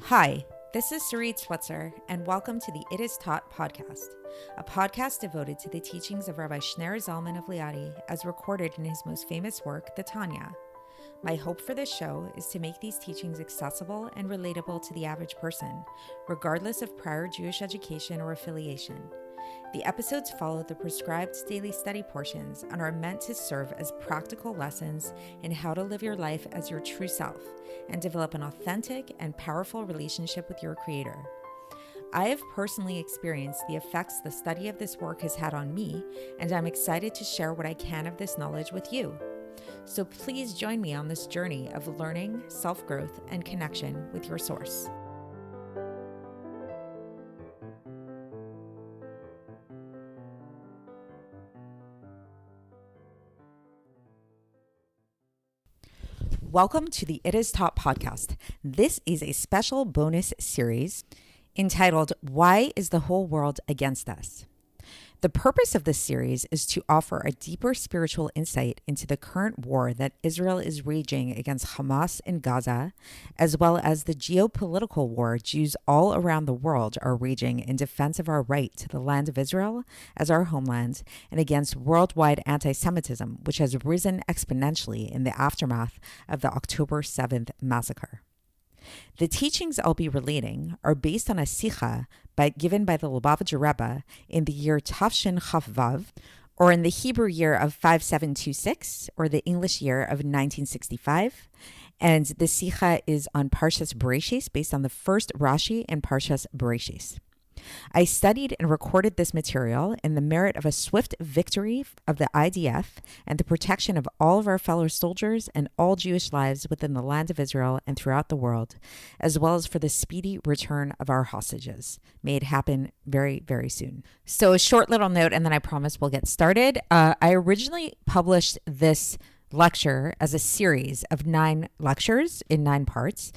Hi, this is Sarit Switzer, and welcome to the It Is Taught podcast, a podcast devoted to the teachings of Rabbi Shner Zalman of Liadi as recorded in his most famous work, the Tanya. My hope for this show is to make these teachings accessible and relatable to the average person, regardless of prior Jewish education or affiliation. The episodes follow the prescribed daily study portions and are meant to serve as practical lessons in how to live your life as your true self and develop an authentic and powerful relationship with your Creator. I have personally experienced the effects the study of this work has had on me, and I'm excited to share what I can of this knowledge with you. So please join me on this journey of learning, self-growth, and connection with your source. Welcome to the It Is Taught podcast. This is a special bonus series entitled, Why is the Whole World Against Us? The purpose of this series is to offer a deeper spiritual insight into the current war that Israel is waging against Hamas in Gaza, as well as the geopolitical war Jews all around the world are waging in defense of our right to the land of Israel as our homeland and against worldwide anti-Semitism, which has risen exponentially in the aftermath of the October 7th massacre. The teachings I'll be relating are based on a Sicha given by the Lubavitcher Rebbe in the year Tafshin Chaf Vav, or in the Hebrew year of 5726, or the English year of 1965. And the Sicha is on Parshas Breishis, based on the first Rashi in Parshas Breishis. I studied and recorded this material in the merit of a swift victory of the IDF and the protection of all of our fellow soldiers and all Jewish lives within the land of Israel and throughout the world, as well as for the speedy return of our hostages. May it happen very, very soon. So a short little note, and then I promise we'll get started. I originally published this lecture as a series of 9 lectures in 9 parts.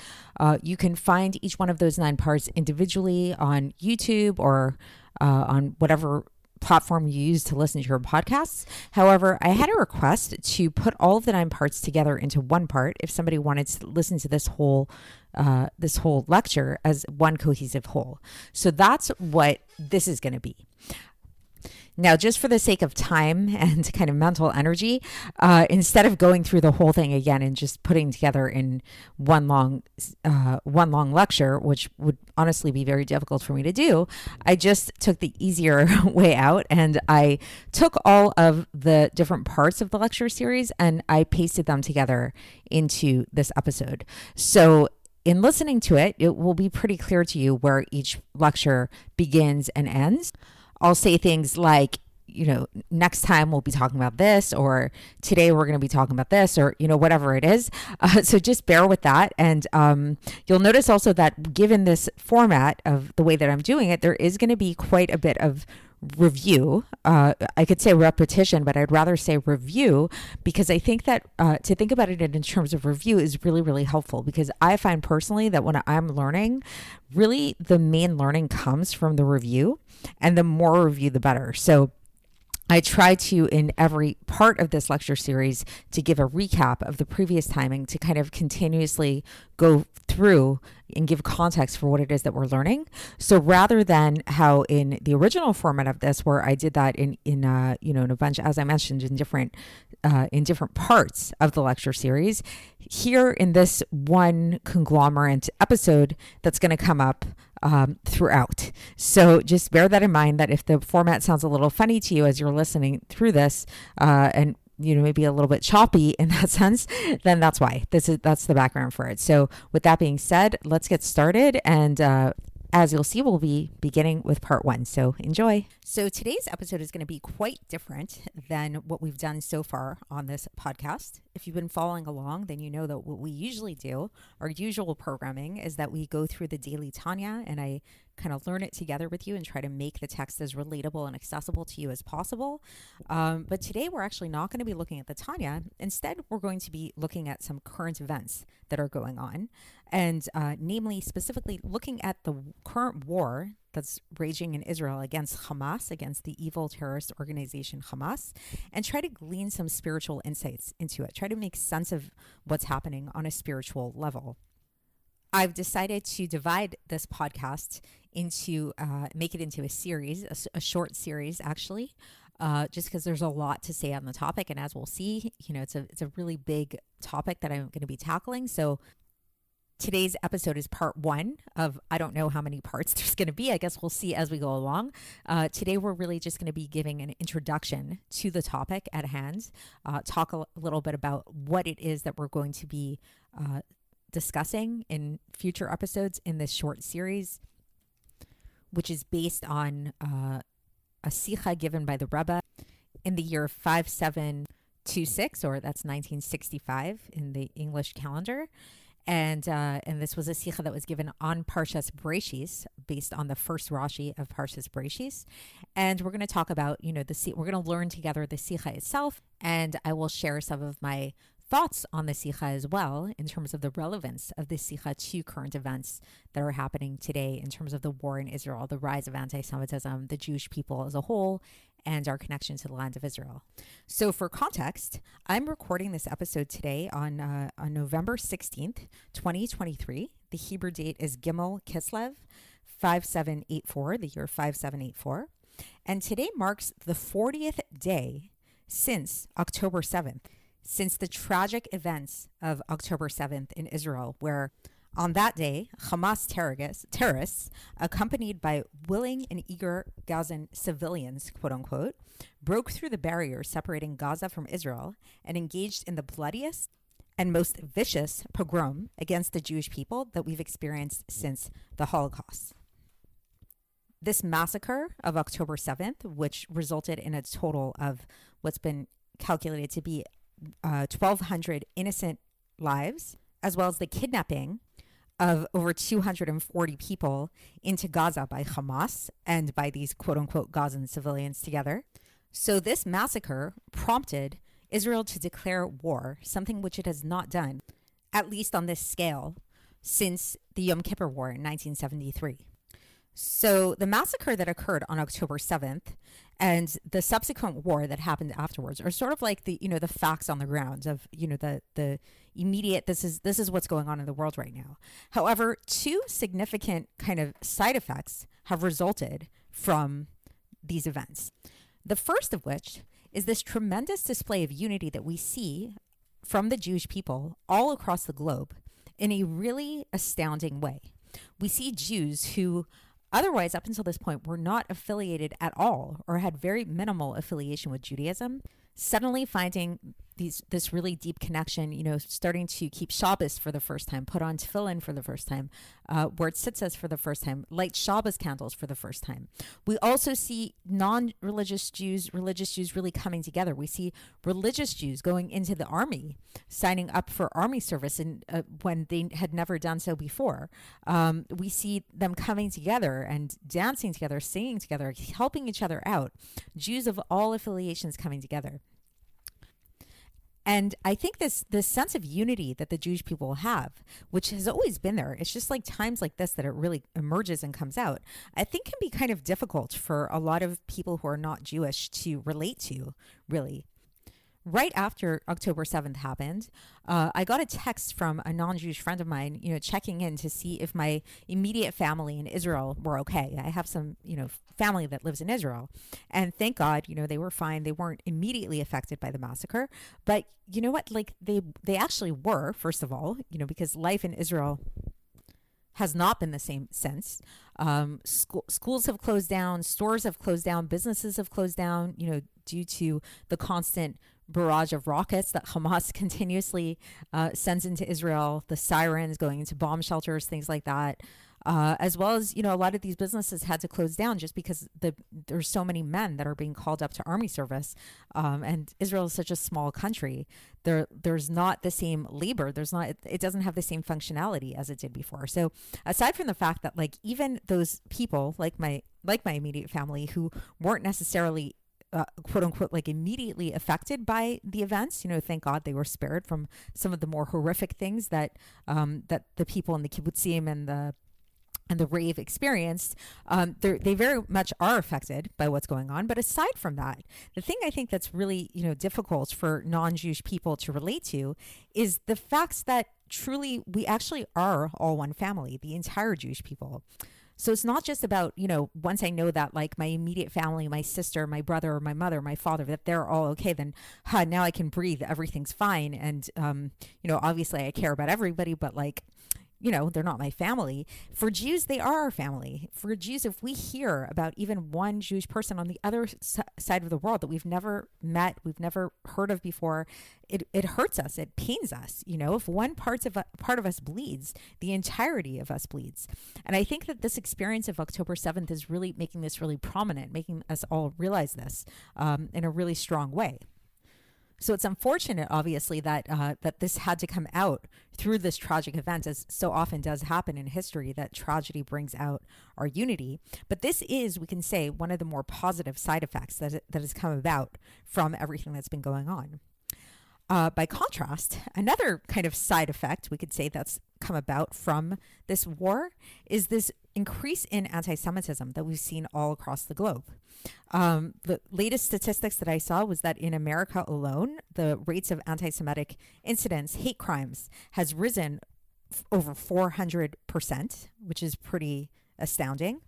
You can find each one of those 9 parts individually on YouTube or on whatever platform you use to listen to your podcasts. However, I had a request to put all of the 9 parts together into one part if somebody wanted to listen to this whole lecture as one cohesive whole. So that's what this is going to be. Now, just for the sake of time and kind of mental energy, instead of going through the whole thing again and just putting together in one long lecture, which would honestly be very difficult for me to do, I just took the easier way out and I took all of the different parts of the lecture series and I pasted them together into this episode. So in listening to it, it will be pretty clear to you where each lecture begins and ends. I'll say things like, next time we'll be talking about this, or today we're going to be talking about this, or, whatever it is. So just bear with that. And you'll notice also that given this format of the way that I'm doing it, there is going to be quite a bit of review. I could say repetition, but I'd rather say review, because I think that to think about it in terms of review is really, really helpful, because I find personally that when I'm learning, really the main learning comes from the review, and the more review, the better. So I try to, in every part of this lecture series, to give a recap of the previous timing to kind of continuously go through and give context for what it is that we're learning. So rather than how in the original format of this, where I did that in a bunch, as I mentioned, in different parts of the lecture series, here in this one conglomerate episode that's going to come up throughout. So just bear that in mind, that if the format sounds a little funny to you as you're listening through this, and maybe a little bit choppy in that sense, then that's why. That's the background for it. So with that being said, let's get started. And as you'll see, we'll be beginning with part 1. So enjoy. So today's episode is going to be quite different than what we've done so far on this podcast. If you've been following along, then you know that what we usually do, our usual programming, is that we go through the daily Tanya and I kind of learn it together with you and try to make the text as relatable and accessible to you as possible. But today we're actually not going to be looking at the Tanya. Instead, we're going to be looking at some current events that are going on, and namely, specifically looking at the current war that's raging in Israel against Hamas, against the evil terrorist organization Hamas, and try to glean some spiritual insights into it. Try to make sense of what's happening on a spiritual level. I've decided to divide this podcast into, make it into a series, a short series actually, just because there's a lot to say on the topic. And as we'll see, it's a really big topic that I'm going to be tackling. So today's episode is part one of, I don't know how many parts there's going to be. I guess we'll see as we go along. Today, we're really just going to be giving an introduction to the topic at hand, talk a little bit about what it is that we're going to be discussing in future episodes in this short series, which is based on a Sicha given by the Rebbe in the year 5726, or that's 1965 in the English calendar. And this was a Sicha that was given on Parshas Breishis, based on the first Rashi of Parshas Breishis. And we're going to talk about, we're going to learn together the Sicha itself, and I will share some of my thoughts on the Sicha as well, in terms of the relevance of the Sicha to current events that are happening today in terms of the war in Israel, the rise of anti-Semitism, the Jewish people as a whole, and our connection to the land of Israel. So for context, I'm recording this episode today on November 16th, 2023. The Hebrew date is Gimel Kislev 5784, the year 5784. And today marks the 40th day since October 7th. Since the tragic events of October 7th in Israel, where on that day, Hamas terrorists, accompanied by willing and eager Gazan civilians, quote unquote, broke through the barrier separating Gaza from Israel and engaged in the bloodiest and most vicious pogrom against the Jewish people that we've experienced since the Holocaust. This massacre of October 7th, which resulted in a total of what's been calculated to be 1,200 innocent lives, as well as the kidnapping of over 240 people into Gaza by Hamas and by these quote-unquote Gazan civilians together. So this massacre prompted Israel to declare war, something which it has not done, at least on this scale, since the Yom Kippur War in 1973. So the massacre that occurred on October 7th and the subsequent war that happened afterwards are sort of like the facts on the ground of, the immediate, this is what's going on in the world right now. However, two significant kind of side effects have resulted from these events. The first of which is this tremendous display of unity that we see from the Jewish people all across the globe in a really astounding way. We see Jews who otherwise, up until this point, were not affiliated at all or had very minimal affiliation with Judaism, suddenly finding this really deep connection, starting to keep Shabbos for the first time, put on tefillin for the first time, wear tzitzis for the first time, light Shabbos candles for the first time. We also see religious Jews really coming together. We see religious Jews going into the army, signing up for army service and when they had never done so before. We see them coming together and dancing together, singing together, helping each other out. Jews of all affiliations coming together. And I think this sense of unity that the Jewish people have, which has always been there, it's just like times like this that it really emerges and comes out, I think can be kind of difficult for a lot of people who are not Jewish to relate to, really. Right after October 7th happened, I got a text from a non-Jewish friend of mine, checking in to see if my immediate family in Israel were okay. I have some, family that lives in Israel. And thank God, they were fine. They weren't immediately affected by the massacre. But you know what? Like they actually were, first of all, because life in Israel has not been the same since. Schools have closed down, stores have closed down, businesses have closed down, due to the constant barrage of rockets that Hamas continuously sends into Israel, the sirens going into bomb shelters, things like that. As well as, a lot of these businesses had to close down just because there's so many men that are being called up to army service. And Israel is such a small country. There's not the same labor. It doesn't have the same functionality as it did before. So aside from the fact that even those people like my immediate family who weren't necessarily quote unquote immediately affected by the events, thank God they were spared from some of the more horrific things that the people in the kibbutzim and the rave experienced. They very much are affected by what's going on. But aside from that, the thing I think that's really difficult for non-Jewish people to relate to is the facts that truly, we actually are all one family, the entire Jewish people. So it's not just about, once I know that like my immediate family, my sister, my brother, my mother, my father, that they're all okay, then now I can breathe, everything's fine. And, obviously I care about everybody, but like, they're not my family. For Jews, they are our family. For Jews, if we hear about even one Jewish person on the other side of the world that we've never met, we've never heard of before, it hurts us. It pains us. If one part of us bleeds, the entirety of us bleeds. And I think that this experience of October 7th is really making this really prominent, making us all realize this in a really strong way. So it's unfortunate, obviously, that this had to come out through this tragic event, as so often does happen in history, that tragedy brings out our unity. But this is, we can say, one of the more positive side effects that has come about from everything that's been going on. By contrast, another kind of side effect we could say that's come about from this war is this increase in anti-Semitism that we've seen all across the globe. The latest statistics that I saw was that in America alone, the rates of anti-Semitic incidents, hate crimes, has risen over 400%, which is pretty astounding.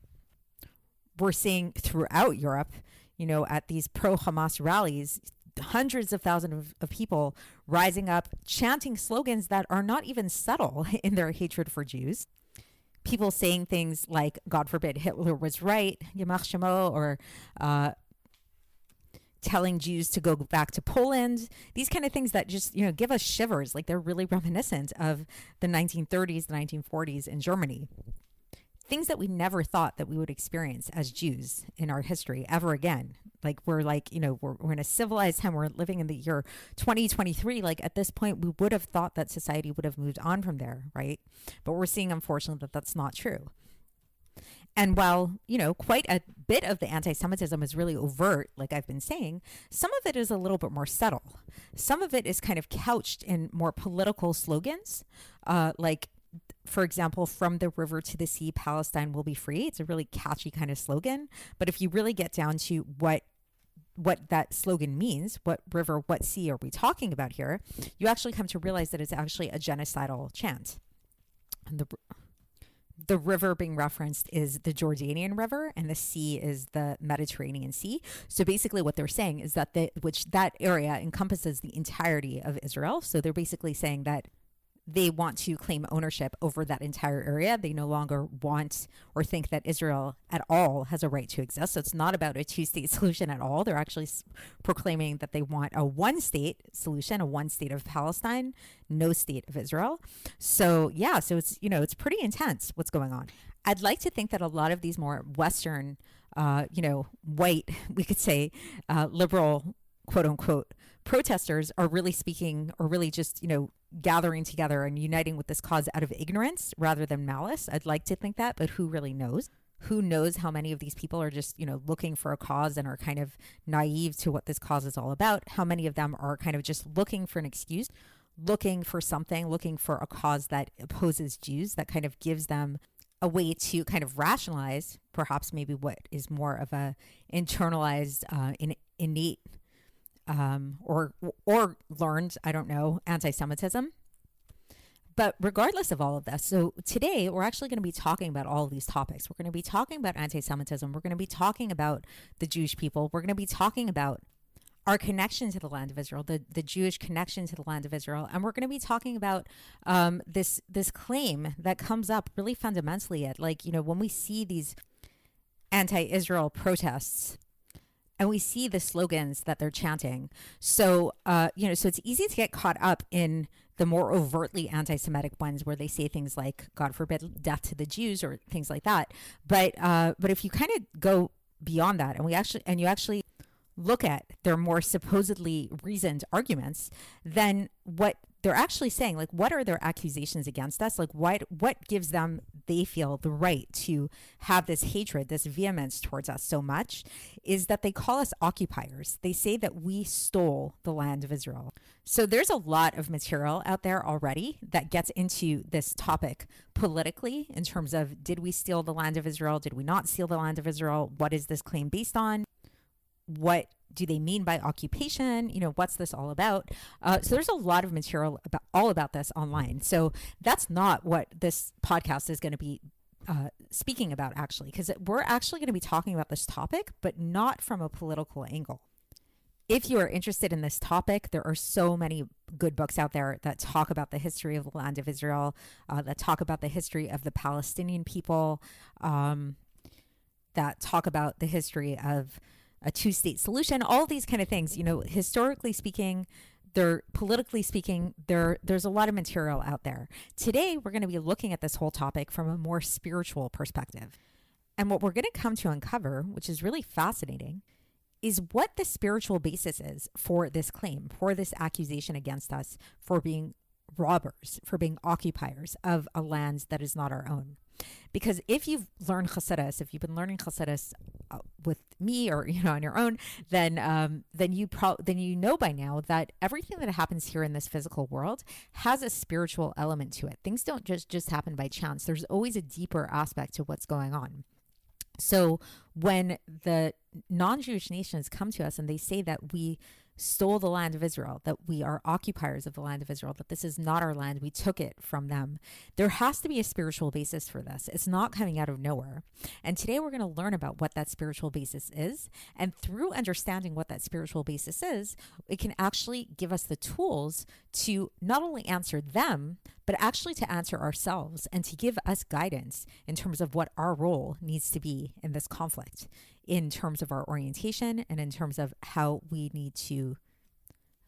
We're seeing throughout Europe, at these pro-Hamas rallies, hundreds of thousands of people rising up, chanting slogans that are not even subtle in their hatred for Jews. People saying things like, God forbid, Hitler was right, Yamach Shemo, or telling Jews to go back to Poland. These kind of things that just, give us shivers, like they're really reminiscent of the 1930s, the 1940s in Germany. Things that we never thought that we would experience as Jews in our history ever again. Like we're in a civilized time. We're living in the year 2023. Like at this point, we would have thought that society would have moved on from there, right? But we're seeing, unfortunately, that that's not true. And while, quite a bit of the anti-Semitism is really overt, like I've been saying, some of it is a little bit more subtle. Some of it is kind of couched in more political slogans, like, for example, from the river to the sea, Palestine will be free. It's a really catchy kind of slogan. But if you really get down to what that slogan means, what river, what sea are we talking about here, you actually come to realize that it's actually a genocidal chant. And the river being referenced is the Jordanian River, and the sea is the Mediterranean Sea. So basically what they're saying is that that area encompasses the entirety of Israel. So they're basically saying that they want to claim ownership over that entire area. They no longer want or think that Israel at all has a right to exist. So it's not about a two-state solution at all. They're actually proclaiming that they want a one-state solution, a one state of Palestine, no state of Israel. So yeah, so it's, it's pretty intense what's going on. I'd like to think that a lot of these more Western, white, we could say, liberal, quote unquote, protesters are really speaking, or really just, gathering together and uniting with this cause out of ignorance rather than malice. I'd like to think that, but who really knows? Who knows how many of these people are just, looking for a cause and are kind of naive to what this cause is all about? How many of them are kind of just looking for an excuse, looking for something, looking for a cause that opposes Jews, that kind of gives them a way to kind of rationalize perhaps maybe what is more of a internalized, innate or learned, I don't know, anti-Semitism. But regardless of all of this, so today we're actually going to be talking about all of these topics. We're going to be talking about anti-Semitism. We're going to be talking about the Jewish people. We're going to be talking about our connection to the land of Israel, the Jewish connection to the land of Israel. And we're going to be talking about this claim that comes up really fundamentally at, like, when we see these anti-Israel protests, and we see the slogans that they're chanting. So, so it's easy to get caught up in the more overtly anti-Semitic ones where they say things like, God forbid, death to the Jews, or things like that. But if you kind of go beyond that, and you actually look at their more supposedly reasoned arguments, then what they're actually saying, like, what are their accusations against us? Like, what gives them, they feel, the right to have this hatred, this vehemence towards us so much, is that they call us occupiers. They say that we stole the land of Israel. So there's a lot of material out there already that gets into this topic politically in terms of, did we steal the land of Israel? Did we not steal the land of Israel? What is this claim based on? What do they mean by occupation? What's this all about? So there's a lot of material all about this online. So that's not what this podcast is going to be speaking about, actually, because we're actually going to be talking about this topic, but not from a political angle. If you are interested in this topic, there are so many good books out there that talk about the history of the land of Israel, that talk about the history of the Palestinian people, that talk about the history of a two-state solution, all these kind of things. Historically speaking, politically speaking, there's a lot of material out there. Today, we're going to be looking at this whole topic from a more spiritual perspective. And what we're going to come to uncover, which is really fascinating, is what the spiritual basis is for this claim, for this accusation against us, for being robbers, for being occupiers of a land that is not our own. Because if you've learned Chassidus, if you've been learning Chassidus with me or on your own, then you know by now that everything that happens here in this physical world has a spiritual element to it. Things don't just happen by chance. There's always a deeper aspect to what's going on. So when the non-Jewish nations come to us and they say that we stole the land of Israel, that we are occupiers of the land of Israel, that this is not our land, we took it from them, there has to be a spiritual basis for this. It's not coming out of nowhere. And today we're going to learn about what that spiritual basis is. And through understanding what that spiritual basis is, it can actually give us the tools to not only answer them, but actually to answer ourselves and to give us guidance in terms of what our role needs to be in this conflict, in terms of our orientation and in terms of how we need to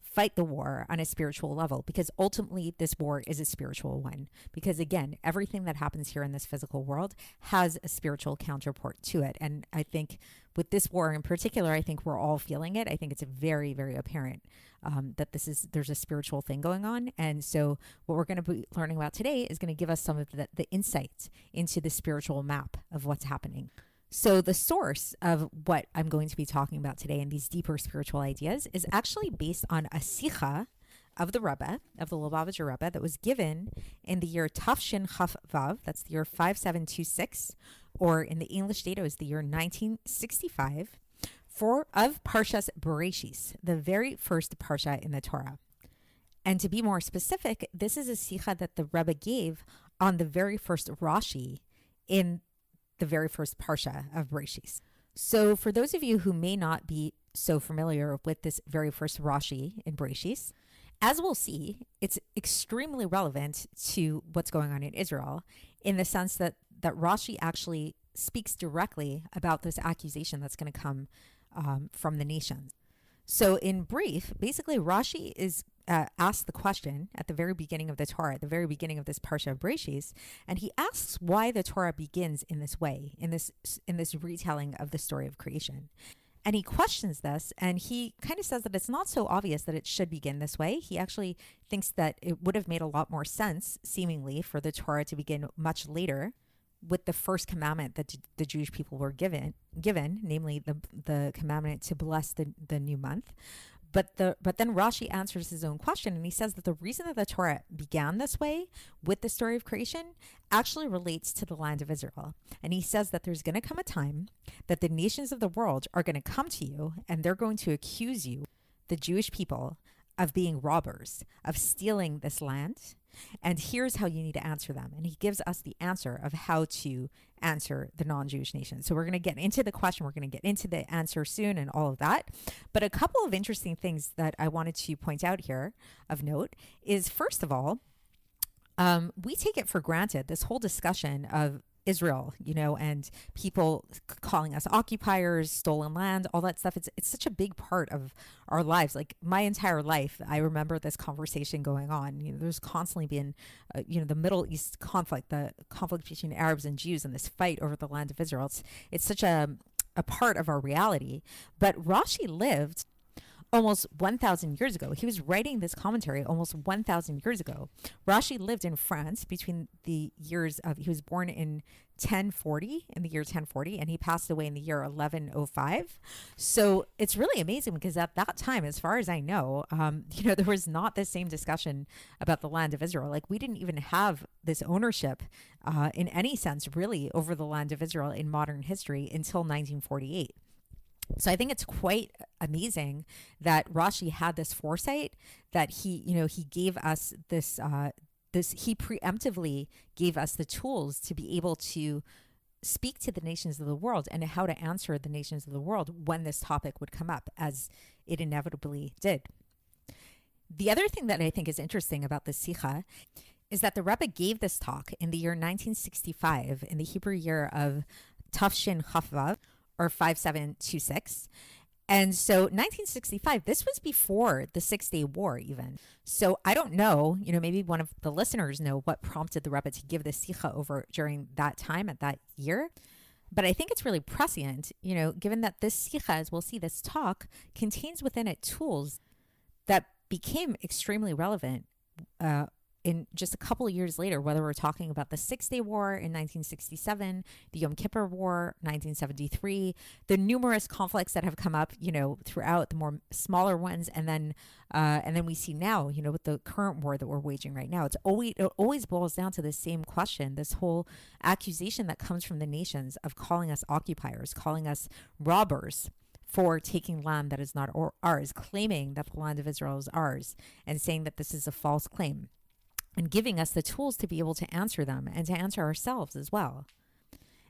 fight the war on a spiritual level, because ultimately this war is a spiritual one. Because again, everything that happens here in this physical world has a spiritual counterpart to it. And I think with this war in particular, I think we're all feeling it. I think it's very, very apparent that there's a spiritual thing going on. And so what we're going to be learning about today is going to give us some of the insights into the spiritual map of what's happening. So the source of what I'm going to be talking about today and these deeper spiritual ideas is actually based on a Sicha of the Rebbe, of the Lubavitcher Rebbe, that was given in the year Tafshin Chaf Vav, that's the year 5726, or in the English date, it was the year 1965, of Parshas Breishis, the very first Parsha in the Torah. And to be more specific, this is a Sicha that the Rebbe gave on the very first Rashi in the very first Parsha of Breishis. So for those of you who may not be so familiar with this very first Rashi in Breishis, as we'll see, it's extremely relevant to what's going on in Israel, in the sense that Rashi actually speaks directly about this accusation that's going to come from the nations. So in brief, basically Rashi is asked the question at the very beginning of the Torah, at the very beginning of this Parsha of Breishis, and he asks why the Torah begins in this way, in this retelling of the story of creation. And he questions this, and he kind of says that it's not so obvious that it should begin this way. He actually thinks that it would have made a lot more sense, seemingly, for the Torah to begin much later, with the first commandment that the Jewish people were given, namely the commandment to bless the new month. But then Rashi answers his own question, and he says that the reason that the Torah began this way with the story of creation actually relates to the land of Israel. And he says that there's going to come a time that the nations of the world are going to come to you, and they're going to accuse you, the Jewish people, of being robbers, of stealing this land. And here's how you need to answer them. And he gives us the answer of how to answer the non-Jewish nations. So we're going to get into the question. We're going to get into the answer soon and all of that. But a couple of interesting things that I wanted to point out here of note is, first of all, we take it for granted, this whole discussion of Israel, and people calling us occupiers, stolen land, all that stuff. It's such a big part of our lives. Like my entire life, I remember this conversation going on. There's constantly been, the Middle East conflict, the conflict between Arabs and Jews, and this fight over the land of Israel. It's such a part of our reality. But Rashi lived almost 1,000 years ago. He was writing this commentary almost 1,000 years ago. Rashi lived in France between the years of, he was born in in the year 1040, and he passed away in the year 1105. So it's really amazing, because at that time, as far as I know, there was not the same discussion about the land of Israel. Like we didn't even have this ownership in any sense really over the land of Israel in modern history until 1948. So I think it's quite amazing that Rashi had this foresight, that he gave us he preemptively gave us the tools to be able to speak to the nations of the world and how to answer the nations of the world when this topic would come up, as it inevitably did. The other thing that I think is interesting about the Sicha is that the Rebbe gave this talk in the year 1965, in the Hebrew year of Tafshin Chafvav, or 5726. And so 1965, this was before the 6-Day War even. So I don't know, maybe one of the listeners know what prompted the Rebbe to give the Sicha over during that time, at that year. But I think it's really prescient, given that this Sicha, as we'll see, this talk, contains within it tools that became extremely relevant in just a couple of years later, whether we're talking about the 6-Day War in 1967, the Yom Kippur War, 1973, the numerous conflicts that have come up, throughout, the more smaller ones, and then we see now, with the current war that we're waging right now, it always boils down to the same question, this whole accusation that comes from the nations of calling us occupiers, calling us robbers for taking land that is not ours, claiming that the land of Israel is ours, and saying that this is a false claim, and giving us the tools to be able to answer them and to answer ourselves as well.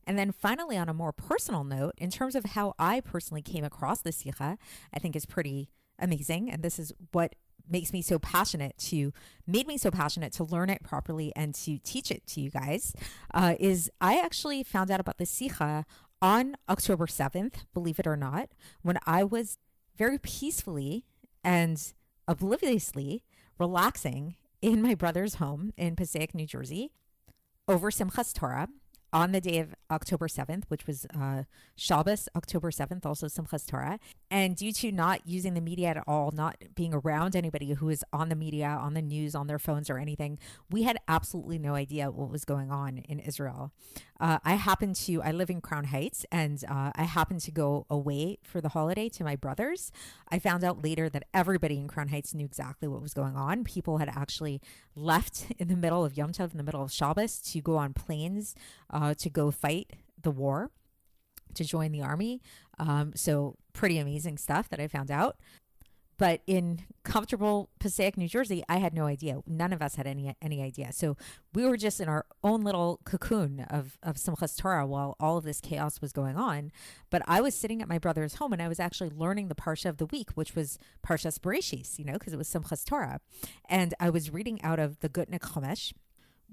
And then finally, on a more personal note, in terms of how I personally came across the Sicha, I think is pretty amazing. And this is what made me so passionate to learn it properly and to teach it to you guys, is I actually found out about the Sicha on October 7th, believe it or not, when I was very peacefully and obliviously relaxing in my brother's home in Passaic, New Jersey, over Simchas Torah on the day of October 7th, which was Shabbos, October 7th, also Simchas Torah. And due to not using the media at all, not being around anybody who is on the media, on the news, on their phones or anything, we had absolutely no idea what was going on in Israel. I live in Crown Heights, and I happened to go away for the holiday to my brother's. I found out later that everybody in Crown Heights knew exactly what was going on. People had actually left in the middle of Yom Tov, in the middle of Shabbos, to go on planes to go fight the war, to join the army. So pretty amazing stuff that I found out. But in comfortable Passaic, New Jersey, I had no idea. None of us had any idea. So we were just in our own little cocoon of Simchas Torah while all of this chaos was going on. But I was sitting at my brother's home, and I was actually learning the Parsha of the week, which was Parshas Breishis, because it was Simchas Torah. And I was reading out of the Gutnik Chomesh,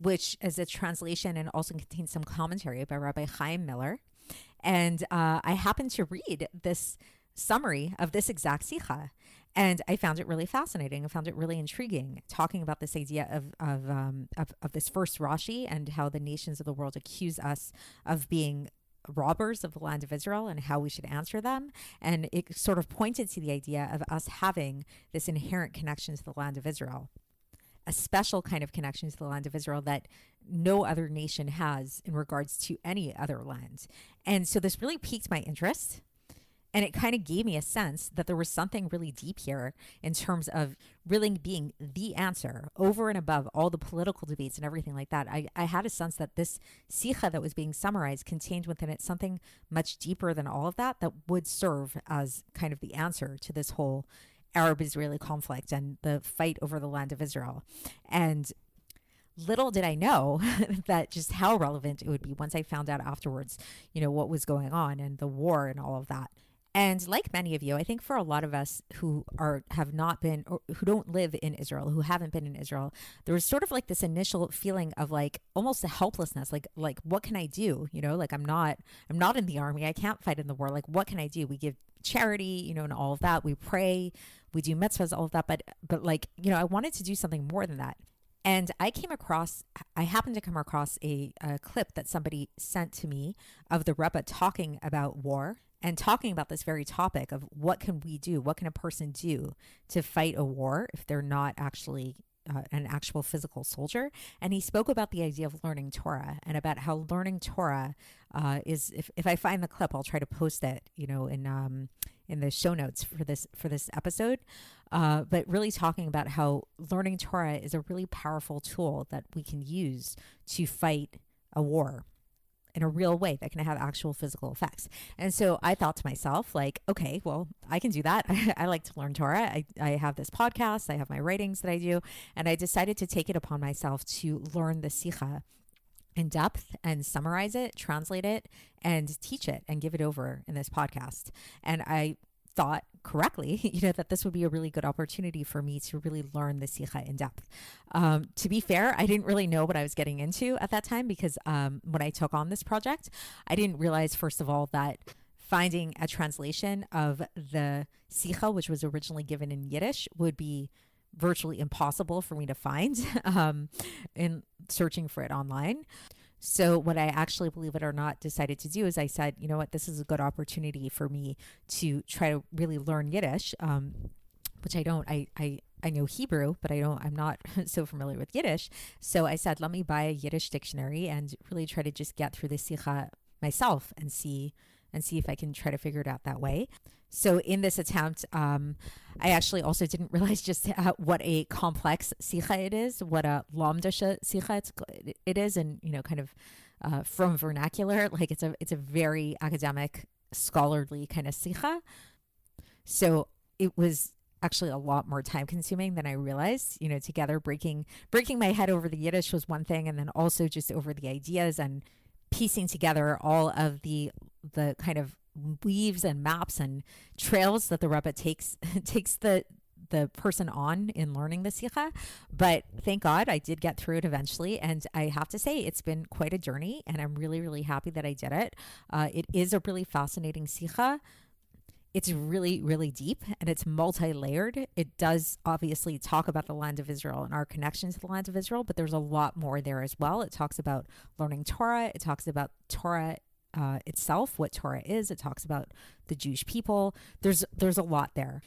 which is a translation and also contains some commentary by Rabbi Chaim Miller. And I happened to read this summary of this exact Sicha, and I found it really fascinating. I found it really intriguing, talking about this idea of this first Rashi and how the nations of the world accuse us of being robbers of the land of Israel and how we should answer them. And it sort of pointed to the idea of us having this inherent connection to the land of Israel, a special kind of connection to the land of Israel that no other nation has in regards to any other land. And so this really piqued my interest. And it kind of gave me a sense that there was something really deep here in terms of really being the answer over and above all the political debates and everything like that. I had a sense that this Sicha that was being summarized contained within it something much deeper than all of that would serve as kind of the answer to this whole Arab-Israeli conflict and the fight over the land of Israel. And little did I know that just how relevant it would be once I found out afterwards, what was going on and the war and all of that. And like many of you, I think for a lot of us who have not been, or who don't live in Israel, who haven't been in Israel, there was sort of like this initial feeling of like almost a helplessness, like what can I do? Like I'm not in the army. I can't fight in the war. Like what can I do? We give charity, and all of that. We pray, we do mitzvahs, all of that. But like, I wanted to do something more than that. And I happened to come across a clip that somebody sent to me of the Rebbe talking about war and talking about this very topic of what can we do? What can a person do to fight a war if they're not actually an actual physical soldier? And he spoke about the idea of learning Torah and about how learning Torah is, if I find the clip, I'll try to post it, in the show notes for this episode. But really talking about how learning Torah is a really powerful tool that we can use to fight a war, in a real way that can have actual physical effects. And so I thought to myself, like, okay, well, I can do that. I like to learn Torah. I have this podcast, I have my writings that I do, and I decided to take it upon myself to learn the Sicha in depth and summarize it, translate it, and teach it and give it over in this podcast. And I thought correctly, that this would be a really good opportunity for me to really learn the Sicha in depth. To be fair, I didn't really know what I was getting into at that time because when I took on this project, I didn't realize, first of all, that finding a translation of the Sicha, which was originally given in Yiddish, would be virtually impossible for me to find in searching for it online. So what I actually, believe it or not, decided to do is I said, you know what, this is a good opportunity for me to try to really learn Yiddish, which I don't. I know Hebrew, but I'm not so familiar with Yiddish. So I said, let me buy a Yiddish dictionary and really try to just get through the Sicha myself and see if I can try to figure it out that way. So in this attempt, I actually also didn't realize just what a complex Sicha it is, what a lamdasha Sicha it is, and kind of from vernacular, like it's a very academic, scholarly kind of Sicha. So it was actually a lot more time consuming than I realized. Together breaking my head over the Yiddish was one thing, and then also just over the ideas and piecing together all of the kind of weaves and maps and trails that the Rebbe takes the person on in learning the Sicha. But thank God I did get through it eventually. And I have to say, it's been quite a journey, and I'm really, really happy that I did it. It is a really fascinating Sicha. It's really, really deep, and it's multi-layered. It does obviously talk about the land of Israel and our connection to the land of Israel, but there's a lot more there as well. It talks about learning Torah. It talks about Torah itself, what Torah is. It talks about the Jewish people. There's a lot there.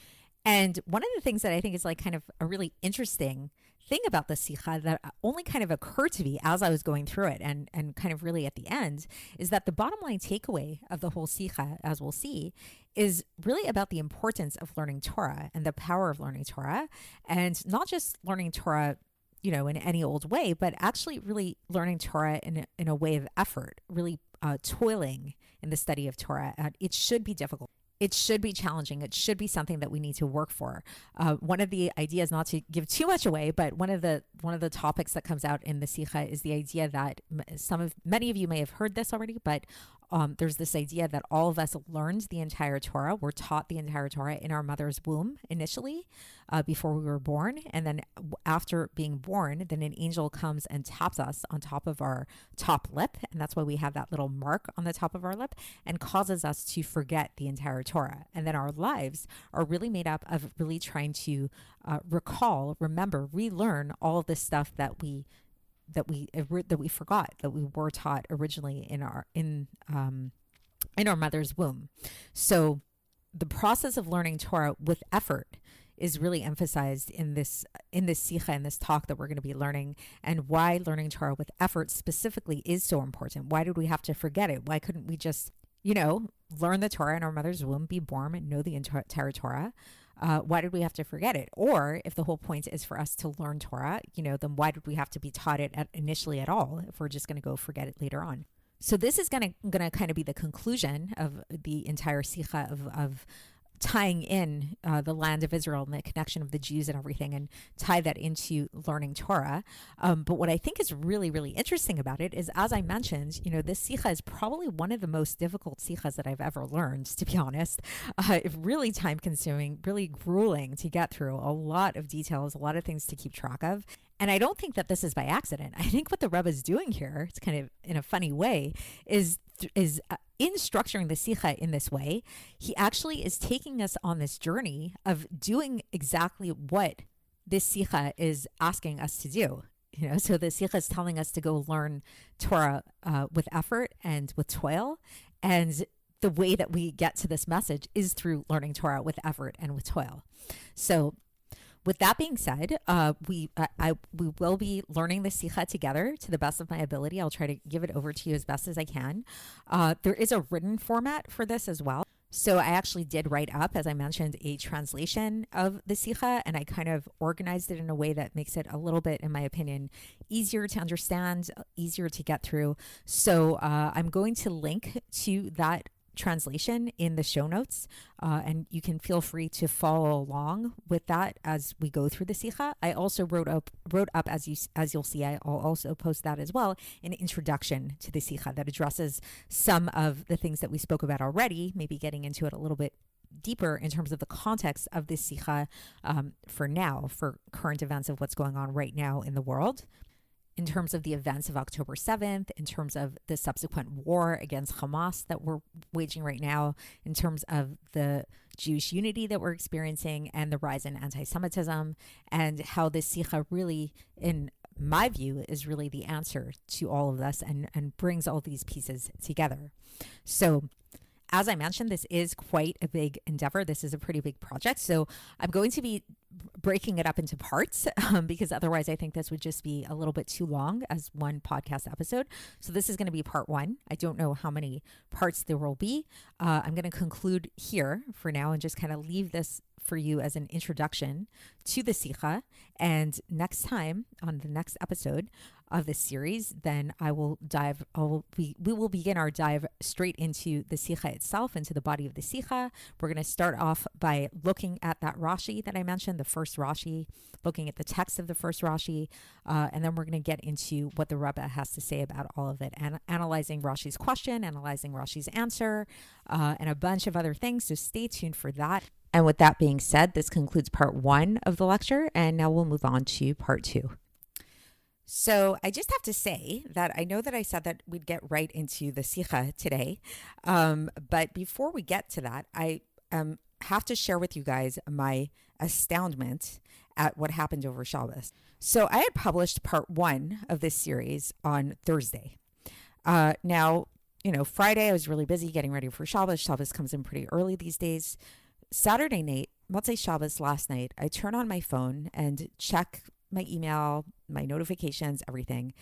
And one of the things that I think is like kind of a really interesting thing about the Sicha that only kind of occurred to me as I was going through it and kind of really at the end is that the bottom line takeaway of the whole Sicha, as we'll see, is really about the importance of learning Torah and the power of learning Torah, and not just learning Torah in any old way, but actually really learning Torah in a way of effort, really toiling in the study of Torah. It should be difficult. It should be challenging. It should be something that we need to work for. One of the ideas, not to give too much away, but one of the topics that comes out in the Sicha is the idea that many of you may have heard this already, but there's this idea that all of us learned the entire Torah. We're taught the entire Torah in our mother's womb initially, before we were born, and then after being born, then an angel comes and taps us on top of our top lip, and that's why we have that little mark on the top of our lip, and causes us to forget the entire Torah. And then our lives are really made up of really trying to recall, remember, relearn all of this stuff that we forgot, that we were taught originally in our mother's womb. So the process of learning Torah with effort is really emphasized in this Sicha, in this talk that we're going to be learning, and why learning Torah with effort specifically is so important. Why did we have to forget it? Why couldn't we just learn the Torah in our mother's womb, be born, and know the entire Torah? Why did we have to forget it? Or if the whole point is for us to learn Torah, then why did we have to be taught it initially at all if we're just going to go forget it later on? So this is going to kind of be the conclusion of the entire Sicha of tying in the land of Israel and the connection of the Jews and everything, and tie that into learning Torah. But what I think is really, really interesting about it is, as I mentioned, this Sicha is probably one of the most difficult Sichas that I've ever learned, to be honest. Really time consuming, really grueling to get through, a lot of details, a lot of things to keep track of. And I don't think that this is by accident. I think what the Rebbe is doing here, it's kind of in a funny way, is in structuring the Sicha in this way, he actually is taking us on this journey of doing exactly what this Sicha is asking us to do. So the Sicha is telling us to go learn Torah with effort and with toil. And the way that we get to this message is through learning Torah with effort and with toil. So with that being said, we will be learning the Sicha together to the best of my ability. I'll try to give it over to you as best as I can. There is a written format for this as well. So I actually did write up, as I mentioned, a translation of the Sicha, and I kind of organized it in a way that makes it a little bit, in my opinion, easier to understand, easier to get through. So I'm going to link to that translation in the show notes, and you can feel free to follow along with that as we go through the Sicha. I also wrote up as you'll see. I'll also post that as well, an introduction to the Sicha that addresses some of the things that we spoke about already, maybe getting into it a little bit deeper in terms of the context of this Sicha for current events of what's going on right now in the world, in terms of the events of October 7th, in terms of the subsequent war against Hamas that we're waging right now, in terms of the Jewish unity that we're experiencing and the rise in anti-Semitism, and how this Sicha really, in my view, is really the answer to all of this and brings all these pieces together. So, as I mentioned, this is quite a big endeavor. This is a pretty big project. So I'm going to be breaking it up into parts because otherwise I think this would just be a little bit too long as one podcast episode. So this is going to be part one. I don't know how many parts there will be. I'm going to conclude here for now and just kind of leave this for you as an introduction to the Sicha. And next time on the next episode of this series, then we will begin our dive straight into the Sicha itself, into the body of the Sicha. We're going to start off by looking at that Rashi that I mentioned, the first Rashi, looking at the text of the first Rashi, and then we're going to get into what the Rebbe has to say about all of it, and analyzing Rashi's question, analyzing Rashi's answer, and a bunch of other things. So stay tuned for that. And with that being said, this concludes part one of the lecture, and now we'll move on to part two. So I just have to say that I know that I said that we'd get right into the Sicha today, but before we get to that, I have to share with you guys my astoundment at what happened over Shabbos. So I had published part one of this series on Thursday. Now, Friday I was really busy getting ready for Shabbos. Shabbos comes in pretty early these days. Saturday night, Motzei Shabbos last night, I turn on my phone and check my email, my notifications, everything.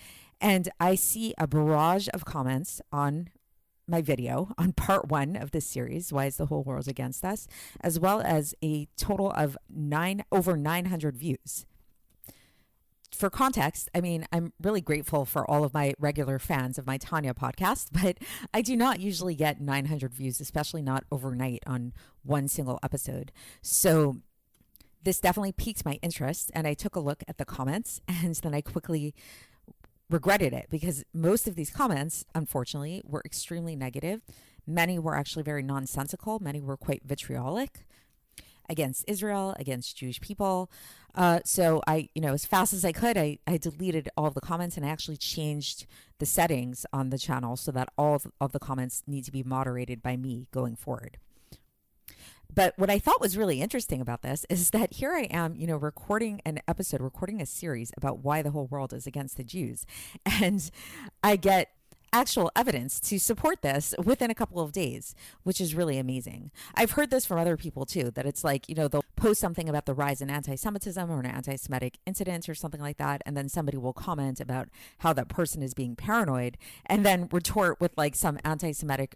And I see a barrage of comments on my video on part one of this series, Why is the Whole World Against Us, as well as a total of over 900 views. For context, I mean, I'm really grateful for all of my regular fans of my Tanya podcast, but I do not usually get 900 views, especially not overnight on one single episode. So this definitely piqued my interest, and I took a look at the comments, and then I quickly regretted it because most of these comments, unfortunately, were extremely negative. Many were actually very nonsensical. Many were quite vitriolic against Israel, against Jewish people. So I, as fast as I could, I deleted all of the comments, and I actually changed the settings on the channel so that all of the comments need to be moderated by me going forward. But what I thought was really interesting about this is that here I am, recording a series about why the whole world is against the Jews. And I get actual evidence to support this within a couple of days, which is really amazing. I've heard this from other people too, that it's like, they'll post something about the rise in anti-Semitism or an anti-Semitic incident or something like that, and then somebody will comment about how that person is being paranoid, and then retort with like some anti-Semitic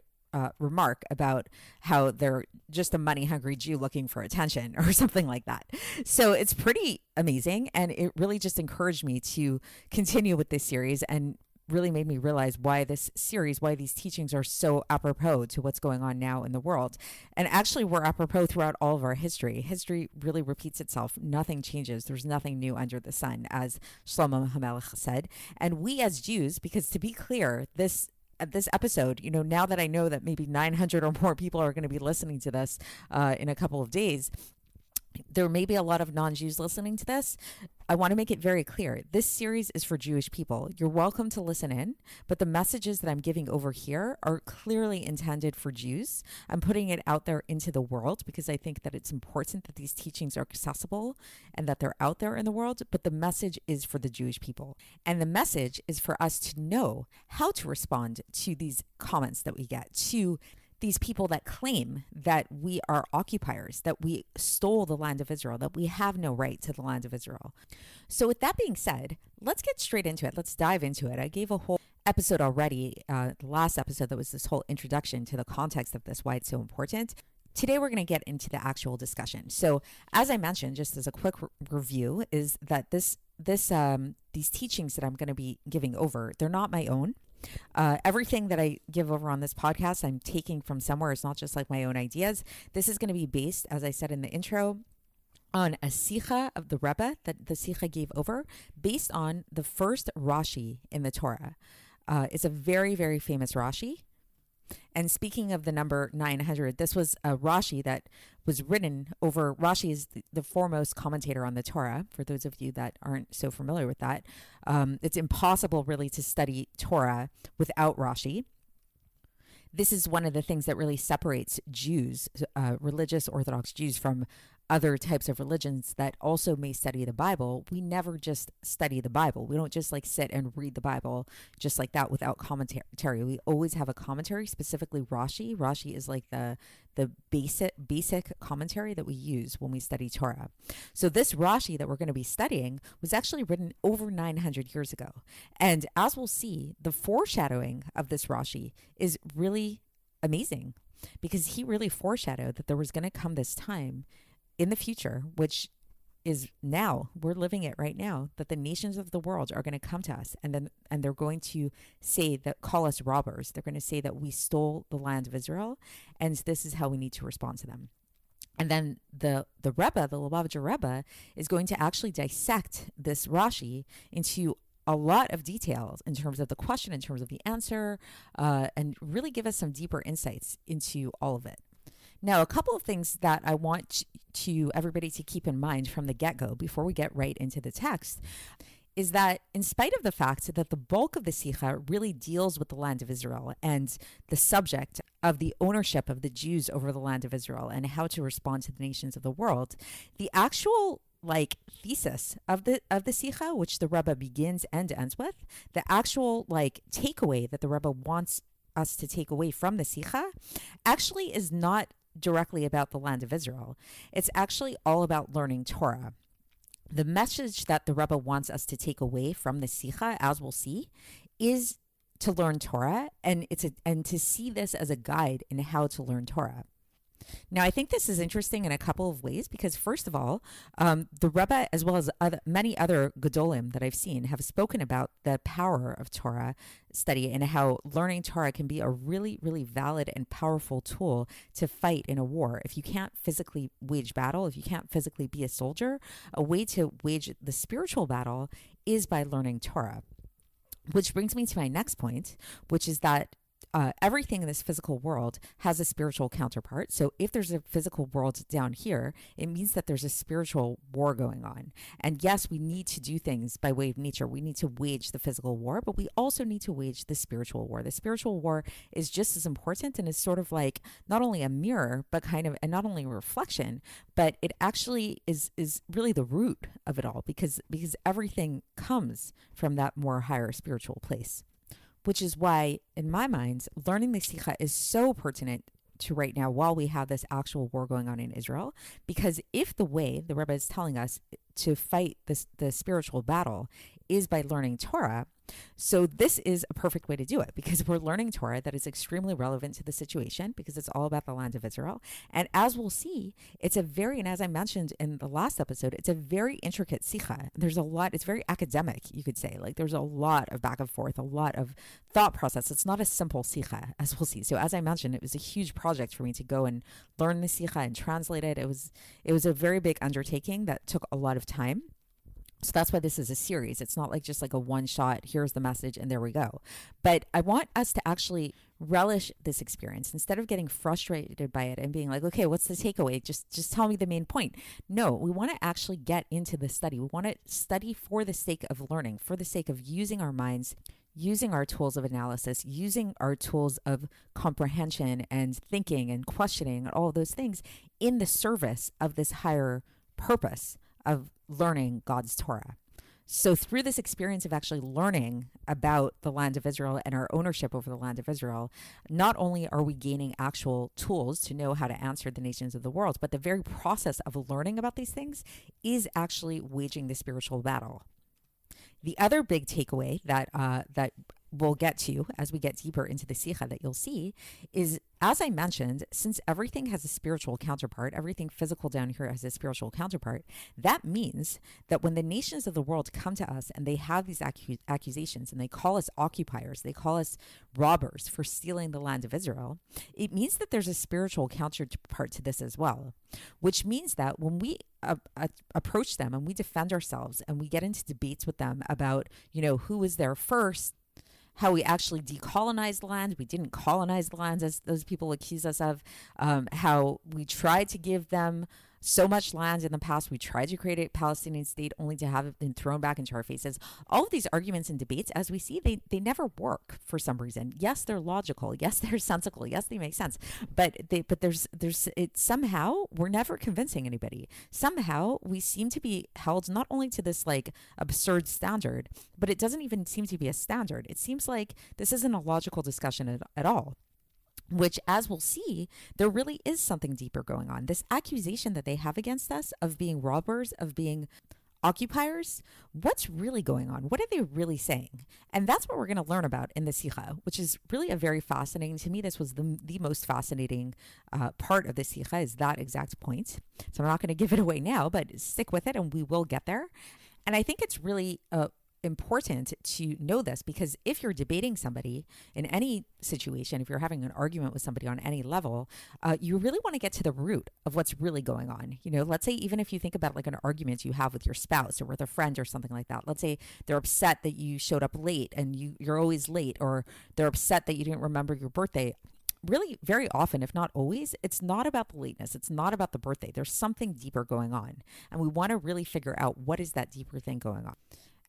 remark about how they're just a money-hungry Jew looking for attention or something like that. So it's pretty amazing, and it really just encouraged me to continue with this series and really made me realize why these teachings are so apropos to what's going on now in the world. And actually, we're apropos throughout all of our history. History really repeats itself. Nothing changes. There's nothing new under the sun, as Shlomo HaMelech said. And we as Jews, because to be clear, this episode, now that I know that maybe 900 or more people are going to be listening to this in a couple of days, there may be a lot of non-Jews listening to this. I want to make it very clear. This series is for Jewish people. You're welcome to listen in, but the messages that I'm giving over here are clearly intended for Jews. I'm putting it out there into the world because I think that it's important that these teachings are accessible and that they're out there in the world, but the message is for the Jewish people. And the message is for us to know how to respond to these comments that we get, to these people that claim that we are occupiers, that we stole the land of Israel, that we have no right to the land of Israel. So with that being said, let's get straight into it. Let's dive into it. I gave a whole episode already, the last episode that was this whole introduction to the context of this, why it's so important. Today, we're going to get into the actual discussion. So, as I mentioned, just as a quick review, is that these teachings that I'm going to be giving over, they're not my own. Everything that I give over on this podcast, I'm taking from somewhere. It's not just like my own ideas. This is going to be based, as I said in the intro, on a Sicha of the Rebbe that the Sicha gave over, based on the first Rashi in the Torah. It's a very, very famous Rashi. And speaking of the number 900, this was a Rashi that was written over. Rashi is the foremost commentator on the Torah. For those of you that aren't so familiar with that, it's impossible really to study Torah without Rashi. This is one of the things that really separates Jews, religious Orthodox Jews, from other types of religions that also may study the Bible. We never just study the Bible. We don't just like sit and read the Bible just like that without commentary. We always have a commentary, specifically Rashi. Rashi is like the basic commentary that we use when we study Torah. So this Rashi that we're going to be studying was actually written over 900 years ago. And as we'll see, the foreshadowing of this Rashi is really amazing, because he really foreshadowed that there was going to come this time in the future, which is now, we're living it right now, that the nations of the world are going to come to us and they're going to say that, call us robbers. They're going to say that we stole the land of Israel, and this is how we need to respond to them. And then the Rebbe, the Lubavitcher Rebbe, is going to actually dissect this Rashi into a lot of details in terms of the question, in terms of the answer, and really give us some deeper insights into all of it. Now, a couple of things that I want everybody to keep in mind from the get-go before we get right into the text is that in spite of the fact that the bulk of the Sicha really deals with the land of Israel and the subject of the ownership of the Jews over the land of Israel and how to respond to the nations of the world, the actual thesis of the Sicha, which the Rebbe begins and ends with, the actual takeaway that the Rebbe wants us to take away from the Sicha, actually is not directly about the land of Israel. It's actually all about learning Torah. The message that the Rebbe wants us to take away from the Sicha, as we'll see, is to learn Torah, and to see this as a guide in how to learn Torah. Now, I think this is interesting in a couple of ways, because first of all, the Rebbe, as well as many other Gedolim that I've seen, have spoken about the power of Torah study and how learning Torah can be a really, really valid and powerful tool to fight in a war. If you can't physically wage battle, if you can't physically be a soldier, a way to wage the spiritual battle is by learning Torah. Which brings me to my next point, which is that everything in this physical world has a spiritual counterpart. So if there's a physical world down here, it means that there's a spiritual war going on. And yes, we need to do things by way of nature. We need to wage the physical war, but we also need to wage the spiritual war. The spiritual war is just as important, and is sort of like not only a mirror, but and not only a reflection, but it actually is really the root of it all, because everything comes from that more higher spiritual place. Which is why, in my mind, learning the Sicha is so pertinent to right now while we have this actual war going on in Israel. Because if the way the Rebbe is telling us to fight the spiritual battle is by learning Torah, so this is a perfect way to do it, because we're learning Torah that is extremely relevant to the situation, because it's all about the land of Israel. And as we'll see, and as I mentioned in the last episode, it's a very intricate Sicha. There's a lot, it's very academic, you could say. There's a lot of back and forth, a lot of thought process. It's not a simple Sicha, as we'll see. So as I mentioned, it was a huge project for me to go and learn the Sicha and translate it. It was a very big undertaking that took a lot of time. So that's why this is a series. It's not just a one shot, here's the message and there we go. But I want us to actually relish this experience instead of getting frustrated by it and being like, okay, what's the takeaway? Just tell me the main point. No, we want to actually get into the study. We want to study for the sake of learning, for the sake of using our minds, using our tools of analysis, using our tools of comprehension and thinking and questioning and all of those things in the service of this higher purpose of learning God's Torah. So through this experience of actually learning about the land of Israel and our ownership over the land of Israel, not only are we gaining actual tools to know how to answer the nations of the world, but the very process of learning about these things is actually waging the spiritual battle. The other big takeaway that we'll get to as we get deeper into the Sicha that you'll see is, as I mentioned, since everything has a spiritual counterpart, everything physical down here has a spiritual counterpart, that means that when the nations of the world come to us and they have these accusations and they call us occupiers, they call us robbers for stealing the land of Israel, it means that there's a spiritual counterpart to this as well, which means that when we approach them and we defend ourselves and we get into debates with them about, who was there first, how we actually decolonized land. We didn't colonize the lands as those people accuse us of, how we tried to give them so much land in the past. We tried to create a Palestinian state only to have it been thrown back into our faces. All of these arguments and debates, as we see, they never work for some reason. Yes, they're logical. Yes, they're sensical. Yes, they make sense. But there's it somehow we're never convincing anybody. Somehow we seem to be held not only to this like absurd standard, but it doesn't even seem to be a standard. It seems like this isn't a logical discussion at all. Which, as we'll see, there really is something deeper going on. This accusation that they have against us of being robbers, of being occupiers, what's really going on? What are they really saying? And that's what we're going to learn about in the Sicha, which is really a very fascinating, to me, this was the most fascinating part of the Sicha, is that exact point. So I'm not going to give it away now, but stick with it and we will get there. And I think it's really important to know this, because if you're debating somebody in any situation, if you're having an argument with somebody on any level, you really want to get to the root of what's really going on. Let's say even if you think about like an argument you have with your spouse or with a friend or something like that. Let's say they're upset that you showed up late and you're always late, or they're upset that you didn't remember your birthday. Really, very often, if not always, it's not about the lateness. It's not about the birthday. There's something deeper going on. And we want to really figure out what is that deeper thing going on.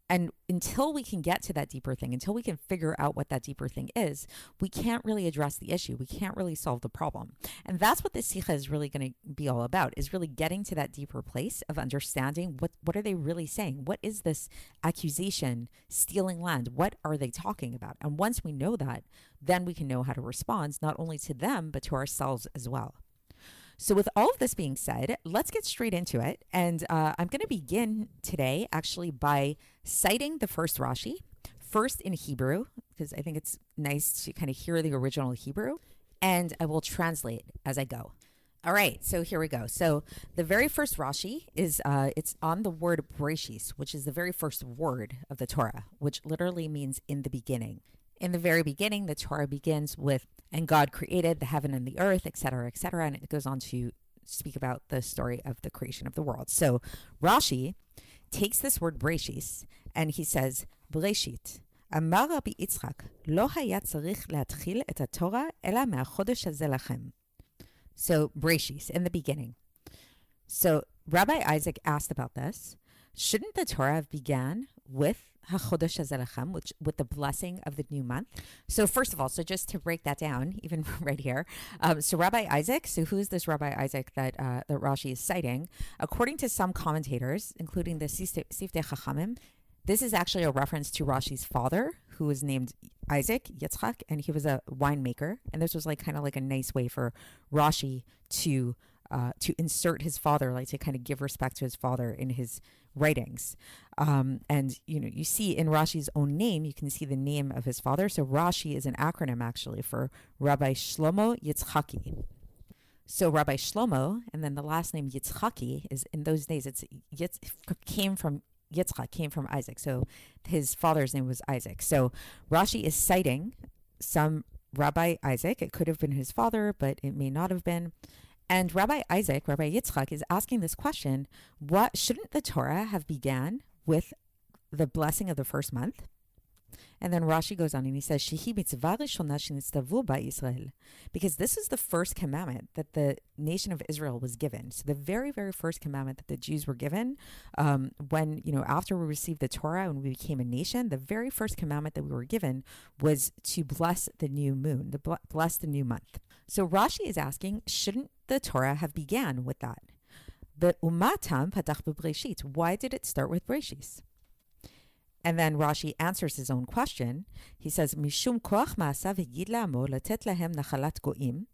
And until we can get to that deeper thing, until we can figure out what that deeper thing is, we can't really address the issue. We can't really solve the problem. And that's what this Sicha is really going to be all about, is really getting to that deeper place of understanding what are they really saying? What is this accusation, stealing land? What are they talking about? And once we know that, then we can know how to respond, not only to them, but to ourselves as well. So with all of this being said, let's get straight into it. And I'm going to begin today actually by citing the first Rashi, first in Hebrew, because I think it's nice to kind of hear the original Hebrew, and I will translate as I go. All right, so here we go. So the very first Rashi is, it's on the word Breishis, which is the very first word of the Torah, which literally means in the beginning. In the very beginning, the Torah begins with, and God created the heaven and the earth, etc., etc., and it goes on to speak about the story of the creation of the world. So Rashi takes this word Breishis, and he says, Breishit, אמר רבי יצחק, לא היה צריך להתחיל את התורה, אלא מהחודש הזה לכם. So Breishis, in the beginning. So Rabbi Isaac asked about this. Shouldn't the Torah have began with HaChodesh Hazeh Lechem, which with the blessing of the new month? So first of all, so just to break that down, even right here, so Rabbi Isaac, so who is this Rabbi Isaac that Rashi is citing? According to some commentators, including the Siftei Chachamim, this is actually a reference to Rashi's father, who was named Isaac, Yitzchak, and he was a winemaker. And this was like kind of like a nice way for Rashi to insert his father, like to kind of give respect to his father in his writings. And, you see in Rashi's own name, you can see the name of his father. So Rashi is an acronym actually for Rabbi Shlomo Yitzchaki. So Rabbi Shlomo, and then the last name Yitzchaki is, in those days, came from Isaac. So his father's name was Isaac. So Rashi is citing some Rabbi Isaac. It could have been his father, but it may not have been. And Rabbi Yitzchak is asking this question, what shouldn't the Torah have began with the blessing of the first month? And then Rashi goes on and he says, Shehi mitzvah rishona shenitztavu ba'Yisrael, because this is the first commandment that the nation of Israel was given. So the very, very first commandment that the Jews were given when, after we received the Torah and we became a nation, the very first commandment that we were given was to bless the new moon, to bless the new month. So Rashi is asking, shouldn't the Torah have began with that? But umatam patach b'Breishit. Why did it start with Breishis? And then Rashi answers his own question. He says, Mishum koach ma'asav higid la'amo latet lahem nachalat go'im.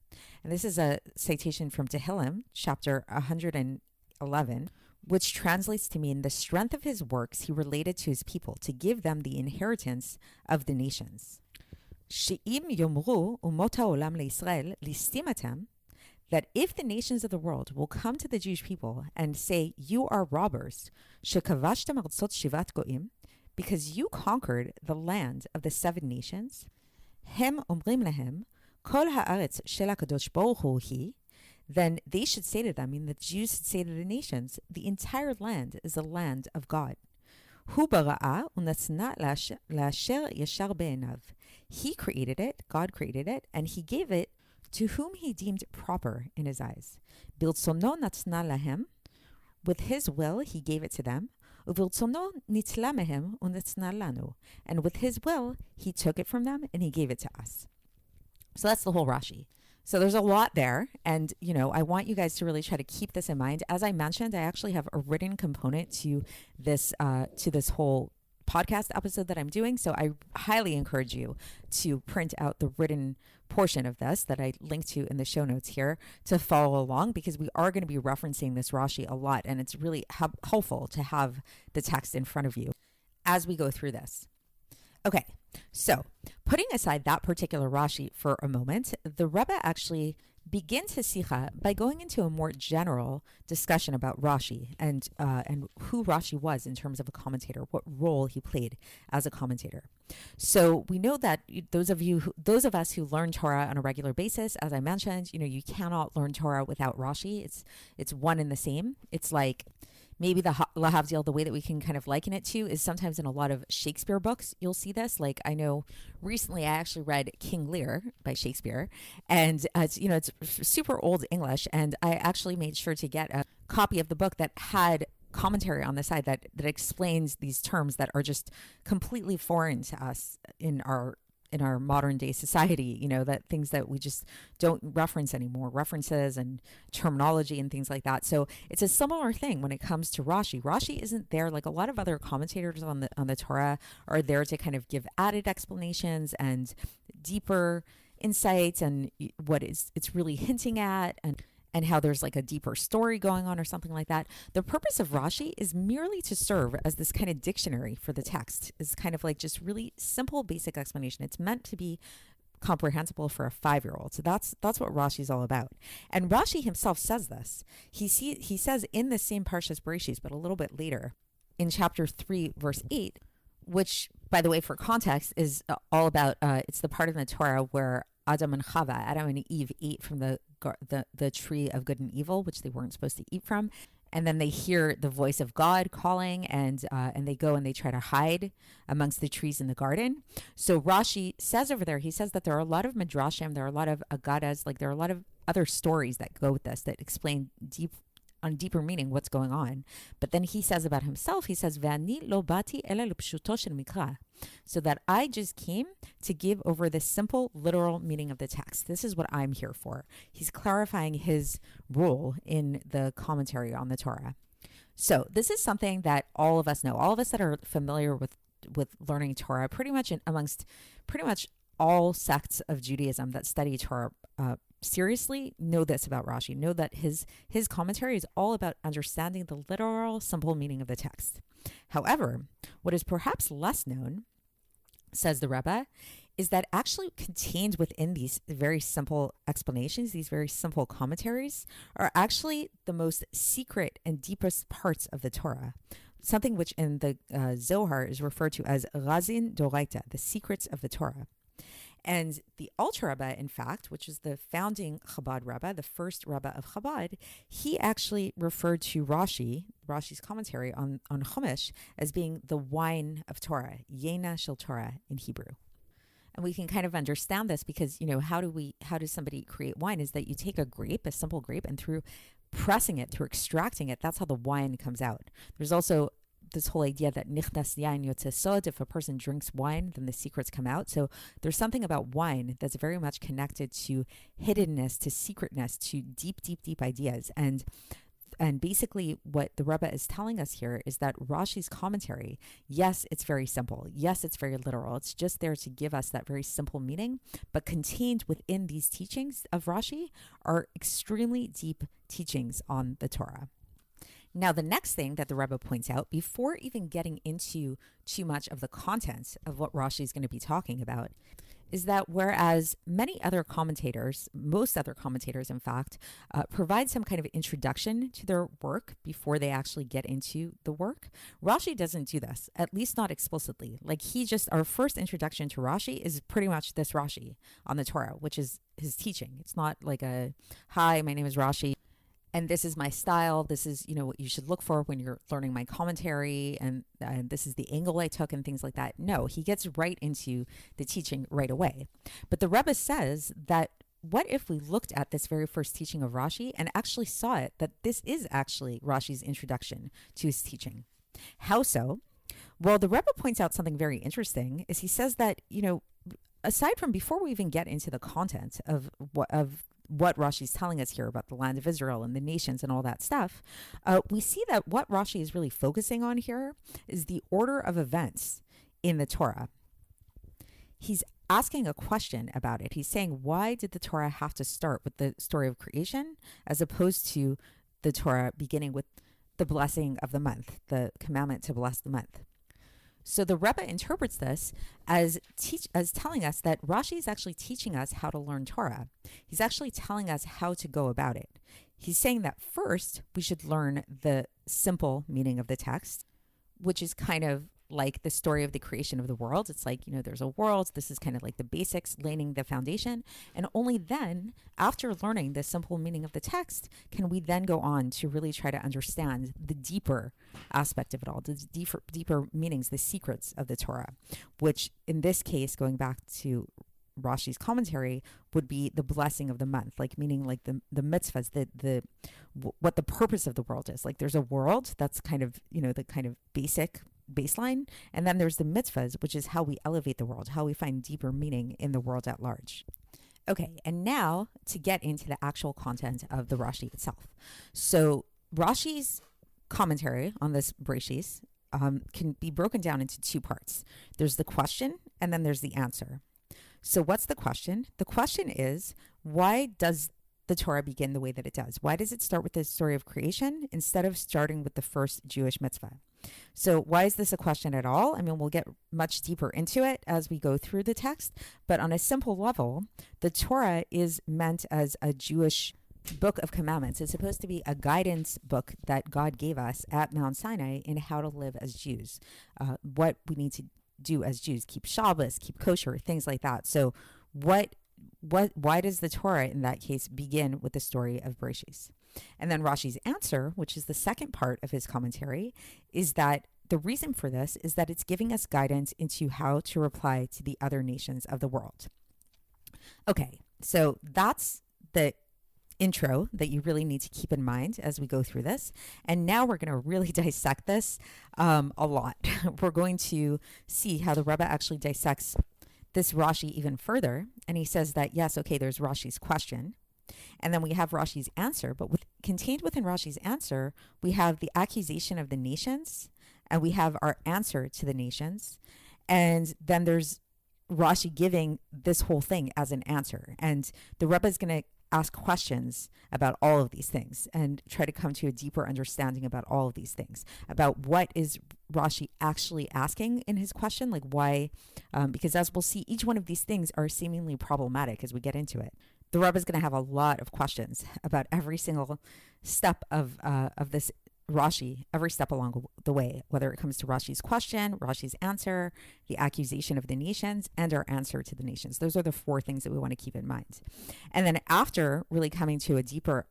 And this is a citation from Tehillim, chapter 111, which translates to mean the strength of his works he related to his people to give them the inheritance of the nations. She'im yomru umot ha'olam le'Yisrael listim atem, that if the nations of the world will come to the Jewish people and say, you are robbers, shekavashtem artzot shivat goim, because you conquered the land of the 7 nations, hem omrim lehem, kol haaretz shel HaKadosh Baruch Hu hi, then they should say to them, the Jews should say to the nations, the entire land is the land of God. Hu bara'a unatzna la'asher yashar be'enav. He created it, God created it, and he gave it to whom he deemed proper in his eyes. Biltzono natzna lahem, with his will he gave it to them. Uviltzono nitla mehem unatzna lanu, and with his will he took it from them and he gave it to us. So that's the whole Rashi. So there's a lot there, and I want you guys to really try to keep this in mind. As I mentioned, I actually have a written component to this whole podcast episode that I'm doing, so I highly encourage you to print out the written portion of this that I linked to in the show notes here to follow along, because we are going to be referencing this Rashi a lot, and it's really helpful to have the text in front of you as we go through this. Okay, so putting aside that particular Rashi for a moment, the Rebbe actually begins his Sicha by going into a more general discussion about Rashi and who Rashi was in terms of a commentator, what role he played as a commentator. So we know that those of us who learn Torah on a regular basis, as I mentioned, you cannot learn Torah without Rashi. It's one and the same. It's like maybe the lahavdil, the way that we can kind of liken it to is sometimes in a lot of Shakespeare books, you'll see this. Like I know recently I actually read King Lear by Shakespeare, and it's super old English, and I actually made sure to get a copy of the book that had commentary on the side that explains these terms that are just completely foreign to us in our modern day society, that things that we just don't reference anymore, references and terminology and things like that. So it's a similar thing when it comes to Rashi. Rashi isn't there like a lot of other commentators on the Torah are there to kind of give added explanations and deeper insights and what it's really hinting at and how there's like a deeper story going on or something like that. The purpose of Rashi is merely to serve as this kind of dictionary for the text. It's kind of like just really simple, basic explanation. It's meant to be comprehensible for a 5-year-old. So that's what Rashi is all about. And Rashi himself says this. He says in the same Parshas Breishis, but a little bit later, in chapter 3, verse 8, which, by the way, for context, is all about, it's the part of the Torah where Adam and Eve ate from the tree of good and evil, which they weren't supposed to eat from. And then they hear the voice of God calling, and they go and they try to hide amongst the trees in the garden. So Rashi says over there, he says that there are a lot of midrashim, there are a lot of agadas, like there are a lot of other stories that go with this that explain deeper meaning what's going on. But then he says about himself, he says, "Ve'ani lo bati ela l'pshuto shel mikra," so that I just came to give over the simple literal meaning of the text. This is what I'm here for. He's clarifying his role in the commentary on the Torah. So this is something that all of us know, all of us that are familiar with learning Torah, pretty much amongst pretty much all sects of Judaism that study Torah seriously, know this about Rashi, know that his commentary is all about understanding the literal, simple meaning of the text. However, what is perhaps less known, says the Rebbe, is that actually contained within these very simple explanations, these very simple commentaries, are actually the most secret and deepest parts of the Torah. Something which in the Zohar is referred to as Razin Doraita, the secrets of the Torah. And the Alter Rebbe, in fact, which is the founding Chabad Rebbe, the first Rebbe of Chabad, he actually referred to Rashi's commentary on Chumash, as being the wine of Torah, Yena Shel Torah in Hebrew. And we can kind of understand this because, how does somebody create wine? Is that you take a grape, a simple grape, and through pressing it, through extracting it, that's how the wine comes out. There's also this whole idea that nichnas yain yotze sod, if a person drinks wine, then the secrets come out. So there's something about wine that's very much connected to hiddenness, to secretness, to deep, deep, deep ideas. And basically what the Rebbe is telling us here is that Rashi's commentary, yes, it's very simple. Yes, it's very literal. It's just there to give us that very simple meaning, but contained within these teachings of Rashi are extremely deep teachings on the Torah. Now, the next thing that the Rebbe points out, before even getting into too much of the content of what Rashi is going to be talking about, is that whereas many other commentators, most other commentators, in fact, provide some kind of introduction to their work before they actually get into the work, Rashi doesn't do this, at least not explicitly. Like our first introduction to Rashi is pretty much this Rashi on the Torah, which is his teaching. It's not like hi, my name is Rashi, and this is my style. This is, what you should look for when you're learning my commentary. And this is the angle I took and things like that. No, he gets right into the teaching right away. But the Rebbe says that what if we looked at this very first teaching of Rashi and actually saw it, that this is actually Rashi's introduction to his teaching. How so? Well, the Rebbe points out something very interesting is he says that, aside from before we even get into the content of what Rashi's telling us here about the land of Israel and the nations and all that stuff, we see that what Rashi is really focusing on here is the order of events in the Torah. He's asking a question about it. He's saying, why did the Torah have to start with the story of creation as opposed to the Torah beginning with the blessing of the month, the commandment to bless the month? So the Rebbe interprets this as telling us that Rashi is actually teaching us how to learn Torah. He's actually telling us how to go about it. He's saying that first we should learn the simple meaning of the text, which is kind of like the story of the creation of the world. It's like, there's a world. This is kind of like the basics, laying the foundation. And only then, after learning the simple meaning of the text, can we then go on to really try to understand the deeper aspect of it all, the deeper meanings, the secrets of the Torah, which in this case, going back to Rashi's commentary, would be the blessing of the month, like meaning like the mitzvahs, what the purpose of the world is. Like there's a world that's kind of, the kind of basic baseline, and then there's the mitzvahs, which is how we elevate the world, how we find deeper meaning in the world at large. Okay, and now to get into the actual content of the Rashi itself. So Rashi's commentary on this Breishis can be broken down into two parts. There's the question, and then there's the answer. So what's the question? The question is, why does the Torah begin the way that it does? Why does it start with the story of creation instead of starting with the first Jewish mitzvah? So why is this a question at all? I mean, we'll get much deeper into it as we go through the text, but on a simple level, the Torah is meant as a Jewish book of commandments. It's supposed to be a guidance book that God gave us at Mount Sinai in how to live as Jews, what we need to do as Jews, keep Shabbos, keep kosher, things like that. So why does the Torah in that case begin with the story of Breishis? And then Rashi's answer, which is the second part of his commentary, is that the reason for this is that it's giving us guidance into how to reply to the other nations of the world. Okay, so that's the intro that you really need to keep in mind as we go through this. And now we're going to really dissect this a lot. We're going to see how the Rebbe actually dissects this Rashi even further. And he says that, yes, okay, there's Rashi's question. And then we have Rashi's answer. But contained within Rashi's answer, we have the accusation of the nations. And we have our answer to the nations. And then there's Rashi giving this whole thing as an answer. And the Rebbe is going to ask questions about all of these things and try to come to a deeper understanding about all of these things, about what is Rashi actually asking in his question, like why, because as we'll see, each one of these things are seemingly problematic as we get into it. The Rebbe is going to have a lot of questions about every single step of this Rashi, every step along the way, whether it comes to Rashi's question, Rashi's answer, the accusation of the nations, and our answer to the nations. Those are the four things that we want to keep in mind. And then after really coming to a deeper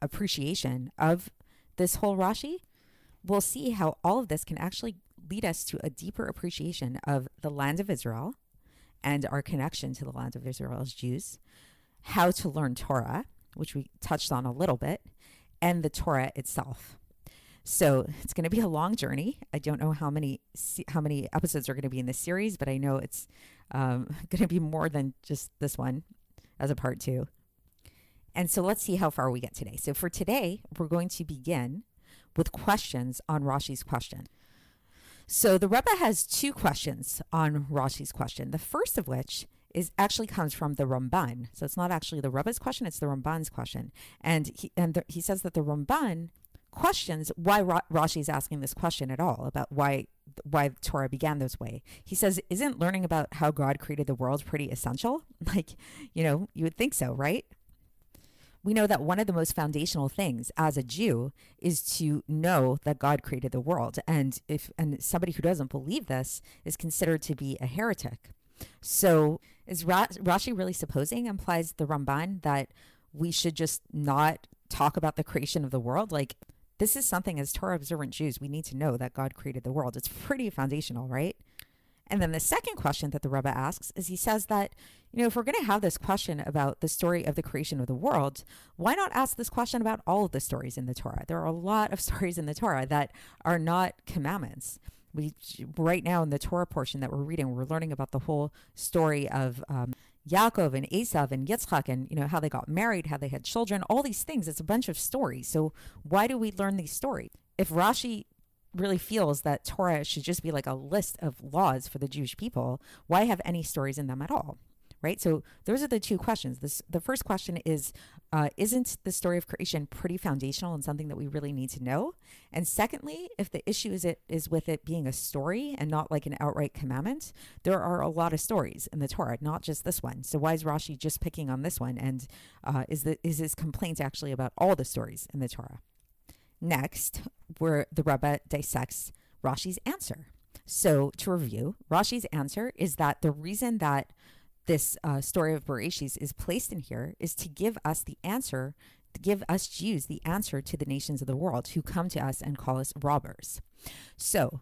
appreciation of this whole Rashi, we'll see how all of this can actually lead us to a deeper appreciation of the land of Israel and our connection to the land of Israel as Jews, how to learn Torah, which we touched on a little bit, and the Torah itself. So it's going to be a long journey. I don't know how many episodes are going to be in this series, but I know it's going to be more than just this one as a part 2. And so let's see how far we get today. So for today, we're going to begin with questions on Rashi's question. So the Rebbe has 2 questions on Rashi's question. The first of which actually comes from the Ramban. So it's not actually the Rebbe's question, it's the Ramban's question. And he says that the Ramban questions why Rashi is asking this question at all about why Torah began this way. He says, isn't learning about how God created the world pretty essential? Like, you would think so, right? We know that one of the most foundational things as a Jew is to know that God created the world. And somebody who doesn't believe this is considered to be a heretic. So is Rashi really supposing, implies the Ramban, that we should just not talk about the creation of the world? Like, this is something as Torah observant Jews, we need to know that God created the world. It's pretty foundational, right? And then the second question that the Rebbe asks is, he says that, if we're going to have this question about the story of the creation of the world, why not ask this question about all of the stories in the Torah? There are a lot of stories in the Torah that are not commandments. Right now in the Torah portion that we're reading, we're learning about the whole story of Yaakov and Esav and Yitzchak, and how they got married, how they had children, all these things. It's a bunch of stories. So why do we learn these stories? If Rashi really feels that Torah should just be like a list of laws for the Jewish people, why have any stories in them at all? Right? So those are the two questions. The first question is, isn't the story of creation pretty foundational and something that we really need to know? And secondly, if the issue is with it being a story and not like an outright commandment, there are a lot of stories in the Torah, not just this one. So why is Rashi just picking on this one? And is his complaint actually about all the stories in the Torah? Next, where the Rebbe dissects Rashi's answer. So to review, Rashi's answer is that the reason that this story of Breishis is placed in here is to give us the answer, to give us Jews the answer to the nations of the world who come to us and call us robbers. So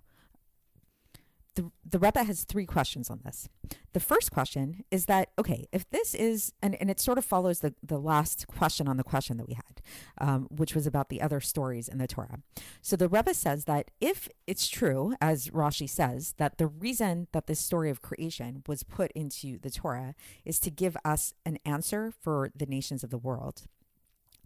the Rebbe has three questions on this. The first question is that, okay, if this is, and it sort of follows the last question on the question that we had, which was about the other stories in the Torah. So the Rebbe says that if it's true, as Rashi says, that the reason that this story of creation was put into the Torah is to give us an answer for the nations of the world,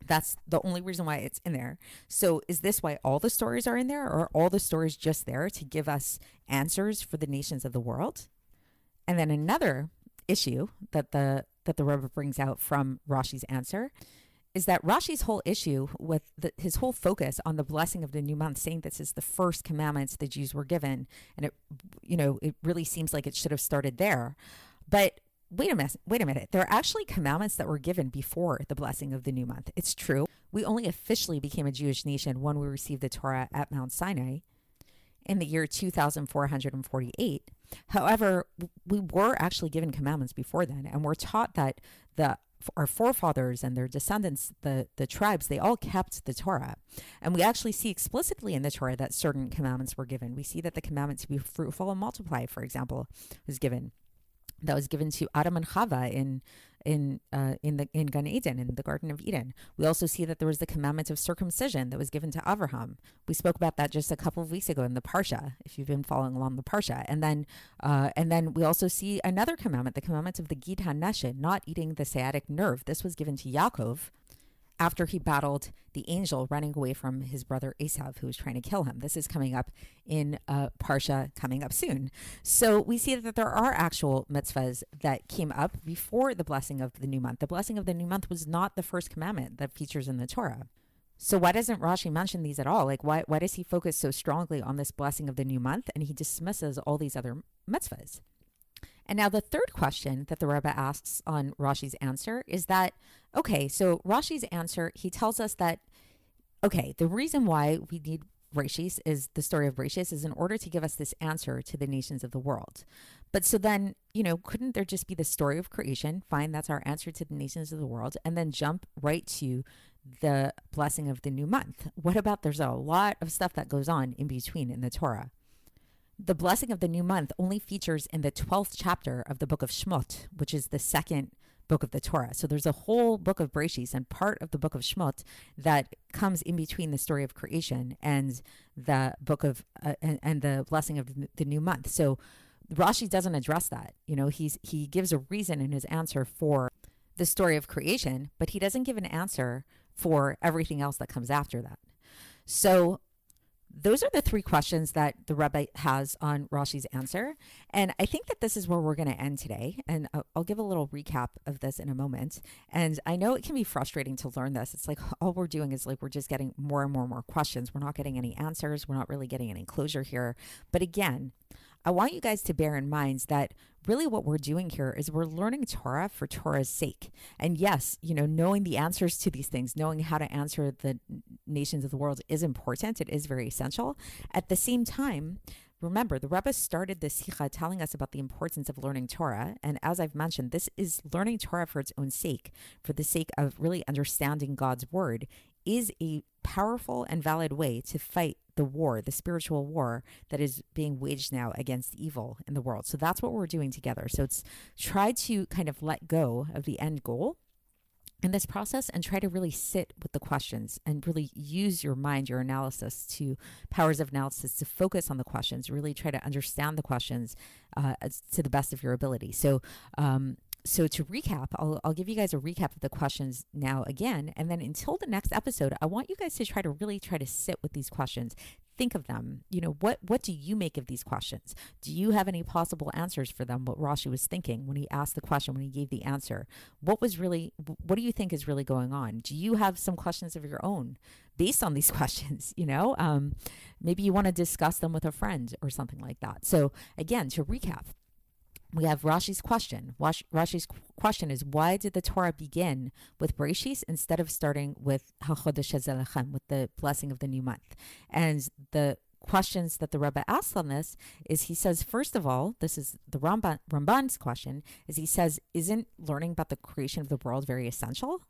that's the only reason why it's in there. So is this why all the stories are in there, or are all the stories just there to give us answers for the nations of the world? And then another issue that the Rebbe brings out from Rashi's answer is that Rashi's whole issue with his whole focus on the blessing of the new month, saying this is the first commandments the Jews were given, and it really seems like it should have started there. But wait a minute. There are actually commandments that were given before the blessing of the new month. It's true. We only officially became a Jewish nation when we received the Torah at Mount Sinai in the year 2448. However, we were actually given commandments before then, and we're taught that our forefathers and their descendants, the tribes, they all kept the Torah. And we actually see explicitly in the Torah that certain commandments were given. We see that the commandment to be fruitful and multiply, for example, was given. That was given to Adam and Chava in Gan Eden, in the Garden of Eden. We also see that there was the commandment of circumcision that was given to Abraham. We spoke about that just a couple of weeks ago in the Parsha, if you've been following along the Parsha. And then we also see another commandment, the commandment of the Gid HaNeshin, not eating the sciatic nerve. This was given to Yaakov after he battled the angel running away from his brother Esav, who was trying to kill him. This is coming up in Parsha coming up soon. So we see that there are actual mitzvahs that came up before the blessing of the new month. The blessing of the new month was not the first commandment that features in the Torah. So why doesn't Rashi mention these at all? Like, why does he focus so strongly on this blessing of the new month, and he dismisses all these other mitzvahs? And now the third question that the Rebbe asks on Rashi's answer is that, okay, so Rashi's answer, he tells us that, okay, the reason why we need Breishis is the story of Breishis is in order to give us this answer to the nations of the world. But so then, couldn't there just be the story of creation? Fine, that's our answer to the nations of the world. And then jump right to the blessing of the new month. What about there's a lot of stuff that goes on in between in the Torah? The blessing of the new month only features in the 12th chapter of the book of Shmot, which is the second book of the Torah. So there's a whole book of Breishis and part of the book of Shmot that comes in between the story of creation and the book of and the blessing of the new month. So Rashi doesn't address that. He gives a reason in his answer for the story of creation, but he doesn't give an answer for everything else that comes after that. So those are the three questions that the Rebbe has on Rashi's answer. And I think that this is where we're going to end today. And I'll give a little recap of this in a moment. And I know it can be frustrating to learn this. It's like all we're doing is like we're just getting more and more questions. We're not getting any answers. We're not really getting any closure here. But again, I want you guys to bear in mind that really what we're doing here is we're learning Torah for Torah's sake. And yes, knowing the answers to these things, knowing how to answer the nations of the world is important. It is very essential. At the same time, remember, the Rebbe started this Sicha telling us about the importance of learning Torah. And as I've mentioned, this is learning Torah for its own sake, for the sake of really understanding God's word, is a powerful and valid way to fight the war, the spiritual war that is being waged now against evil in the world. So that's what we're doing together. So it's try to kind of let go of the end goal in this process and try to really sit with the questions and really use your mind, your analysis to powers of analysis to focus on the questions, really try to understand the questions to the best of your ability. So to recap, I'll give you guys a recap of the questions now again. And then until the next episode, I want you guys to try to sit with these questions. Think of them. What do you make of these questions? Do you have any possible answers for them? What Rashi was thinking when he asked the question, when he gave the answer? What do you think is really going on? Do you have some questions of your own based on these questions? Maybe you want to discuss them with a friend or something like that. So again, to recap, we have Rashi's question. Rashi's question is, why did the Torah begin with Breishis instead of starting with HaChodesh Hazeh Lechem, with the blessing of the new month? And the questions that the Rebbe asks on this is, he says, first of all, this is the Ramban's question, is he says, isn't learning about the creation of the world very essential?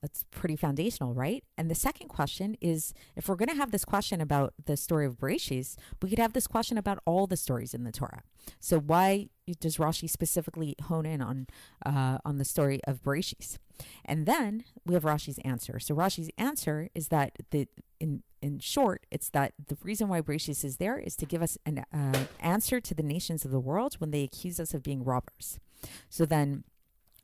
It's pretty foundational, right? And the second question is, if we're going to have this question about the story of Breishis, we could have this question about all the stories in the Torah. So why does Rashi specifically hone in on the story of Breishis? And then we have Rashi's answer. So Rashi's answer is that in short, it's that the reason why Breishis is there is to give us an answer to the nations of the world when they accuse us of being robbers. So then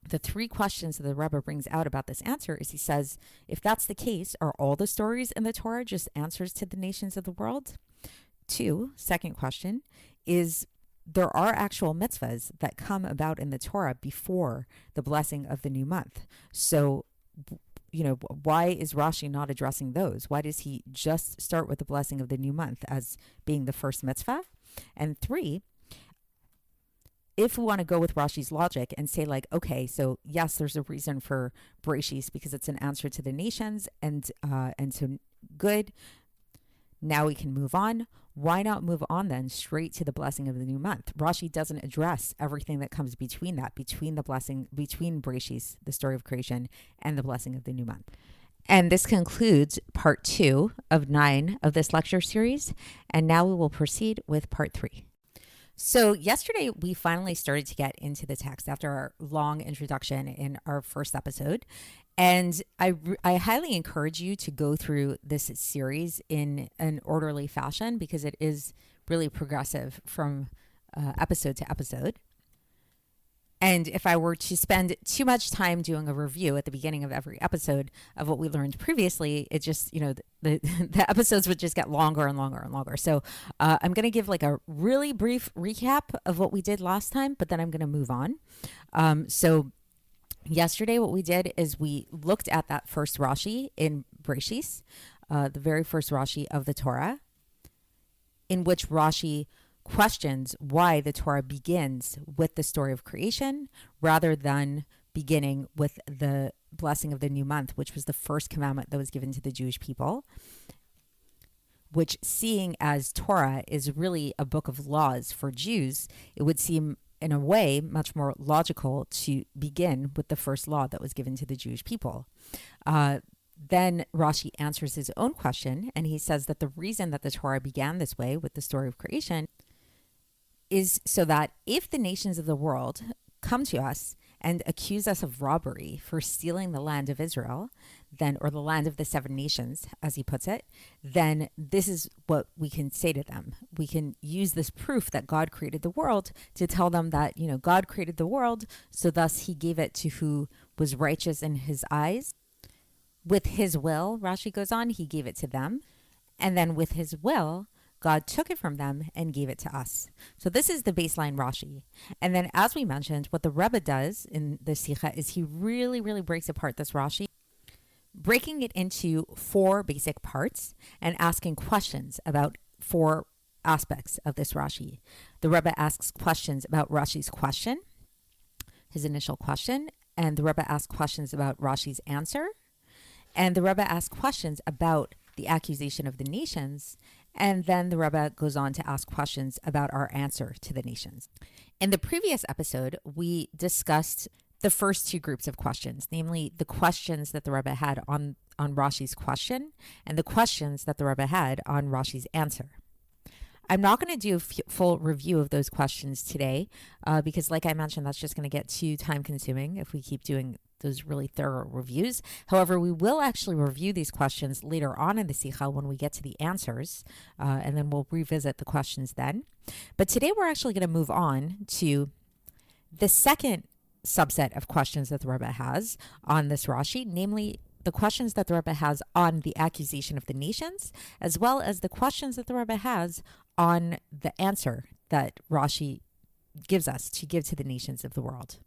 the three questions that the Rebbe brings out about this answer is, he says, if that's the case, are all the stories in the Torah just answers to the nations of the world? Second question is, there are actual mitzvahs that come about in the Torah before the blessing of the new month. So, why is Rashi not addressing those? Why does he just start with the blessing of the new month as being the first mitzvah? And 3, if we want to go with Rashi's logic and say like, okay, so yes, there's a reason for Breishis because it's an answer to the nations, and so good. Now we can move on. Why not move on then straight to the blessing of the new month? Rashi doesn't address everything that comes between that, between Breishis, the story of creation, and the blessing of the new month. And this concludes part 2 of 9 of this lecture series. And now we will proceed with part 3. So yesterday, we finally started to get into the text after our long introduction in our first episode. And I highly encourage you to go through this series in an orderly fashion because it is really progressive from episode to episode. And if I were to spend too much time doing a review at the beginning of every episode of what we learned previously, it just, the episodes would just get longer and longer and longer. So I'm going to give like a really brief recap of what we did last time, but then I'm going to move on. So yesterday, what we did is we looked at that first Rashi in Breishis, the very first Rashi of the Torah, in which Rashi questions why the Torah begins with the story of creation rather than beginning with the blessing of the new month, which was the first commandment that was given to the Jewish people, which, seeing as Torah is really a book of laws for Jews, it would seem in a way much more logical to begin with the first law that was given to the Jewish people. Then Rashi answers his own question, and he says that the reason that the Torah began this way with the story of creation is so that if the nations of the world come to us and accuse us of robbery for stealing the land of Israel, then, or the land of the 7 nations, as he puts it, then this is what we can say to them. We can use this proof that God created the world to tell them that, God created the world, so thus he gave it to who was righteous in his eyes. With his will, Rashi goes on, he gave it to them. And then with his will, God took it from them and gave it to us. So this is the baseline Rashi. And then as we mentioned, what the Rebbe does in the Sicha is he really, really breaks apart this Rashi, breaking it into 4 basic parts and asking questions about 4 aspects of this Rashi. The Rebbe asks questions about Rashi's question, his initial question, and the Rebbe asks questions about Rashi's answer, and the Rebbe asks questions about the accusation of the nations, and then the Rebbe goes on to ask questions about our answer to the nations. In the previous episode, we discussed the first 2 groups of questions, namely the questions that the Rebbe had on Rashi's question and the questions that the Rebbe had on Rashi's answer. I'm not going to do a full review of those questions today because, like I mentioned, that's just going to get too time consuming if we keep doing those really thorough reviews. However, we will actually review these questions later on in the Sicha when we get to the answers, and then we'll revisit the questions then. But today we're actually going to move on to the second subset of questions that the Rebbe has on this Rashi, namely the questions that the Rebbe has on the accusation of the nations, as well as the questions that the Rebbe has on the answer that Rashi gives us to give to the nations of the world.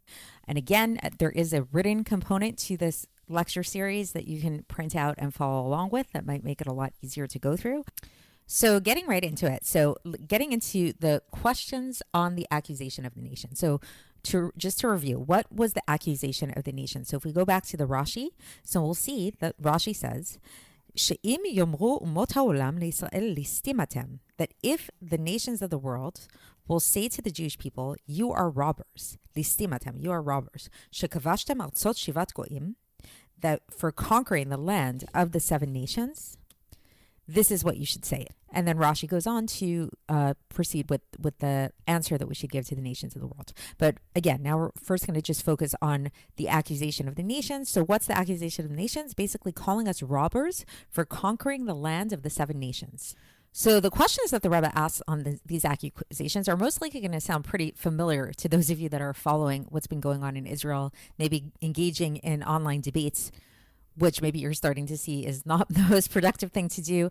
And again, there is a written component to this lecture series that you can print out and follow along with that might make it a lot easier to go through. So getting right into it. So getting into the questions on the accusation of the nation. So just to review, what was the accusation of the nation? So if we go back to the Rashi, so we'll see that Rashi says, שאם יאמרו אומות העולם לישראל ליסטים אתם, that if the nations of the world will say to the Jewish people, you are robbers, ליסטים אתם, you are robbers, שכבשתם ארצות שבעת גויים, that for conquering the land of the 7 nations, this is what you should say. And then Rashi goes on to proceed with the answer that we should give to the nations of the world. But again, now we're first going to just focus on the accusation of the nations. So what's the accusation of the nations? Basically calling us robbers for conquering the land of the 7 nations. So the questions that the Rebbe asks on these accusations are most likely going to sound pretty familiar to those of you that are following what's been going on in Israel, maybe engaging in online debates, which maybe you're starting to see is not the most productive thing to do,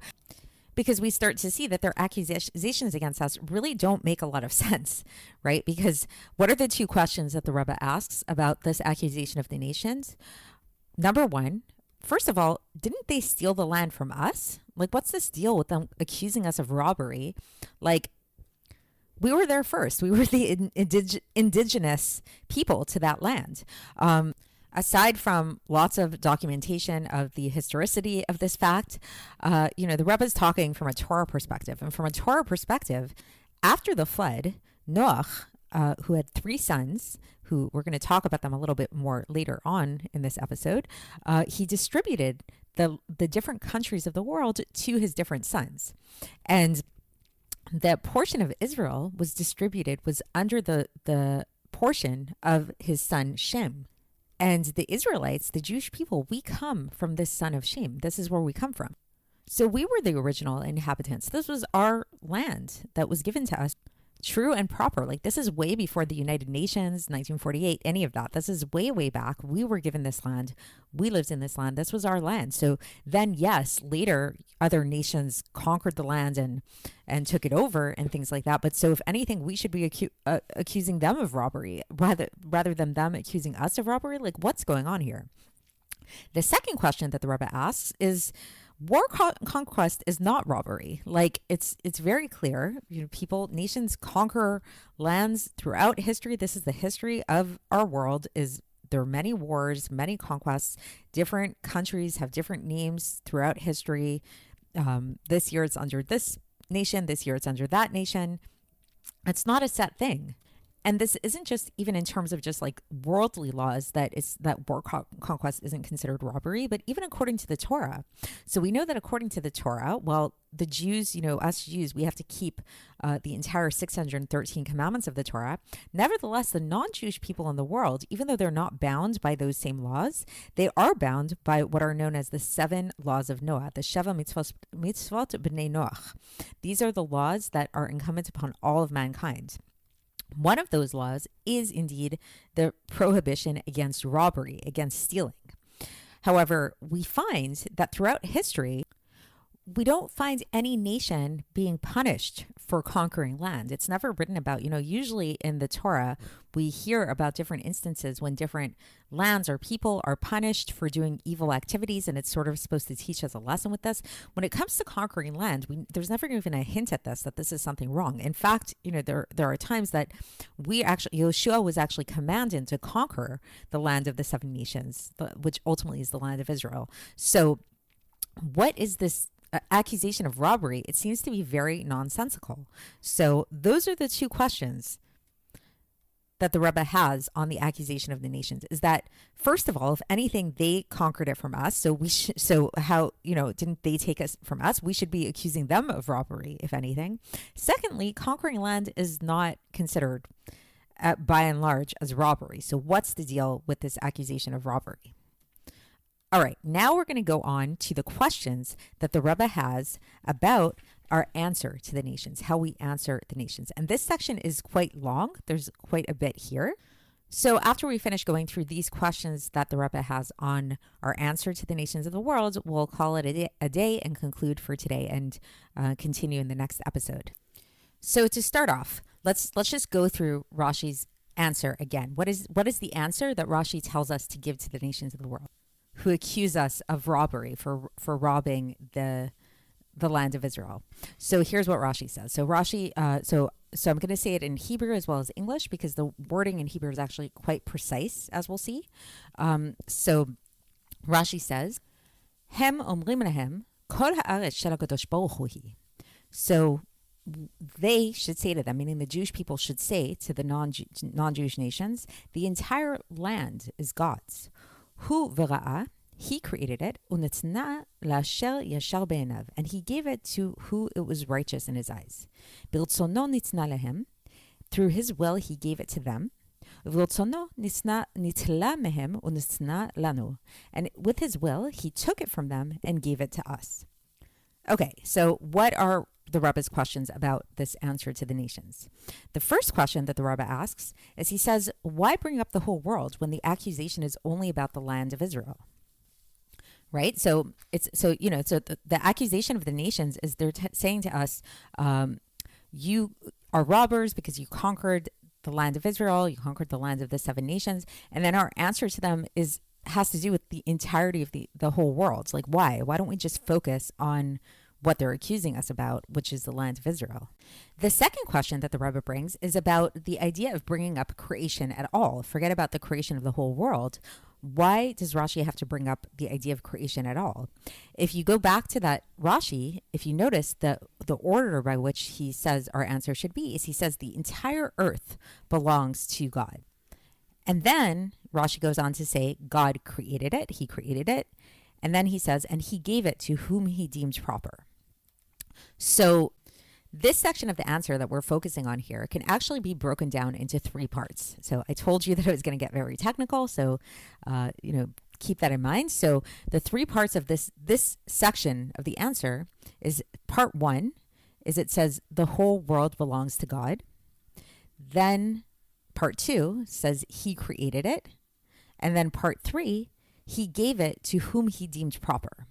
because we start to see that their accusations against us really don't make a lot of sense, right? Because what are the 2 questions that the Rebbe asks about this accusation of the nations? Number 1, first of all, didn't they steal the land from us? Like, what's this deal with them accusing us of robbery? Like, we were there first. We were the indigenous people to that land. Aside from lots of documentation of the historicity of this fact, the Rebbe is talking from a Torah perspective. And from a Torah perspective, after the flood, Noach, who had 3 sons, who we're going to talk about them a little bit more later on in this episode, he distributed the different countries of the world to his different sons. And the portion of Israel was under the portion of his son Shem. And the Israelites, the Jewish people, we come from this son of Shem. This is where we come from. So we were the original inhabitants. This was our land that was given to us, true and proper. Like, this is way before the United Nations, 1948, any of that. This is way, way back. We were given this land. We lived in this land. This was our land. So then, yes, later, other nations conquered the land and took it over and things like that. But so if anything, we should be accusing them of robbery rather than them accusing us of robbery. Like, what's going on here? The second question that the Rebbe asks is, war conquest is not robbery. Like, it's very clear. Nations conquer lands throughout history. This is the history of our world. There are many wars, many conquests. Different countries have different names throughout history. This year it's under this nation. This year it's under that nation. It's not a set thing. And this isn't just even in terms of just like worldly laws that war conquest isn't considered robbery, but even according to the Torah. So we know that according to the Torah, well, the Jews, us Jews, we have to keep the entire 613 commandments of the Torah. Nevertheless, the non-Jewish people in the world, even though they're not bound by those same laws, they are bound by what are known as the 7 laws of Noah, the Sheva mitzvot b'nei Noach. These are the laws that are incumbent upon all of mankind. One of those laws is indeed the prohibition against robbery, against stealing. However, we find that throughout history, we don't find any nation being punished for conquering land. It's never written about. Usually in the Torah, we hear about different instances when different lands or people are punished for doing evil activities, and it's sort of supposed to teach us a lesson with this. When it comes to conquering land, there's never even a hint at this, that this is something wrong. In fact, there are times that Yoshua was actually commanded to conquer the land of the seven nations, which ultimately is the land of Israel. So what is this accusation of robbery? It seems to be very nonsensical. So those are the two questions that the Rebbe has on the accusation of the nations. Is that, first of all, if anything, they conquered it from us. So how, didn't they take us from us? We should be accusing them of robbery, if anything. Secondly, conquering land is not considered by and large as robbery. So what's the deal with this accusation of robbery? All right, now we're going to go on to the questions that the Rebbe has about our answer to the nations, how we answer the nations. And this section is quite long. There's quite a bit here. So after we finish going through these questions that the Rebbe has on our answer to the nations of the world, we'll call it a day and conclude for today and continue in the next episode. So to start off, let's just go through Rashi's answer again. What is the answer that Rashi tells us to give to the nations of the world who accuse us of robbery for robbing the land of Israel? So here's what Rashi says. So Rashi, so I'm going to say it in Hebrew as well as English, because the wording in Hebrew is actually quite precise, as we'll see. So Rashi says, "Hem omrim lahem kol haaretz shel HaKadosh Baruch Hu hi." So they should say to them, meaning the Jewish people should say to the non-Jewish nations, the entire land is God's. Hu v'ra'ah, he created it, u'nitzna la'asher yashar be'enav, and he gave it to who it was righteous in his eyes. B'rtzono nitzna lehem, through his will he gave it to them. V'rtzono nitla mehem u'nitzna lanu, and with his will he took it from them and gave it to us. Okay, so what are the Rebbe's questions about this answer to the nations? The first question that the Rebbe asks is, he says, why bring up the whole world when the accusation is only about the land of Israel? Right? So the accusation of the nations is they're saying to us, you are robbers because you conquered the land of Israel, you conquered the land of the seven nations. And then our answer to them has to do with the entirety of the whole world. Like, why? Why don't we just focus on what they're accusing us about, which is the land of Israel? The second question that the Rebbe brings is about the idea of bringing up creation at all. Forget about the creation of the whole world. Why does Rashi have to bring up the idea of creation at all? If you go back to that Rashi, if you notice the order by which he says our answer should be, is he says the entire earth belongs to God. And then Rashi goes on to say, God created it, he created it. And then he says, and he gave it to whom he deemed proper. So this section of the answer that we're focusing on here can actually be broken down into three parts. So I told you that I was going to get very technical. So, keep that in mind. So the three parts of this section of the answer is, part one is it says the whole world belongs to God. Then part two says he created it. And then part three, he gave it to whom he deemed proper.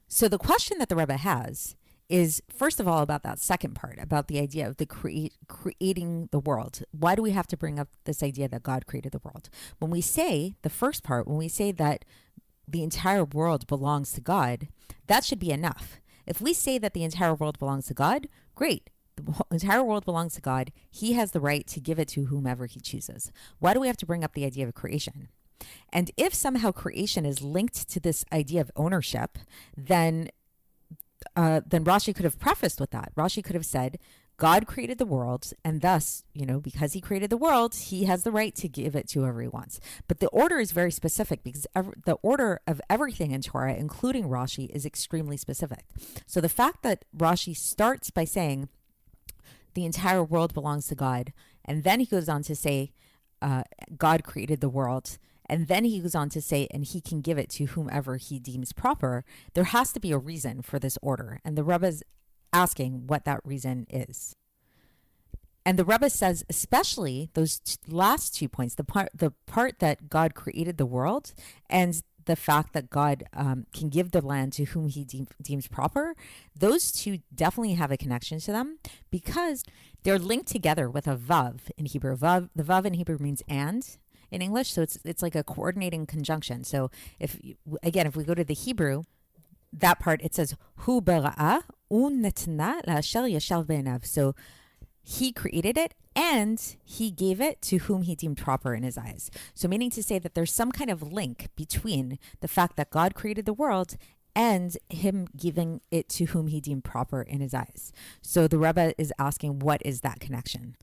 So the question that the Rebbe has is, first of all, about that second part, about the idea of the creating the world. Why do we have to bring up this idea that God created the world? When we say the first part, when we say that the entire world belongs to God, that should be enough. If we say that the entire world belongs to God, great. The entire world belongs to God. He has the right to give it to whomever he chooses. Why do we have to bring up the idea of creation? And if somehow creation is linked to this idea of ownership, then Rashi could have prefaced with that. Rashi could have said, God created the world, and thus, because he created the world, he has the right to give it to whoever he wants. But the order is very specific, because the order of everything in Torah, including Rashi, is extremely specific. So the fact that Rashi starts by saying the entire world belongs to God, and then he goes on to say, God created the world, and then he goes on to say, and he can give it to whomever he deems proper, there has to be a reason for this order. And the Rebbe is asking what that reason is. And the Rebbe says, especially those last 2 points, the part that God created the world and the fact that God can give the land to whom he deems proper, those two definitely have a connection to them because they're linked together with a vav in Hebrew. The vav in Hebrew means and in English, so it's like a coordinating conjunction. So if we go to the Hebrew, that part, it says hu bera'ah u'netna la'asher yashar be'einav. So he created it and he gave it to whom he deemed proper in his eyes. So meaning to say that there's some kind of link between the fact that God created the world and him giving it to whom he deemed proper in his eyes. So the Rebbe is asking, what is that connection?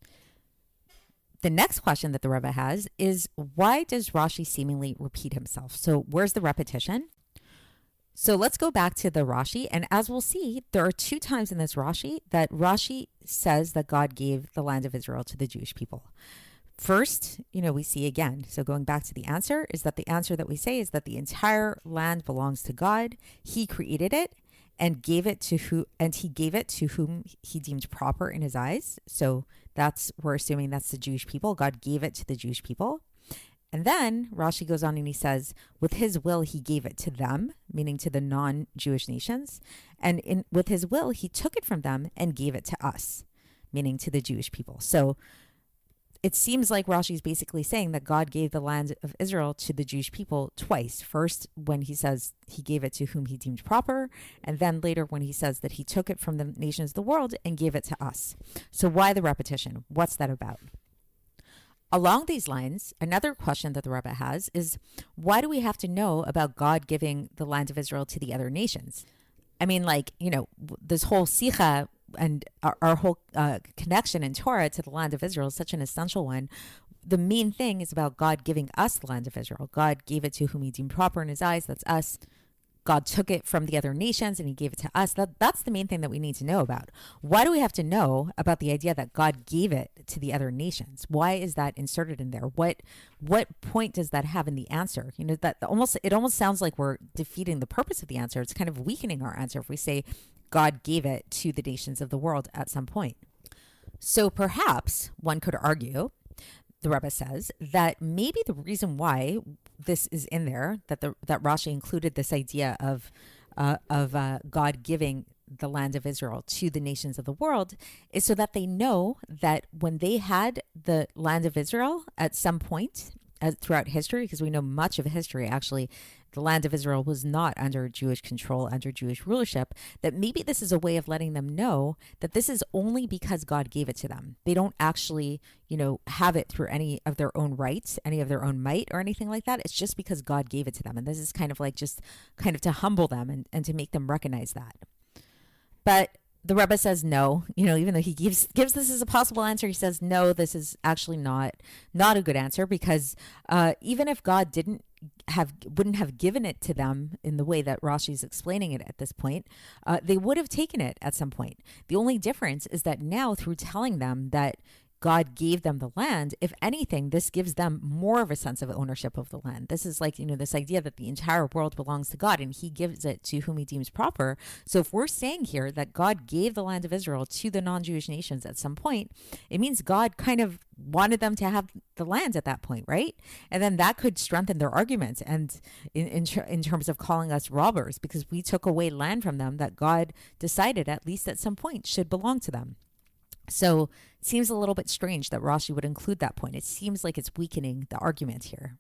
The next question that the Rebbe has is, why does Rashi seemingly repeat himself? So where's the repetition? So let's go back to the Rashi. And as we'll see, there are 2 times in this Rashi that Rashi says that God gave the land of Israel to the Jewish people. First, we see again. So going back to the answer, is that the answer that we say is that the entire land belongs to God. He created it and he gave it to whom he deemed proper in his eyes. So we're assuming that's the Jewish people. God gave it to the Jewish people. And then Rashi goes on and he says, with his will, he gave it to them, meaning to the non-Jewish nations. And with his will, he took it from them and gave it to us, meaning to the Jewish people. So it seems like Rashi is basically saying that God gave the land of Israel to the Jewish people twice. First, when he says he gave it to whom he deemed proper, and then later when he says that he took it from the nations of the world and gave it to us. So why the repetition? What's that about? Along these lines, another question that the Rebbe has is, why do we have to know about God giving the land of Israel to the other nations? I mean, this whole Sicha and our whole connection in Torah to the land of Israel is such an essential one. The main thing is about God giving us the land of Israel. God gave it to whom he deemed proper in his eyes. That's us. God took it from the other nations and he gave it to us. That's the main thing that we need to know about. Why do we have to know about the idea that God gave it to the other nations? Why is that inserted in there? What point does that have in the answer? It almost sounds like we're defeating the purpose of the answer. It's kind of weakening our answer if we say God gave it to the nations of the world at some point. So perhaps one could argue, the Rebbe says, that maybe the reason why this is in there, that Rashi included this idea of God giving the land of Israel to the nations of the world, is so that they know that when they had the land of Israel at some point throughout history, because we know much of history actually, the land of Israel was not under Jewish control, under Jewish rulership, that maybe this is a way of letting them know that this is only because God gave it to them. They don't actually, have it through any of their own rights, any of their own might or anything like that. It's just because God gave it to them. And this is kind of to humble them and to make them recognize that. But the Rebbe says no, even though he gives this as a possible answer, he says no, this is actually not a good answer, because even if God wouldn't have given it to them in the way that Rashi is explaining it at this point, they would have taken it at some point. The only difference is that now, through telling them that God gave them the land, if anything, this gives them more of a sense of ownership of the land. This is this idea that the entire world belongs to God and he gives it to whom he deems proper. So if we're saying here that God gave the land of Israel to the non-Jewish nations at some point, it means God kind of wanted them to have the land at that point, right? And then that could strengthen their arguments and in terms of calling us robbers, because we took away land from them that God decided at least at some point should belong to them. So it seems a little bit strange that Rashi would include that point. It seems like it's weakening the argument here.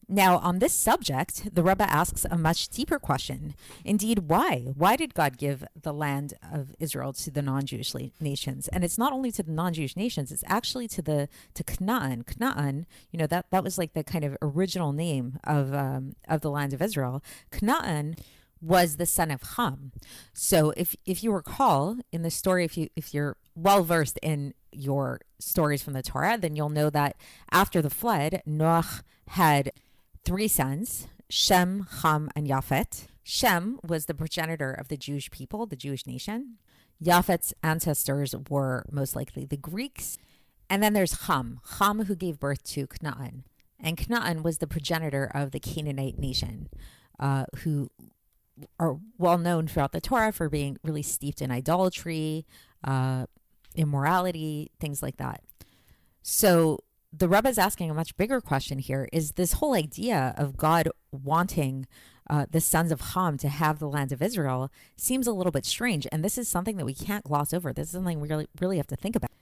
Now, on this subject, the Rebbe asks a much deeper question. Indeed, why? Why did God give the land of Israel to the non-Jewish nations? And it's not only to the non-Jewish nations, it's actually to Canaan. Canaan, that was like the kind of original name of the land of Israel. Canaan was the son of Ham. So if you recall in the story, if you're well versed in your stories from the Torah, then you'll know that after the flood, Noach had 3 sons, Shem, Ham, and Yafet. Shem was the progenitor of the Jewish people, the Jewish nation. Yafet's ancestors were most likely the Greeks. And then there's Ham who gave birth to Canaan. And Canaan was the progenitor of the Canaanite nation, who are well known throughout the Torah for being really steeped in idolatry, immorality, things like that. So the Rebbe is asking a much bigger question here. Is this whole idea of God wanting the sons of Ham to have the land of Israel seems a little bit strange. And this is something that we can't gloss over. This is something we really have to think about,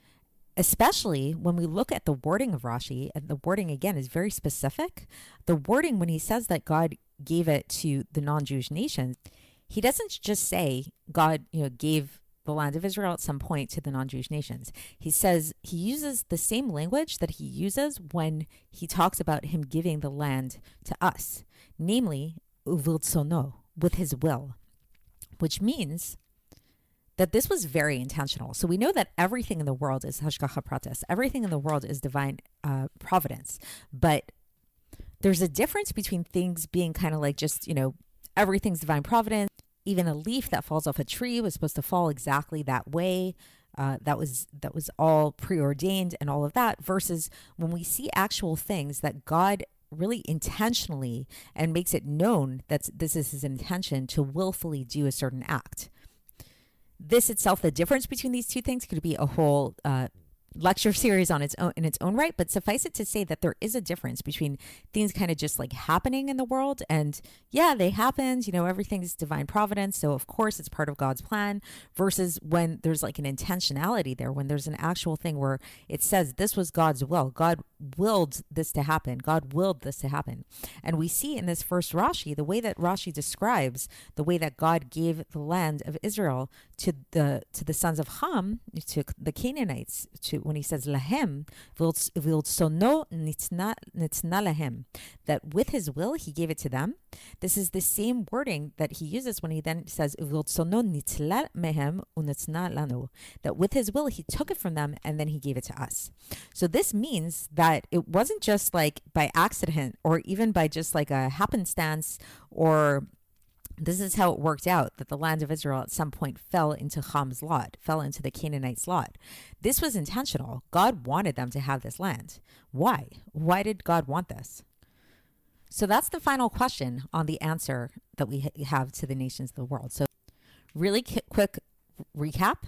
especially when we look at the wording of Rashi. And the wording, again, is very specific. The wording, when he says that God gave it to the non-Jewish nations, he doesn't just say God, gave the land of Israel at some point to the non-Jewish nations. He says he uses the same language that he uses when he talks about him giving the land to us, namely, uviltsono, with his will, which means that this was very intentional. So we know that everything in the world is hashgacha pratis. Everything in the world is divine providence. But there's a difference between things being kind of like just, everything's divine providence. Even a leaf that falls off a tree was supposed to fall exactly that way. That was all preordained and all of that, versus when we see actual things that God really intentionally and makes it known that this is his intention to willfully do a certain act. This itself, the difference between these two things, could be a whole lecture series on its own right, but suffice it to say that there is a difference between things kind of just like happening in the world, and yeah, they happened, everything's divine providence, so of course it's part of God's plan, versus when there's like an intentionality there, when there's an actual thing where it says this was God's will. God willed this to happen. God willed this to happen. And we see in this first Rashi, the way that Rashi describes the way that God gave the land of Israel to the sons of Ham, to the Canaanites, when he says lahem, v'iltsono nitzna lahem, that with his will he gave it to them. This is the same wording that he uses when he then says v'iltsono nitzla mehem u'nitzna lanu, that with his will he took it from them and then he gave it to us. So this means that it wasn't just like by accident or even by just like a happenstance, or this is how it worked out, that the land of Israel at some point fell into Ham's lot, fell into the Canaanites' lot. This was intentional. God wanted them to have this land. Why? Why did God want this? So that's the final question on the answer that we have to the nations of the world. So really quick recap.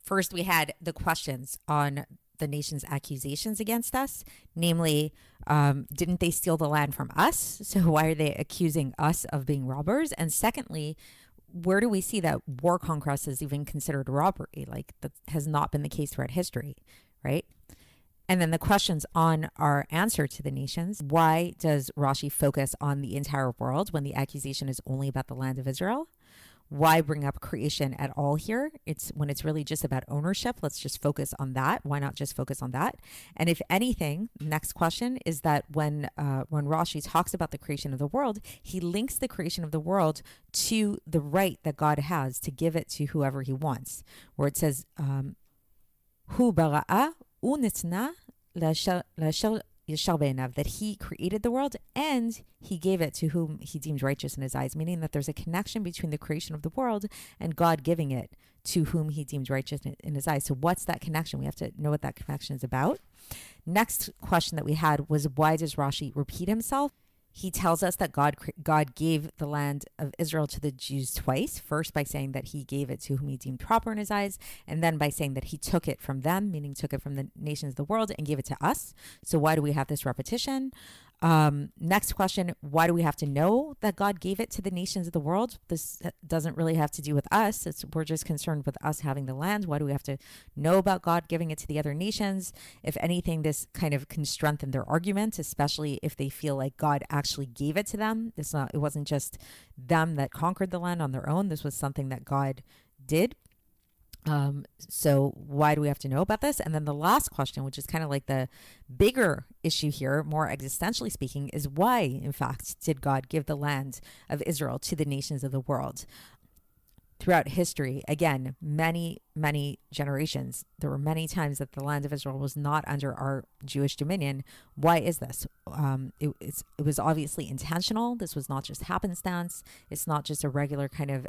First, we had the questions on the nation's accusations against us, namely, didn't they steal the land from us? So why are they accusing us of being robbers? And secondly, where do we see that war conquest is even considered robbery? Like, that has not been the case throughout history, right? And then the questions on our answer to the nations. Why does Rashi focus on the entire world when the accusation is only about the land of Israel? Why bring up creation at all here? When it's really just about ownership. Let's just focus on that. Why not just focus on that? And if anything, next question is that when Rashi talks about the creation of the world, he links the creation of the world to the right that God has to give it to whoever he wants, where it says, Hu bara'a u'nitna lashel that he created the world and he gave it to whom he deemed righteous in his eyes, meaning that there's a connection between the creation of the world and God giving it to whom he deemed righteous in his eyes. So what's that connection? We have to know what that connection is about. Next question that we had was, why does Rashi repeat himself? He tells us that God gave the land of Israel to the Jews twice. First by saying that he gave it to whom he deemed proper in his eyes, and then by saying that he took it from them, meaning took it from the nations of the world and gave it to us. So why do we have this repetition? Next question, why do we have to know that God gave it to the nations of the world? This doesn't really have to do with us. We're just concerned with us having the land. Why do we have to know about God giving it to the other nations? If anything, this kind of can strengthen their argument, especially if they feel like God actually gave it to them. It wasn't just them that conquered the land on their own. This was something that God did. So why do we have to know about this? And then the last question, which is kind of like the bigger issue here, more existentially speaking, is why, in fact, did God give the land of Israel to the nations of the world? Throughout history, again, many, many generations, there were many times that the land of Israel was not under our Jewish dominion. Why is this? It was obviously intentional. This was not just happenstance. It's not just a regular kind of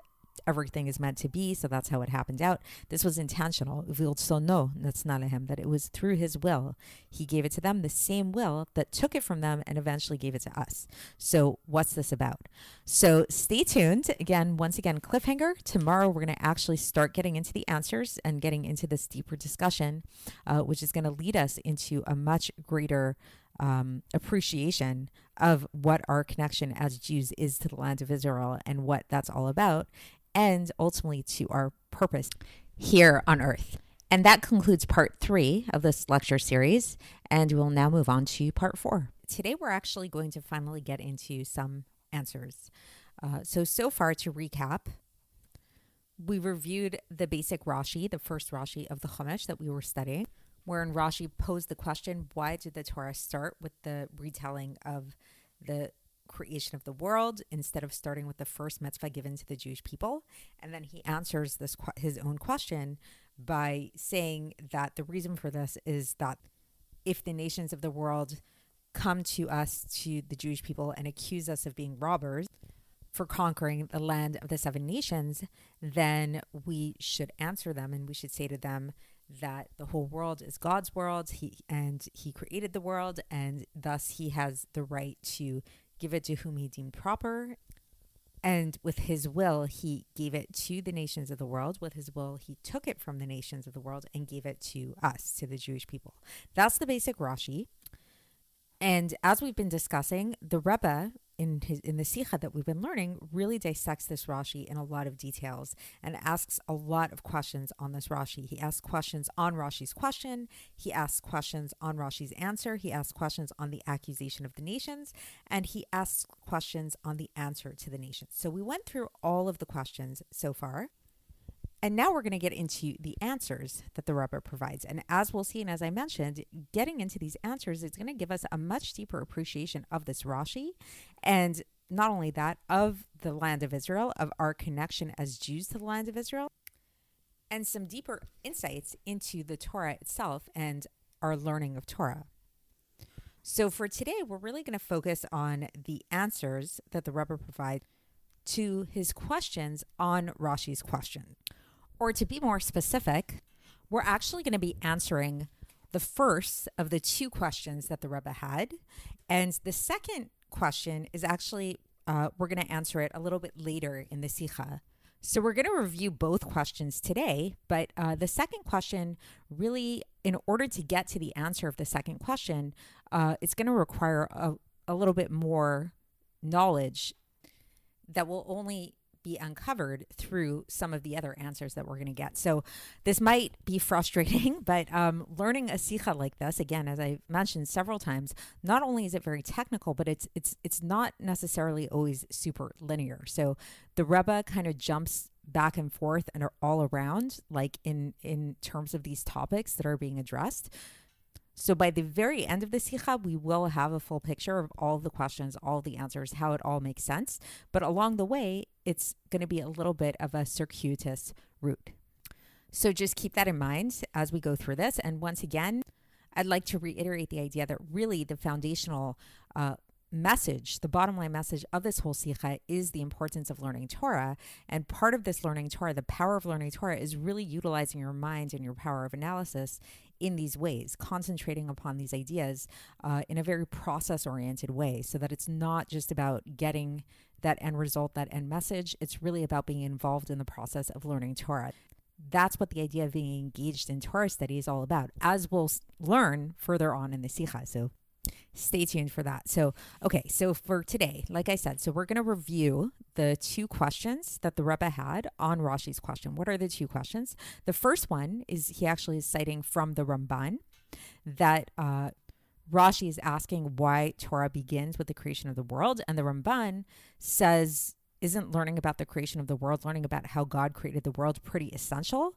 everything is meant to be, so that's how it happened out. This was intentional. That it was through his will. He gave it to them, the same will that took it from them and eventually gave it to us. So what's this about? So stay tuned. Once again, cliffhanger. Tomorrow we're going to actually start getting into the answers and getting into this deeper discussion, which is going to lead us into a much greater appreciation of what our connection as Jews is to the land of Israel and what that's all about, and ultimately to our purpose here on earth. And that concludes part 3 of this lecture series, and we'll now move on to part 4. Today we're actually going to finally get into some answers. So far, to recap, we reviewed the basic Rashi, the first Rashi of the Chumash that we were studying, wherein Rashi posed the question, why did the Torah start with the retelling of the creation of the world instead of starting with the first mitzvah given to the Jewish people? And then he answers his own question by saying that the reason for this is that if the nations of the world come to us, to the Jewish people, and accuse us of being robbers for conquering the land of the 7 nations, then we should answer them and we should say to them that the whole world is God's world, he created the world, and thus he has the right to give it to whom he deemed proper. And with his will, he gave it to the nations of the world. With his will, he took it from the nations of the world and gave it to us, to the Jewish people. That's the basic Rashi. And as we've been discussing, the Rebbe in the Sicha that we've been learning really dissects this Rashi in a lot of details and asks a lot of questions on this Rashi. He asks questions on Rashi's question. He asks questions on Rashi's answer. He asks questions on the accusation of the nations, and he asks questions on the answer to the nations. So we went through all of the questions so far. And now we're going to get into the answers that the Rebbe provides. And as we'll see, and as I mentioned, getting into these answers is going to give us a much deeper appreciation of this Rashi. And not only that, of the land of Israel, of our connection as Jews to the land of Israel, and some deeper insights into the Torah itself and our learning of Torah. So for today, we're really going to focus on the answers that the Rebbe provides to his questions on Rashi's question. Or to be more specific, we're actually going to be answering the first of the 2 questions that the Rebbe had. And the second question is actually, we're going to answer it a little bit later in the Sicha. So we're going to review both questions today, but the second question really, in order to get to the answer of the second question, it's going to require a little bit more knowledge that will only be uncovered through some of the other answers that we're going to get. So this might be frustrating, but learning a Sicha like this, again, as I mentioned several times, not only is it very technical, but it's not necessarily always super linear. So the Rebbe kind of jumps back and forth and are all around, like in terms of these topics that are being addressed. So by the very end of the Sicha, we will have a full picture of all the questions, all the answers, how it all makes sense. But along the way, it's going to be a little bit of a circuitous route. So just keep that in mind as we go through this. And once again, I'd like to reiterate the idea that really the foundational message, the bottom line message of this whole Sicha is the importance of learning Torah. And part of this learning Torah, the power of learning Torah, is really utilizing your mind and your power of analysis in these ways, concentrating upon these ideas in a very process-oriented way, so that it's not just about getting that end result, that end message. It's really about being involved in the process of learning Torah. That's what the idea of being engaged in Torah study is all about, as we'll learn further on in the Sicha. So stay tuned for that. So for today, like I said, so we're going to review the 2 questions that the Rebbe had on Rashi's question. What are the 2 questions? The first one is, he actually is citing from the Ramban that Rashi is asking why Torah begins with the creation of the world. And the Ramban says, isn't learning about the creation of the world, learning about how God created the world, pretty essential?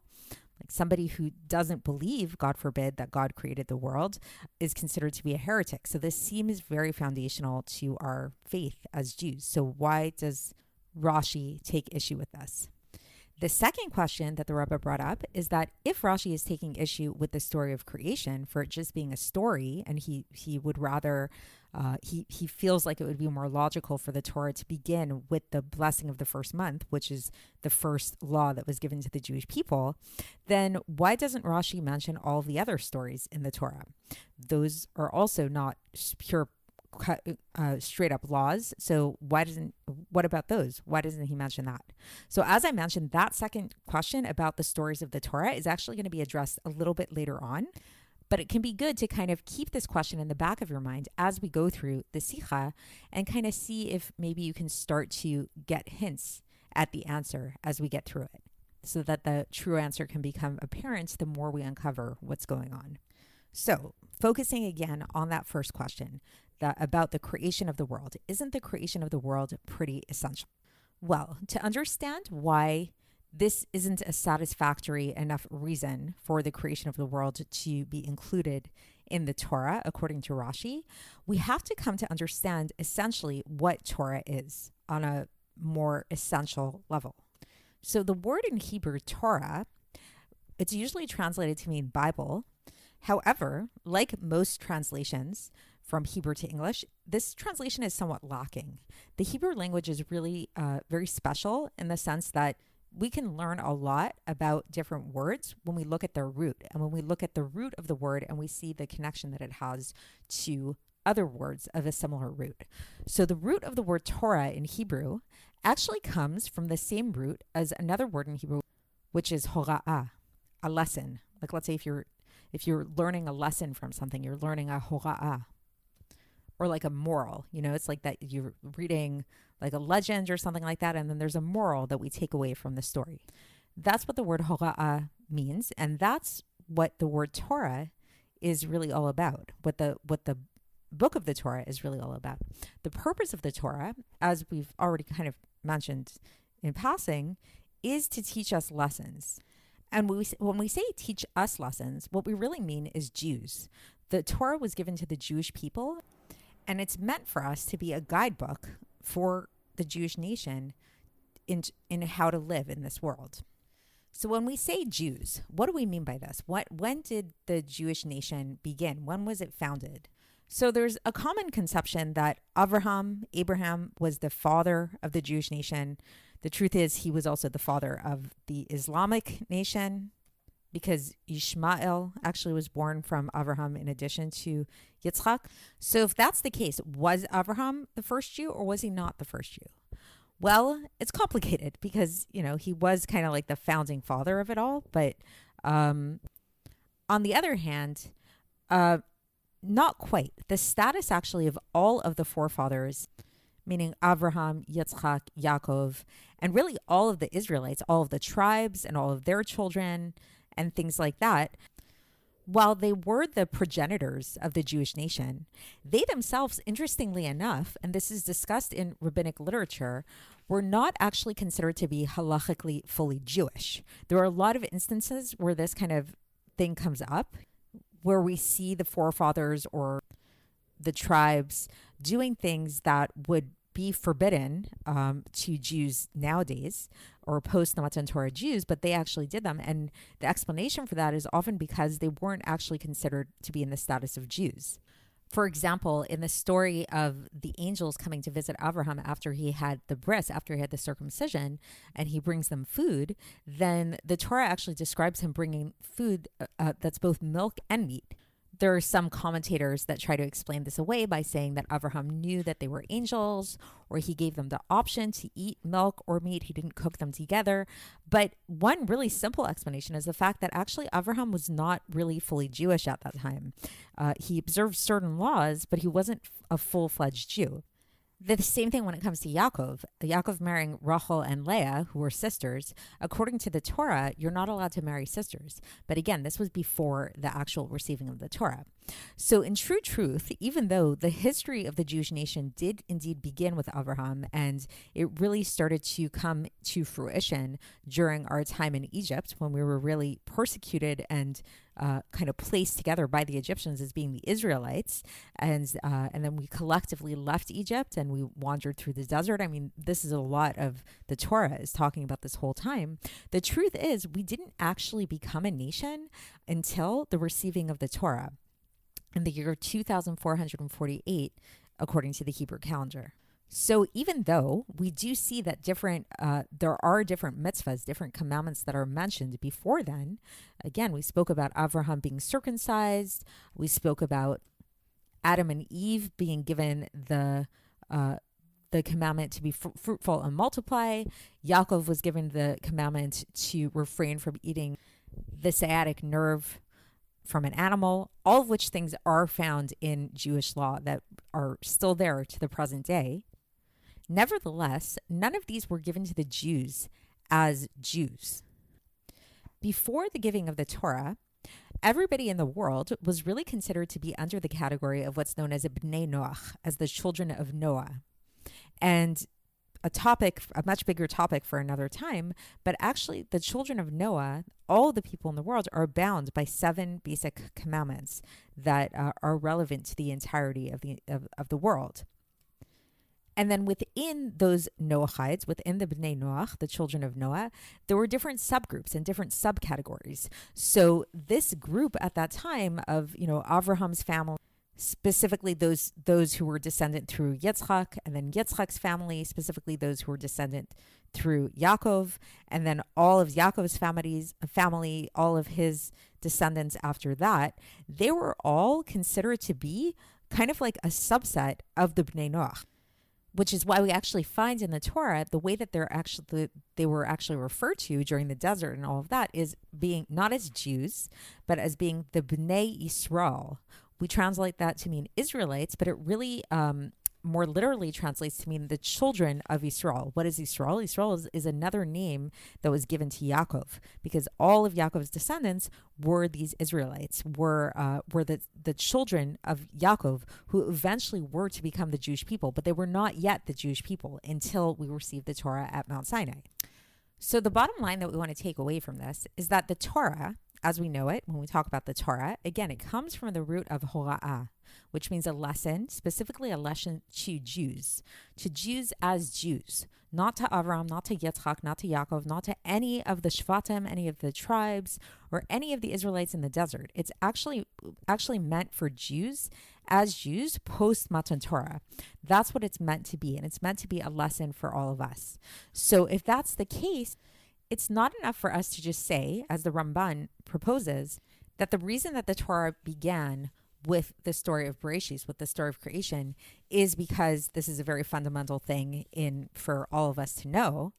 Like somebody who doesn't believe, God forbid, that God created the world is considered to be a heretic. So this seems very foundational to our faith as Jews. So why does Rashi take issue with this? The second question that the Rebbe brought up is that if Rashi is taking issue with the story of creation for it just being a story, and he would rather He feels like it would be more logical for the Torah to begin with the blessing of the first month, which is the first law that was given to the Jewish people. Then why doesn't Rashi mention all of the other stories in the Torah? Those are also not pure straight up laws. So what about those? Why doesn't he mention that? So as I mentioned, that second question about the stories of the Torah is actually going to be addressed a little bit later on, but it can be good to kind of keep this question in the back of your mind as we go through the Sicha and kind of see if maybe you can start to get hints at the answer as we get through it, so that the true answer can become apparent the more we uncover what's going on. So focusing again on that first question, about the creation of the world. Isn't the creation of the world pretty essential? Well, to understand why this isn't a satisfactory enough reason for the creation of the world to be included in the Torah, according to Rashi, we have to come to understand essentially what Torah is on a more essential level. So the word in Hebrew, Torah, it's usually translated to mean Bible. However, like most translations from Hebrew to English, this translation is somewhat lacking. The Hebrew language is really very special in the sense that we can learn a lot about different words when we look at their root. And when we look at the root of the word and we see the connection that it has to other words of a similar root. So the root of the word Torah in Hebrew actually comes from the same root as another word in Hebrew, which is hora'ah, a lesson. Like let's say if you're learning a lesson from something, you're learning a hora'ah. Or like a moral, it's like that you're reading like a legend or something like that, and then there's a moral that we take away from the story. That's what the word hora'ah means, and that's what the word Torah is really all about, what the book of the Torah is really all about. The purpose of the Torah, as we've already kind of mentioned in passing, is to teach us lessons. And when we say teach us lessons, what we really mean is Jews. The Torah was given to the Jewish people, and it's meant for us to be a guidebook for the Jewish nation in how to live in this world. So when we say Jews, what do we mean by this? When did the Jewish nation begin? When was it founded? So there's a common conception that Abraham was the father of the Jewish nation. The truth is he was also the father of the Islamic nation, because Ishmael actually was born from Abraham in addition to Yitzchak. So if that's the case, was Abraham the first Jew or was he not the first Jew? Well, it's complicated because, he was kind of like the founding father of it all. But on the other hand, not quite. The status actually of all of the forefathers, meaning Abraham, Yitzchak, Yaakov, and really all of the Israelites, all of the tribes and all of their children, and things like that, while they were the progenitors of the Jewish nation, they themselves, interestingly enough, and this is discussed in rabbinic literature, were not actually considered to be halachically fully Jewish. There are a lot of instances where this kind of thing comes up, where we see the forefathers or the tribes doing things that would be forbidden to Jews nowadays, or post-Matan Torah Jews, but they actually did them. And the explanation for that is often because they weren't actually considered to be in the status of Jews. For example, in the story of the angels coming to visit Abraham after he had the bris, after he had the circumcision, and he brings them food, then the Torah actually describes him bringing food that's both milk and meat. There are some commentators that try to explain this away by saying that Abraham knew that they were angels, or he gave them the option to eat milk or meat. He didn't cook them together. But one really simple explanation is the fact that actually Abraham was not really fully Jewish at that time. He observed certain laws, but he wasn't a full-fledged Jew. The same thing when it comes to Yaakov marrying Rachel and Leah, who were sisters. According to the Torah, you're not allowed to marry sisters. But again, this was before the actual receiving of the Torah. So in true truth, even though the history of the Jewish nation did indeed begin with Abraham, and it really started to come to fruition during our time in Egypt, when we were really persecuted and kind of placed together by the Egyptians as being the Israelites, and then we collectively left Egypt and we wandered through the desert. I mean, this is a lot of the Torah is talking about this whole time. The truth is, we didn't actually become a nation until the receiving of the Torah. In the year 2448 according to the Hebrew calendar. So even though we do see that there are different mitzvahs, different commandments that are mentioned before then, again, we spoke about Avraham being circumcised. We spoke about Adam and Eve being given the commandment to be fruitful and multiply. Yaakov was given the commandment to refrain from eating the sciatic nerve from an animal, all of which things are found in Jewish law that are still there to the present day. Nevertheless, none of these were given to the Jews as Jews. Before the giving of the Torah, everybody in the world was really considered to be under the category of what's known as Bnei Noach, as the children of Noah. And a much bigger topic for another time, but actually the children of Noah, all the people in the world, are bound by 7 basic commandments that are relevant to the entirety of the world. And then within those Noachites, within the Bnei Noach, the children of Noah, there were different subgroups and different subcategories. So this group at that time of, Avraham's family, specifically those who were descendant through Yitzchak, and then Yitzchak's family, specifically those who were descendant through Yaakov, and then all of Yaakov's family, all of his descendants after that, they were all considered to be kind of like a subset of the Bnei Noach, which is why we actually find in the Torah the way that they were actually referred to during the desert and all of that is being not as Jews, but as being the Bnei Yisrael. We translate that to mean Israelites, but it really more literally translates to mean the children of Yisrael. What is Yisrael? Yisrael is another name that was given to Yaakov, because all of Yaakov's descendants were these Israelites, were the children of Yaakov, who eventually were to become the Jewish people, but they were not yet the Jewish people until we received the Torah at Mount Sinai. So the bottom line that we want to take away from this is that the Torah, as we know it, when we talk about the Torah, again, it comes from the root of hora'ah, which means a lesson, specifically a lesson to Jews as Jews, not to Avraham, not to Yitzchak, not to Yaakov, not to any of the Shvatim, any of the tribes, or any of the Israelites in the desert. It's actually meant for Jews as Jews post Matan Torah. That's what it's meant to be, and it's meant to be a lesson for all of us. So if that's the case, it's not enough for us to just say, as the Ramban proposes, that the reason that the Torah began with the story of Breishis, with the story of creation, is because this is a very fundamental thing for all of us to know.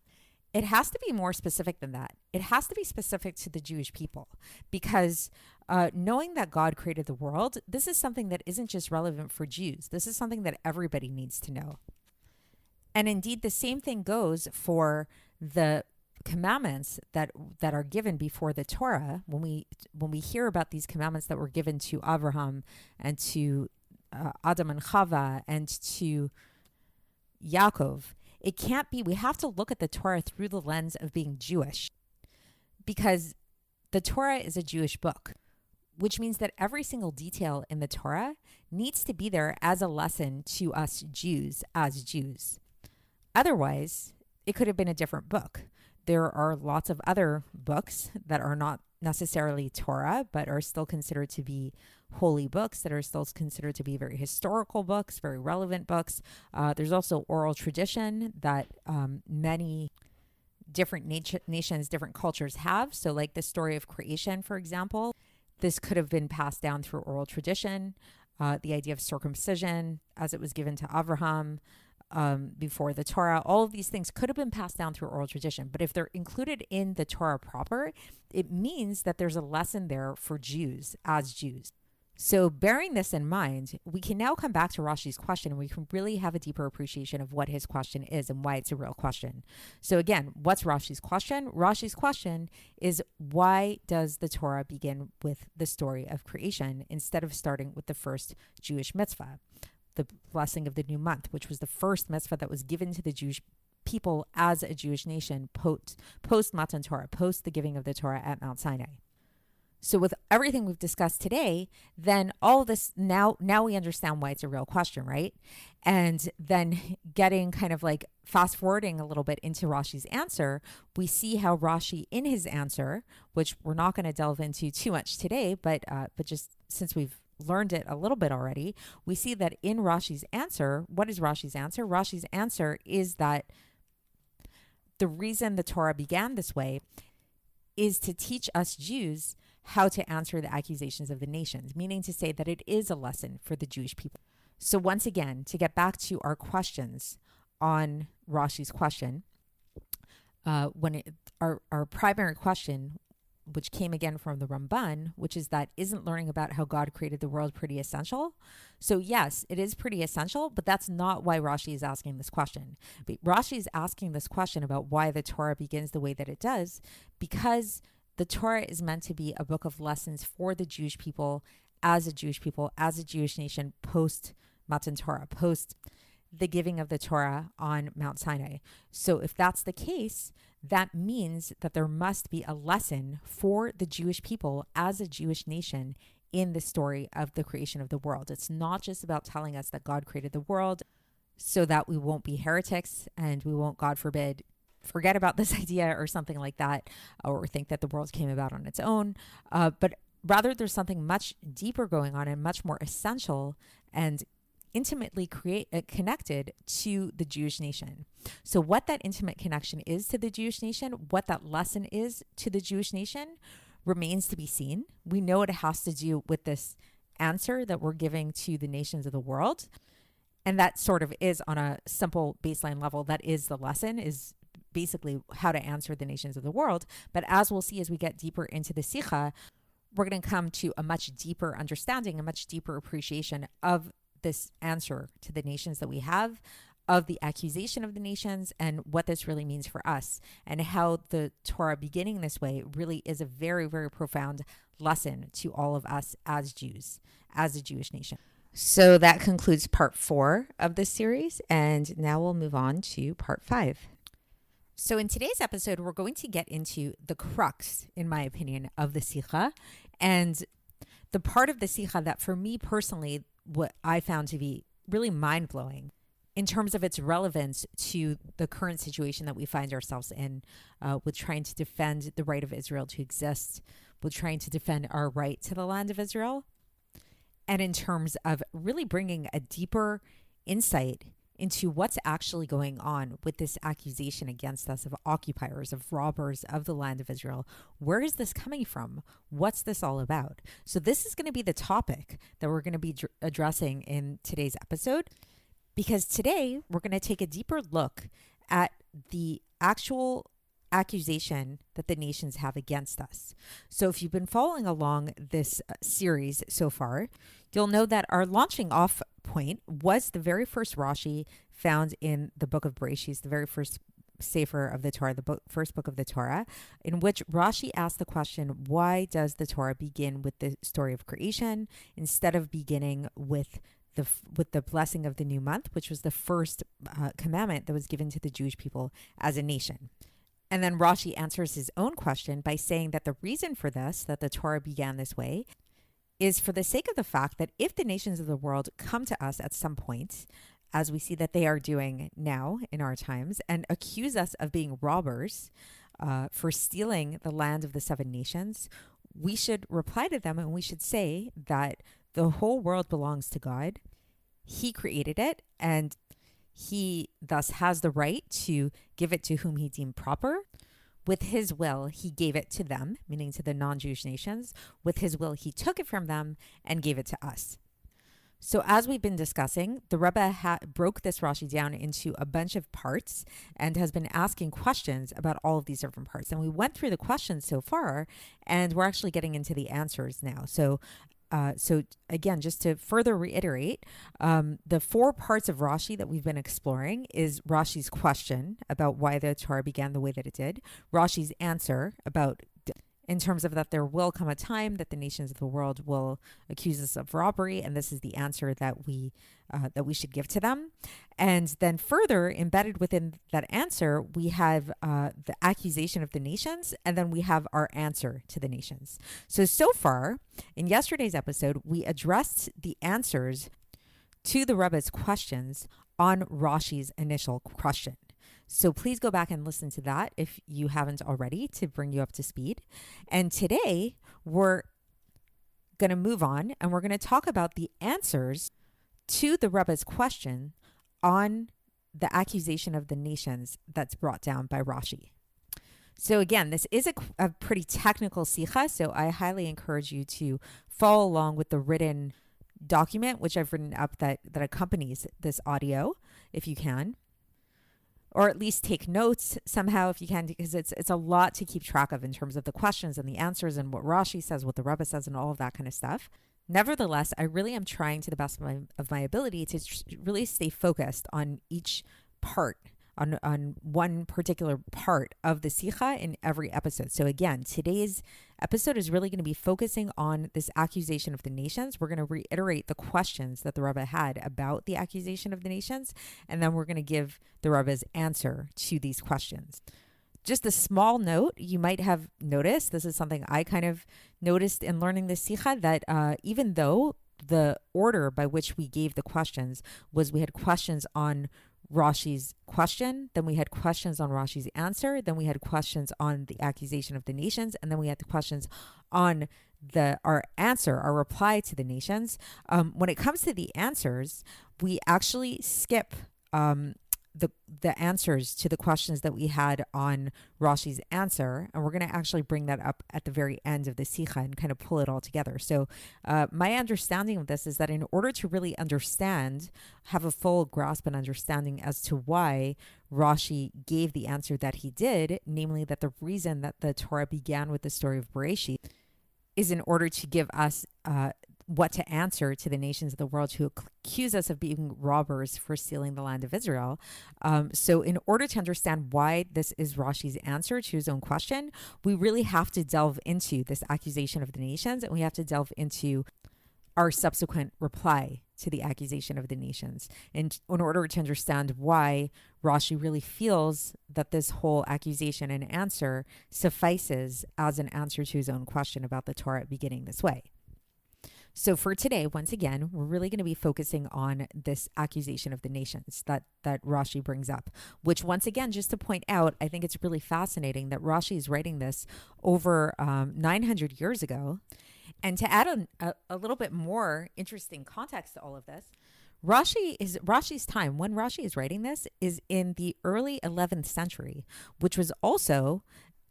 It has to be more specific than that. It has to be specific to the Jewish people, because knowing that God created the world, this is something that isn't just relevant for Jews. This is something that everybody needs to know. And indeed, the same thing goes for the commandments that are given before the Torah. When we hear about these commandments that were given to Avraham and to Adam and Chava and to Yaakov, it can't be. We have to look at the Torah through the lens of being Jewish, because the Torah is a Jewish book, which means that every single detail in the Torah needs to be there as a lesson to us Jews as Jews. Otherwise, it could have been a different book. There are lots of other books that are not necessarily Torah, but are still considered to be holy books, that are still considered to be very historical books, very relevant books. There's also oral tradition that many different nations, different cultures have. So like the story of creation, for example, this could have been passed down through oral tradition. The idea of circumcision, as it was given to Avraham, before the Torah, all of these things could have been passed down through oral tradition. But if they're included in the Torah proper, it means that there's a lesson there for Jews as Jews. So bearing this in mind, we can now come back to Rashi's question, and we can really have a deeper appreciation of what his question is and why it's a real question. So again, what's Rashi's question? Rashi's question is, why does the Torah begin with the story of creation instead of starting with the first Jewish mitzvah, the blessing of the new month, which was the first mitzvah that was given to the Jewish people as a Jewish nation post Matan Torah, post the giving of the Torah at Mount Sinai? So with everything we've discussed today, then all of this, now we understand why it's a real question, right? And then getting kind of like fast forwarding a little bit into Rashi's answer, we see how Rashi in his answer, which we're not going to delve into too much today, but just since we've learned it a little bit already, we see that in Rashi's answer, what is Rashi's answer? Rashi's answer is that the reason the Torah began this way is to teach us Jews how to answer the accusations of the nations, meaning to say that it is a lesson for the Jewish people. So once again, to get back to our questions on Rashi's question, our primary question, which came again from the Ramban, which is that isn't learning about how God created the world pretty essential? So yes, it is pretty essential, but that's not why Rashi is asking this question. But Rashi is asking this question about why the Torah begins the way that it does, because the Torah is meant to be a book of lessons for the Jewish people, as a Jewish nation, post Matan Torah, post the giving of the Torah on Mount Sinai. So if that's the case, that means that there must be a lesson for the Jewish people as a Jewish nation in the story of the creation of the world. It's not just about telling us that God created the world so that we won't be heretics and we won't, God forbid, forget about this idea or something like that, or think that the world came about on its own. But rather, there's something much deeper going on and much more essential and intimately connected to the Jewish nation. So what that intimate connection is to the Jewish nation, what that lesson is to the Jewish nation, remains to be seen. We know it has to do with this answer that we're giving to the nations of the world. And that sort of is on a simple baseline level. That is the lesson, is basically how to answer the nations of the world. But as we'll see as we get deeper into the Sicha, we're going to come to a much deeper understanding, a much deeper appreciation of this answer to the nations that we have, of the accusation of the nations, and what this really means for us, and how the Torah beginning this way really is a very, very profound lesson to all of us as Jews, as a Jewish nation. So that concludes part 4 of this series, and now we'll move on to part 5. So in today's episode, we're going to get into the crux, in my opinion, of the Sicha, and the part of the Sicha that for me personally, what I found to be really mind-blowing in terms of its relevance to the current situation that we find ourselves in, with trying to defend the right of Israel to exist, with trying to defend our right to the land of Israel, and in terms of really bringing a deeper insight into what's actually going on with this accusation against us of occupiers, of robbers of the land of Israel. Where is this coming from? What's this all about? So this is going to be the topic that we're going to be addressing in today's episode, because today we're going to take a deeper look at the actual accusation that the nations have against us. So if you've been following along this series so far, you'll know that our launching off point was the very first Rashi found in the book of Breishis, the very first Sefer of the Torah, first book of the Torah, in which Rashi asked the question, why does the Torah begin with the story of creation instead of beginning with the blessing of the new month, which was the first commandment that was given to the Jewish people as a nation? And then Rashi answers his own question by saying that the reason for this, that the Torah began this way, is for the sake of the fact that if the nations of the world come to us at some point, as we see that they are doing now in our times, and accuse us of being robbers for stealing the land of the 7 nations, we should reply to them and we should say that the whole world belongs to God. He created it, and he thus has the right to give it to whom he deemed proper. With his will, he gave it to them, meaning to the non-Jewish nations. With his will, he took it from them and gave it to us. So as we've been discussing, the Rebbe broke this Rashi down into a bunch of parts and has been asking questions about all of these different parts. And we went through the questions so far, and we're actually getting into the answers now. So again, just to further reiterate, the 4 parts of Rashi that we've been exploring is Rashi's question about why the Torah began the way that it did, Rashi's answer about, in terms of that there will come a time that the nations of the world will accuse us of robbery, and this is the answer that we should give to them. And then further embedded within that answer, we have the accusation of the nations, and then we have our answer to the nations. So far, in yesterday's episode, we addressed the answers to the Rebbe's questions on Rashi's initial question. So please go back and listen to that if you haven't already, to bring you up to speed. And today we're going to move on and we're going to talk about the answers to the Rebbe's question on the accusation of the nations that's brought down by Rashi. So again, this is a pretty technical Sicha, so I highly encourage you to follow along with the written document, which I've written up that accompanies this audio, if you can. Or at least take notes somehow if you can, because it's a lot to keep track of in terms of the questions and the answers and what Rashi says, what the Rebbe says, and all of that kind of stuff. Nevertheless, I really am trying to the best of my ability to really stay focused on each part, on one particular part of the Sicha in every episode. So again, today's episode is really going to be focusing on this accusation of the nations. We're going to reiterate the questions that the Rebbe had about the accusation of the nations, and then we're going to give the Rebbe's answer to these questions. Just a small note, you might have noticed, this is something I kind of noticed in learning the Sicha, that even though the order by which we gave the questions was we had questions on Rashi's question, then we had questions on Rashi's answer, then we had questions on the accusation of the nations, and then we had the questions on our answer, our reply to the nations. When it comes to the answers, we actually skip the answers to the questions that we had on Rashi's answer, and we're going to actually bring that up at the very end of the Sicha and kind of pull it all together. So my understanding of this is that in order to really understand, have a full grasp and understanding as to why Rashi gave the answer that he did, namely that the reason that the Torah began with the story of Breishis is in order to give us what to answer to the nations of the world who accuse us of being robbers for stealing the land of Israel. So in order to understand why this is Rashi's answer to his own question, we really have to delve into this accusation of the nations, and we have to delve into our subsequent reply to the accusation of the nations, and in order to understand why Rashi really feels that this whole accusation and answer suffices as an answer to his own question about the Torah beginning this way. So for today, once again, we're really going to be focusing on this accusation of the nations that Rashi brings up, which once again, just to point out, I think it's really fascinating that Rashi is writing this over 900 years ago. And to add a little bit more interesting context to all of this, Rashi's time, when Rashi is writing this, is in the early 11th century, which was also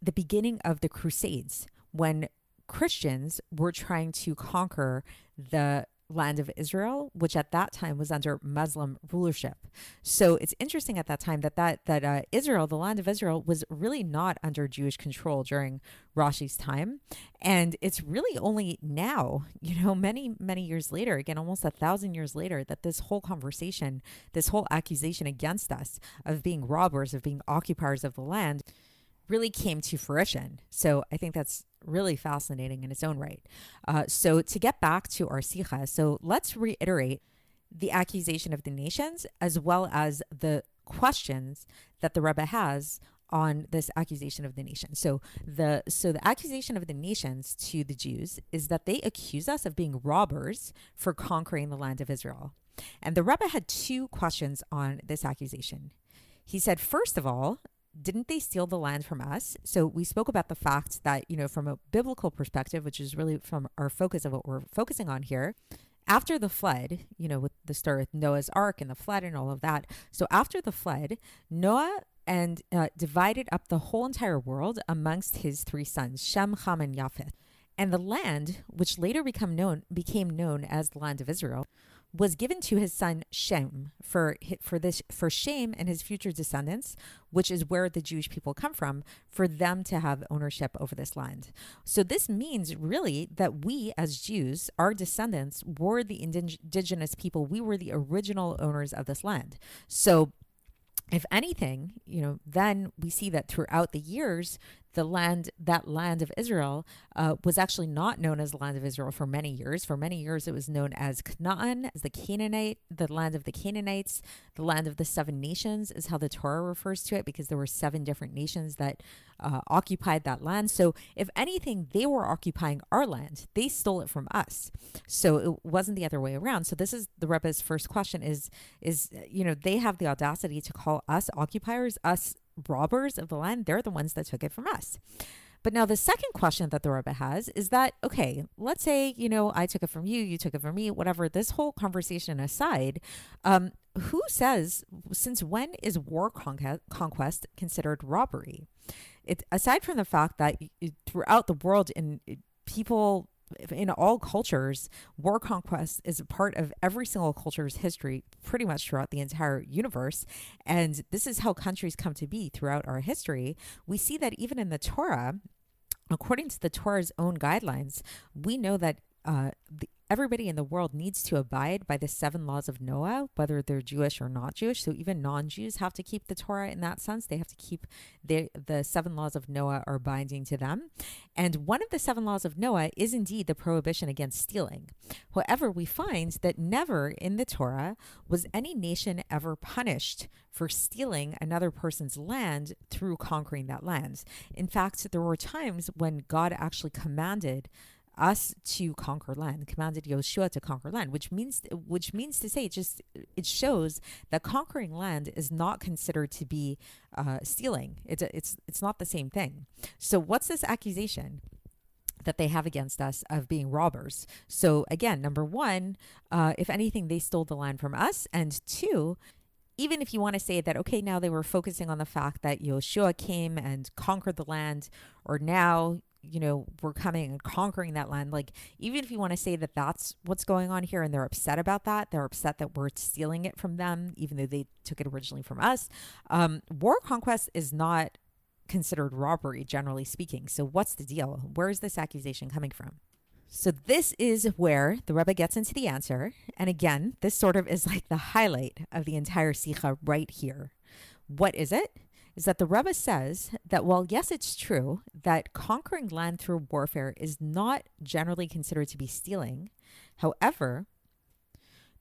the beginning of the Crusades, when Christians were trying to conquer the land of Israel, which at that time was under Muslim rulership. So it's interesting at that time that Israel, the land of Israel, was really not under Jewish control during Rashi's time. And it's really only now, many years later, again, almost 1,000 years later, that this whole conversation, this whole accusation against us of being robbers, of being occupiers of the land, really came to fruition. So I think that's really fascinating in its own right. So to get back to our Sicha, so let's reiterate the accusation of the nations as well as the questions that the Rebbe has on this accusation of the nations. So the accusation of the nations to the Jews is that they accuse us of being robbers for conquering the land of Israel. And the Rebbe had two questions on this accusation. He said, first of all, didn't they steal the land from us? So we spoke about the fact that, from a biblical perspective, which is really from our focus of what we're focusing on here, after the flood, with the story with Noah's Ark and the flood and all of that. So after the flood, Noah divided up the whole entire world amongst his three sons, Shem, Ham, and Japheth. And the land, which later became known as the land of Israel, was given to his son Shem for Shem and his future descendants, which is where the Jewish people come from, for them to have ownership over this land. So this means really that we as Jews, our descendants, were the indigenous people. We were the original owners of this land. So if anything, then we see that throughout the years, that land of Israel was actually not known as the land of Israel for many years. For many years, it was known as Canaan, as the land of the Canaanites, the land of the seven nations is how the Torah refers to it, because there were seven different nations that occupied that land. So if anything, they were occupying our land. They stole it from us. So it wasn't the other way around. So this is the Rebbe's first question is they have the audacity to call us occupiers, us robbers of the land. They're the ones that took it from us. But now the second question that the Rebbe has is that, okay, let's say, I took it from you, you took it from me, whatever, this whole conversation aside, who says, since when is war conquest considered robbery? Aside from the fact that throughout the world, people in all cultures, war conquest is a part of every single culture's history, pretty much throughout the entire universe. And this is how countries come to be throughout our history. We see that even in the Torah, according to the Torah's own guidelines, we know that everybody in the world needs to abide by the 7 laws of Noah, whether they're Jewish or not Jewish. So even non-Jews have to keep the Torah in that sense. They have to keep the 7 laws of Noah are binding to them. And one of the 7 laws of Noah is indeed the prohibition against stealing. However, we find that never in the Torah was any nation ever punished for stealing another person's land through conquering that land. In fact, there were times when God actually commanded us to conquer land, commanded Yoshua to conquer land, which means to say, it shows that conquering land is not considered to be stealing. It's not the same thing. So what's this accusation that they have against us of being robbers? So again, number one, if anything, they stole the land from us, and two, even if you want to say that, okay, now they were focusing on the fact that Yoshua came and conquered the land, or now we're coming and conquering that land. Like, even if you want to say that that's what's going on here and they're upset about that, they're upset that we're stealing it from them, even though they took it originally from us. War conquest is not considered robbery, generally speaking. So what's the deal? Where is this accusation coming from? So this is where the Rebbe gets into the answer. And again, this sort of is like the highlight of the entire Sicha right here. What is it? Is that the Rebbe says that, well, yes, it's true that conquering land through warfare is not generally considered to be stealing. However,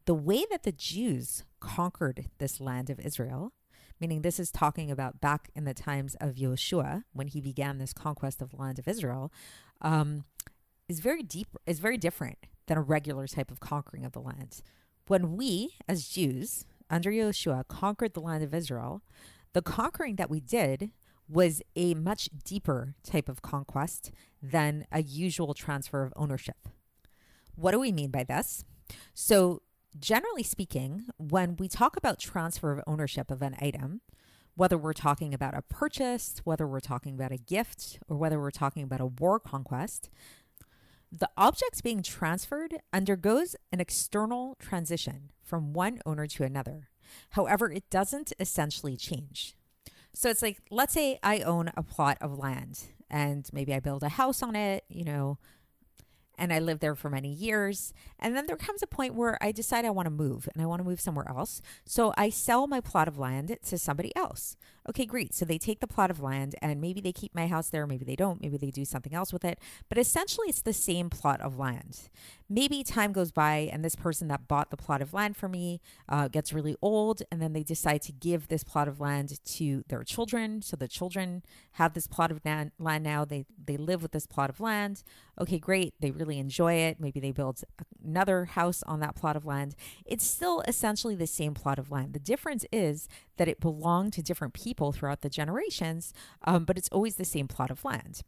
the way that the Jews conquered this land of Israel, meaning this is talking about back in the times of Yoshua, when he began this conquest of the land of Israel, is very different than a regular type of conquering of the land. When we, as Jews, under Yoshua, conquered the land of Israel, the conquering that we did was a much deeper type of conquest than a usual transfer of ownership. What do we mean by this? So, generally speaking, when we talk about transfer of ownership of an item, whether we're talking about a purchase, whether we're talking about a gift, or whether we're talking about a war conquest, the object being transferred undergoes an external transition from one owner to another. However, it doesn't essentially change. So it's like, let's say I own a plot of land and maybe I build a house on it, and I lived there for many years. And then there comes a point where I decide I want to move and I want to move somewhere else. So I sell my plot of land to somebody else. Okay, great. So they take the plot of land and maybe they keep my house there. Maybe they don't. Maybe they do something else with it. But essentially, it's the same plot of land. Maybe time goes by and this person that bought the plot of land for me gets really old. And then they decide to give this plot of land to their children. So the children have this plot of land now. They live with this plot of land. Okay, great. They really enjoy it. Maybe they build another house on that plot of land. It's still essentially the same plot of land. The difference is that it belonged to different people throughout the generations, but it's always the same plot of land.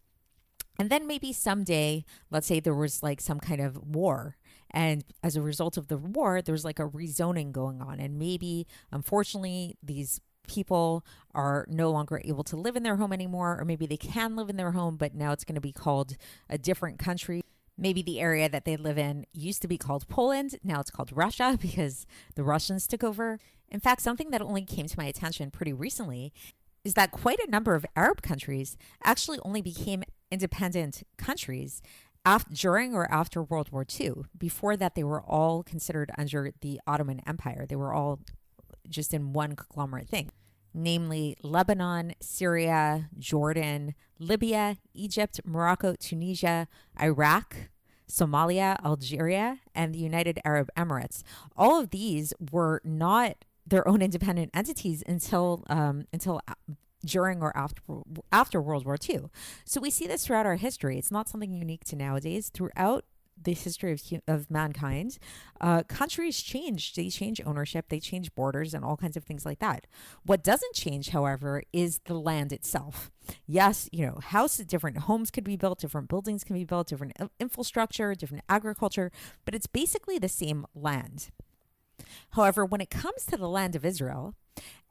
And then maybe someday, let's say there was like some kind of war. And as a result of the war, there's like a rezoning going on. And maybe, unfortunately, these people are no longer able to live in their home anymore, or maybe they can live in their home, but now it's going to be called a different country. Maybe the area that they live in used to be called Poland. Now it's called Russia because the Russians took over. In fact, something that only came to my attention pretty recently is that quite a number of Arab countries actually only became independent countries during or after World War II. Before that, they were all considered under the Ottoman Empire. They were all just in one conglomerate thing, namely Lebanon, Syria, Jordan, Libya, Egypt, Morocco, Tunisia, Iraq, Somalia, Algeria, and the United Arab Emirates. All of these were not their own independent entities until during or after World War II. So we see this throughout our history. It's not something unique to nowadays. Throughout the history of mankind, countries change. They change ownership, they change borders, and all kinds of things like that. What doesn't change, however, is the land itself. Yes, different homes could be built, different buildings can be built, different infrastructure, different agriculture, but it's basically the same land. However, when it comes to the land of Israel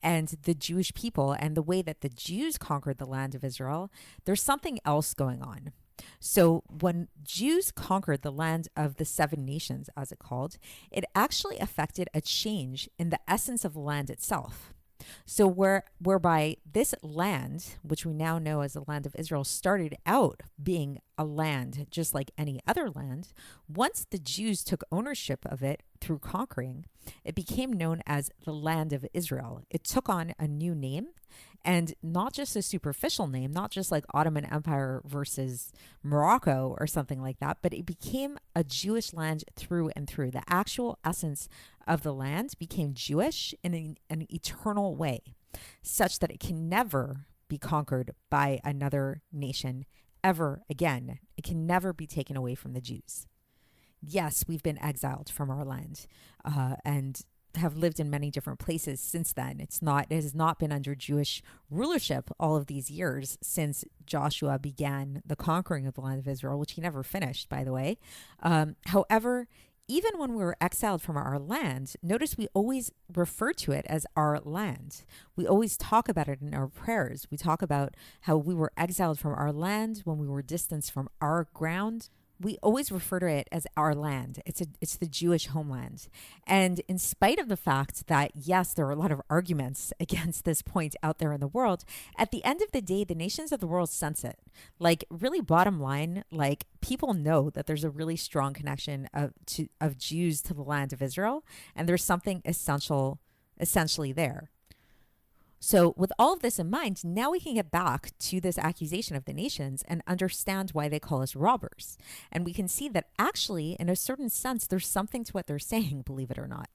and the Jewish people and the way that the Jews conquered the land of Israel, there's something else going on. So when Jews conquered the land of the 7 nations, as it called, it actually affected a change in the essence of the land itself. So whereby this land, which we now know as the land of Israel, started out being a land just like any other land, once the Jews took ownership of it through conquering, it became known as the land of Israel. It took on a new name, and not just a superficial name, not just like Ottoman Empire versus Morocco or something like that, but it became a Jewish land through and through. The actual essence of the land became Jewish in an eternal way, such that it can never be conquered by another nation ever again. It can never be taken away from the Jews. Yes, we've been exiled from our land and have lived in many different places since then. It has not been under Jewish rulership all of these years since Joshua began the conquering of the land of Israel, which he never finished, by the way. However, even when we were exiled from our land, notice we always refer to it as our land. We always talk about it in our prayers. We talk about how we were exiled from our land when we were distanced from our ground. We always refer to it as our land. It's the Jewish homeland. And in spite of the fact that, yes, there are a lot of arguments against this point out there in the world, at the end of the day, the nations of the world sense it. Like, really bottom line, like, people know that there's a really strong connection of Jews to the land of Israel, and there's something essentially there. So with all of this in mind, now we can get back to this accusation of the nations and understand why they call us robbers. And we can see that actually, in a certain sense, there's something to what they're saying, believe it or not.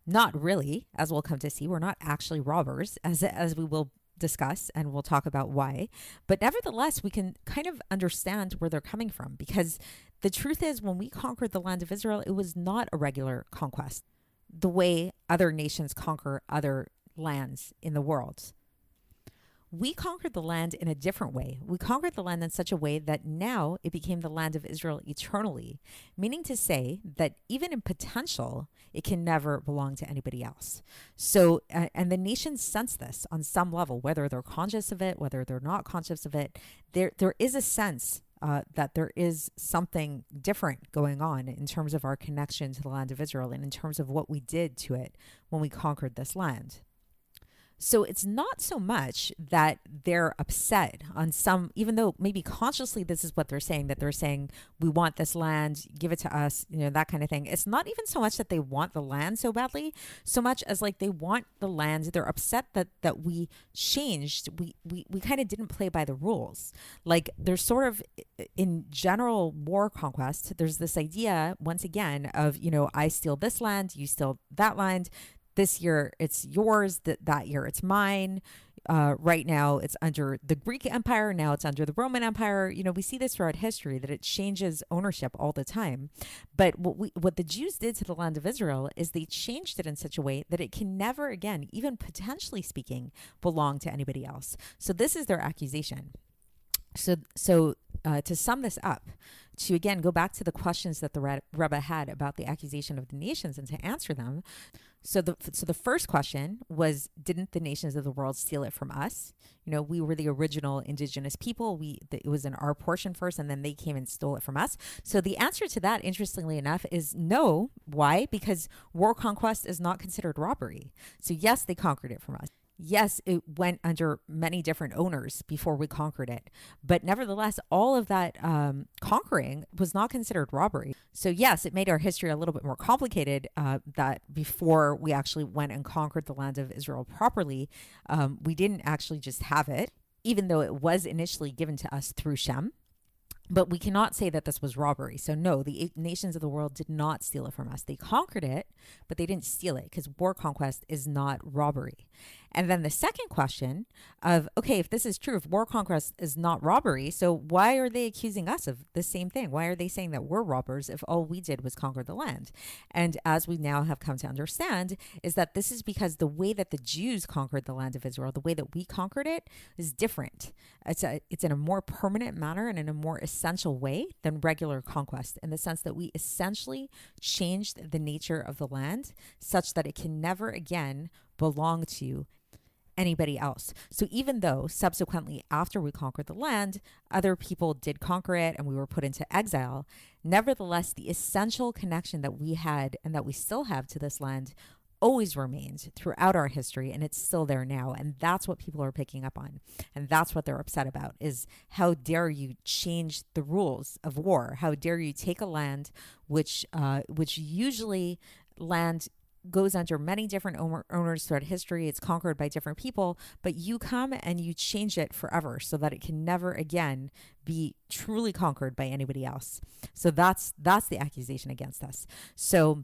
Not really, as we'll come to see. We're not actually robbers, as we will discuss, and we'll talk about why. But nevertheless, we can kind of understand where they're coming from, because the truth is, when we conquered the land of Israel, it was not a regular conquest, the way other nations conquer other lands in the world. We conquered the land in a different way. We conquered the land in such a way that now it became the land of Israel eternally, meaning to say that even in potential, it can never belong to anybody else. So, and the nations sense this on some level, whether they're conscious of it, whether they're not conscious of it. There is a sense that there is something different going on in terms of our connection to the land of Israel and in terms of what we did to it when we conquered this land. So it's not so much that they're upset on some, even though maybe consciously this is what they're saying, that they're saying, we want this land, give it to us, that kind of thing. It's not even so much that they want the land so badly, so much as like they want the land. They're upset that we changed. We kind of didn't play by the rules. Like, there's sort of, in general war conquest, there's this idea, once again, of, I steal this land, you steal that land. This year it's yours, that year it's mine. Right now it's under the Greek Empire, now it's under the Roman Empire. We see this throughout history, that it changes ownership all the time. But what the Jews did to the land of Israel is they changed it in such a way that it can never again, even potentially speaking, belong to anybody else. So this is their accusation. So to sum this up, to again go back to the questions that the Rebbe had about the accusation of the nations and to answer them. So the first question was, didn't the nations of the world steal it from us? We were the original indigenous people. It was in our portion first, and then they came and stole it from us. So the answer to that, interestingly enough, is no. Why? Because war conquest is not considered robbery. So yes, they conquered it from us. Yes, it went under many different owners before we conquered it. But nevertheless, all of that conquering was not considered robbery. So yes, it made our history a little bit more complicated, that before we actually went and conquered the land of Israel properly, we didn't actually just have it, even though it was initially given to us through Shem. But we cannot say that this was robbery. So no, the nations of the world did not steal it from us. They conquered it, but they didn't steal it, because war conquest is not robbery. And then the second question of, okay, if this is true, if war conquest is not robbery, so why are they accusing us of the same thing? Why are they saying that we're robbers if all we did was conquer the land? And as we now have come to understand, is that this is because the way that the Jews conquered the land of Israel, the way that we conquered it, is different. It's in a more permanent manner and in a more essential way than regular conquest, in the sense that we essentially changed the nature of the land such that it can never again belong to anybody else. So even though subsequently after we conquered the land, other people did conquer it and we were put into exile, nevertheless, the essential connection that we had and that we still have to this land always remained throughout our history, and it's still there now. And that's what people are picking up on. And that's what they're upset about, is how dare you change the rules of war? How dare you take a land which usually land goes under many different owners throughout history. It's conquered by different people, but you come and you change it forever so that it can never again be truly conquered by anybody else. So that's the accusation against us. So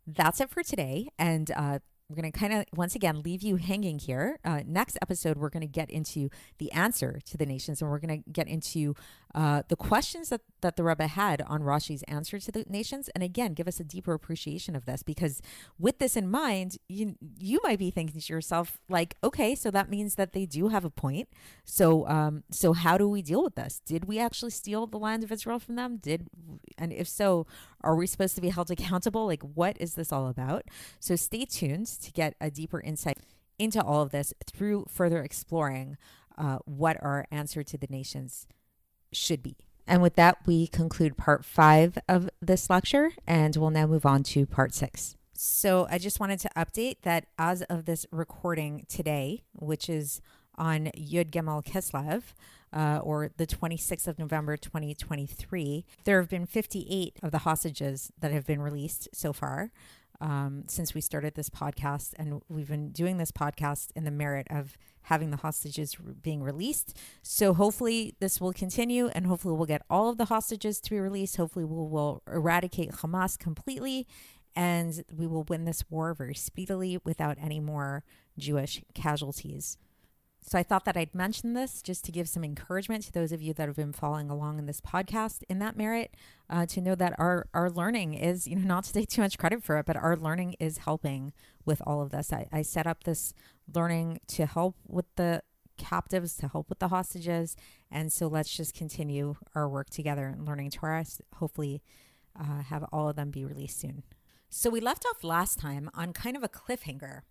that's it for today. And we're going to kind of, once again, leave you hanging here. Next episode, we're going to get into the answer to the nations, and we're going to get into the questions that the Rebbe had on Rashi's answer to the nations. And again, give us a deeper appreciation of this, because with this in mind, you might be thinking to yourself, like, okay, so that means that they do have a point. So how do we deal with this? Did we actually steal the land of Israel from them? And if so, are we supposed to be held accountable? Like, what is this all about? So stay tuned to get a deeper insight into all of this through further exploring what our answer to the nations should be. And with that, we conclude part 5 of this lecture, and we'll now move on to part 6. So I just wanted to update that as of this recording today, which is on Yud Gimel Kislev, or the 26th of November, 2023, there have been 58 of the hostages that have been released so far since we started this podcast. And we've been doing this podcast in the merit of having the hostages being released. So hopefully this will continue, and hopefully we'll get all of the hostages to be released. Hopefully we'll eradicate Hamas completely, and we will win this war very speedily without any more Jewish casualties. So I thought that I'd mention this just to give some encouragement to those of you that have been following along in this podcast in that merit, to know that our learning is, not to take too much credit for it, but our learning is helping with all of this. I set up this learning to help with the captives, to help with the hostages. And so let's just continue our work together and learning Torah, hopefully have all of them be released soon. So we left off last time on kind of a cliffhanger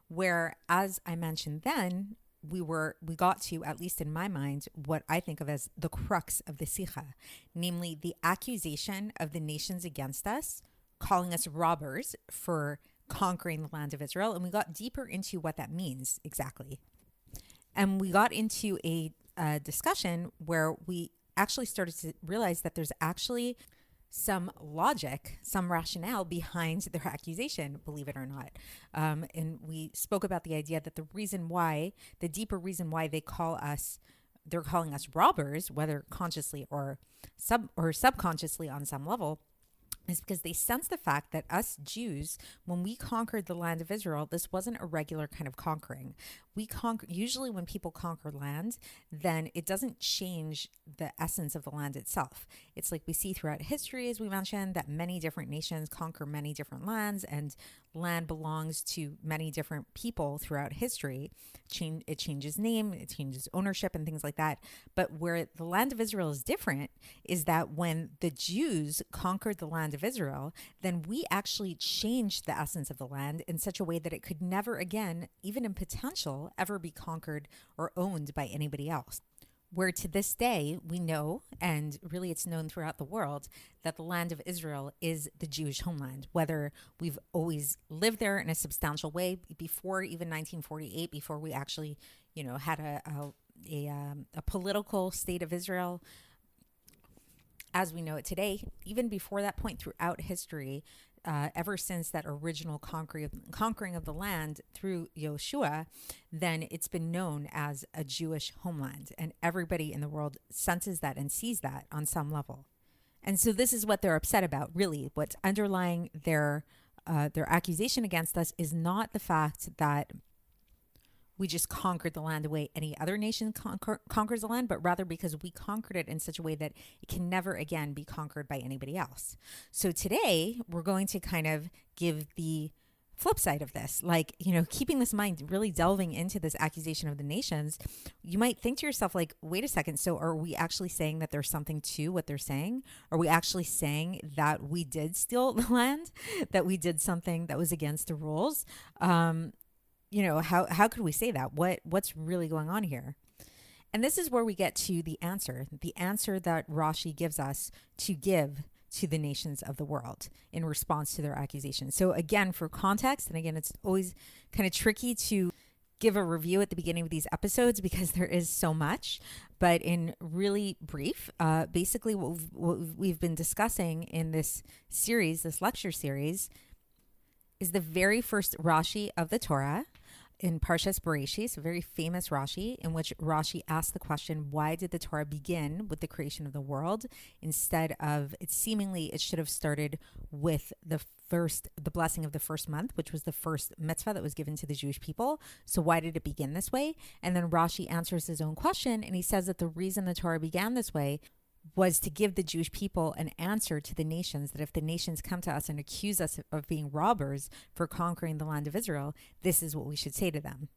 where, as I mentioned then, we got to, at least in my mind, what I think of as the crux of the Sicha, namely the accusation of the nations against us, calling us robbers for conquering the land of Israel. And we got deeper into what that means exactly. And we got into a discussion where we actually started to realize that there's actually some logic, some rationale behind their accusation, believe it or not. And we spoke about the idea that the deeper reason why they're calling us robbers, whether consciously or subconsciously on some level, is because they sense the fact that us Jews, when we conquered the land of Israel, this wasn't a regular kind of conquering. Usually when people conquer land, then it doesn't change the essence of the land itself. It's like we see throughout history, as we mentioned, that many different nations conquer many different lands, and land belongs to many different people throughout history. It changes name, it changes ownership and things like that. But where the land of Israel is different is that when the Jews conquered the land of Israel, then we actually changed the essence of the land in such a way that it could never again, even in potential, ever be conquered or owned by anybody else. Where to this day, we know, and really it's known throughout the world, that the land of Israel is the Jewish homeland. Whether we've always lived there in a substantial way before even 1948, before we actually, had a political state of Israel as we know it today, even before that point throughout history, ever since that original conquering of the land through Yoshua, then it's been known as a Jewish homeland. And everybody in the world senses that and sees that on some level. And so this is what they're upset about, really. What's underlying their accusation against us is not the fact that we just conquered the land the way any other nation conquers the land, but rather because we conquered it in such a way that it can never again be conquered by anybody else. So today we're going to kind of give the flip side of this, like, keeping this in mind, really delving into this accusation of the nations. You might think to yourself, like, wait a second. So are we actually saying that there's something to what they're saying? Are we actually saying that we did steal the land, that we did something that was against the rules? How could we say that? What's really going on here? And this is where we get to the answer that Rashi gives us to give to the nations of the world in response to their accusations. So again, for context, and again, it's always kind of tricky to give a review at the beginning of these episodes because there is so much, but in really brief, basically what we've been discussing in this series, this lecture series, is the very first Rashi of the Torah in Parshas Breishis, a very famous Rashi, in which Rashi asked the question, why did the Torah begin with the creation of the world instead of, it should have started with the blessing of the first month, which was the first mitzvah that was given to the Jewish people. So why did it begin this way? And then Rashi answers his own question, and he says that the reason the Torah began this way was to give the Jewish people an answer to the nations, that if the nations come to us and accuse us of being robbers for conquering the land of Israel, this is what we should say to them.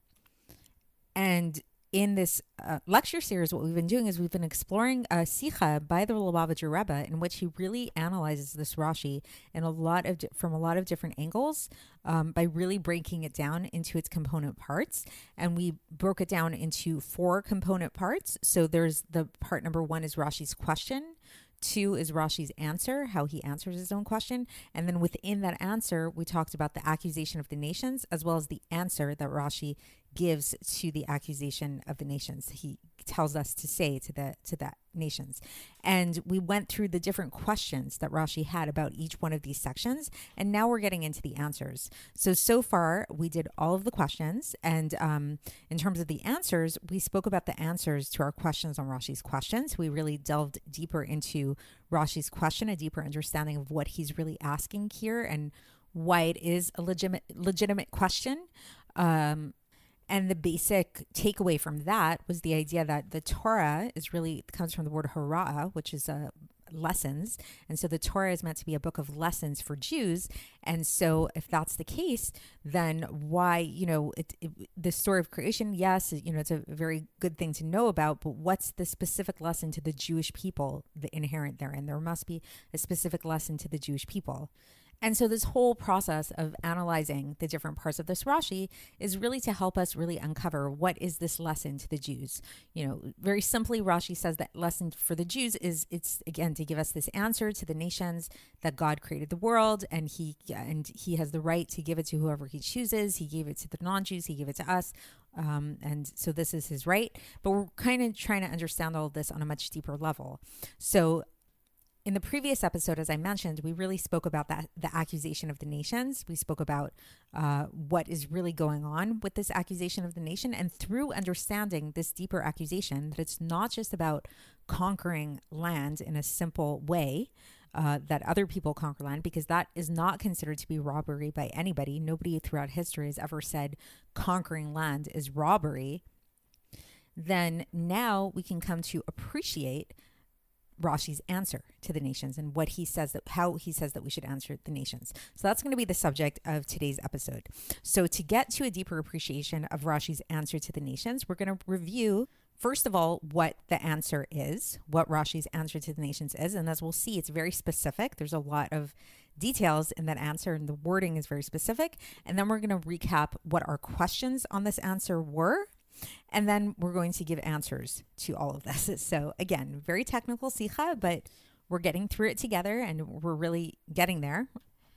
And in this lecture series, what we've been doing is we've been exploring a Sicha by the Rebbe, in which he really analyzes this Rashi from a lot of different angles, by really breaking it down into its component parts. And we broke it down into 4 component parts. So there's the part number 1 is Rashi's question. 2 is Rashi's answer, how he answers his own question. And then within that answer, we talked about the accusation of the nations, as well as the answer that Rashi gives to the accusation of the nations. He tells us to say to that nations. And we went through the different questions that Rashi had about each one of these sections. And now we're getting into the answers. So far, we did all of the questions. And in terms of the answers, we spoke about the answers to our questions on Rashi's questions. We really delved deeper into Rashi's question, a deeper understanding of what he's really asking here and why it is a legitimate question. And the basic takeaway from that was the idea that the Torah comes from the word hora, which is lessons. And so the Torah is meant to be a book of lessons for Jews. And so if that's the case, then why, the story of creation, yes, it's a very good thing to know about, but what's the specific lesson to the Jewish people, the inherent therein? There must be a specific lesson to the Jewish people. And so this whole process of analyzing the different parts of this Rashi is really to help us really uncover what is this lesson to the Jews. Very simply, Rashi says that lesson for the Jews it's again to give us this answer to the nations that God created the world and he has the right to give it to whoever he chooses. He gave it to the non-Jews. He gave it to us. And so this is his right. But we're kind of trying to understand all of this on a much deeper level. So in the previous episode, as I mentioned, we really spoke about the accusation of the nations. We spoke about what is really going on with this accusation of the nation. And through understanding this deeper accusation, that it's not just about conquering land in a simple way, that other people conquer land, because that is not considered to be robbery by anybody. Nobody throughout history has ever said conquering land is robbery. Then now we can come to appreciate Rashi's answer to the nations and how he says that we should answer the nations. So that's going to be the subject of today's episode. So to get to a deeper appreciation of Rashi's answer to the nations, we're going to review, first of all, what the answer is, what Rashi's answer to the nations is. And as we'll see, it's very specific. There's a lot of details in that answer and the wording is very specific. And then we're going to recap what our questions on this answer were. And then we're going to give answers to all of this. So again, very technical Sicha, but we're getting through it together and we're really getting there.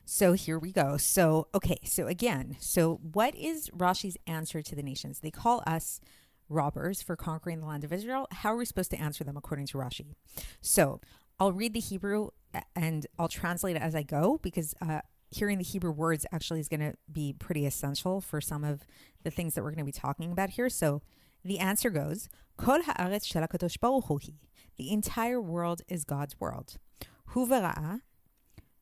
So here we go. So what is Rashi's answer to the nations? They call us robbers for conquering the land of Israel. How are we supposed to answer them according to Rashi? So I'll read the Hebrew and I'll translate it as I go because hearing the Hebrew words actually is going to be pretty essential for some of the things that we're going to be talking about here. So the answer goes, Kol haaretz shel HaKadosh Baruch Hu hi. The entire world is God's world. Hu v'ra'a,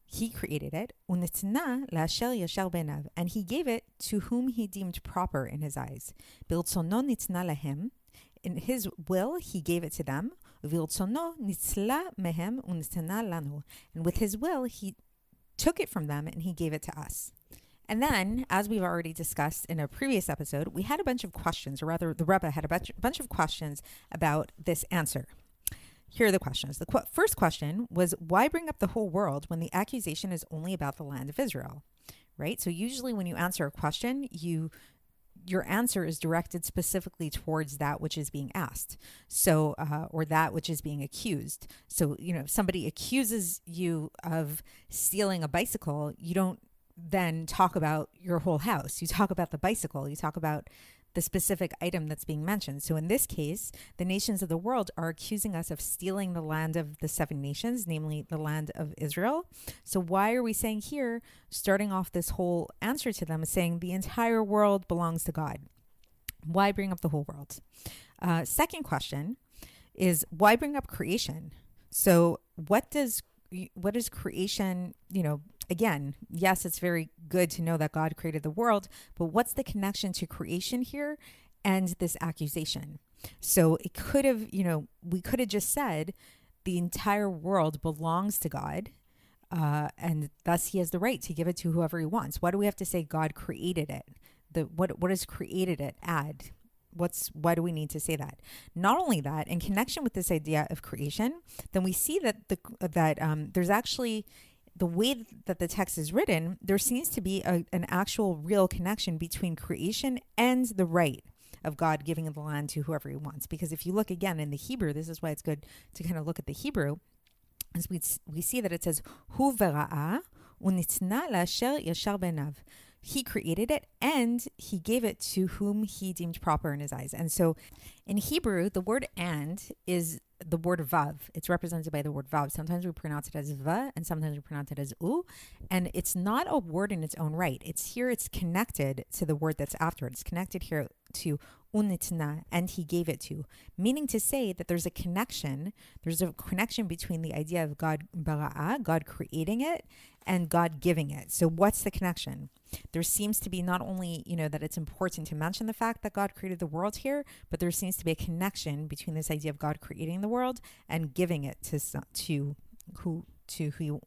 he created it, unitna la'asher yashar beinav, and he gave it to whom he deemed proper in his eyes. B'rtzono nitna lahem, in his will he gave it to them. V'rtzono nitzla mehem unitna lanu, and with his will he took it from them and he gave it to us. And then, as we've already discussed in a previous episode, we had a bunch of questions, or rather the Rebbe had a bunch of questions about this answer. Here are the questions. The first question was, why bring up the whole world when the accusation is only about the land of Israel? Right? So usually when you answer a question, your answer is directed specifically towards that which is being asked. So, or that which is being accused. So, if somebody accuses you of stealing a bicycle, you don't then talk about your whole house. You talk about the bicycle. You talk about the specific item that's being mentioned. So in this case, the nations of the world are accusing us of stealing the land of the 7 nations, namely the land of Israel. So why are we saying here, starting off this whole answer to them, saying the entire world belongs to God? Why bring up the whole world? Second question is, why bring up creation? So what is creation, again, yes, it's very good to know that God created the world, but what's the connection to creation here and this accusation? So it could have, we could have just said the entire world belongs to God, and thus he has the right to give it to whoever he wants. Why do we have to say God created it? What does created it add? Why do we need to say that? Not only that, in connection with this idea of creation, then we see that there's actually, the way that the text is written, there seems to be an actual real connection between creation and the right of God giving the land to whoever he wants. Because if you look again in the Hebrew, this is why it's good to kind of look at the Hebrew, as we see that it says, Hu v'ra'a unitna la'asher yashar beinav. He created it and he gave it to whom he deemed proper in his eyes. And so in Hebrew, the word and is the word vav. It's represented by the word vav. Sometimes we pronounce it as va and sometimes we pronounce it as u. And it's not a word in its own right. It's connected to the word that's after it. It's connected here to unitna, and he gave it to, meaning to say that there's a connection between the idea of God bara'a, God creating it, and God giving it. So what's the connection? There seems to be not only, that it's important to mention the fact that God created the world here, but there seems to be a connection between this idea of God creating the world and giving it to who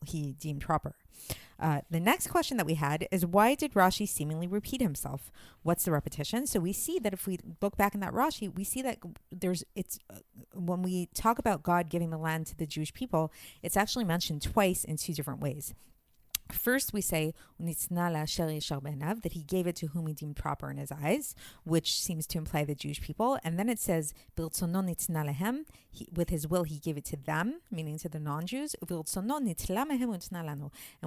he deemed proper. The next question that we had is, why did Rashi seemingly repeat himself? What's the repetition? So we see that if we look back in that Rashi, we see that when we talk about God giving the land to the Jewish people, it's actually mentioned twice in 2 different ways. First, we say that he gave it to whom he deemed proper in his eyes, which seems to imply the Jewish people. And then it says, with his will, he gave it to them, meaning to the non-Jews. And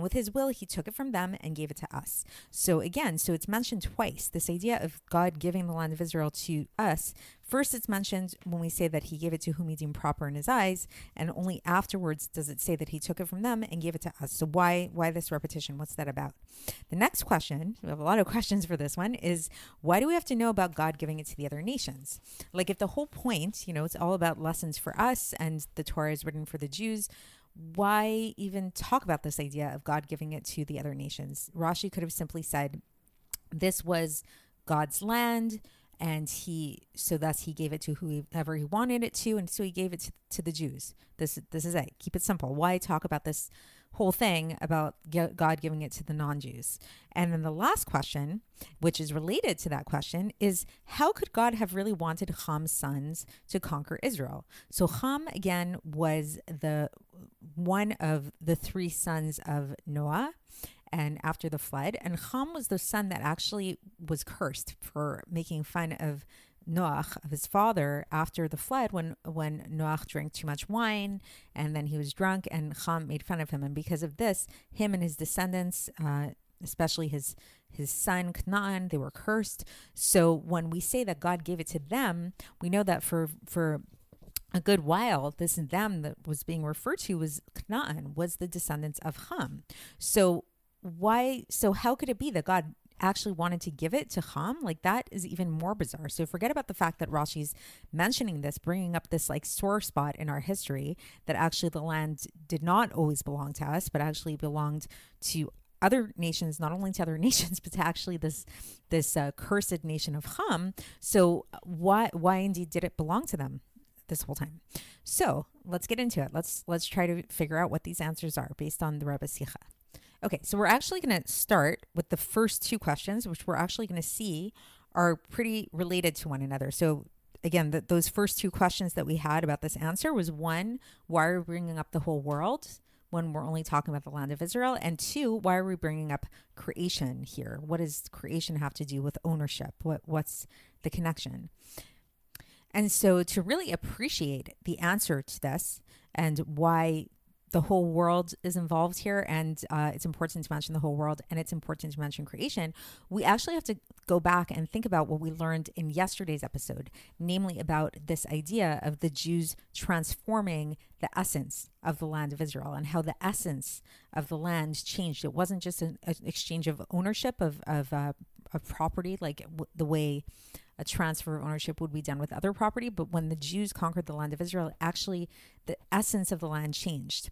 with his will, he took it from them and gave it to us. So again, it's mentioned twice, this idea of God giving the land of Israel to us. First, it's mentioned when we say that he gave it to whom he deemed proper in his eyes, and only afterwards does it say that he took it from them and gave it to us. So why this repetition? What's that about? The next question, we have a lot of questions for this one, is why do we have to know about God giving it to the other nations? Like, if the whole point, it's all about lessons for us and the Torah is written for the Jews, why even talk about this idea of God giving it to the other nations? Rashi could have simply said, this was God's land, and thus he gave it to whoever he wanted it to, and so he gave it to the Jews. This is it. Keep it simple. Why talk about this whole thing about God giving it to the non-Jews? And then the last question, which is related to that question, is how could God have really wanted Ham's sons to conquer Israel? So Ham, again, was the one of the 3 sons of Noah, and after the flood, and Ham was the son that actually was cursed for making fun of Noach, of his father, after the flood, when Noach drank too much wine and then he was drunk, and Ham made fun of him. And because of this, him and his descendants, especially his son Canaan, they were cursed. So when we say that God gave it to them, we know that for a good while, this them that was being referred to was Canaan, was the descendants of Ham. So why? So how could it be that God actually wanted to give it to Ham? Like, that is even more bizarre. So forget about the fact that Rashi's mentioning this, bringing up this like sore spot in our history, that actually the land did not always belong to us, but actually belonged to other nations, not only to other nations, but to actually this cursed nation of Ham. So why indeed did it belong to them this whole time? So let's get into it. Let's try to figure out what these answers are based on the Rebbe Sicha. Okay, so we're actually going to start with the first two questions, which we're actually going to see are pretty related to one another. So again, those first two questions that we had about this answer was, one, why are we bringing up the whole world when we're only talking about the land of Israel? And two, why are we bringing up creation here? What does creation have to do with ownership? What's the connection? And so to really appreciate the answer to this and why the whole world is involved here, and it's important to mention the whole world, and it's important to mention creation, we actually have to go back and think about what we learned in yesterday's episode, namely about this idea of the Jews transforming the essence of the land of Israel and how the essence of the land changed. It wasn't just an exchange of ownership of property, like the way a transfer of ownership would be done with other property, but when the Jews conquered the land of Israel, actually the essence of the land changed.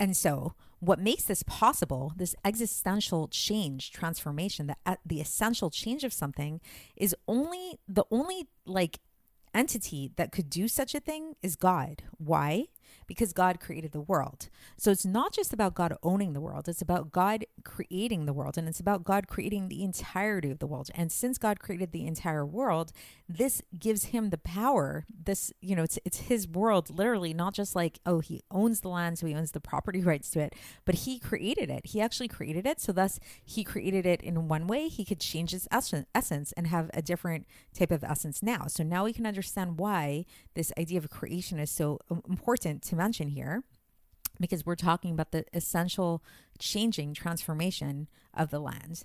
And so what makes this possible, this existential change, transformation, the essential change of something, is the only like entity that could do such a thing is God. Why? Because God created the world. So it's not just about God owning the world, it's about God creating the world, and it's about God creating the entirety of the world. And since God created the entire world, this gives him the power. This, it's his world, literally, not just like, oh, he owns the land, so he owns the property rights to it, but he created it. He actually created it. So thus he created it in one way. He could change its essence and have a different type of essence now. So now we can understand why this idea of creation is so important to mention here, because we're talking about the essential changing transformation of the land,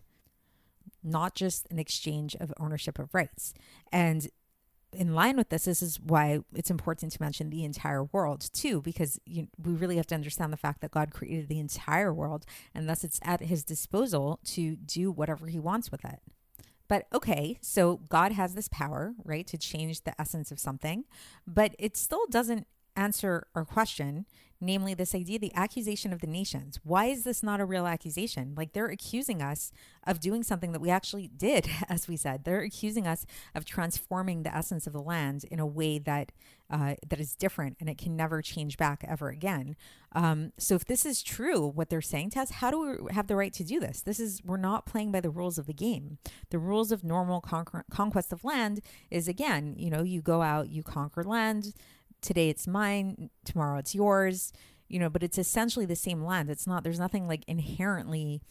not just an exchange of ownership of rights. And in line with this is why it's important to mention the entire world too, because we really have to understand the fact that God created the entire world, and thus it's at his disposal to do whatever he wants with it. But okay, so God has this power, right, to change the essence of something, but it still doesn't answer our question, namely this idea, the accusation of the nations. Why is this not a real accusation? Like, they're accusing us of doing something that we actually did, as we said. They're accusing us of transforming the essence of the land in a way that that is different, and it can never change back ever again. So if this is true, what they're saying to us, how do we have the right to do this? We're not playing by the rules of the game. The rules of normal conquest of land is, again, you go out, you conquer land. Today it's mine, tomorrow it's yours, but it's essentially the same land. There's nothing like inherently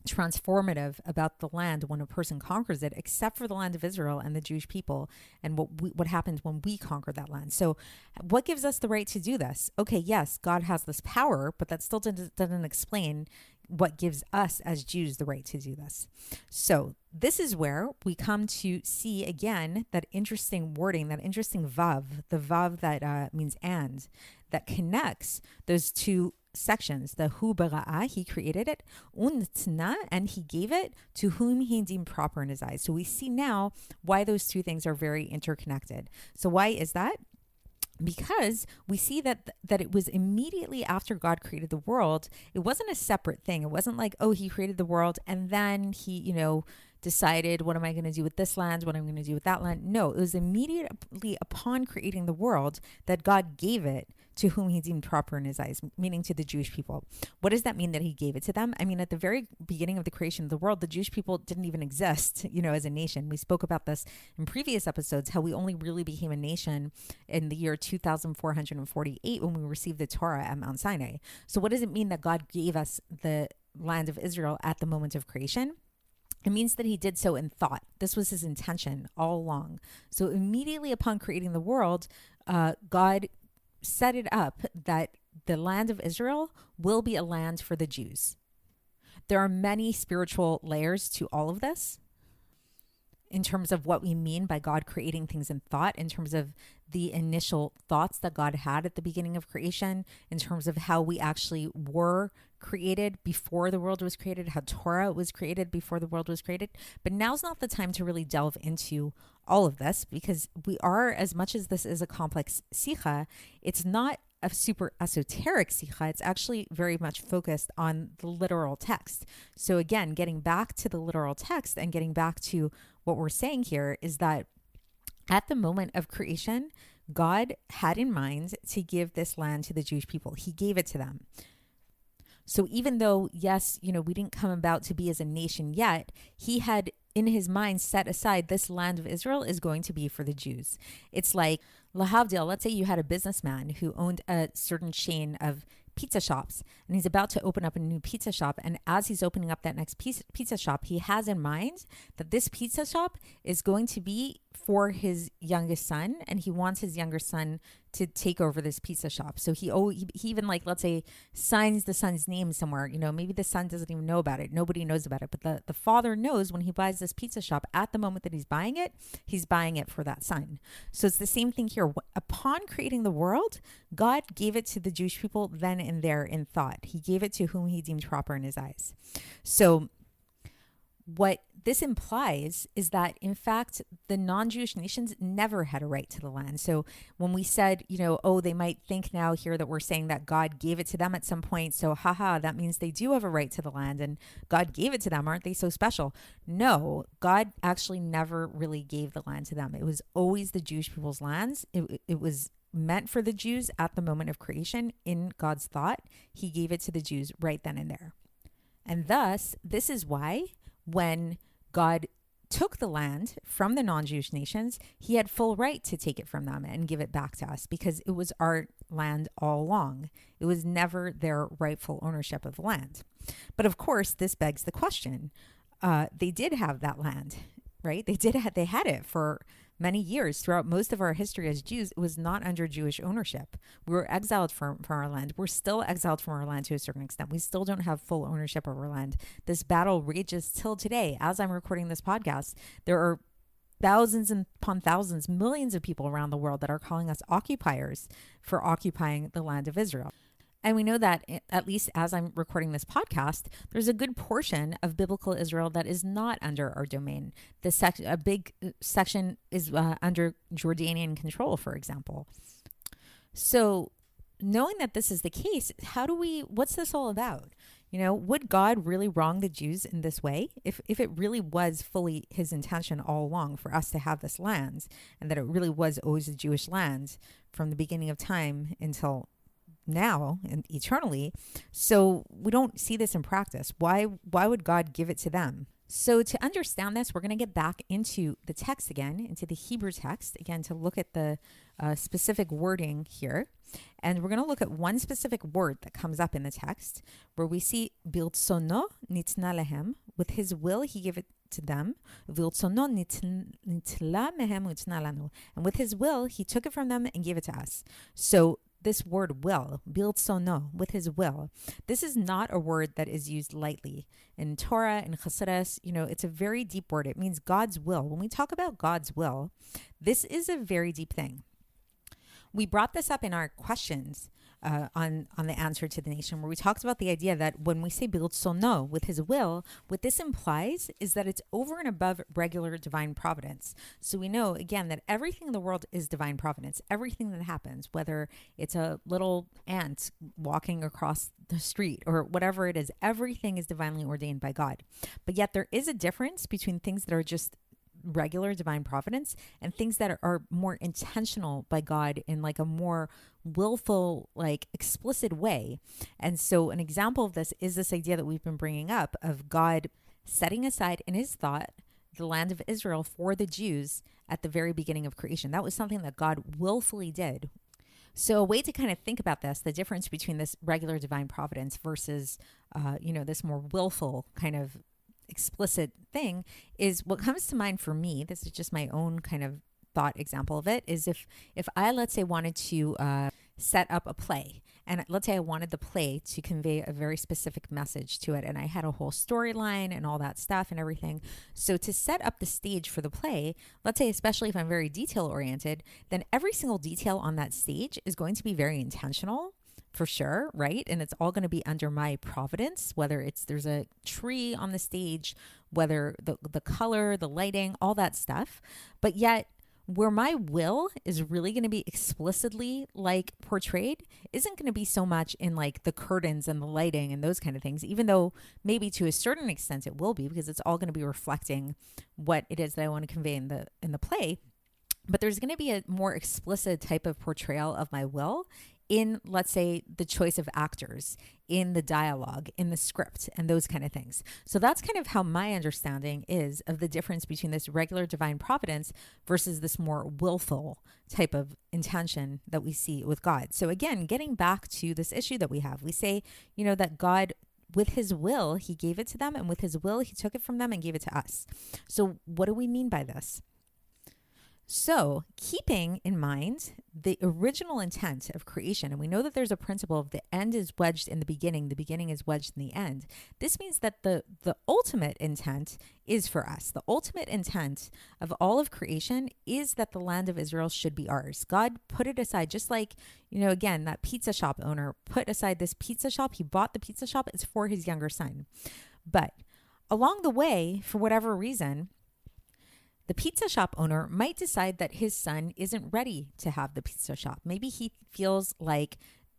transformative about the land when a person conquers it, except for the land of Israel and the Jewish people and what happens when we conquer that land. So what gives us the right to do this? Okay, yes, God has this power, but that still doesn't explain what gives us as Jews the right to do this. So this is where we come to see again that interesting wording, that interesting vav, the vav that means and, that connects those two sections. The hu bara'ah, he created it, untna, and he gave it to whom he deemed proper in his eyes. So we see now why those two things are very interconnected. So why is that? Because we see that it was immediately after God created the world. It wasn't a separate thing. It wasn't like, oh, he created the world and then he, decided, what am I going to do with this land? What am I going to do with that land? No, it was immediately upon creating the world that God gave it to whom he deemed proper in his eyes, meaning to the Jewish people. What does that mean that he gave it to them? I mean, at the very beginning of the creation of the world, the Jewish people didn't even exist, as a nation. We spoke about this in previous episodes, how we only really became a nation in the year 2448 when we received the Torah at Mount Sinai. So what does it mean that God gave us the land of Israel at the moment of creation? It means that he did so in thought. This was his intention all along. So immediately upon creating the world, God set it up that the land of Israel will be a land for the Jews. There are many spiritual layers to all of this. in terms of what we mean by God creating things in thought, in terms of the initial thoughts that God had at the beginning of creation, in terms of how we actually were created before the world was created, how Torah was created before the world was created. But now's not the time to really delve into all of this, because we are, as much as this is a complex Sicha, it's not a super esoteric Sicha. It's actually very much focused on the literal text. So again, getting back to the literal text and getting back to what we're saying here is that at the moment of creation, God had in mind to give this land to the Jewish people. He gave it to them. So even though, yes, we didn't come about to be as a nation yet, he had in his mind set aside this land of Israel is going to be for the Jews. It's like, lahavdil, let's say you had a businessman who owned a certain chain of pizza shops, and he's about to open up a new pizza shop. And as he's opening up that next pizza shop, he has in mind that this pizza shop is going to be for his youngest son, and he wants his younger son to take over this pizza shop. So he even, like, let's say, signs the son's name somewhere. Maybe the son doesn't even know about it. Nobody knows about it. But the father knows when he buys this pizza shop, at the moment that he's buying it for that son. So it's the same thing here. Upon creating the world, God gave it to the Jewish people then and there in thought. He gave it to whom he deemed proper in his eyes. So what this implies is that, in fact, the non-Jewish nations never had a right to the land. So when we said, they might think now here that we're saying that God gave it to them at some point. So, that means they do have a right to the land and God gave it to them. Aren't they so special? No, God actually never really gave the land to them. It was always the Jewish people's lands. It was meant for the Jews at the moment of creation in God's thought. He gave it to the Jews right then and there. And thus, this is why when God took the land from the non-Jewish nations, he had full right to take it from them and give it back to us, because it was our land all along. It was never their rightful ownership of the land. But of course, this begs the question. They did have that land, right? They had it for many years. Throughout most of our history as Jews, it was not under Jewish ownership. We were exiled from our land. We're still exiled from our land to a certain extent. We still don't have full ownership of our land. This battle rages till today. As I'm recording this podcast, there are thousands and upon thousands, millions of people around the world that are calling us occupiers for occupying the land of Israel. And we know that, at least as I'm recording this podcast, there's a good portion of biblical Israel that is not under our domain. A big section is under Jordanian control, for example. So knowing that this is the case, what's this all about? Would God really wrong the Jews in this way? If it really was fully his intention all along for us to have this land, and that it really was always a Jewish land from the beginning of time until now and eternally, so we don't see this in practice. Why would God give it to them? So to understand this, we're going to get back into the text again, into the Hebrew text again, to look at the specific wording here. And we're going to look at one specific word that comes up in the text where we see Biltsono nitna lehem, with his will he gave it to them. Viltsono nitla mehem utna lanu, and with his will he took it from them and gave it to us. So this word will, biltsono, with his will, this is not a word that is used lightly. In Torah and Chassidus, it's a very deep word. It means God's will. When we talk about God's will, this is a very deep thing. We brought this up in our questions on the answer to the nation, where we talked about the idea that when we say biltsono, with his will, what this implies is that it's over and above regular divine providence. So we know, again, that everything in the world is divine providence. Everything that happens, whether it's a little ant walking across the street or whatever it is, everything is divinely ordained by God. But yet there is a difference between things that are just regular divine providence and things that are more intentional by God in like a more willful, like explicit way. And so an example of this is this idea that we've been bringing up of God setting aside in his thought the land of Israel for the Jews at the very beginning of creation. That was something that God willfully did. So a way to kind of think about this, the difference between this regular divine providence versus, this more willful kind of explicit thing, is what comes to mind for me. This is just my own kind of thought example of it, is if I, let's say, wanted to set up a play, And let's say I wanted the play to convey a very specific message to it, and I had a whole storyline and all that stuff and everything. So to set up the stage for the play, let's say, especially if I'm very detail oriented, then every single detail on that stage is going to be very intentional, for sure, right? And it's all going to be under my providence, whether there's a tree on the stage, whether the color, the lighting, all that stuff. But yet, where my will is really going to be explicitly like portrayed isn't going to be so much in like the curtains and the lighting and those kind of things, even though maybe to a certain extent it will be, because it's all going to be reflecting what it is that I want to convey in the play. But there's going to be a more explicit type of portrayal of my will in, let's say, the choice of actors, in the dialogue, in the script, and those kind of things. So that's kind of how my understanding is of the difference between this regular divine providence versus this more willful type of intention that we see with God. So again, getting back to this issue that we have, we say, that God, with his will, he gave it to them, and with his will, he took it from them and gave it to us. So what do we mean by this? So keeping in mind the original intent of creation, and we know that there's a principle of the end is wedged in the beginning is wedged in the end. This means that the ultimate intent is for us. The ultimate intent of all of creation is that the land of Israel should be ours. God put it aside, just like, again, that pizza shop owner put aside this pizza shop. He bought the pizza shop. It's for his younger son. But along the way, for whatever reason, the pizza shop owner might decide that his son isn't ready to have the pizza shop. Maybe he feels like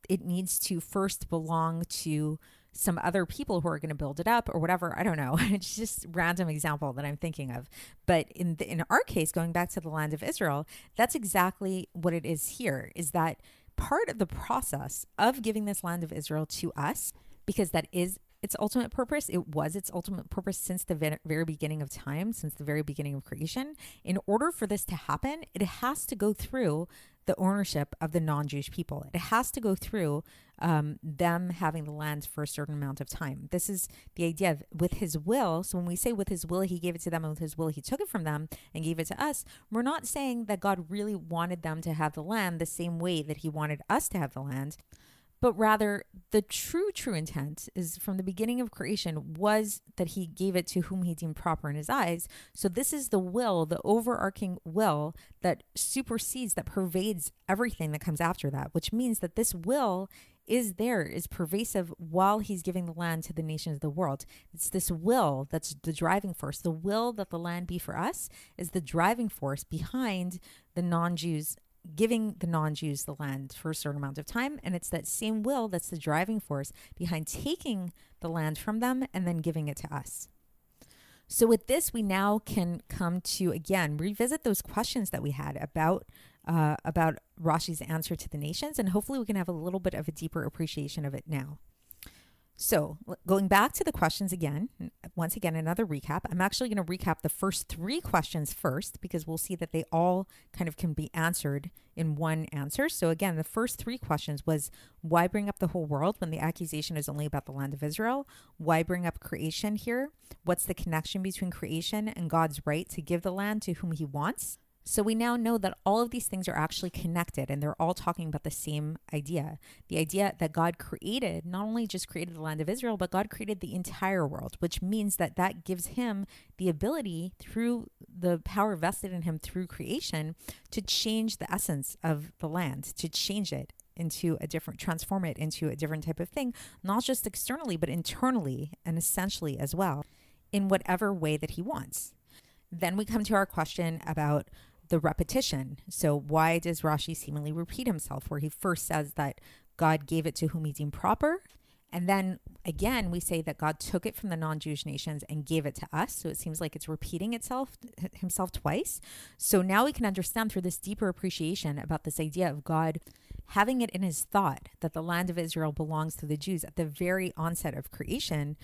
it needs to first belong to some other people who are going to build it up or whatever. I don't know. It's just a random example that I'm thinking of. But in our case, going back to the land of Israel, that's exactly what it is here, is that part of the process of giving this land of Israel to us, because that is its ultimate purpose. It was its ultimate purpose since the very beginning of time, since the very beginning of creation. In order for this to happen, it has to go through the ownership of the non-Jewish people. It has to go through them having the land for a certain amount of time. This is the idea of with his will. So when we say with his will, he gave it to them, and with his will, he took it from them and gave it to us, we're not saying that God really wanted them to have the land the same way that he wanted us to have the land. But rather, the true intent is from the beginning of creation was that he gave it to whom he deemed proper in his eyes. So this is the will, the overarching will that supersedes, that pervades everything that comes after that, which means that this will is pervasive while he's giving the land to the nations of the world. It's this will that's the driving force. The will that the land be for us is the driving force behind the non-Jews, giving the non-Jews the land for a certain amount of time. And it's that same will that's the driving force behind taking the land from them and then giving it to us. So with this, we now can come to, again, revisit those questions that we had about Rashi's answer to the nations, and hopefully we can have a little bit of a deeper appreciation of it now. So going back to the questions again, once again, another recap. I'm actually going to recap the first three questions first, because we'll see that they all kind of can be answered in one answer. So again, the first three questions was, why bring up the whole world when the accusation is only about the land of Israel? Why bring up creation here? What's the connection between creation and God's right to give the land to whom he wants? So we now know that all of these things are actually connected, and they're all talking about the same idea. The idea that God created, not only just created the land of Israel, but God created the entire world, which means that gives him the ability, through the power vested in him through creation, to change the essence of the land, to change it into transform it into a different type of thing, not just externally, but internally and essentially as well, in whatever way that he wants. Then we come to our question about the repetition. So why does Rashi seemingly repeat himself, where he first says that God gave it to whom he deemed proper, and then again we say that God took it from the non-Jewish nations and gave it to us? So it seems like it's repeating himself twice. So now we can understand through this deeper appreciation about this idea of God having it in his thought that the land of Israel belongs to the Jews at the very onset of creation.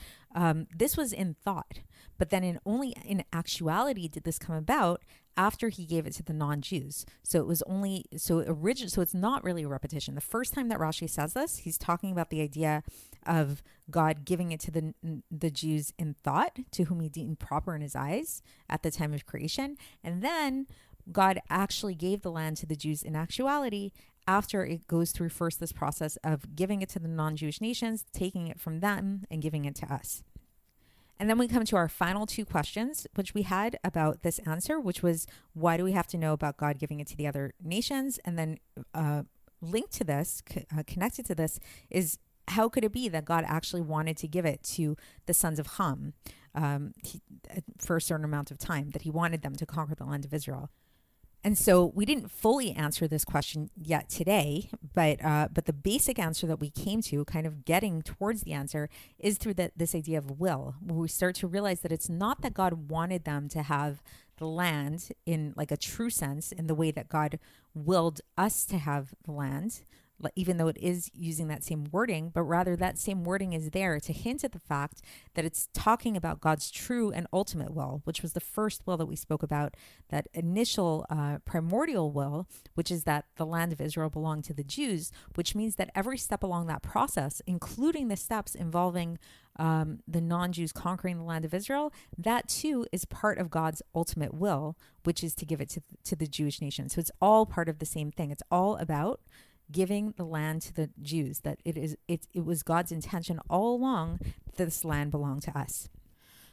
This was in thought, but then only in actuality did this come about after he gave it to the non-Jews. So it's not really a repetition. The first time that Rashi says this, he's talking about the idea of God giving it to the Jews in thought, to whom he deemed proper in his eyes at the time of creation. And then God actually gave the land to the Jews in actuality after it goes through first this process of giving it to the non-Jewish nations, taking it from them and giving it to us. And then we come to our final two questions, which we had about this answer, which was, why do we have to know about God giving it to the other nations? And then linked to this, connected to this, is how could it be that God actually wanted to give it to the sons of Ham for a certain amount of time, that he wanted them to conquer the land of Israel? And so we didn't fully answer this question yet today, but the basic answer that we came to, kind of getting towards the answer, is through this idea of will, where we start to realize that it's not that God wanted them to have the land in like a true sense, in the way that God willed us to have the land, even though it is using that same wording, but rather that same wording is there to hint at the fact that it's talking about God's true and ultimate will, which was the first will that we spoke about, that initial primordial will, which is that the land of Israel belonged to the Jews, which means that every step along that process, including the steps involving the non-Jews conquering the land of Israel, that too is part of God's ultimate will, which is to give it to the Jewish nation. So it's all part of the same thing. It's all about giving the land to the Jews, that it was God's intention all along that this land belonged to us.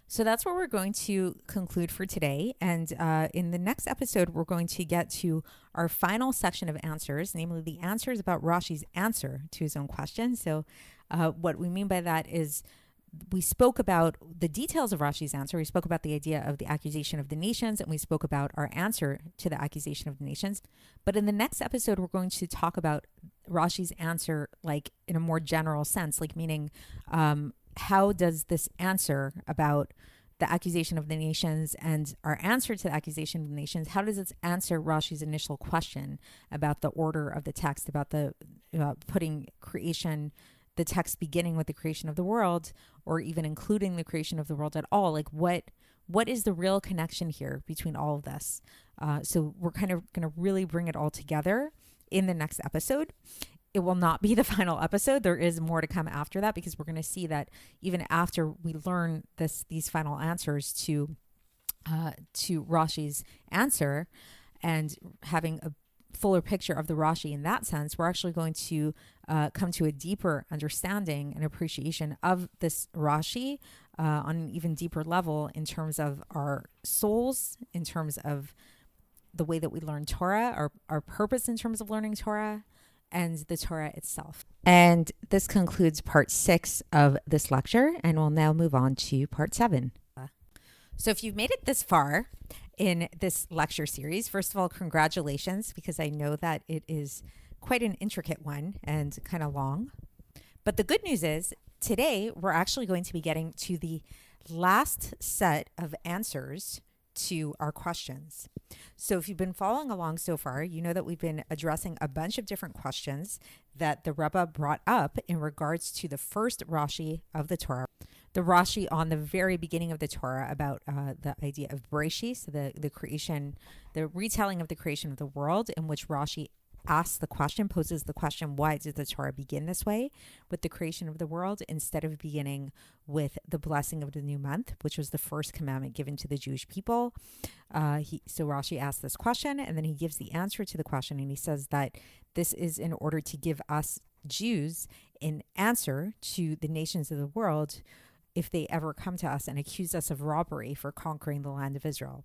So that's where we're going to conclude for today. And in the next episode, we're going to get to our final section of answers, namely the answers about Rashi's answer to his own question. So what we mean by that is, we spoke about the details of Rashi's answer. We spoke about the idea of the accusation of the nations, and we spoke about our answer to the accusation of the nations. But in the next episode, we're going to talk about Rashi's answer, like in a more general sense, like meaning how does this answer about the accusation of the nations and our answer to the accusation of the nations, how does it answer Rashi's initial question about the order of the text, about the putting creation, the text beginning with the creation of the world, or even including the creation of the world at all? Like what is the real connection here between all of this? So we're kind of going to really bring it all together in the next episode. It will not be the final episode. There is more to come after that, because we're going to see that even after we learn these final answers to Rashi's answer, and having a fuller picture of the Rashi in that sense, we're actually going to come to a deeper understanding and appreciation of this Rashi on an even deeper level in terms of our souls, in terms of the way that we learn Torah, our purpose in terms of learning Torah, and the Torah itself. And this concludes part 6 of this lecture, and we'll now move on to part 7. So if you've made it this far in this lecture series, first of all, congratulations, because I know that it is quite an intricate one and kind of long. But the good news is today we're actually going to be getting to the last set of answers to our questions. So if you've been following along so far, you know that we've been addressing a bunch of different questions that the Rebbe brought up in regards to the first Rashi of the Torah, the Rashi on the very beginning of the Torah about the idea of Breishis, the creation, the retelling of the creation of the world, in which Rashi poses the question, why did the Torah begin this way with the creation of the world instead of beginning with the blessing of the new month, which was the first commandment given to the Jewish people? So Rashi asks this question, and then he gives the answer to the question, and he says that this is in order to give us Jews an answer to the nations of the world if they ever come to us and accuse us of robbery for conquering the land of Israel.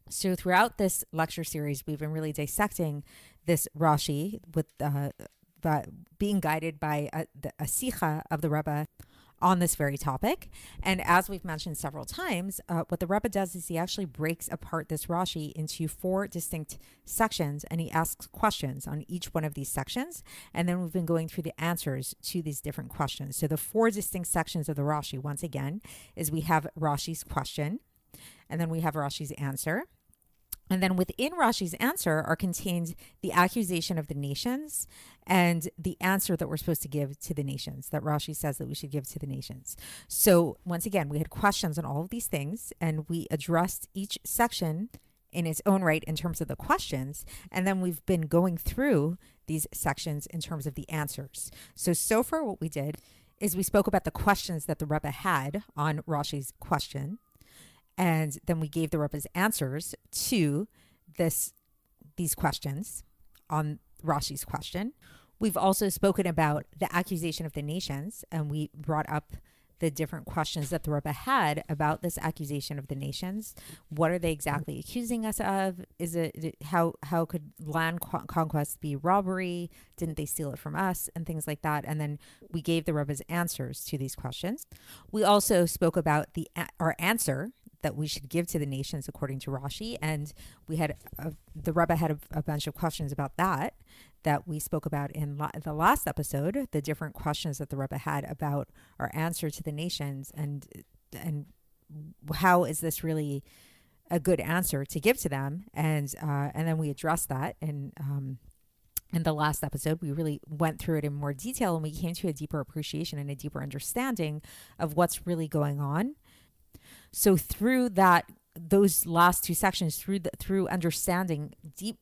So throughout this lecture series, we've been really dissecting this Rashi with being guided by a Sicha of the Rebbe on this very topic. And as we've mentioned several times, what the Rebbe does is he actually breaks apart this Rashi into 4 distinct sections, and he asks questions on each one of these sections. And then we've been going through the answers to these different questions. So the 4 distinct sections of the Rashi, once again, is we have Rashi's question, and then we have Rashi's answer. And then within Rashi's answer are contained the accusation of the nations and the answer that we're supposed to give to the nations, that Rashi says that we should give to the nations. So once again, we had questions on all of these things, and we addressed each section in its own right in terms of the questions. And then we've been going through these sections in terms of the answers. So far what we did is we spoke about the questions that the Rebbe had on Rashi's question. And then we gave the Rebbe's answers to these questions on Rashi's question. We've also spoken about the accusation of the nations, and we brought up the different questions that the Rebbe had about this accusation of the nations. What are they exactly accusing us of? Is it how could land conquest be robbery? Didn't they steal it from us? And things like that. And then we gave the Rebbe's answers to these questions. We also spoke about our answer that we should give to the nations according to Rashi, and we had the Rebbe had a bunch of questions about that we spoke about in the last episode, the different questions that the Rebbe had about our answer to the nations, and how is this really a good answer to give to them, and then we addressed that in the last episode. We really went through it in more detail, and we came to a deeper appreciation and a deeper understanding of what's really going on. So through those last two sections, through understanding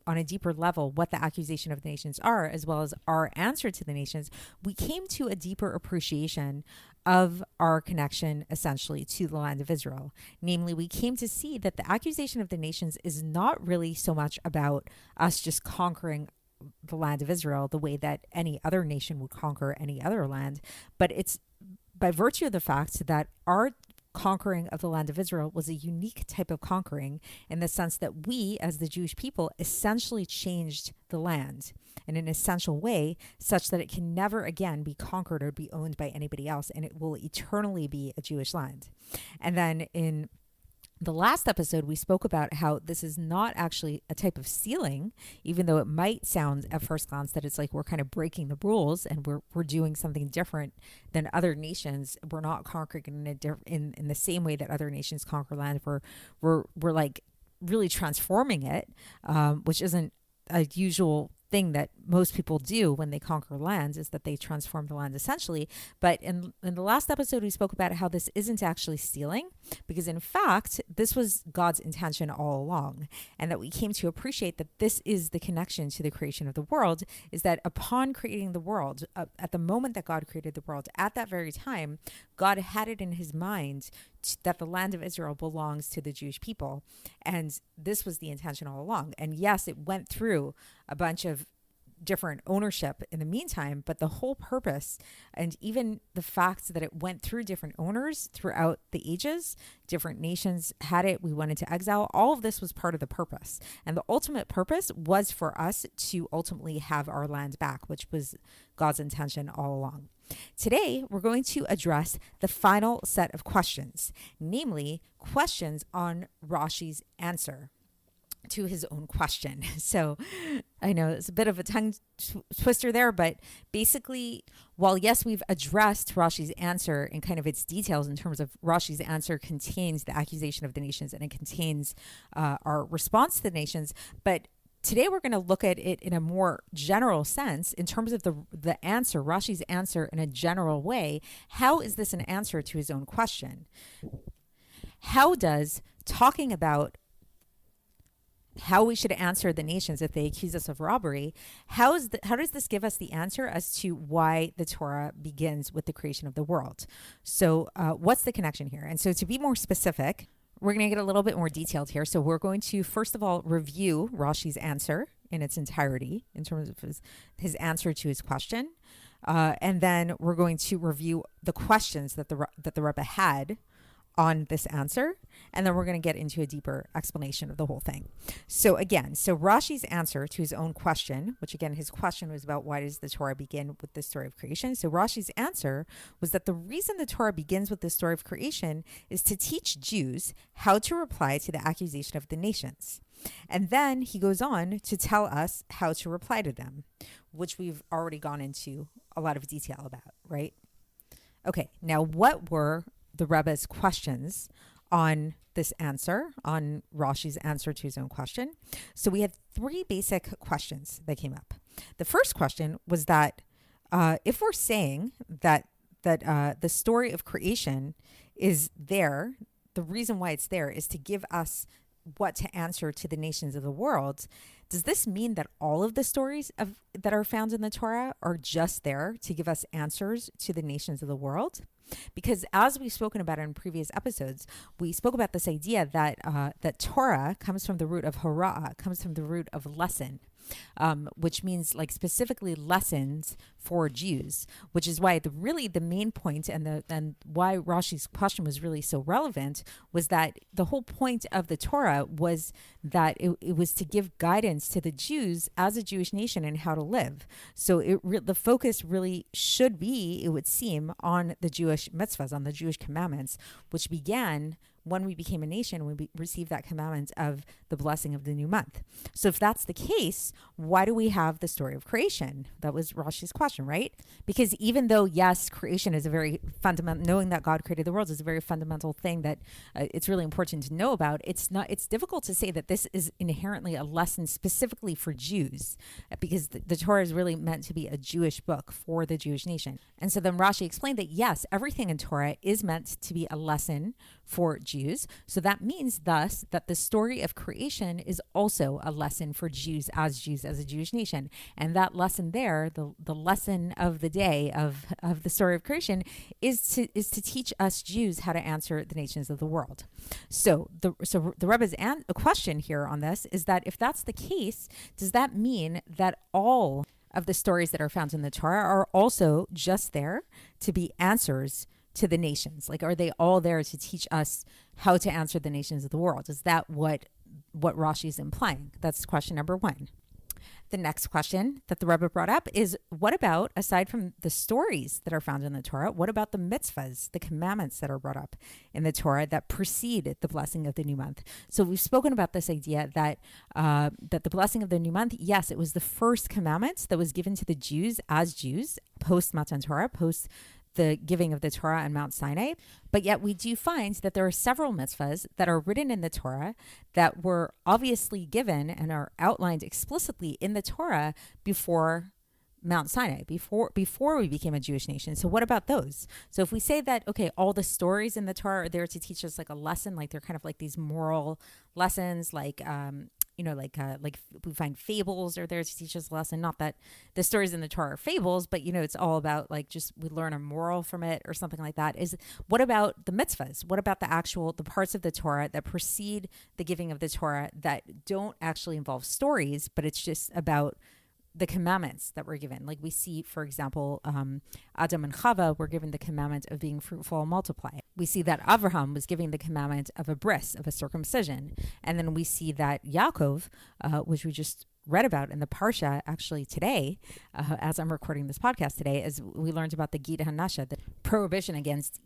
on a deeper level what the accusation of the nations are, as well as our answer to the nations, we came to a deeper appreciation of our connection essentially to the land of Israel. Namely, we came to see that the accusation of the nations is not really so much about us just conquering the land of Israel the way that any other nation would conquer any other land, but it's by virtue of the fact that our conquering of the land of Israel was a unique type of conquering, in the sense that we, as the Jewish people, essentially changed the land in an essential way, such that it can never again be conquered or be owned by anybody else, and it will eternally be a Jewish land. And then in the last episode, we spoke about how this is not actually a type of stealing, even though it might sound at first glance that it's like we're kind of breaking the rules and we're doing something different than other nations. We're not conquering in the same way that other nations conquer land. We're like really transforming it, which isn't a usual thing that most people do when they conquer lands, is that they transform the land essentially. But in the last episode, we spoke about how this isn't actually stealing, because in fact, this was God's intention all along. And that we came to appreciate that this is the connection to the creation of the world, is that upon creating the world, at the moment that God created the world, at that very time, God had it in his mind that the land of Israel belongs to the Jewish people. And this was the intention all along. And yes, it went through a bunch of different ownership in the meantime, but the whole purpose, and even the fact that it went through different owners throughout the ages, different nations had it, we went into exile, all of this was part of the purpose. And the ultimate purpose was for us to ultimately have our land back, which was God's intention all along. Today, we're going to address the final set of questions, namely questions on Rashi's answer to his own question. So I know it's a bit of a tongue twister there, but basically, while yes, we've addressed Rashi's answer in kind of its details, in terms of Rashi's answer contains the accusation of the nations and it contains our response to the nations, but today we're going to look at it in a more general sense, in terms of the answer, Rashi's answer in a general way. How is this an answer to his own question? How does talking about how we should answer the nations if they accuse us of robbery, how does this give us the answer as to why the Torah begins with the creation of the world? So what's the connection here? And so to be more specific, we're going to get a little bit more detailed here. So we're going to, first of all, review Rashi's answer in its entirety, in terms of his answer to his question. And then we're going to review the questions that the Rebbe had on this answer, and then we're going to get into a deeper explanation of the whole thing. So Rashi's answer to his own question, which again, his question was about why does the Torah begin with the story of creation? So Rashi's answer was that the reason the Torah begins with the story of creation is to teach Jews how to reply to the accusation of the nations. And then he goes on to tell us how to reply to them, which we've already gone into a lot of detail about, right? Okay, now what were the Rebbe's questions on this answer, on Rashi's answer to his own question? So we had three basic questions that came up. The first question was that if we're saying that the story of creation is there, the reason why it's there is to give us what to answer to the nations of the world, does this mean that all of the stories that are found in the Torah are just there to give us answers to the nations of the world? Because as we've spoken about in previous episodes, we spoke about this idea that that Torah comes from the root of hora, comes from the root of lesson. which means like specifically lessons for Jews, which is why the main point and why Rashi's question was really so relevant was that the whole point of the Torah was that it was to give guidance to the Jews as a Jewish nation and how to live. So the focus really should be, it would seem, on the Jewish mitzvahs, on the Jewish commandments, which began when we became a nation, when we received that commandment of the blessing of the new month. So if that's the case, why do we have the story of creation? That was Rashi's question, right? Because even though, yes, creation is a very fundamental, knowing that God created the world is a very fundamental thing that it's really important to know about, it's difficult to say that this is inherently a lesson specifically for Jews, because the Torah is really meant to be a Jewish book for the Jewish nation. And so then Rashi explained that, yes, everything in Torah is meant to be a lesson for Jews. So that means thus that the story of creation is also a lesson for Jews as a Jewish nation. And that lesson there, the lesson of the day of the story of creation is to teach us Jews how to answer the nations of the world. So the Rebbe's a question here on this is that if that's the case, does that mean that all of the stories that are found in the Torah are also just there to be answers to the nations? Like, are they all there to teach us how to answer the nations of the world? Is that what Rashi is implying? That's question number one. The next question that the Rebbe brought up is, what about, aside from the stories that are found in the Torah, what about the mitzvahs, the commandments that are brought up in the Torah that precede the blessing of the new month? So we've spoken about this idea that the blessing of the new month, yes, it was the first commandment that was given to the Jews as Jews, post Matan Torah, post the giving of the Torah on Mount Sinai. But yet we do find that there are several mitzvahs that are written in the Torah that were obviously given and are outlined explicitly in the Torah before Mount Sinai, before we became a Jewish nation. So what about those? So if we say that, okay, all the stories in the Torah are there to teach us like a lesson, like they're kind of like these moral lessons, like we find fables are there to teach us a lesson. Not that the stories in the Torah are fables, but it's all about like just we learn a moral from it or something like that. What about the mitzvahs? What about the parts of the Torah that precede the giving of the Torah that don't actually involve stories, but it's just about the commandments that were given? Like we see, for example, Adam and Chava were given the commandment of being fruitful and multiply. We see that Avraham was giving the commandment of a bris, of a circumcision. And then we see that Yaakov, which we just read about in the Parsha actually today, as I'm recording this podcast today, as we learned about the Gid HaNasha, the prohibition against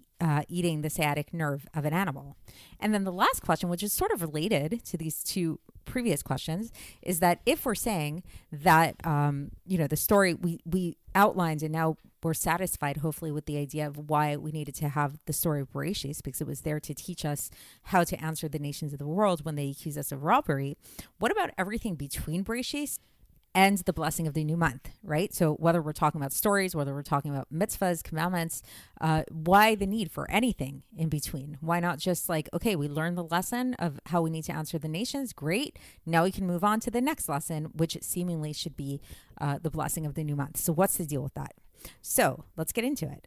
eating the sciatic nerve of an animal. And then the last question, which is sort of related to these two previous questions, is that if we're saying that, the story we outlined and now we're satisfied, hopefully, with the idea of why we needed to have the story of Breishis, because it was there to teach us how to answer the nations of the world when they accuse us of robbery. What about everything between Breishis and the blessing of the new month, right? So whether we're talking about stories, whether we're talking about mitzvahs, commandments, why the need for anything in between? Why not just like, okay, we learned the lesson of how we need to answer the nations. Great. Now we can move on to the next lesson, which seemingly should be the blessing of the new month. So what's the deal with that? So let's get into it.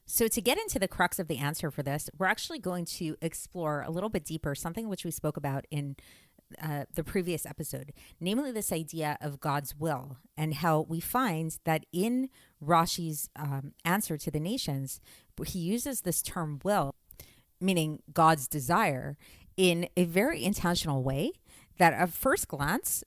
So to get into the crux of the answer for this, we're actually going to explore a little bit deeper something which we spoke about in the previous episode, namely this idea of God's will, and how we find that in Rashi's answer to the nations, he uses this term will, meaning God's desire, in a very intentional way that at first glance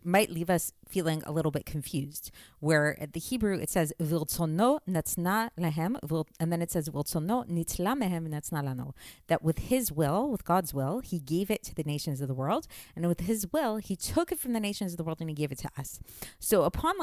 might leave us feeling a little bit confused, where at the Hebrew it says "V'rtzono natzna lahem," and then it says "V'rtzono nitla mehem natzna lano," that with his will, with God's will, he gave it to the nations of the world, and with his will, he took it from the nations of the world and he gave it to us. So upon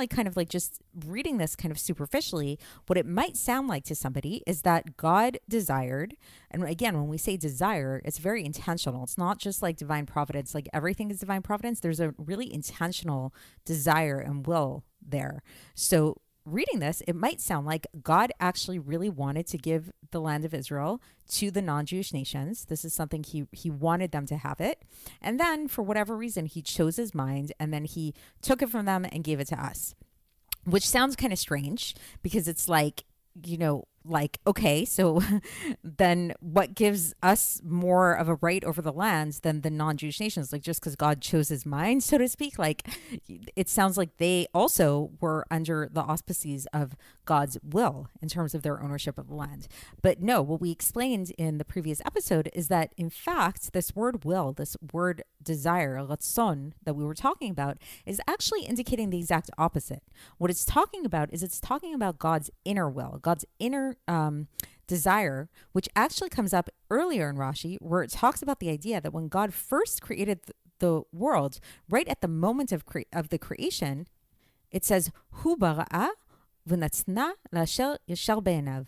just reading this kind of superficially, what it might sound like to somebody is that God desired, and again, when we say desire, it's very intentional. It's not just like divine providence, like everything is divine providence. There's a really intentional desire and will there. So reading this, it might sound like God actually really wanted to give the land of Israel to the non-Jewish nations. This is something he wanted them to have it. And then for whatever reason, he chose his mind and then he took it from them and gave it to us, which sounds kind of strange because it's like, like, okay, so then what gives us more of a right over the lands than the non-Jewish nations? Like, just because God chose his mind, so to speak, like it sounds like they also were under the auspices of God's will in terms of their ownership of the land. But no, what we explained in the previous episode is that in fact, this word will, this word desire, ratzon, that we were talking about is actually indicating the exact opposite. What it's talking about is it's talking about God's inner will, God's inner desire, which actually comes up earlier in Rashi, where it talks about the idea that when God first created the world, right at the moment of the creation, it says, Hu bara'a v'natzna l'asher yashar be'enav.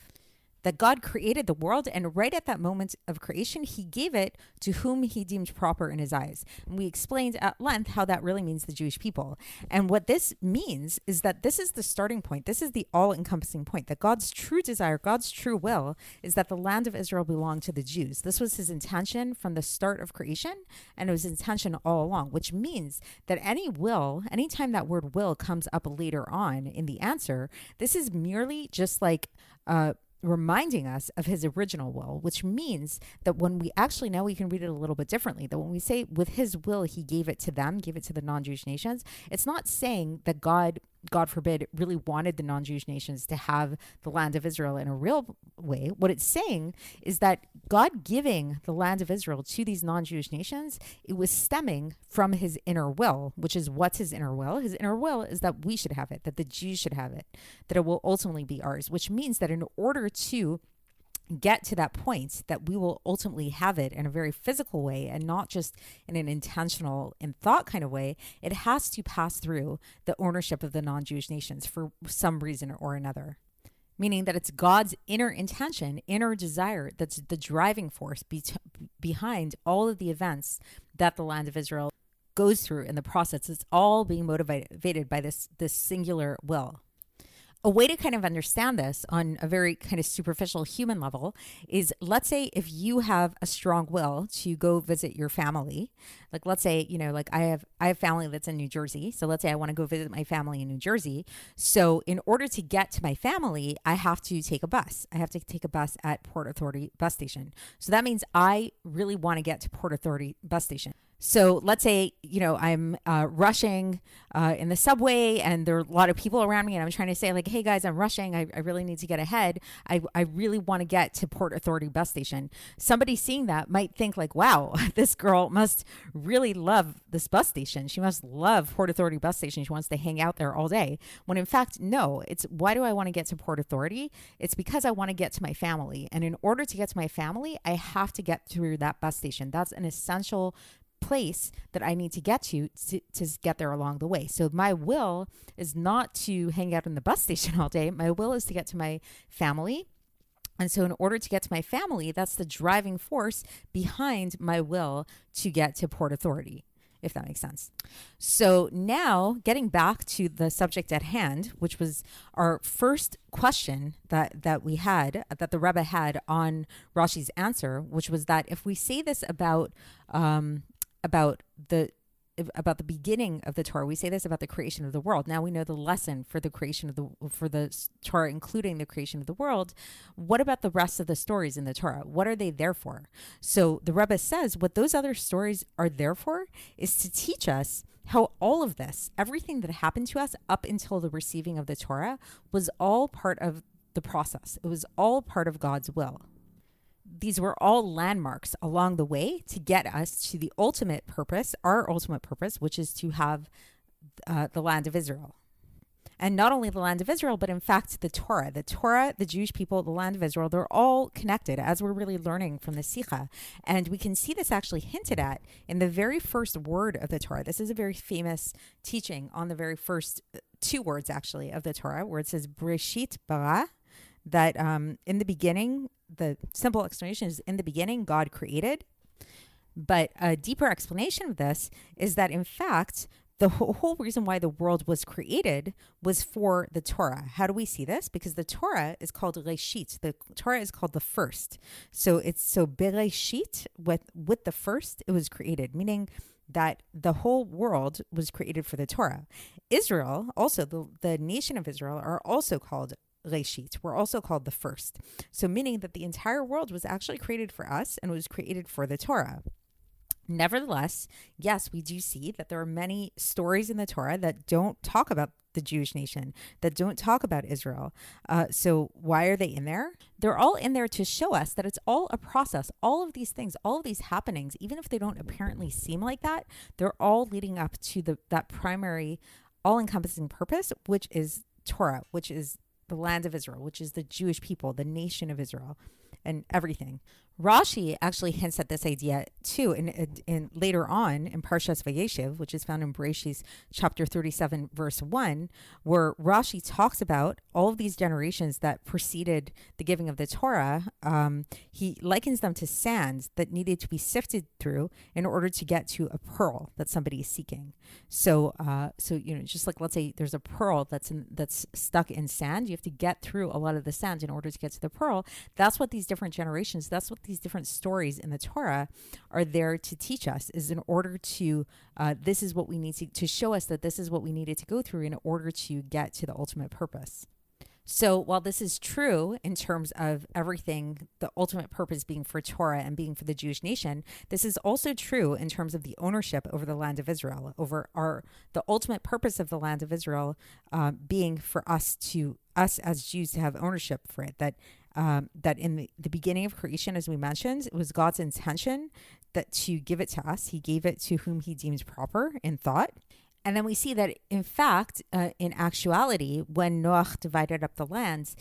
That God created the world, and right at that moment of creation, he gave it to whom he deemed proper in his eyes. And we explained at length how that really means the Jewish people. And what this means is that this is the starting point. This is the all-encompassing point, that God's true desire, God's true will, is that the land of Israel belonged to the Jews. This was his intention from the start of creation, and it was his intention all along, which means that anytime that word will comes up later on in the answer, this is merely just like reminding us of his original will, which means that when we actually, now we can read it a little bit differently, that when we say with his will, he gave it to them, gave it to the non-Jewish nations, it's not saying that God forbid, really wanted the non-Jewish nations to have the land of Israel in a real way. What it's saying is that God giving the land of Israel to these non-Jewish nations, it was stemming from his inner will, which is what's his inner will? His inner will is that we should have it, that the Jews should have it, that it will ultimately be ours, which means that in order to get to that point that we will ultimately have it in a very physical way and not just in an intentional and thought kind of way, it has to pass through the ownership of the non-Jewish nations for some reason or another. Meaning that it's God's inner intention, inner desire, that's the driving force behind all of the events that the land of Israel goes through in the process. It's all being motivated by this singular will. A way to kind of understand this on a very kind of superficial human level is, let's say if you have a strong will to go visit your family, like let's say, like I have family that's in New Jersey. So let's say I want to go visit my family in New Jersey. So in order to get to my family, I have to take a bus. I have to take a bus at Port Authority bus station. So that means I really want to get to Port Authority bus station. So let's say, I'm rushing in the subway and there are a lot of people around me and I'm trying to say like, hey guys, I'm rushing. I really need to get ahead. I really want to get to Port Authority bus station. Somebody seeing that might think like, wow, this girl must really love this bus station. She must love Port Authority bus station. She wants to hang out there all day. When in fact, no, it's why do I want to get to Port Authority? It's because I want to get to my family. And in order to get to my family, I have to get through that bus station. That's an essential place that I need to get to get there along the way. So my will is not to hang out in the bus station all day. My will is to get to my family. And so in order to get to my family, that's the driving force behind my will to get to Port Authority, if that makes sense. So now getting back to the subject at hand, which was our first question that we had, that the Rebbe had on Rashi's answer, which was that if we say this about the beginning of the Torah, we say this about the creation of the world. Now we know the lesson for the creation of for the Torah, including the creation of the world. What about the rest of the stories in the Torah? What are they there for? So the Rebbe says what those other stories are there for is to teach us how all of this, everything that happened to us up until the receiving of the Torah, was all part of the process. It was all part of God's will. These were all landmarks along the way to get us to the ultimate purpose, our ultimate purpose, which is to have the land of Israel. And not only the land of Israel, but in fact, the Torah, the Jewish people, the land of Israel, they're all connected as we're really learning from the Sicha. And we can see this actually hinted at in the very first word of the Torah. This is a very famous teaching on the very first two words actually of the Torah, where it says Breshit bara, that in the beginning, the simple explanation is in the beginning, God created. But a deeper explanation of this is that, in fact, the whole reason why the world was created was for the Torah. How do we see this? Because the Torah is called Reshit. The Torah is called the first. So Bereshit, with the first, it was created, meaning that the whole world was created for the Torah. Israel, also the nation of Israel, are also called Reshit. We're also called the first. So meaning that the entire world was actually created for us and was created for the Torah. Nevertheless, yes, we do see that there are many stories in the Torah that don't talk about the Jewish nation, that don't talk about Israel. So why are they in there? They're all in there to show us that it's all a process. All of these things, all of these happenings, even if they don't apparently seem like that, they're all leading up to that primary, all-encompassing purpose, which is Torah, which is the land of Israel, which is the Jewish people, the nation of Israel, and everything. Rashi actually hints at this idea too in later on in Parshas Vayeshev, which is found in Breishis chapter 37, verse 1, where Rashi talks about all of these generations that preceded the giving of the Torah. He likens them to sands that needed to be sifted through in order to get to a pearl that somebody is seeking. So just like, let's say there's a pearl that's stuck in sand, you have to get through a lot of the sand in order to get to the pearl. That's what these different generations, that's what these different stories in the Torah are there to teach us, is in order to, this is what we need to show us that this is what we needed to go through in order to get to the ultimate purpose. So while this is true in terms of everything, the ultimate purpose being for Torah and being for the Jewish nation, this is also true in terms of the ownership over the land of Israel, over the ultimate purpose of the land of Israel being for us as Jews to have ownership for it. That in the beginning of creation, as we mentioned, it was God's intention that to give it to us. He gave it to whom he deemed proper in thought. And then we see that, in fact, in actuality, when Noach divided up the lands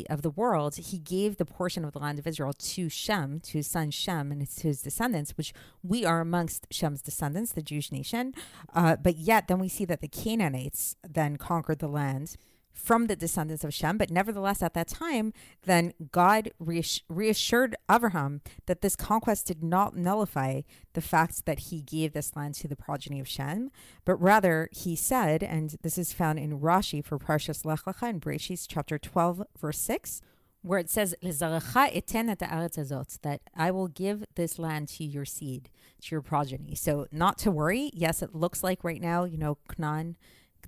of the world, he gave the portion of the land of Israel to Shem, to his son Shem and to his descendants, which we are amongst Shem's descendants, the Jewish nation. But yet then we see that the Canaanites then conquered the land from the descendants of Shem. But nevertheless, at that time, then God reassured Abraham that this conquest did not nullify the fact that he gave this land to the progeny of Shem, but rather he said, and this is found in Rashi for Parshas Lech Lecha in Breishis chapter 12, verse 6, where it says, that I will give this land to your seed, to your progeny. So not to worry. Yes, it looks like right now, Canaan,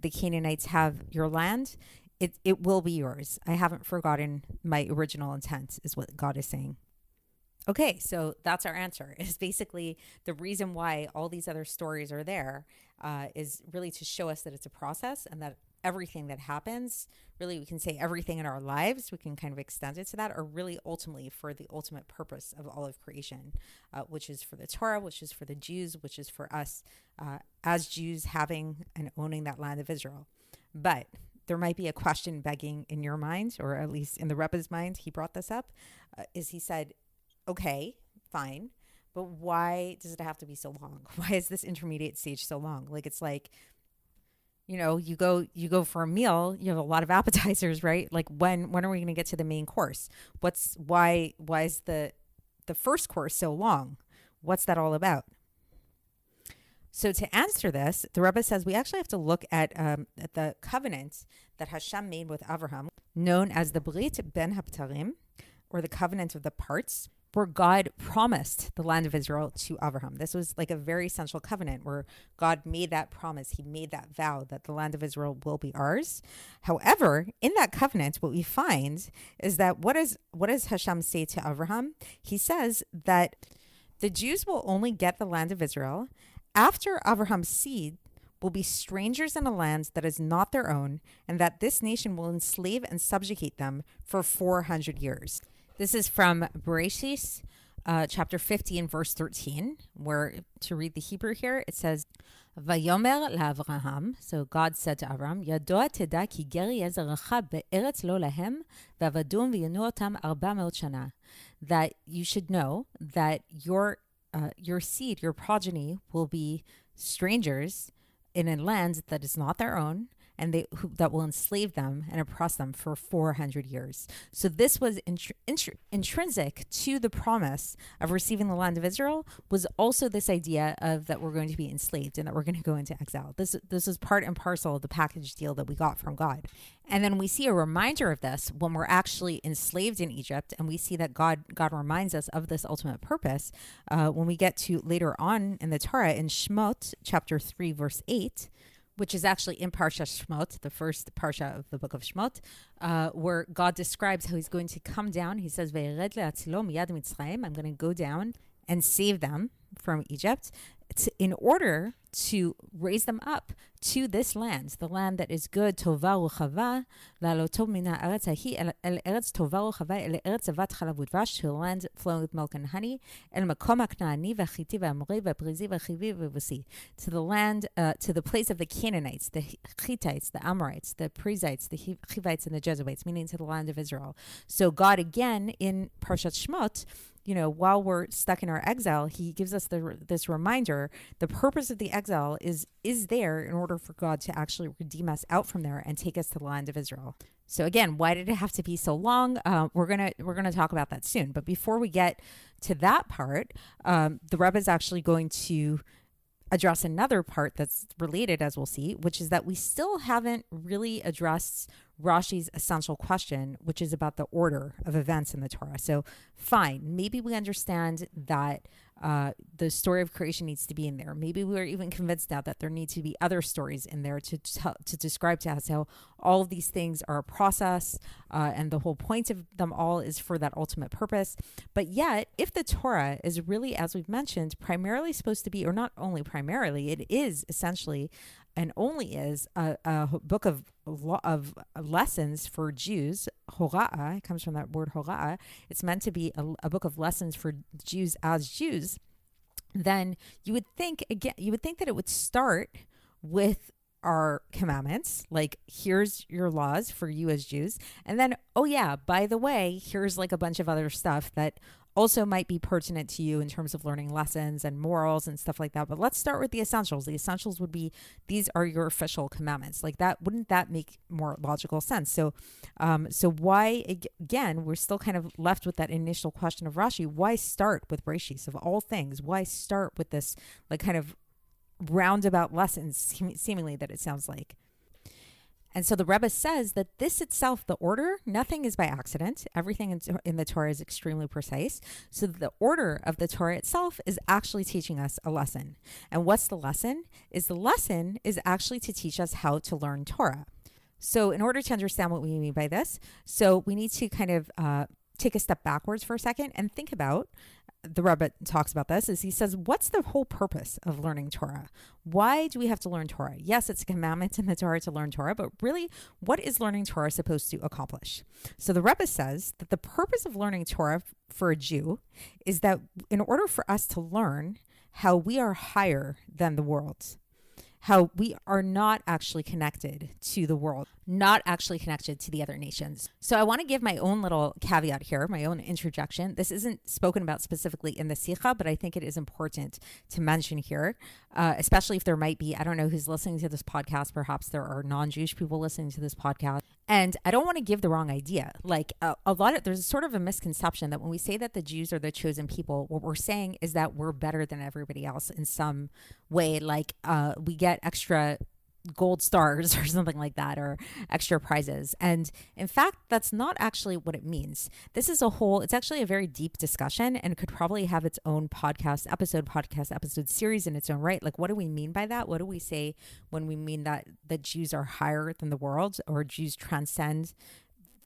the Canaanites have your land. It will be yours. I haven't forgotten my original intent, is what God is saying. Okay, so that's our answer. Is basically the reason why all these other stories are there is really to show us that it's a process, and that everything that happens, really we can say everything in our lives, we can kind of extend it to that, are really ultimately for the ultimate purpose of all of creation, which is for the Torah, which is for the Jews, which is for us as Jews having and owning that land of Israel. But there might be a question begging in your mind, or at least in the Rebbe's mind, he brought this up, is he said, okay, fine, but why does it have to be so long? Why is this intermediate stage so long? Like, it's like, you go for a meal, you have a lot of appetizers, right? Like when are we going to get to the main course? Why is the first course so long? What's that all about? So to answer this, the Rebbe says we actually have to look at the covenant that Hashem made with Avraham, known as the Brit Ben Haptarim, or the covenant of the parts, where God promised the land of Israel to Avraham. This was like a very central covenant where God made that promise. He made that vow that the land of Israel will be ours. However, in that covenant, what we find is that what does Hashem say to Avraham? He says that the Jews will only get the land of Israel after Abraham's seed will be strangers in a land that is not their own, and that this nation will enslave and subjugate them for 400 years. This is from Breishis, chapter 50 and verse 13, where, to read the Hebrew here, it says, Vayomer la'Avraham, so God said to Avraham, Yadoa teda ki geri yezarecha be'eretz lo lahem, v'avadum v'yanu otam 400 shana. That you should know that your seed, your progeny, will be strangers in a land that is not their own, and that will enslave them and oppress them for 400 years. So this was intrinsic to the promise of receiving the land of Israel, was also this idea of that we're going to be enslaved and that we're going to go into exile. This is part and parcel of the package deal that we got from God. And then we see a reminder of this when we're actually enslaved in Egypt, and we see that God reminds us of this ultimate purpose when we get to later on in the Torah in Shemot chapter 3 verse 8, which is actually in Parshas Shmot, the first parsha of the book of Shmot, where God describes how he's going to come down. He says, "Ve'ered le'atzilo miyad Mitzrayim." I'm going to go down and save them from Egypt in order to raise them up to this land, the land that is good, tova uchava, la'aloto mina ha'aretz hahi el eretz tova uchava, el eretz zavat chalav udvash, to a land flowing with milk and honey, el makom ha'knaani v'chiti v'amori v'prizi v'chivi v'vusi, to the land, to the place of the Canaanites, the Hittites, the Amorites, the Perizzites, the Hivites, and the Jebusites, meaning to the land of Israel. So God again in Parshat Shmot, while we're stuck in our exile, he gives us this reminder. The purpose of the exile is there in order for God to actually redeem us out from there and take us to the land of Israel. So again, why did it have to be so long? We're gonna talk about that soon. But before we get to that part, the Rebbe is actually going to address another part that's related, as we'll see, which is that we still haven't really addressed Rashi's essential question, which is about the order of events in the Torah. So fine, maybe we understand that the story of creation needs to be in there. Maybe we're even convinced now that there need to be other stories in there to describe to us how all of these things are a process, and the whole point of them all is for that ultimate purpose. But yet, if the Torah is really, as we've mentioned, primarily supposed to be, or not only primarily, it is essentially and only is a book of lessons for Jews. Hora'ah, it comes from that word hora'ah. It's meant to be a book of lessons for Jews as Jews. Then you would think that it would start with our commandments, like here's your laws for you as Jews, and then, oh yeah, by the way, here's like a bunch of other stuff that also might be pertinent to you in terms of learning lessons and morals and stuff like that. But let's start with the essentials. The essentials would be, these are your official commandments. Like that, wouldn't that make more logical sense? So why, again, we're still kind of left with that initial question of Rashi, why start with Breishis of all things? Why start with this like kind of roundabout lessons, seemingly, that it sounds like? And so the Rebbe says that this itself, the order, nothing is by accident. Everything in the Torah is extremely precise. So the order of the Torah itself is actually teaching us a lesson. And what's the lesson? The lesson is actually to teach us how to learn Torah. So in order to understand what we mean by this, so we need to kind of take a step backwards for a second and think about, the Rebbe talks about this, is he says, what's the whole purpose of learning Torah? Why do we have to learn Torah? Yes, it's a commandment in the Torah to learn Torah, but really, what is learning Torah supposed to accomplish? So the Rebbe says that the purpose of learning Torah for a Jew is that in order for us to learn how we are higher than the world, how we are not actually connected to the world, not actually connected to the other nations. So I want to give my own little caveat here, my own interjection. This isn't spoken about specifically in the Sicha, but I think it is important to mention here, especially if there might be, I don't know who's listening to this podcast, perhaps there are non-Jewish people listening to this podcast. And I don't want to give the wrong idea. Like there's sort of a misconception that when we say that the Jews are the chosen people, what we're saying is that we're better than everybody else in some way, like we get extra gold stars or something like that, or extra prizes. And in fact, that's not actually what it means. This is it's actually a very deep discussion and could probably have its own podcast episode series in its own right. Like, what do we mean by that? What do we say when we mean that the Jews are higher than the world, or Jews transcend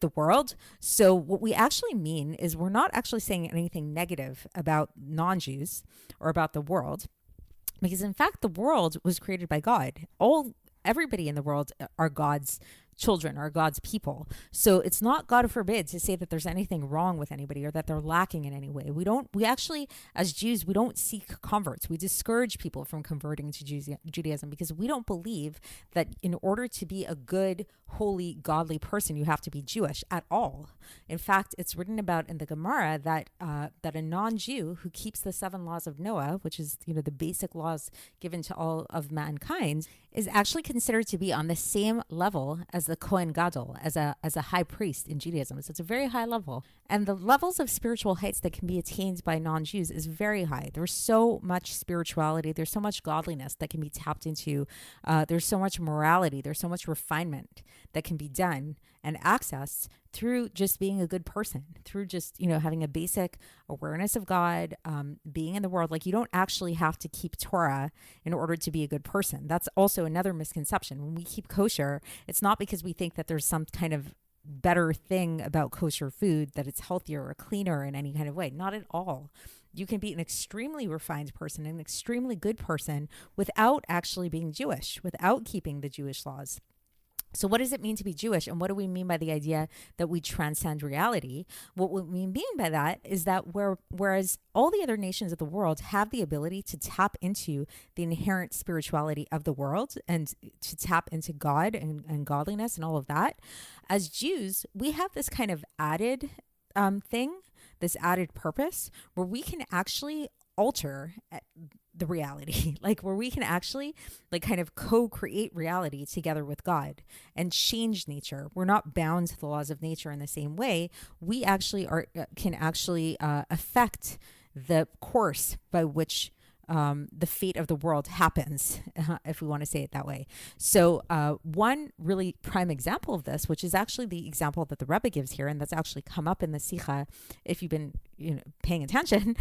the world? So what we actually mean is we're not actually saying anything negative about non-Jews or about the world, because in fact, the world was created by God. Everybody in the world are God's children, are God's people. So it's not, God forbid, to say that there's anything wrong with anybody or that they're lacking in any way. We actually, as Jews, we don't seek converts. We discourage people from converting to Judaism because we don't believe that in order to be a good, holy, godly person, you have to be Jewish at all. In fact, it's written about in the Gemara that a non-Jew who keeps the 7 laws of Noah, which is, the basic laws given to all of mankind, is actually considered to be on the same level as the Kohen Gadol, as a high priest in Judaism. So it's a very high level. And the levels of spiritual heights that can be attained by non-Jews is very high. There's so much spirituality. There's so much godliness that can be tapped into. There's so much morality. There's so much refinement that can be done and accessed through just being a good person, through just, having a basic awareness of God, being in the world. Like, you don't actually have to keep Torah in order to be a good person. That's also another misconception. When we keep kosher, it's not because we think that there's some kind of better thing about kosher food, that it's healthier or cleaner in any kind of way. Not at all. You can be an extremely refined person, an extremely good person, without actually being Jewish, without keeping the Jewish laws. So what does it mean to be Jewish? And what do we mean by the idea that we transcend reality? What we mean by that is that whereas all the other nations of the world have the ability to tap into the inherent spirituality of the world and to tap into God and godliness and all of that, as Jews, we have this kind of added thing, this added purpose, where we can actually alter the reality, like where we can actually kind of co-create reality together with God and change nature. We're not bound to the laws of nature in the same way. We actually can actually affect the course by which the fate of the world happens, if we want to say it that way. So one really prime example of this, which is actually the example that the Rebbe gives here, and that's actually come up in the Sicha, if you've been paying attention,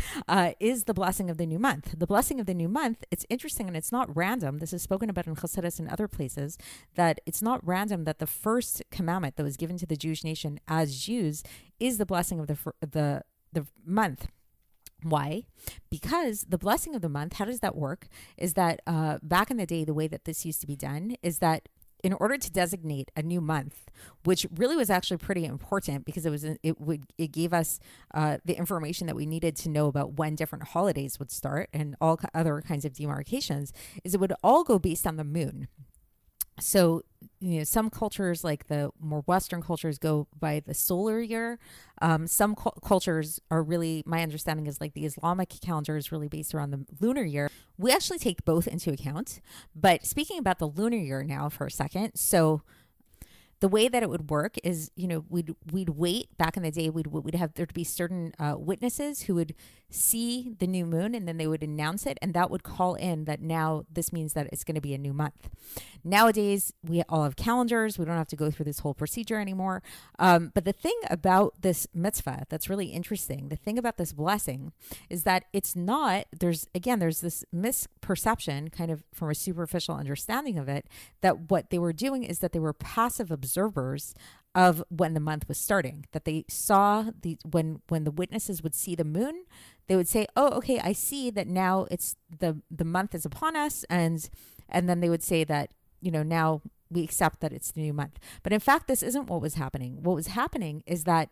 is the blessing of the new month. The blessing of the new month, it's interesting and it's not random. This is spoken about in Chassidus and other places, that it's not random that the first commandment that was given to the Jewish nation as Jews is the blessing of the month. Why? Because the blessing of the month, how does that work? Is that back in the day, the way that this used to be done is that in order to designate a new month, which really was actually pretty important because it gave us the information that we needed to know about when different holidays would start and all other kinds of demarcations, is it would all go based on the moon. So, some cultures, like the more Western cultures, go by the solar year. Some cultures are really, my understanding is like the Islamic calendar is really based around the lunar year. We actually take both into account. But speaking about the lunar year now for a second, so the way that it would work is, we'd wait. Back in the day, we'd have there'd be certain witnesses who would see the new moon, and then they would announce it, and that would call in that now this means that it's going to be a new month. Nowadays, we all have calendars. We don't have to go through this whole procedure anymore. But the thing about this mitzvah that's really interesting, the thing about this blessing, is that it's not, there's this misperception, kind of from a superficial understanding of it, that what they were doing is that they were passive observers of when the month was starting, that they saw when the witnesses would see the moon, they would say, oh, okay, I see that now it's the month is upon us. And then they would say that, now we accept that it's the new month. But in fact, this isn't what was happening. What was happening is that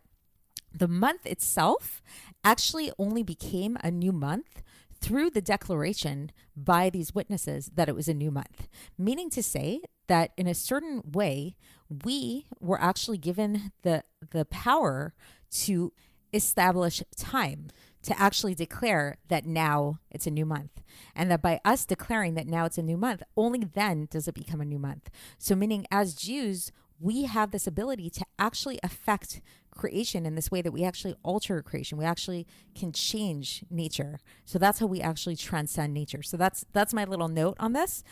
the month itself actually only became a new month through the declaration by these witnesses that it was a new month, meaning to say that in a certain way, we were actually given the power to establish time, to actually declare that now it's a new month. And that by us declaring that now it's a new month, only then does it become a new month. So meaning as Jews, we have this ability to actually affect creation in this way that we actually alter creation. We actually can change nature. So that's how we actually transcend nature. So that's my little note on this.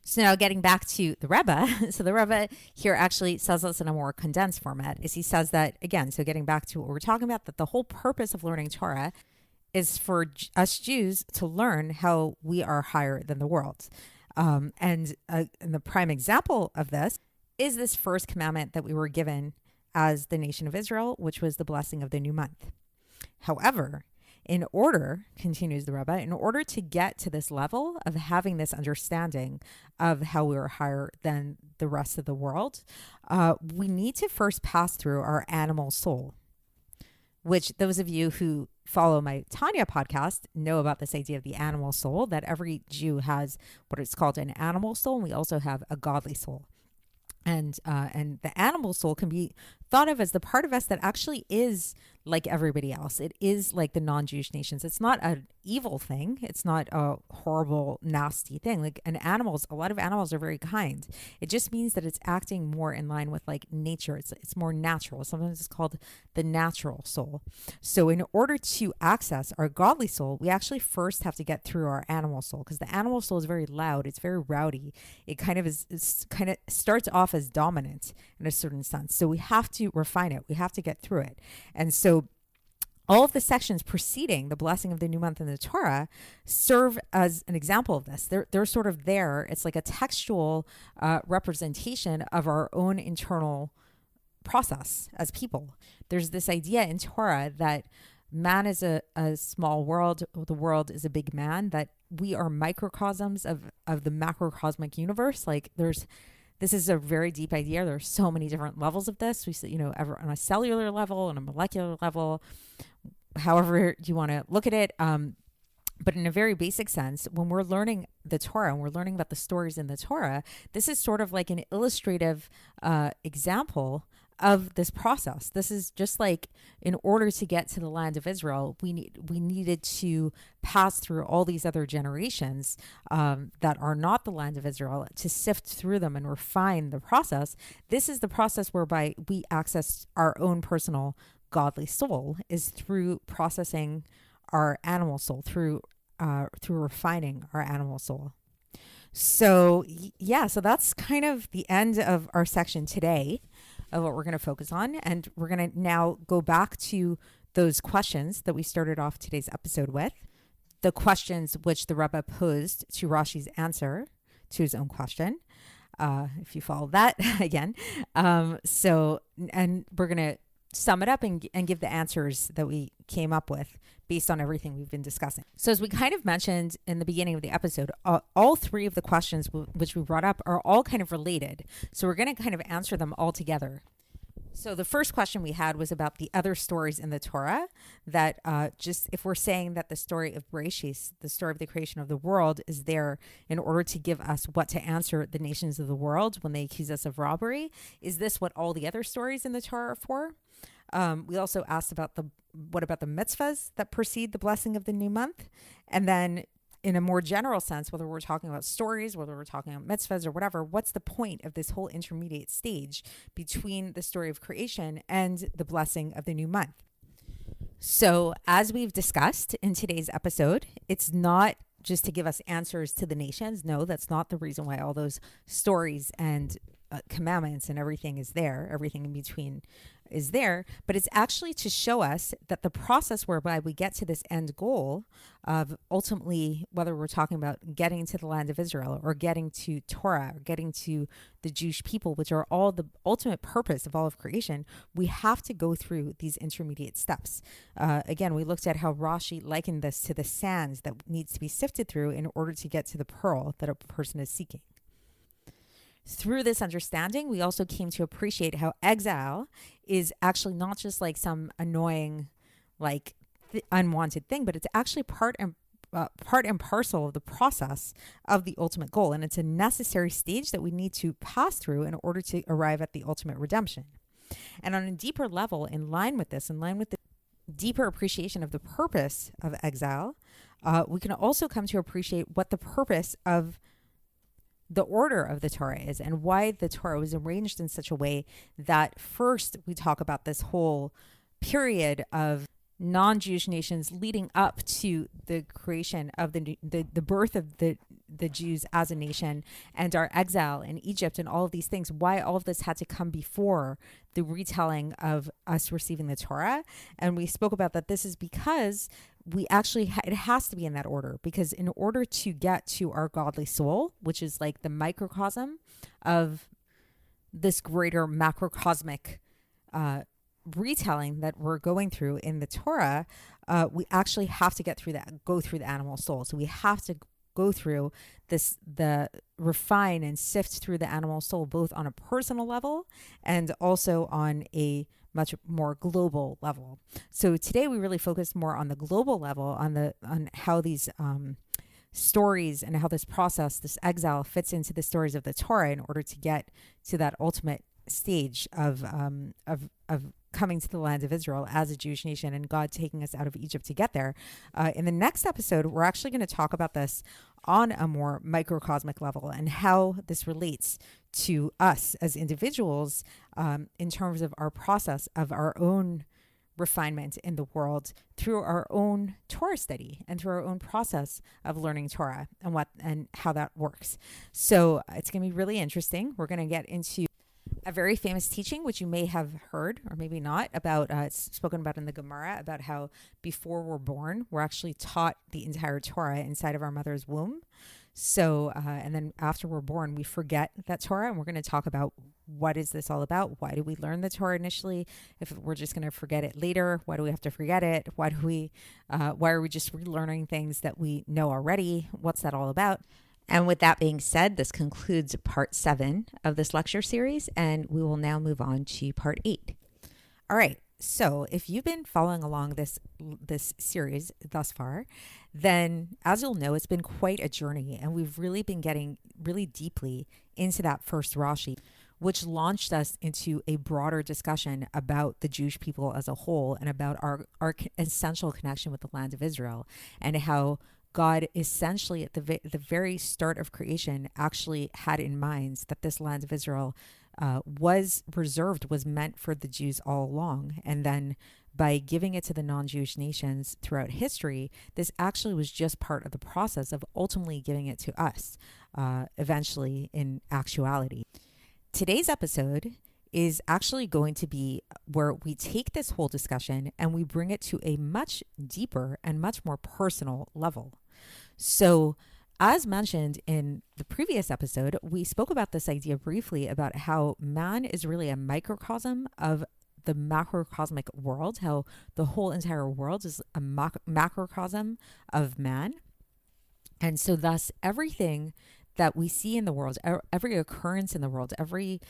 So now getting back to the Rebbe, so the Rebbe here actually says this in a more condensed format, is he says that, again, so getting back to what we're talking about, that the whole purpose of learning Torah is for us Jews to learn how we are higher than the world. And the prime example of this is this first commandment that we were given as the nation of Israel, which was the blessing of the new month. However, in order, continues the Rebbe, in order to get to this level of having this understanding of how we are higher than the rest of the world, we need to first pass through our animal soul, which those of you who follow my Tanya podcast know about this idea of the animal soul, that every Jew has what is called an animal soul, and we also have a godly soul. And the animal soul can be thought of as the part of us that actually is like everybody else. It is like the non-Jewish nations. It's not an evil thing. It's not a horrible, nasty thing. Like a lot of animals are very kind. It just means that it's acting more in line with like nature. It's more natural. Sometimes it's called the natural soul. So in order to access our godly soul, we actually first have to get through our animal soul, because the animal soul is very loud. It's very rowdy. It kind of starts off as dominant in a certain sense. So we have to refine it. We have to get through it. And so all of the sections preceding the blessing of the new month in the Torah serve as an example of this. They're sort of there. It's like a textual representation of our own internal process as people. There's this idea in Torah that man is a small world, the world is a big man, that we are microcosms of the macrocosmic universe. Like this is a very deep idea. There's so many different levels of this. We see, ever on a cellular level, on a molecular level, however you want to look at it. But in a very basic sense, when we're learning the Torah and we're learning about the stories in the Torah, this is sort of like an illustrative example of this process. This is just like, in order to get to the land of Israel, we needed to pass through all these other generations that are not the land of Israel, to sift through them and refine the process. This is the process whereby we access our own personal godly soul, is through processing our animal soul, through refining our animal soul. So so that's kind of the end of our section today of what we're going to focus on. And we're going to now go back to those questions that we started off today's episode with, the questions which the Rebbe posed to Rashi's answer to his own question. If you follow that again. And we're going to sum it up and give the answers that we came up with based on everything we've been discussing. So as we kind of mentioned in the beginning of the episode, all three of the questions which we brought up are all kind of related. So we're going to kind of answer them all together. So the first question we had was about the other stories in the Torah, that just if we're saying that the story of Breishis, the story of the creation of the world, is there in order to give us what to answer the nations of the world when they accuse us of robbery, is this what all the other stories in the Torah are for? We also asked about what about the mitzvahs that precede the blessing of the new month? And then in a more general sense, whether we're talking about stories, whether we're talking about mitzvahs or whatever, what's the point of this whole intermediate stage between the story of creation and the blessing of the new month? So as we've discussed in today's episode, it's not just to give us answers to the nations. No, that's not the reason why all those stories and commandments and everything is there, everything in between is there, but it's actually to show us that the process whereby we get to this end goal of ultimately, whether we're talking about getting to the land of Israel or getting to Torah or getting to the Jewish people, which are all the ultimate purpose of all of creation, we have to go through these intermediate steps. Again, we looked at how Rashi likened this to the sands that needs to be sifted through in order to get to the pearl that a person is seeking. Through this understanding, we also came to appreciate how exile is actually not just like some annoying, unwanted thing, but it's actually part and parcel of the process of the ultimate goal. And it's a necessary stage that we need to pass through in order to arrive at the ultimate redemption. And on a deeper level, in line with the deeper appreciation of the purpose of exile, we can also come to appreciate what the purpose of the order of the Torah is, and why the Torah was arranged in such a way that first we talk about this whole period of non-Jewish nations leading up to the creation of the birth of the Jews as a nation and our exile in Egypt and all of these things, why all of this had to come before the retelling of us receiving the Torah. And we spoke about that this is because we actually, it has to be in that order, because in order to get to our godly soul, which is like the microcosm of this greater macrocosmic retelling that we're going through in the Torah, we actually have to go through the animal soul. So we have to go through the refine and sift through the animal soul, both on a personal level and also on a much more global level. So today we really focused more on the global level, on how these stories and how this process, this exile, fits into the stories of the Torah in order to get to that ultimate stage of coming to the land of Israel as a Jewish nation and God taking us out of Egypt to get there. In the next episode, we're actually going to talk about this on a more microcosmic level and how this relates to us as individuals in terms of our process of our own refinement in the world through our own Torah study and through our own process of learning Torah and how that works. So it's going to be really interesting. We're going to get into A very famous teaching, which you may have heard or maybe not, about it's spoken about in the Gemara, about how before we're born, we're actually taught the entire Torah inside of our mother's womb. So, and then after we're born, we forget that Torah, and we're going to talk about what is this all about? Why do we learn the Torah initially? If we're just going to forget it later, why do we have to forget it? Why are we just relearning things that we know already? What's that all about? And with that being said, this concludes part 7 of this lecture series, and we will now move on to part 8. All right. So if you've been following along this series thus far, then as you'll know, it's been quite a journey, and we've really been getting really deeply into that first Rashi, which launched us into a broader discussion about the Jewish people as a whole and about our essential connection with the land of Israel, and how God essentially at the very start of creation actually had in mind that this land of Israel was meant for the Jews all along. And then by giving it to the non-Jewish nations throughout history, this actually was just part of the process of ultimately giving it to us, eventually in actuality. Today's episode is actually going to be where we take this whole discussion and we bring it to a much deeper and much more personal level. So, as mentioned in the previous episode, we spoke about this idea briefly about how man is really a microcosm of the macrocosmic world, how the whole entire world is a macrocosm of man. And so thus everything that we see in the world, every occurrence in the world, every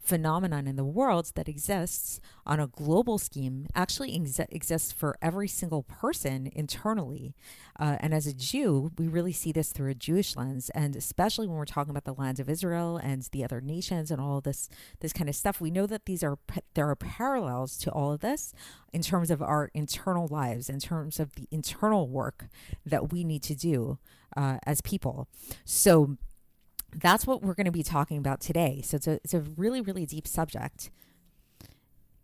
phenomenon in the world that exists on a global scheme actually exists for every single person internally. And as a Jew, we really see this through a Jewish lens. And especially when we're talking about the land of Israel and the other nations and all of this kind of stuff, we know that there are parallels to all of this in terms of our internal lives, in terms of the internal work that we need to do as people. So that's what we're going to be talking about today. So it's a really, really deep subject.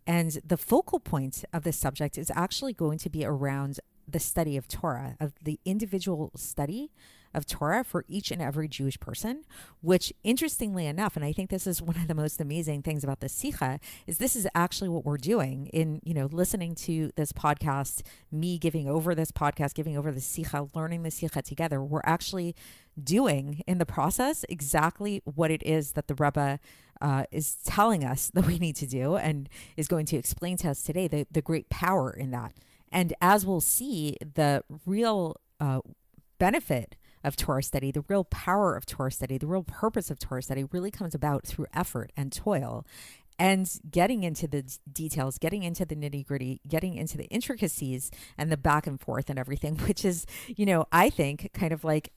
And the focal point of this subject is actually going to be around the study of Torah, of the individual study of Torah for each and every Jewish person, which interestingly enough, and I think this is one of the most amazing things about the Sicha, is this is actually what we're doing in, listening to this podcast, me giving over this podcast, giving over the Sicha, learning the Sicha together. We're actually doing in the process exactly what it is that the Rebbe is telling us that we need to do and is going to explain to us today, the great power in that. And as we'll see, the real benefit of Torah study, the real power of Torah study, the real purpose of Torah study really comes about through effort and toil and getting into the details, getting into the nitty-gritty, getting into the intricacies and the back and forth and everything, which is, I think kind of like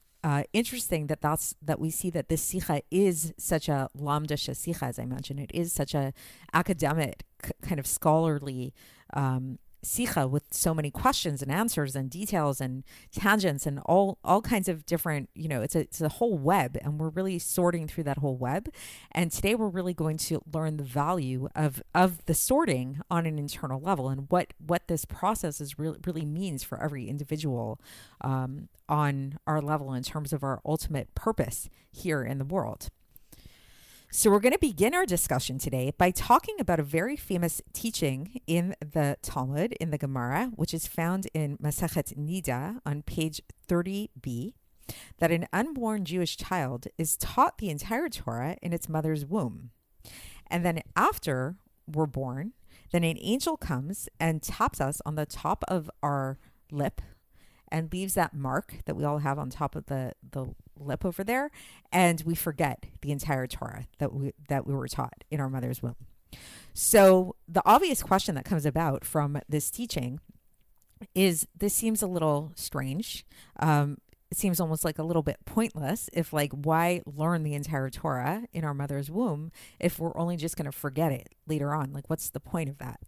interesting that we see that this Sicha is such a lamda Sicha, as I mentioned. It is such a academic kind of scholarly Sicha with so many questions and answers and details and tangents and all kinds of different, it's a whole web, and we're really sorting through that whole web. And today we're really going to learn the value of the sorting on an internal level and what this process is really means for every individual on our level in terms of our ultimate purpose here in the world. So we're going to begin our discussion today by talking about a very famous teaching in the Talmud, in the Gemara, which is found in Masechet Nida on page 30b, that an unborn Jewish child is taught the entire Torah in its mother's womb. And then after we're born, then an angel comes and taps us on the top of our lip and leaves that mark that we all have on top of the lip over there, and we forget the entire Torah that we were taught in our mother's womb. So the obvious question that comes about from this teaching is, this seems a little strange. It seems almost like a little bit pointless if why learn the entire Torah in our mother's womb if we're only just going to forget it later on? What's the point of that?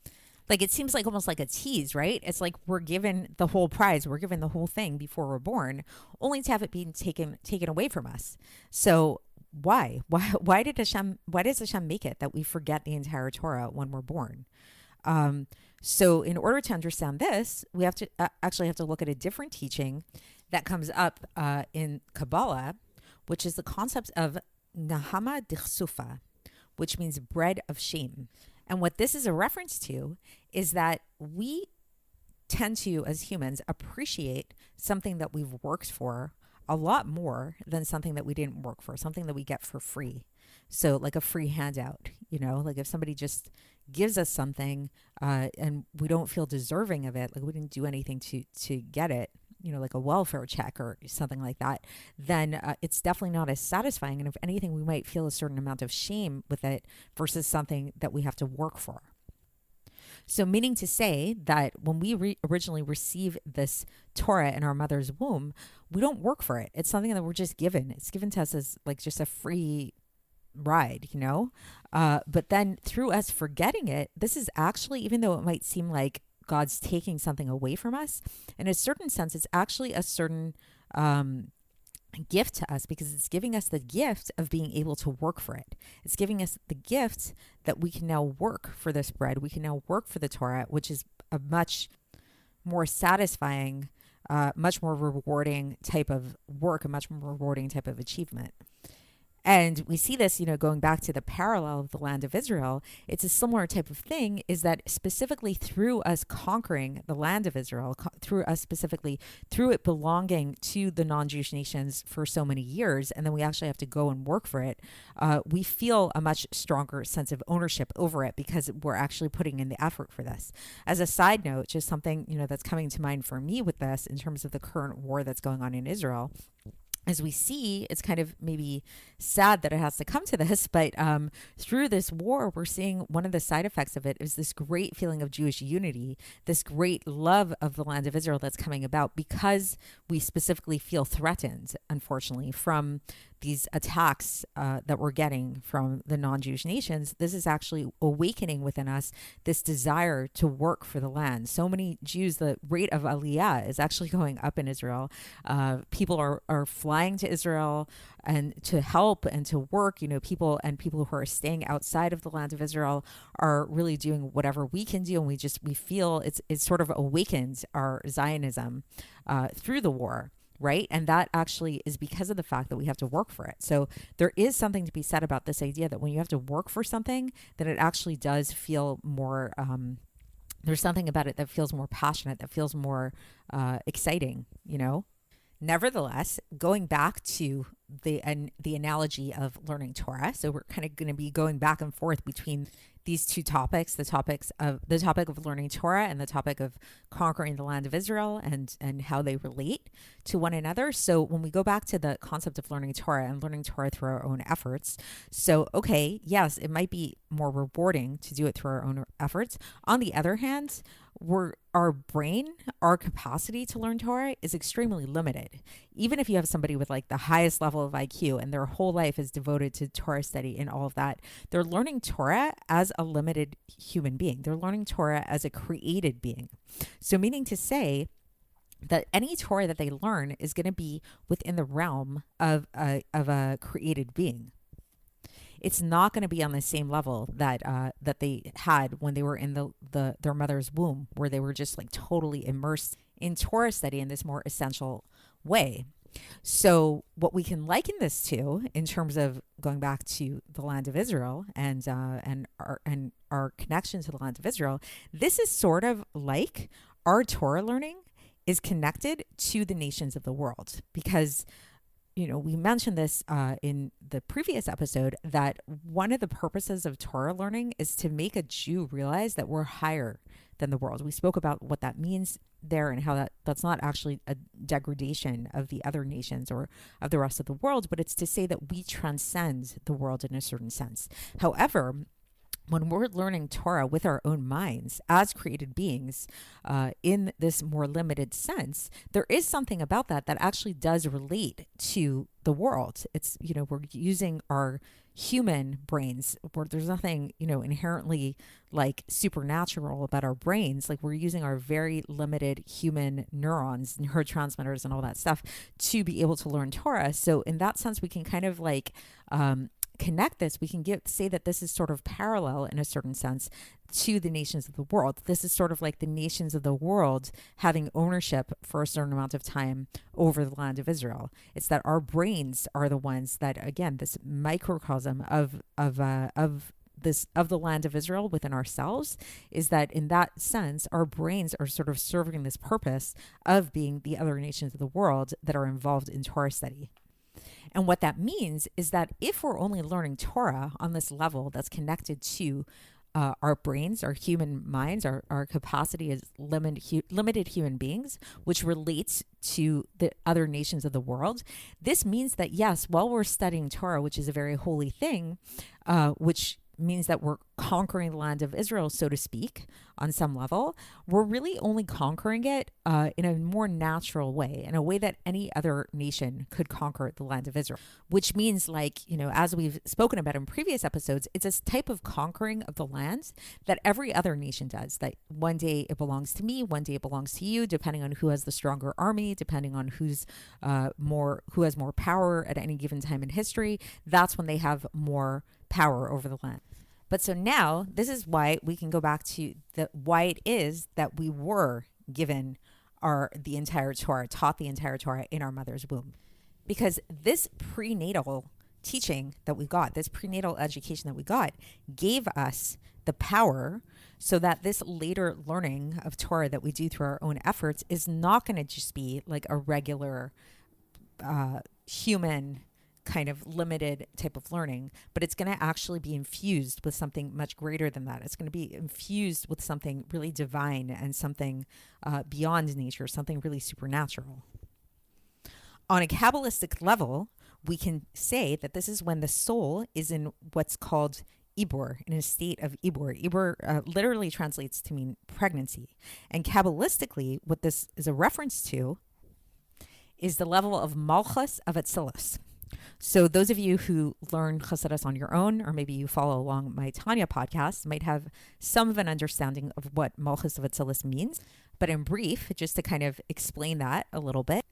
It seems almost like a tease, right? It's like we're given the whole prize, we're given the whole thing before we're born, only to have it being taken away from us. So why does Hashem make it that we forget the entire Torah when we're born? So in order to understand this, we have to actually have to look at a different teaching that comes up in Kabbalah, which is the concept of Nahama Dichsufa, which means bread of shame. And what this is a reference to is that we tend to, as humans, appreciate something that we've worked for a lot more than something that we didn't work for, something that we get for free. So like a free handout, like if somebody just gives us something and we don't feel deserving of it, like we didn't do anything to get it, like a welfare check or something like that, then it's definitely not as satisfying. And if anything, we might feel a certain amount of shame with it versus something that we have to work for. So meaning to say that when we originally receive this Torah in our mother's womb, we don't work for it. It's something that we're just given. It's given to us as like just a free ride, but then through us forgetting it, this is actually, even though it might seem like God's taking something away from us, in a certain sense, it's actually a certain gift to us, because it's giving us the gift of being able to work for it. It's giving us the gift that we can now work for this bread. We can now work for the Torah, which is a much more satisfying, much more rewarding type of work, a much more rewarding type of achievement. And we see this, going back to the parallel of the land of Israel. It's a similar type of thing, is that specifically through us conquering the land of Israel, through it belonging to the non-Jewish nations for so many years, and then we actually have to go and work for it, we feel a much stronger sense of ownership over it because we're actually putting in the effort for this. As a side note, just something, that's coming to mind for me with this in terms of the current war that's going on in Israel, as we see, it's kind of maybe sad that it has to come to this, but through this war, we're seeing one of the side effects of it is this great feeling of Jewish unity, this great love of the land of Israel that's coming about because we specifically feel threatened, unfortunately, from these attacks that we're getting from the non-Jewish nations. This is actually awakening within us this desire to work for the land. So many Jews, the rate of aliyah is actually going up in Israel. People are flying to Israel and to help and to work. People who are staying outside of the land of Israel are really doing whatever we can do, and we feel it's sort of awakened our Zionism through the war. Right. And that actually is because of the fact that we have to work for it. So there is something to be said about this idea that when you have to work for something, that it actually does feel more, there's something about it that feels more passionate, that feels more exciting, Nevertheless, going back to the analogy of learning Torah, so we're kind of going to be going back and forth between these two topics, the topic of learning Torah and the topic of conquering the land of Israel, and how they relate to one another. So when we go back to the concept of learning Torah and learning Torah through our own efforts, so okay, yes, it might be more rewarding to do it through our own efforts. On the other hand, our brain, our capacity to learn Torah is extremely limited. Even if you have somebody with like the highest level of IQ and their whole life is devoted to Torah study and all of that, they're learning Torah as a limited human being. They're learning Torah as a created being. So meaning to say that any Torah that they learn is going to be within the realm of a created being. It's not going to be on the same level that they had when they were in their mother's womb, where they were just like totally immersed in Torah study in this more essential way. So what we can liken this to, in terms of going back to the land of Israel and our connection to the land of Israel, this is sort of like our Torah learning is connected to the nations of the world, because we mentioned this in the previous episode, that one of the purposes of Torah learning is to make a Jew realize that we're higher than the world. We spoke about what that means there and how that's not actually a degradation of the other nations or of the rest of the world, but it's to say that we transcend the world in a certain sense. However, when we're learning Torah with our own minds as created beings, in this more limited sense, there is something about that actually does relate to the world. It's, we're using our human brains, where there's nothing, inherently like supernatural about our brains. Like, we're using our very limited human neurons, neurotransmitters and all that stuff to be able to learn Torah. So in that sense, we can kind of like, connect this, we can say that this is sort of parallel in a certain sense to the nations of the world. This is sort of like the nations of the world having ownership for a certain amount of time over the land of Israel. It's that our brains are the ones that, again, this microcosm of the land of Israel within ourselves, is that in that sense, our brains are sort of serving this purpose of being the other nations of the world that are involved in Torah study. And what that means is that if we're only learning Torah on this level that's connected to our brains, our human minds, our capacity as limited human beings, which relates to the other nations of the world, this means that, yes, while we're studying Torah, which is a very holy thing, which means that we're conquering the land of Israel, so to speak, on some level, we're really only conquering it in a more natural way, in a way that any other nation could conquer the land of Israel, which means, like, as we've spoken about in previous episodes, it's a type of conquering of the land that every other nation does, that one day it belongs to me, one day it belongs to you, depending on who has the stronger army, depending on who has more power at any given time in history. That's when they have more power over the land. But so now this is why we can go back to why it is that we were given the entire Torah, taught the entire Torah in our mother's womb. Because this prenatal teaching that we got, this prenatal education that we got, gave us the power so that this later learning of Torah that we do through our own efforts is not going to just be like a regular human kind of limited type of learning, but it's going to actually be infused with something much greater than that. It's going to be infused with something really divine and something beyond nature, something really supernatural. On a Kabbalistic level, we can say that this is when the soul is in what's called Ibor, in a state of Ibor. Ibor literally translates to mean pregnancy. And Kabbalistically, what this is a reference to is the level of Malchus of Atzilus. So those of you who learn Chassidus on your own, or maybe you follow along my Tanya podcast, might have some of an understanding of what Malchus of Atzilus means. But in brief, just to kind of explain that a little bit,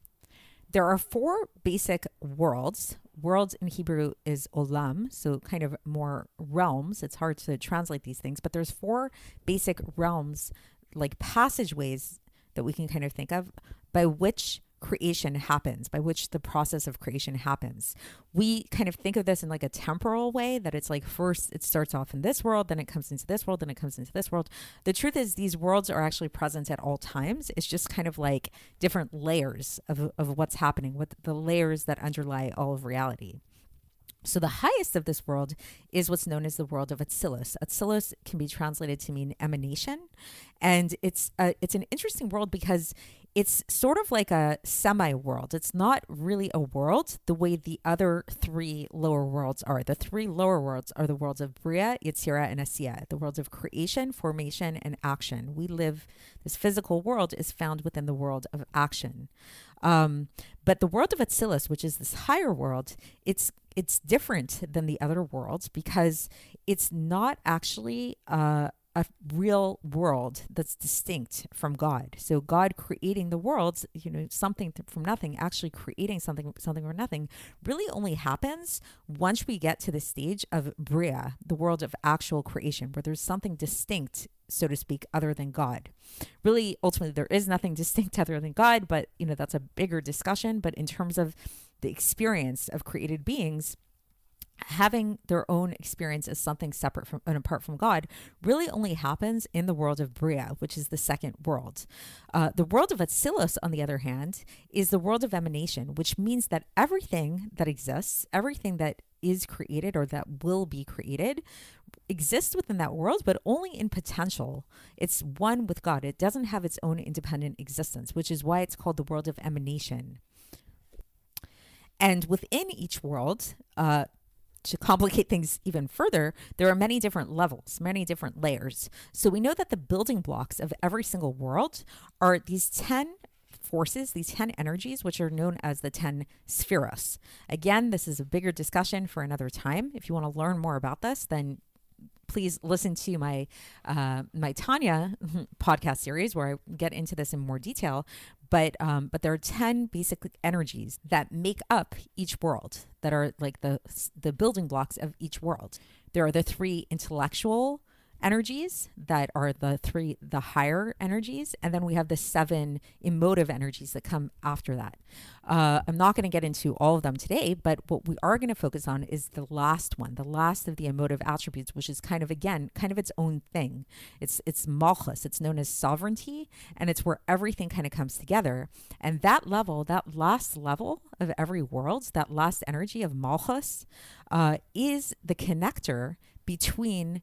there are 4 basic worlds. Worlds in Hebrew is olam, so kind of more realms. It's hard to translate these things, but there's 4 basic realms, like passageways that we can kind of think of by which creation happens, by which the process of creation happens. We kind of think of this in like a temporal way, that it's like first it starts off in this world, then it comes into this world, then it comes into this world. The truth is these worlds are actually present at all times. It's just kind of like different layers of what's happening, with the layers that underlie all of reality. So the highest of this world is what's known as the world of Atzilus. Atzilus can be translated to mean emanation. And it's an interesting world because it's sort of like a semi-world. It's not really a world the way the other 3 lower worlds are. The 3 lower worlds are the worlds of Bria, Yetzirah, and Asiyah, the worlds of creation, formation, and action. This physical world is found within the world of action. But the world of Atzilus, which is this higher world, it's different than the other worlds because it's not actually a real world that's distinct from God. So God creating the worlds, something from nothing, actually creating something from nothing, really only happens once we get to the stage of Bria, the world of actual creation, where there's something distinct, so to speak, other than God. Really, ultimately, there is nothing distinct other than God, but that's a bigger discussion. But in terms of the experience of created beings, having their own experience as something separate from and apart from God really only happens in the world of Bria, which is the second world. The world of Atzilus, on the other hand, is the world of emanation, which means that everything that exists, everything that is created or that will be created, exists within that world, but only in potential. It's one with God. It doesn't have its own independent existence, which is why it's called the world of emanation. And within each world, to complicate things even further, there are many different levels, many different layers. So we know that the building blocks of every single world are these 10 forces, these 10 energies, which are known as the 10 spheros. Again, this is a bigger discussion for another time. If you want to learn more about this, then please listen to my my Tanya podcast series where I get into this in more detail. But there are 10 basic energies that make up each world, that are like the building blocks of each world. There are the 3 intellectual energies that are the higher energies, and then we have the 7 emotive energies that come after that. I'm not going to get into all of them today, but what we are going to focus on is the last one, the last of the emotive attributes, which is kind of its own thing. It's malchus. It's known as sovereignty, and it's where everything kind of comes together. And that last level of every world, that last energy of malchus, is the connector between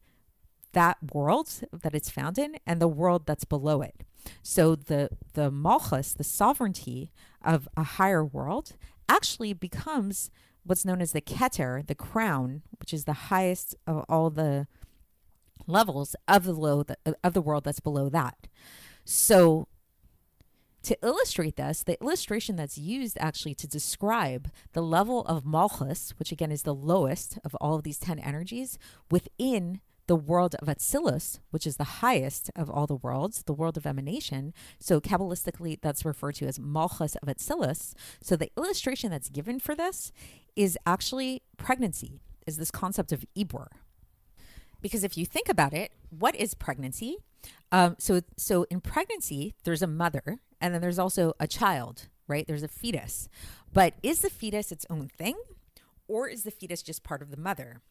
that world that it's found in and the world that's below it. So the malchus, the sovereignty of a higher world, actually becomes what's known as the keter, the crown, which is the highest of all the levels of the world that's below that. So to illustrate this, the illustration that's used actually to describe the level of malchus, which again is the lowest of all of these 10 energies, within the world of Atzilus, which is the highest of all the worlds, the world of emanation. So Kabbalistically, that's referred to as Malchus of Atzilus. So the illustration that's given for this is actually pregnancy, is this concept of Ibor. Because if you think about it, what is pregnancy? So in pregnancy, there's a mother, and then there's also a child, right? There's a fetus. But is the fetus its own thing, or is the fetus just part of the mother?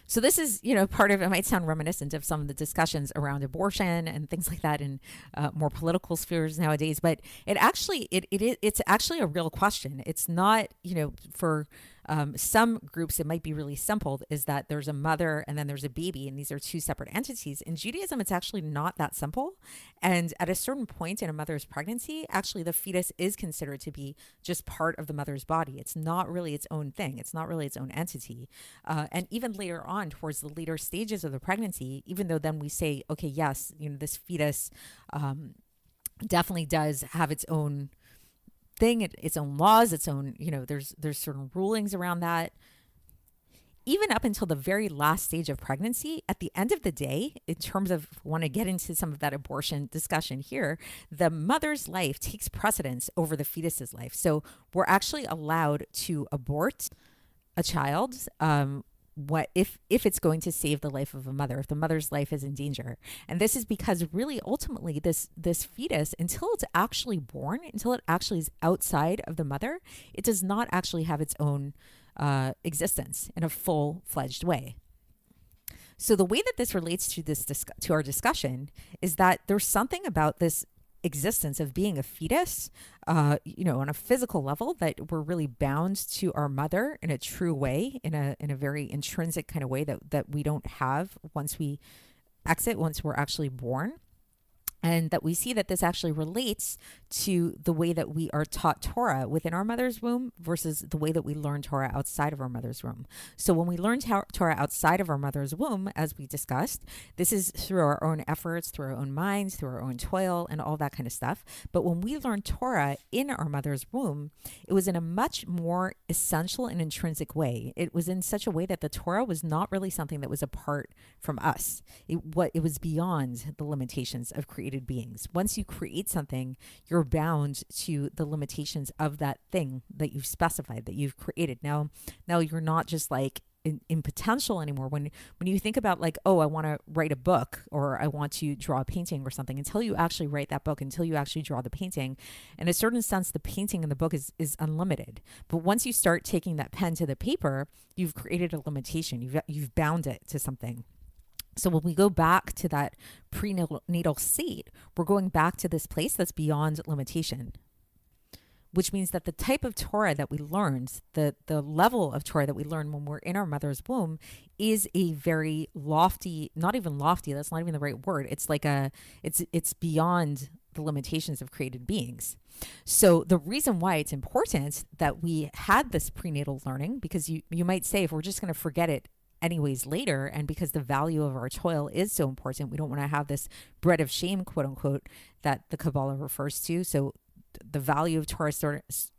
So this is, part of, it might sound reminiscent of some of the discussions around abortion and things like that in more political spheres nowadays, but it's actually a real question. It's not, for some groups, it might be really simple, is that there's a mother and then there's a baby, and these are 2 separate entities. In Judaism, it's actually not that simple. And at a certain point in a mother's pregnancy, actually the fetus is considered to be just part of the mother's body. It's not really its own thing. It's not really its own entity. And even later on, towards the later stages of the pregnancy, even though then we say, okay, yes, this fetus definitely does have its own thing, its own laws, its own, there's certain rulings around that. Even up until the very last stage of pregnancy, at the end of the day, in terms of, want to get into some of that abortion discussion here, the mother's life takes precedence over the fetus's life. So we're actually allowed to abort a child what if it's going to save the life of a mother, if the mother's life is in danger. And this is because really ultimately this fetus, until it's actually born, until it actually is outside of the mother, it does not actually have its own existence in a full-fledged way. So the way that this relates to our discussion is that there's something about this existence of being a fetus, on a physical level, that we're really bound to our mother in a true way, in a very intrinsic kind of way that we don't have once we're actually born. And that we see that this actually relates to the way that we are taught Torah within our mother's womb versus the way that we learn Torah outside of our mother's womb. So when we learn Torah outside of our mother's womb, as we discussed, this is through our own efforts, through our own minds, through our own toil, and all that kind of stuff. But when we learn Torah in our mother's womb, it was in a much more essential and intrinsic way. It was in such a way that the Torah was not really something that was apart from us. It was beyond the limitations of creating beings. Once you create something, you're bound to the limitations of that thing that you've specified, that you've created. Now you're not just like in potential anymore. When you think about like, oh, I want to write a book, or I want to draw a painting or something, until you actually write that book, until you actually draw the painting, in a certain sense, the painting in the book is unlimited. But once you start taking that pen to the paper, you've created a limitation. You've bound it to something. So when we go back to that prenatal state, we're going back to this place that's beyond limitation, which means that the type of Torah that we learned, the level of Torah that we learn when we're in our mother's womb, is a very lofty, not even lofty, that's not even the right word. It's like it's beyond the limitations of created beings. So the reason why it's important that we had this prenatal learning, because you might say, if we're just going to forget it anyways later, and because the value of our toil is so important, we don't want to have this bread of shame, quote unquote, that the Kabbalah refers to. So the value of Torah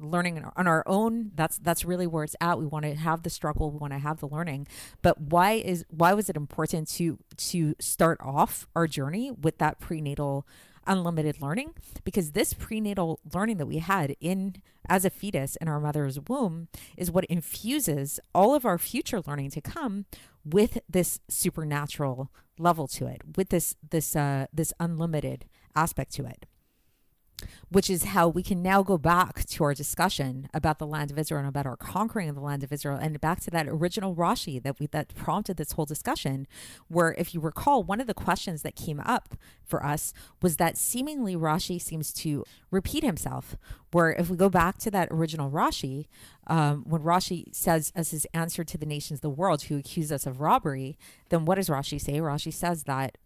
learning on our own. That's really where it's at. We want to have the struggle, we want to have the learning. But why was it important to start off our journey with that prenatal unlimited learning? Because this prenatal learning that we had as a fetus in our mother's womb is what infuses all of our future learning to come with this supernatural level to it, with this unlimited aspect to it, which is how we can now go back to our discussion about the land of Israel and about our conquering of the land of Israel, and back to that original Rashi that prompted this whole discussion, where, if you recall, one of the questions that came up for us was that seemingly Rashi seems to repeat himself, where if we go back to that original Rashi, when Rashi says, as his answer to the nations of the world who accuse us of robbery, then what does Rashi say? Rashi says that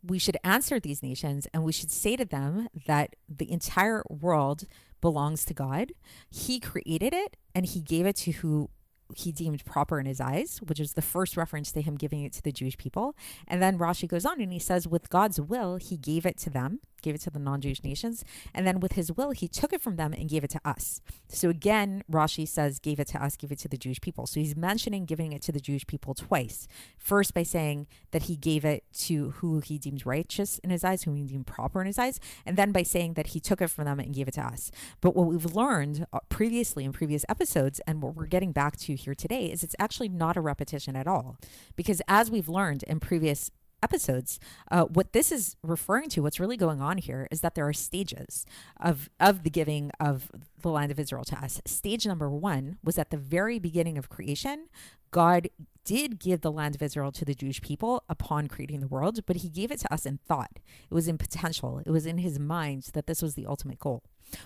we should answer these nations and we should say to them that the entire world belongs to God. He created it and he gave it to who he deemed proper in his eyes, which is the first reference to him giving it to the Jewish people. And then Rashi goes on and he says, with God's will, he gave it to them, gave it to the non-Jewish nations. And then with his will, he took it from them and gave it to us. So again, Rashi says, gave it to us, gave it to the Jewish people. So he's mentioning giving it to the Jewish people twice. First by saying that he gave it to who he deemed righteous in his eyes, who he deemed proper in his eyes. And then by saying that he took it from them and gave it to us. But what we've learned previously in previous episodes, and what we're getting back to here today, is it's actually not a repetition at all. Because as we've learned in previous episodes, what this is referring to, what's really going on here, is that there are stages of the giving of the land of Israel to us. Stage number one was at the very beginning of creation. God did give the land of Israel to the Jewish people upon creating the world, but he gave it to us in thought. It was in potential. It was in his mind that this was the ultimate goal.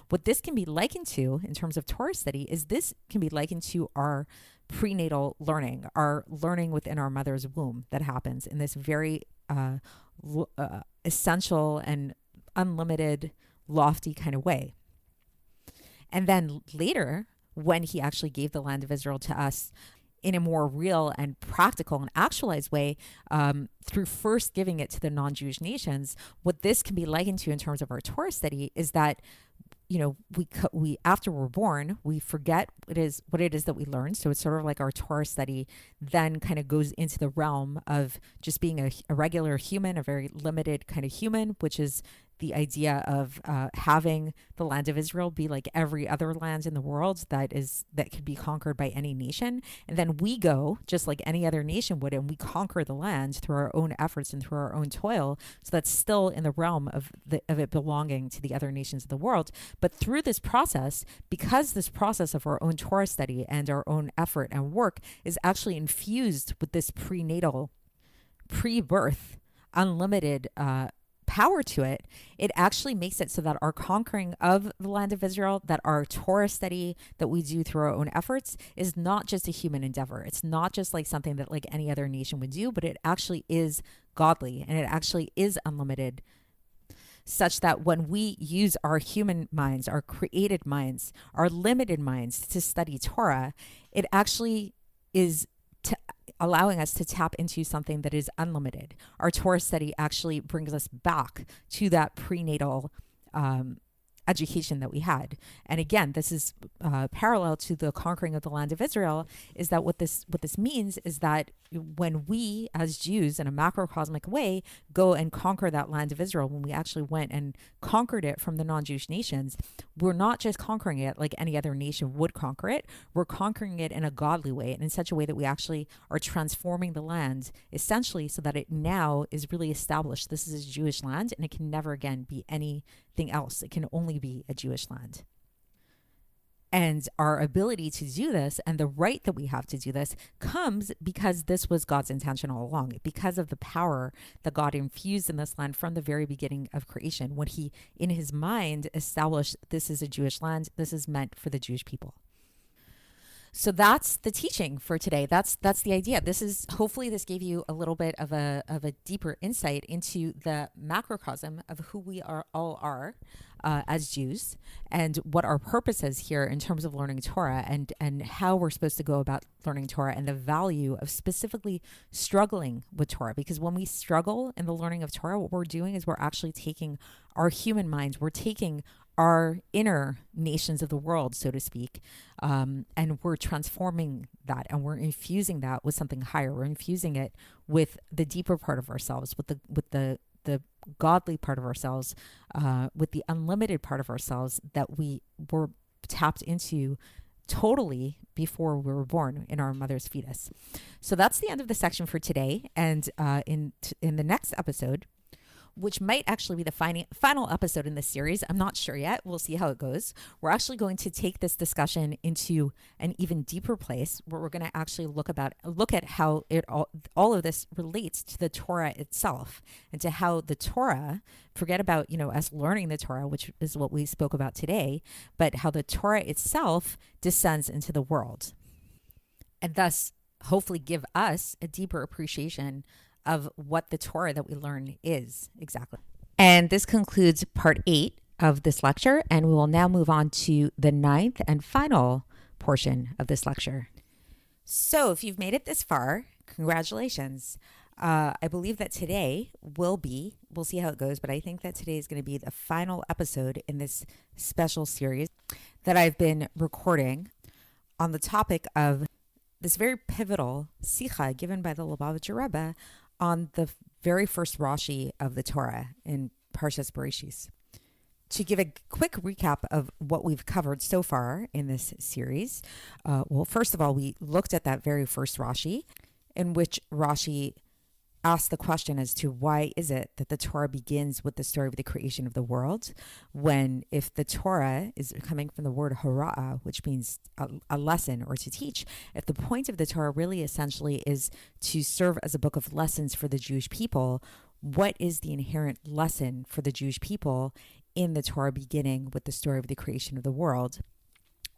What this can be likened to in terms of Torah study is this can be likened to our prenatal learning, our learning within our mother's womb that happens in this very essential and unlimited, lofty kind of way. And then later, when he actually gave the land of Israel to us in a more real and practical and actualized way, through first giving it to the non-Jewish nations, what this can be likened to in terms of our Torah study is that, you know, we after we're born, we forget what it is that we learned. So it's sort of like our Torah study then kind of goes into the realm of just being a regular human, a very limited kind of human, which is the idea of having the land of Israel be like every other land in the world that could be conquered by any nation. And then we go, just like any other nation would, and we conquer the land through our own efforts and through our own toil. So that's still in the realm of it belonging to the other nations of the world. But through this process, because this process of our own Torah study and our own effort and work is actually infused with this prenatal, pre-birth, unlimited power to it, it actually makes it so that our conquering of the land of Israel, that our Torah study that we do through our own efforts, is not just a human endeavor. It's not just like something that like any other nation would do, but it actually is godly and it actually is unlimited, such that when we use our human minds, our created minds, our limited minds to study Torah, it actually is allowing us to tap into something that is unlimited. Our Torah study actually brings us back to that prenatal education that we had. And again, this is parallel to the conquering of the land of Israel, is that what this means is that when we as Jews in a macrocosmic way go and conquer that land of Israel, when we actually went and conquered it from the non-Jewish nations, we're not just conquering it like any other nation would conquer it. We're conquering it in a godly way and in such a way that we actually are transforming the land essentially so that it now is really established. This is a Jewish land and it can never again be anything else. It can only be a Jewish land. And our ability to do this and the right that we have to do this comes because this was God's intention all along, because of the power that God infused in this land from the very beginning of creation, when he, in his mind, established this is a Jewish land, this is meant for the Jewish people. So that's the teaching for today. That's the idea. Hopefully this gave you a little bit of a deeper insight into the macrocosm of who we all are as Jews, and what our purpose is here in terms of learning Torah, and how we're supposed to go about learning Torah, and the value of specifically struggling with Torah. Because when we struggle in the learning of Torah, what we're doing is we're actually taking our human minds, we're taking our inner nations of the world, so to speak, and we're transforming that, and we're infusing that with something higher. We're infusing it with the deeper part of ourselves, with the godly part of ourselves, with the unlimited part of ourselves that we were tapped into totally before we were born in our mother's fetus. So that's the end of the section for today. And in the next episode, which might actually be the final episode in this series, I'm not sure yet. We'll see how it goes. We're actually going to take this discussion into an even deeper place, where we're going to actually look at how all of this relates to the Torah itself, and to how the Torah, forget about us learning the Torah, which is what we spoke about today, but how the Torah itself descends into the world, and thus hopefully give us a deeper appreciation of what the Torah that we learn is exactly. And this concludes part 8 of this lecture, and we will now move on to the 9th and final portion of this lecture. So if you've made it this far, congratulations. I believe that today we'll see how it goes, but I think that today is going to be the final episode in this special series that I've been recording on the topic of this very pivotal Sicha given by the Lubavitcher Rebbe on the very first Rashi of the Torah in Parshas Breishis. To give a quick recap of what we've covered so far in this series, well, first of all, we looked at that very first Rashi, in which Rashi asked the question as to why is it that the Torah begins with the story of the creation of the world, when if the Torah is coming from the word hora'ah, which means a lesson or to teach, if the point of the Torah really essentially is to serve as a book of lessons for the Jewish people, what is the inherent lesson for the Jewish people in the Torah beginning with the story of the creation of the world?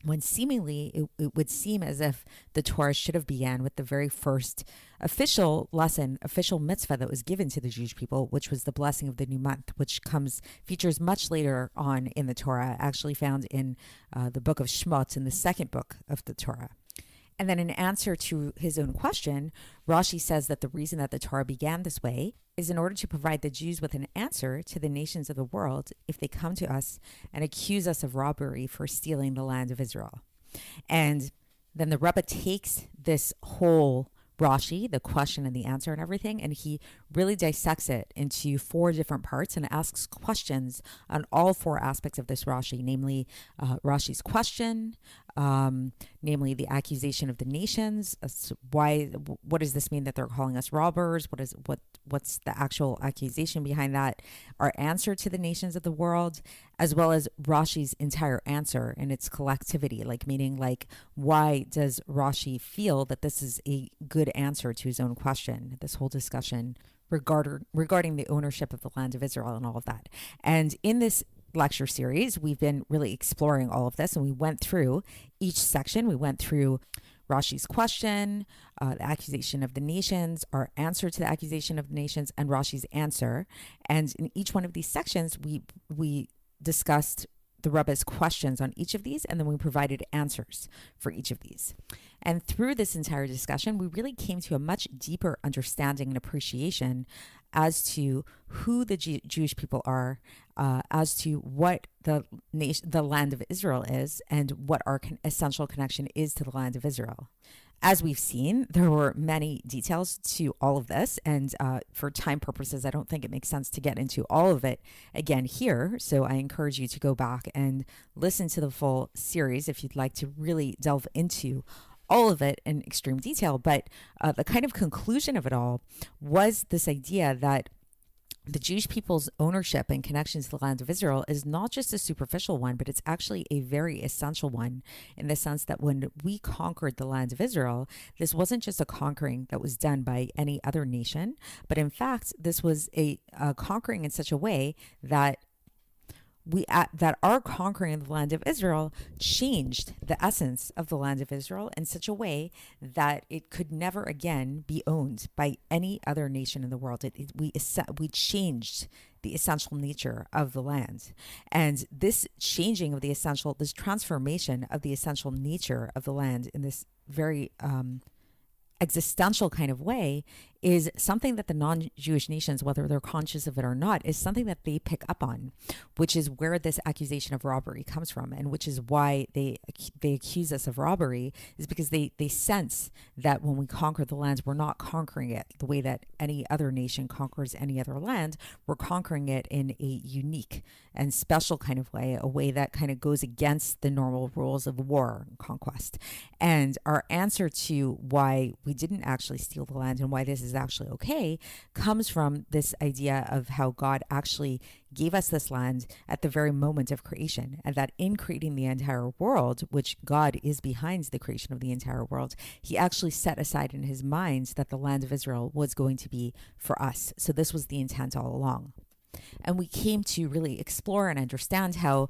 When seemingly it would seem as if the Torah should have began with the very first official lesson, official mitzvah that was given to the Jewish people, which was the blessing of the new month, which features much later on in the Torah, actually found in the book of Shmot, in the second book of the Torah. And then in answer to his own question, Rashi says that the reason that the Torah began this way is in order to provide the Jews with an answer to the nations of the world if they come to us and accuse us of robbery for stealing the land of Israel. And then the Rebbe takes this whole Rashi, the question and the answer and everything, and he really dissects it into 4 different parts and asks questions on all 4 aspects of this Rashi, namely Rashi's question, namely the accusation of the nations. What does this mean that they're calling us robbers? What's the actual accusation behind that? Our answer to the nations of the world, as well as Rashi's entire answer and its collectivity, meaning why does Rashi feel that this is a good answer to his own question? This whole discussion regarding the ownership of the land of Israel and all of that. And in this lecture series, we've been really exploring all of this, and we went through each section. We went through Rashi's question, the accusation of the nations, our answer to the accusation of the nations, and Rashi's answer. And in each one of these sections, we discussed the Rebbe's questions on each of these, and then we provided answers for each of these. And through this entire discussion, we really came to a much deeper understanding and appreciation as to who the Jewish people are, as to what the land of Israel is, and what our essential connection is to the land of Israel. As we've seen, there were many details to all of this, and for time purposes, I don't think it makes sense to get into all of it again here. So I encourage you to go back and listen to the full series if you'd like to really delve into all of it in extreme detail. But the kind of conclusion of it all was this idea that the Jewish people's ownership and connection to the land of Israel is not just a superficial one, but it's actually a very essential one, in the sense that when we conquered the land of Israel, this wasn't just a conquering that was done by any other nation, but in fact, this was a conquering in such a way that our conquering the land of Israel changed the essence of the land of Israel in such a way that it could never again be owned by any other nation in the world. We changed the essential nature of the land. And this changing of this transformation of the essential nature of the land in this very existential kind of way is something that the non-Jewish nations, whether they're conscious of it or not, is something that they pick up on, which is where this accusation of robbery comes from, and which is why they accuse us of robbery, is because they sense that when we conquer the land, we're not conquering it the way that any other nation conquers any other land. We're conquering it in a unique and special kind of way, a way that kind of goes against the normal rules of war and conquest. And our answer to why we didn't actually steal the land and why this is actually okay comes from this idea of how God actually gave us this land at the very moment of creation, and that in creating the entire world, which God is behind the creation of the entire world, he actually set aside in his mind that the land of Israel was going to be for us. So this was the intent all along. And we came to really explore and understand how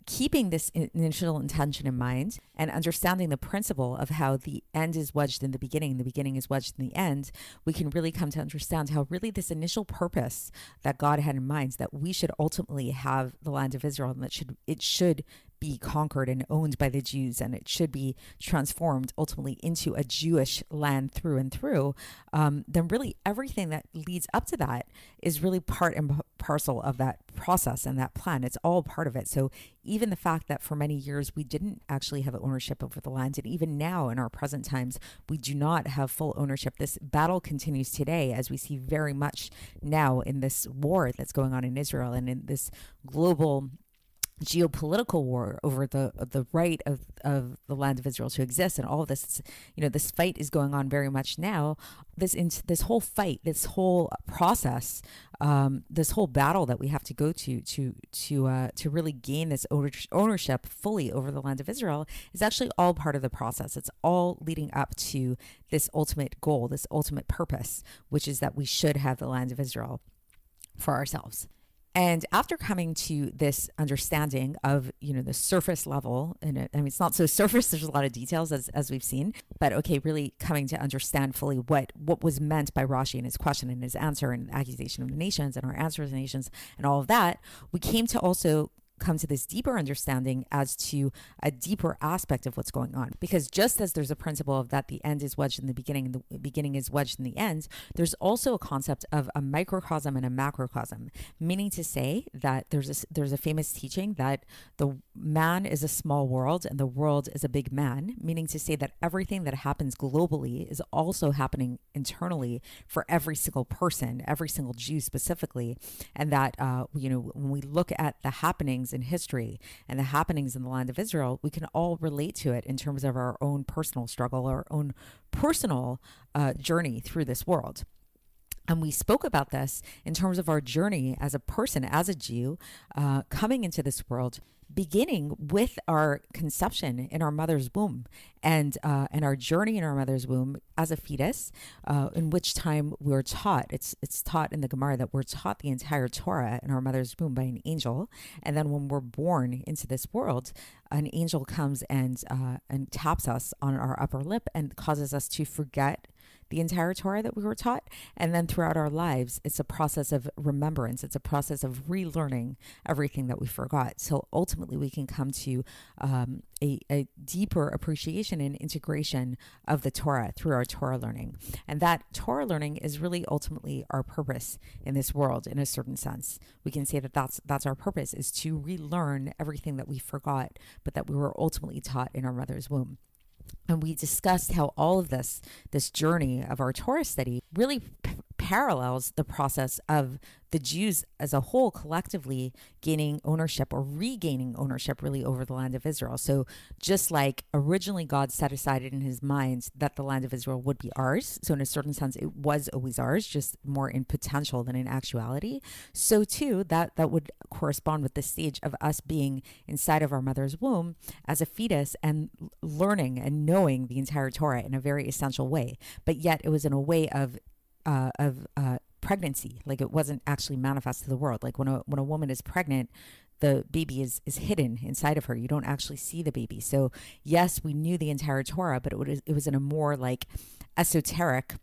keeping this initial intention in mind and understanding the principle of how the end is wedged in the beginning is wedged in the end, we can really come to understand how really this initial purpose that God had in mind, that we should ultimately have the land of Israel, and that it should be conquered and owned by the Jews, and it should be transformed ultimately into a Jewish land through and through, then really everything that leads up to that is really part and parcel of that process and that plan. It's all part of it. So even the fact that for many years we didn't actually have ownership over the land, and even now in our present times, we do not have full ownership. This battle continues today, as we see very much now in this war that's going on in Israel and in this global geopolitical war over the right of the land of Israel to exist, and all of this, this fight is going on very much now. This whole fight, this whole process, this whole battle that we have to go to really gain this ownership fully over the land of Israel is actually all part of the process. It's all leading up to this ultimate goal, this ultimate purpose, which is that we should have the land of Israel for ourselves. And after coming to this understanding of, the surface level, and it's not so surface, there's a lot of details as we've seen, but okay, really coming to understand fully what was meant by Rashi and his question and his answer and accusation of the nations and our answer to the nations and all of that, we came to also come to this deeper understanding as to a deeper aspect of what's going on. Because just as there's a principle of that the end is wedged in the beginning and the beginning is wedged in the end, there's also a concept of a microcosm and a macrocosm, meaning to say that there's a famous teaching that the man is a small world and the world is a big man, meaning to say that everything that happens globally is also happening internally for every single person, every single Jew specifically, and that when we look at the happenings in history and the happenings in the land of Israel, we can all relate to it in terms of our own personal struggle, our own personal journey through this world. And we spoke about this in terms of our journey as a person, as a Jew, coming into this world, beginning with our conception in our mother's womb and our journey in our mother's womb as a fetus, in which time we're taught, it's taught in the Gemara that we're taught the entire Torah in our mother's womb by an angel. And then when we're born into this world, an angel comes and taps us on our upper lip and causes us to forget the entire Torah that we were taught. And then throughout our lives, it's a process of remembrance. It's a process of relearning everything that we forgot. So ultimately, we can come to a deeper appreciation and integration of the Torah through our Torah learning. And that Torah learning is really ultimately our purpose in this world, in a certain sense. We can say that that's our purpose, is to relearn everything that we forgot, but that we were ultimately taught in our mother's womb. And we discussed how all of this journey of our Torah study really parallels the process of the Jews as a whole collectively gaining ownership or regaining ownership really over the land of Israel. So just like originally God set aside in his mind that the land of Israel would be ours, so in a certain sense it was always ours, just more in potential than in actuality, so too that would correspond with the stage of us being inside of our mother's womb as a fetus and learning and knowing the entire Torah in a very essential way. But yet it was in a way of pregnancy, like it wasn't actually manifest to the world. Like when a woman is pregnant, the baby is hidden inside of her. You don't actually see the baby. So yes, we knew the entire Torah, but it was in a more like esoteric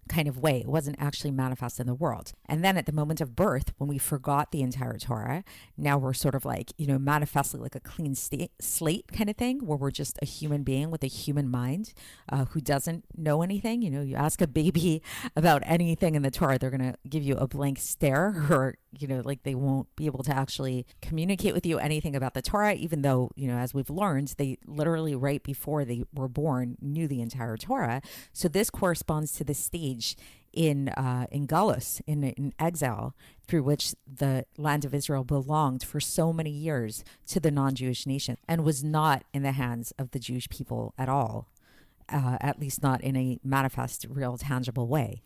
kind of way. It wasn't actually manifest in the world. And then at the moment of birth, when we forgot the entire Torah, now we're sort of like, manifestly like a clean slate kind of thing, where we're just a human being with a human mind who doesn't know anything. You ask a baby about anything in the Torah, they're going to give you a blank stare, or, like they won't be able to actually communicate with you anything about the Torah, even though, as we've learned, they literally right before they were born knew the entire Torah. So this corresponds to the stage in Galus, in exile, through which the land of Israel belonged for so many years to the non-Jewish nation and was not in the hands of the Jewish people at all, at least not in a manifest, real, tangible way.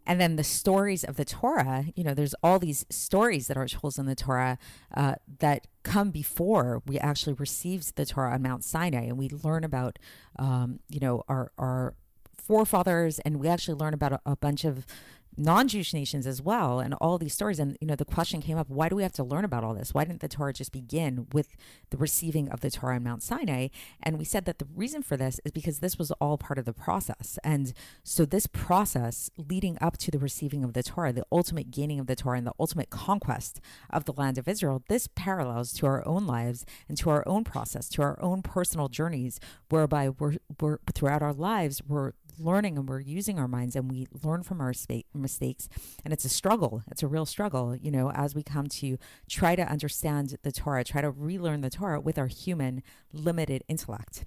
And then the stories of the Torah, there's all these stories that are told in the Torah that come before we actually received the Torah on Mount Sinai, and we learn about, our forefathers, and we actually learn about a bunch of non-Jewish nations as well, and all these stories. And the question came up, why do we have to learn about all this? Why didn't the Torah just begin with the receiving of the Torah on Mount Sinai? And we said that the reason for this is because this was all part of the process. And so this process leading up to the receiving of the Torah, the ultimate gaining of the Torah, and the ultimate conquest of the land of Israel, this parallels to our own lives and to our own process, to our own personal journeys, whereby we're throughout our lives, we're learning and we're using our minds, and we learn from our mistakes. And it's a struggle. It's a real struggle, as we come to try to understand the Torah, try to relearn the Torah with our human limited intellect.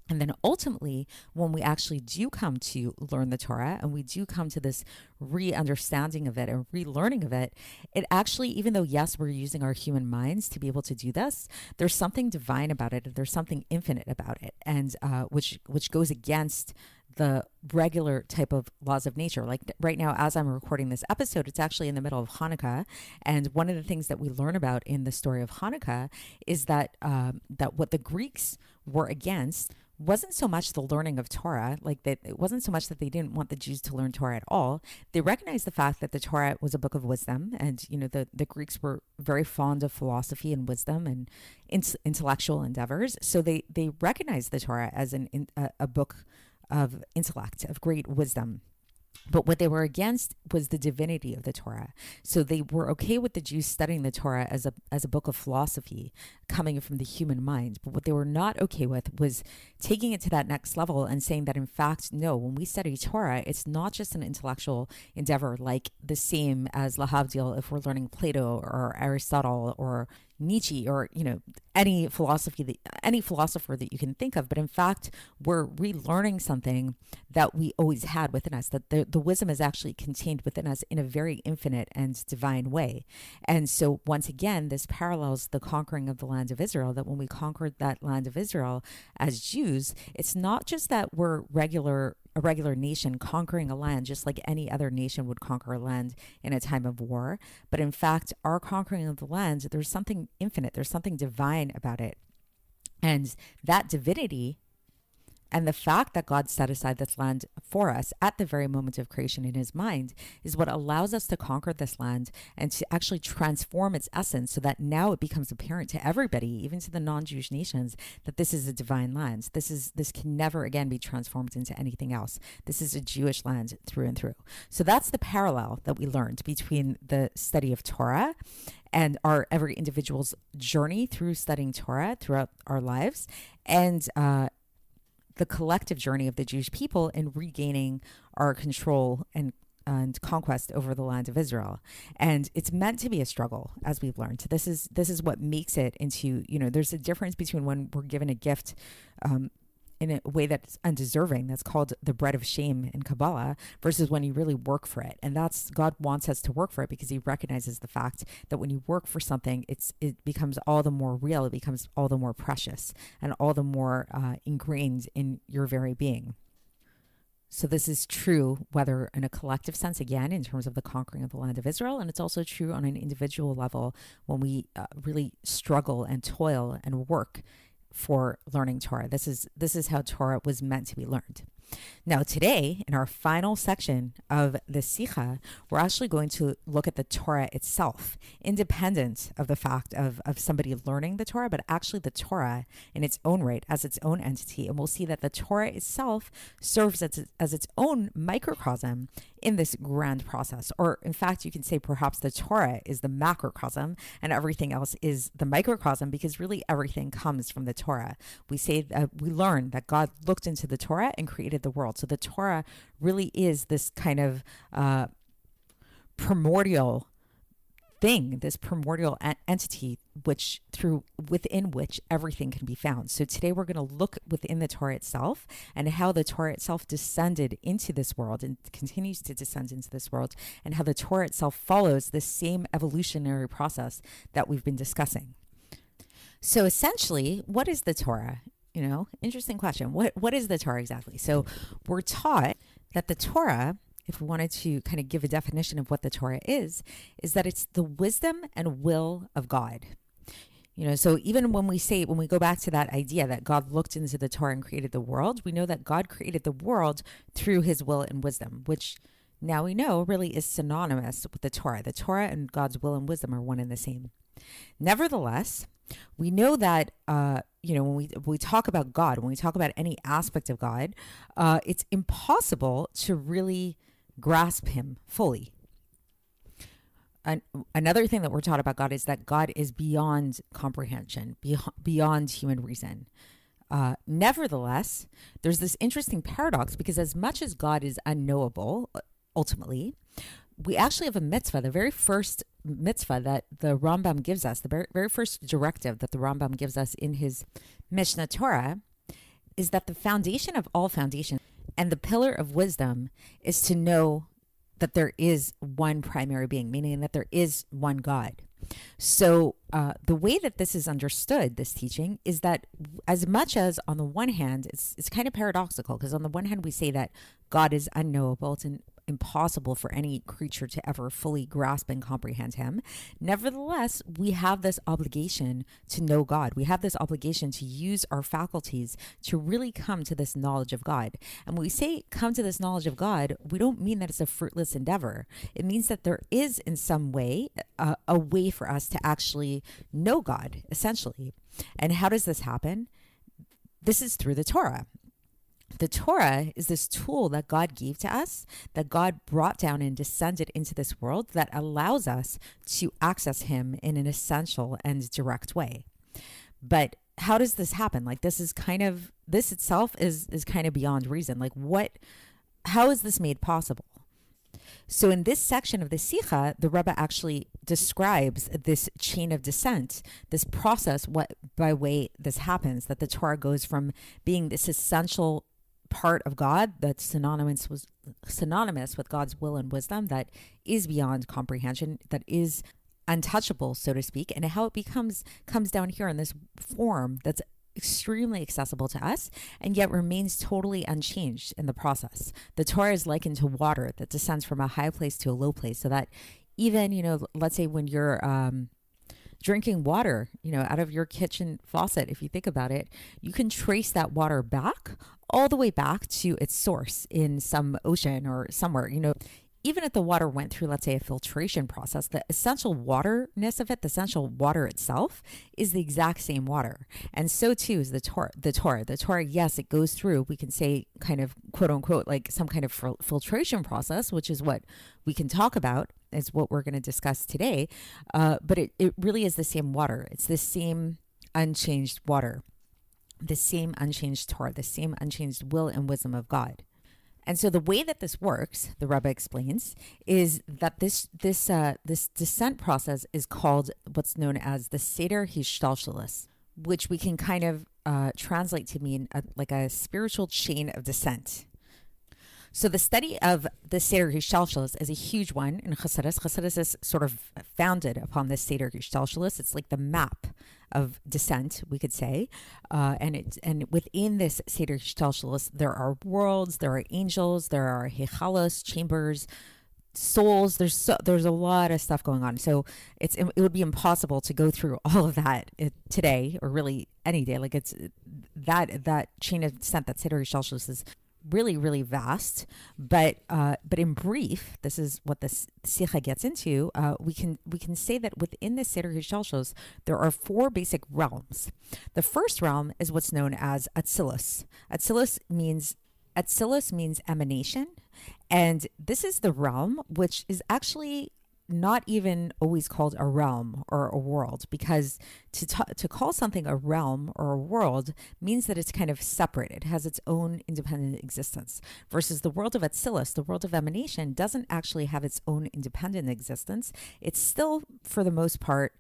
And then ultimately, when we actually do come to learn the Torah, and we do come to this re-understanding of it and relearning of it, it actually, even though, yes, we're using our human minds to be able to do this, there's something divine about it. There's something infinite about it, and which goes against the regular type of laws of nature. Like right now, as I'm recording this episode, it's actually in the middle of Hanukkah. And one of the things that we learn about in the story of Hanukkah is that what the Greeks were against wasn't so much the learning of Torah, it wasn't so much that they didn't want the Jews to learn Torah at all. They recognized the fact that the Torah was a book of wisdom, and the Greeks were very fond of philosophy and wisdom and intellectual endeavors. So they recognized the Torah as a book of intellect, of great wisdom. But what they were against was the divinity of the Torah. So they were okay with the Jews studying the Torah as a book of philosophy coming from the human mind. But what they were not okay with was taking it to that next level and saying that, in fact, no, when we study Torah, it's not just an intellectual endeavor, like the same as lahavdil if we're learning Plato or Aristotle or Nietzsche or any philosopher that you can think of. But in fact, we're relearning something that we always had within us, that the wisdom is actually contained within us in a very infinite and divine way. And so once again, this parallels the conquering of the land of Israel, that when we conquered that land of Israel as Jews, it's not just that we're a regular nation conquering a land just like any other nation would conquer a land in a time of war. But in fact, our conquering of the land, there's something infinite, there's something divine about it. And that divinity and the fact that God set aside this land for us at the very moment of creation in his mind is what allows us to conquer this land and to actually transform its essence, so that now it becomes apparent to everybody, even to the non-Jewish nations, that this is a divine land. This can never again be transformed into anything else. This is a Jewish land through and through. So that's the parallel that we learned between the study of Torah and every individual's journey through studying Torah throughout our lives, and the collective journey of the Jewish people in regaining our control and conquest over the land of Israel. And it's meant to be a struggle, as we've learned. This is what makes it into, there's a difference between when we're given a gift in a way that's undeserving, that's called the bread of shame in Kabbalah, versus when you really work for it. And God wants us to work for it because he recognizes the fact that when you work for something, it becomes all the more real, it becomes all the more precious, and all the more ingrained in your very being. So this is true whether in a collective sense, again, in terms of the conquering of the land of Israel, and it's also true on an individual level when we really struggle and toil and work for learning Torah. This is how Torah was meant to be learned. Now, today, in our final section of the Sicha, we're actually going to look at the Torah itself, independent of the fact of somebody learning the Torah, but actually the Torah in its own right, as its own entity. And we'll see that the Torah itself serves as its own microcosm in this grand process. Or, in fact, you can say perhaps the Torah is the macrocosm and everything else is the microcosm, because really everything comes from the Torah. We learn that God looked into the Torah and created the world. So the Torah really is this kind of primordial thing, this primordial entity, within which everything can be found. So today we're going to look within the Torah itself and how the Torah itself descended into this world and continues to descend into this world, and how the Torah itself follows this same evolutionary process that we've been discussing. So essentially, what is the Torah? Interesting question. What is the Torah exactly? So we're taught that the Torah, if we wanted to kind of give a definition of what the Torah is that it's the wisdom and will of God. So even when we go back to that idea that God looked into the Torah and created the world, we know that God created the world through his will and wisdom, which now we know really is synonymous with the Torah. The Torah and God's will and wisdom are one and the same. Nevertheless, we know that, when we talk about God, when we talk about any aspect of God, it's impossible to really grasp him fully. Another thing that we're taught about God is that God is beyond comprehension, beyond human reason. Nevertheless, there's this interesting paradox, because as much as God is unknowable, ultimately, we actually have a mitzvah, the very first mitzvah that the Rambam gives us, the very first directive that the Rambam gives us in his Mishnah Torah, is that the foundation of all foundations and the pillar of wisdom is to know that there is one primary being, meaning that there is one God. So the way that this is understood, this teaching, is that as much as on the one hand, it's kind of paradoxical, because on the one hand we say that God is unknowable, it's impossible for any creature to ever fully grasp and comprehend him. Nevertheless, we have this obligation to know God. We have this obligation to use our faculties to really come to this knowledge of God. And when we say come to this knowledge of God, we don't mean that it's a fruitless endeavor. It means that there is in some way a way for us to actually know God, essentially. And how does this happen? This is through the Torah. The Torah is this tool that God gave to us, that God brought down and descended into this world, that allows us to access him in an essential and direct way. But how does this happen? This itself is kind of beyond reason. How is this made possible? So in this section of the Sicha, the Rebbe actually describes this chain of descent, this process, by way this happens, that the Torah goes from being this essential part of God that's synonymous with God's will and wisdom, that is beyond comprehension, that is untouchable, so to speak, and how it comes down here in this form that's extremely accessible to us and yet remains totally unchanged in the process. The Torah is likened to water that descends from a high place to a low place, so that even, let's say when you're drinking water, out of your kitchen faucet, if you think about it, you can trace that water back all the way back to its source in some ocean or somewhere. Even if the water went through, let's say, a filtration process, the essential waterness of it, the essential water itself, is the exact same water. And so too is the Torah. The Torah, yes, it goes through, we can say, kind of quote unquote, some kind of filtration process, which is what we can talk about, is what we're going to discuss today. But it really is the same water. It's the same unchanged water, the same unchanged Torah, the same unchanged will and wisdom of God. And so the way that this works, the Rebbe explains, is that this descent process is called what's known as the Seder Hishtalshelus, which we can kind of translate to mean a spiritual chain of descent. So the study of the Seder Hishtalshelus is a huge one in Chassidus. Chassidus is sort of founded upon this Seder Hishtalshelus. It's like the map of descent, we could say. And within this Seder Hishtalshelus, there are worlds, there are angels, there are hechalos, chambers, souls. There's a lot of stuff going on. So it would be impossible to go through all of that today, or really any day. Like it's that chain of descent, that Seder Shalshos, is really, really vast. But in brief, this is what this Sicha gets into. We can say that within the Seder Shalshos, there are four basic realms. The first realm is what's known as Atzilus. Atzilus means emanation, and this is the realm which is actually not even always called a realm or a world, because to call something a realm or a world means that it's kind of separate. It has its own independent existence, versus the world of Atzilus, the world of emanation, doesn't actually have its own independent existence. It's still, for the most part,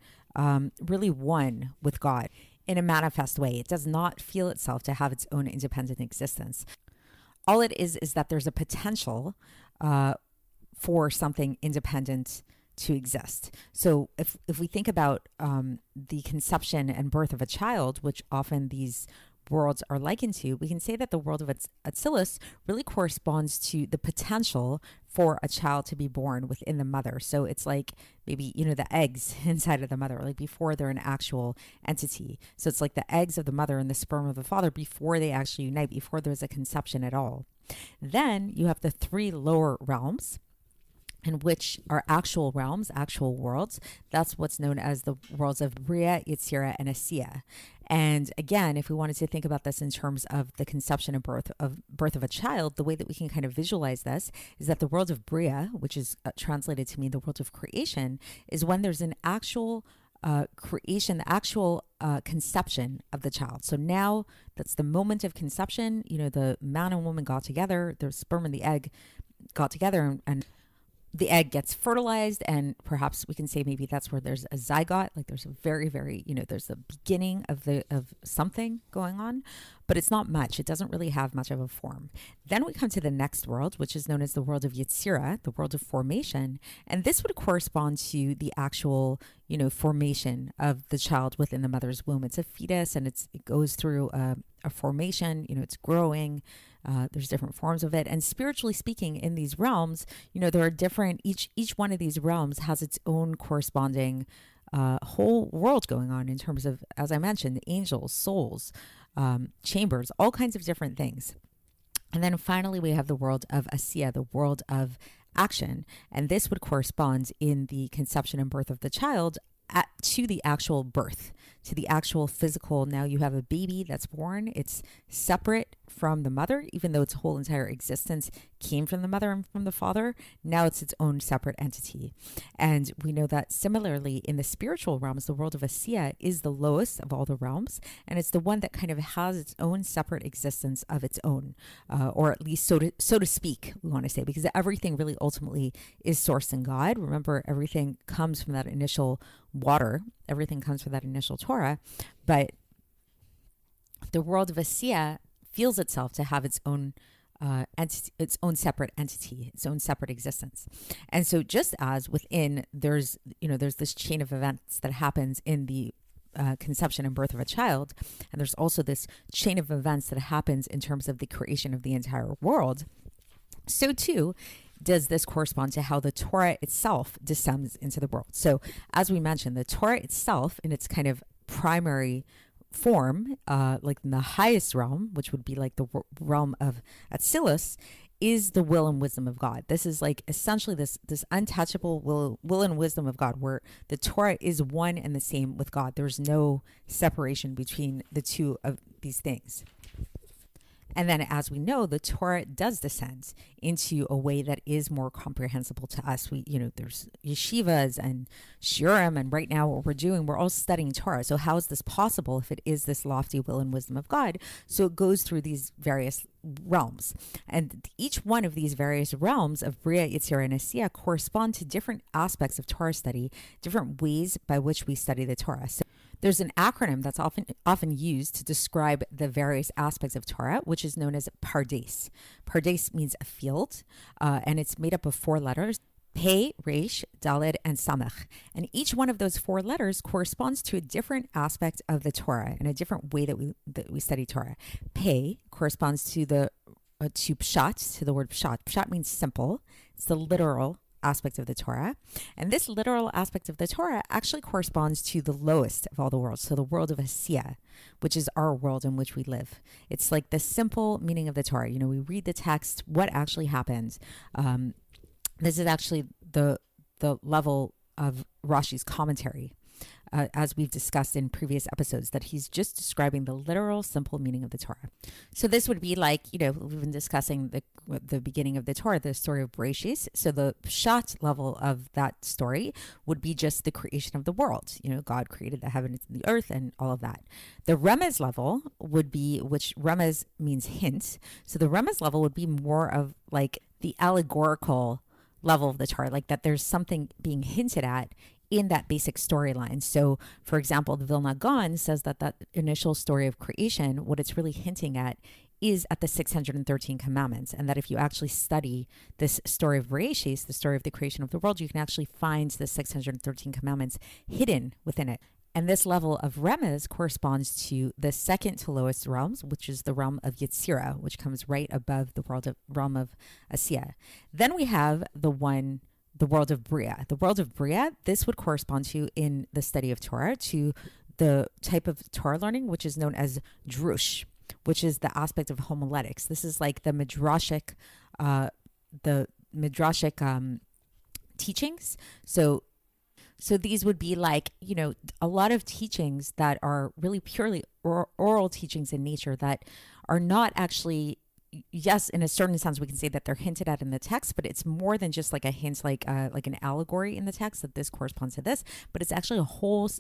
really one with God in a manifest way. It does not feel itself to have its own independent existence. All it is that there's a potential for something independent to exist. So if we think about the conception and birth of a child, which often these worlds are likened to, we can say that the world of Atzilus really corresponds to the potential for a child to be born within the mother. So it's like maybe, the eggs inside of the mother, like before they're an actual entity. So it's like the eggs of the mother and the sperm of the father before they actually unite, before there's a conception at all. Then you have the three lower realms, in which are actual realms, actual worlds. That's what's known as the worlds of Bria, Yetzirah, and Asiya. And again, if we wanted to think about this in terms of the conception and birth of a child, the way that we can kind of visualize this is that the world of Bria, which is translated to mean the world of creation, is when there's an actual creation, the actual conception of the child. So now that's the moment of conception. The man and woman got together, the sperm and the egg got together, and the egg gets fertilized, and perhaps we can say maybe that's where there's a zygote, like there's a very, very, there's the beginning of something going on, but it's not much. It doesn't really have much of a form. Then we come to the next world, which is known as the world of Yetzirah, the world of formation, and this would correspond to the actual, formation of the child within the mother's womb. It's a fetus, and it goes through a formation. It's growing. There's different forms of it. And spiritually speaking, in these realms, there are different, each one of these realms has its own corresponding whole world going on in terms of, as I mentioned, angels, souls, chambers, all kinds of different things. And then finally, we have the world of Asiya, the world of action. And this would correspond in the conception and birth of the child to the actual birth, to the actual physical. Now you have a baby that's born. It's separate from the mother, even though its whole entire existence came from the mother and from the father. Now it's its own separate entity. And we know that similarly in the spiritual realms, the world of Asiya is the lowest of all the realms. And it's the one that kind of has its own separate existence of its own, or at least so to speak, we want to say, because everything really ultimately is sourced in God. Remember, everything comes from that initial water. Everything comes from that initial Torah. But the world of Asiya feels itself to have its own entity, its own separate entity, its own separate existence. And so just as within there's this chain of events that happens in the conception and birth of a child, and there's also this chain of events that happens in terms of the creation of the entire world, so too does this correspond to how the Torah itself descends into the world. So as we mentioned, the Torah itself in its kind of primary form, like in the highest realm, which would be like the realm of Atzilus, is the will and wisdom of God. This is like essentially this untouchable will and wisdom of God, where the Torah is one and the same with God. There's no separation between the two of these things. And then, as we know, the Torah does descend into a way that is more comprehensible to us. There's yeshivas and shiurim, and right now what we're all studying Torah. So how is this possible if it is this lofty will and wisdom of God? So it goes through these various realms. And each one of these various realms of Bria, Yetzirah, and Asiya correspond to different aspects of Torah study, different ways by which we study the Torah. So there's an acronym that's often used to describe the various aspects of Torah, which is known as Pardes. Pardes means a field, and it's made up of 4 letters: Pei, Resh, Daled, and Samech. And each one of those 4 letters corresponds to a different aspect of the Torah and a different way that we study Torah. Pei corresponds to to Pshat, to the word Pshat. Pshat means simple. It's the literal aspect of the Torah. And this literal aspect of the Torah actually corresponds to the lowest of all the worlds. So the world of Asiya, which is our world in which we live. It's like the simple meaning of the Torah. We read the text, what actually happens. This is actually the level of Rashi's commentary, as we've discussed in previous episodes, that he's just describing the literal, simple meaning of the Torah. So this would be like, we've been discussing the beginning of the Torah, the story of Breishis. So the pshat level of that story would be just the creation of the world. God created the heavens and the earth and all of that. The remez level would be, which remez means hint. So the remez level would be more of like the allegorical level of the Torah, like that there's something being hinted at in that basic storyline. So, for example, the Vilna Gaon says that initial story of creation, what it's really hinting at is at the 613 commandments, and that if you actually study this story of Breishis, the story of the creation of the world, you can actually find the 613 commandments hidden within it. And this level of remez corresponds to the second to lowest realms, which is the realm of Yetzirah, which comes right above the realm of Asiya. Then we have the world of Bria. The world of Bria, this would correspond to, in the study of Torah, to the type of Torah learning, which is known as drush, which is the aspect of homiletics. This is like the midrashic teachings. So these would be like, a lot of teachings that are really purely oral teachings in nature that are not actually, yes, in a certain sense, we can say that they're hinted at in the text, but it's more than just like a hint, like an allegory in the text that this corresponds to this, but it's actually a whole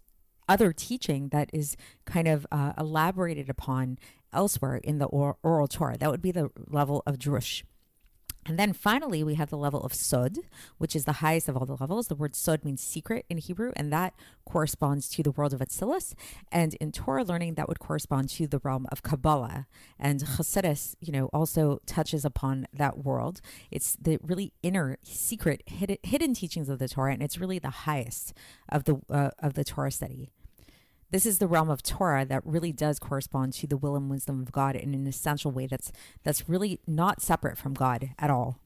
other teaching that is kind of elaborated upon elsewhere in the oral Torah. That would be the level of drush. And then finally, we have the level of sod, which is the highest of all the levels. The word sod means secret in Hebrew, and that corresponds to the world of Atzilus. And in Torah learning, that would correspond to the realm of Kabbalah. And Chassidus, also touches upon that world. It's the really inner, secret, hidden teachings of the Torah, and it's really the highest of the Torah study. This is the realm of Torah that really does correspond to the will and wisdom of God in an essential way that's really not separate from God at all.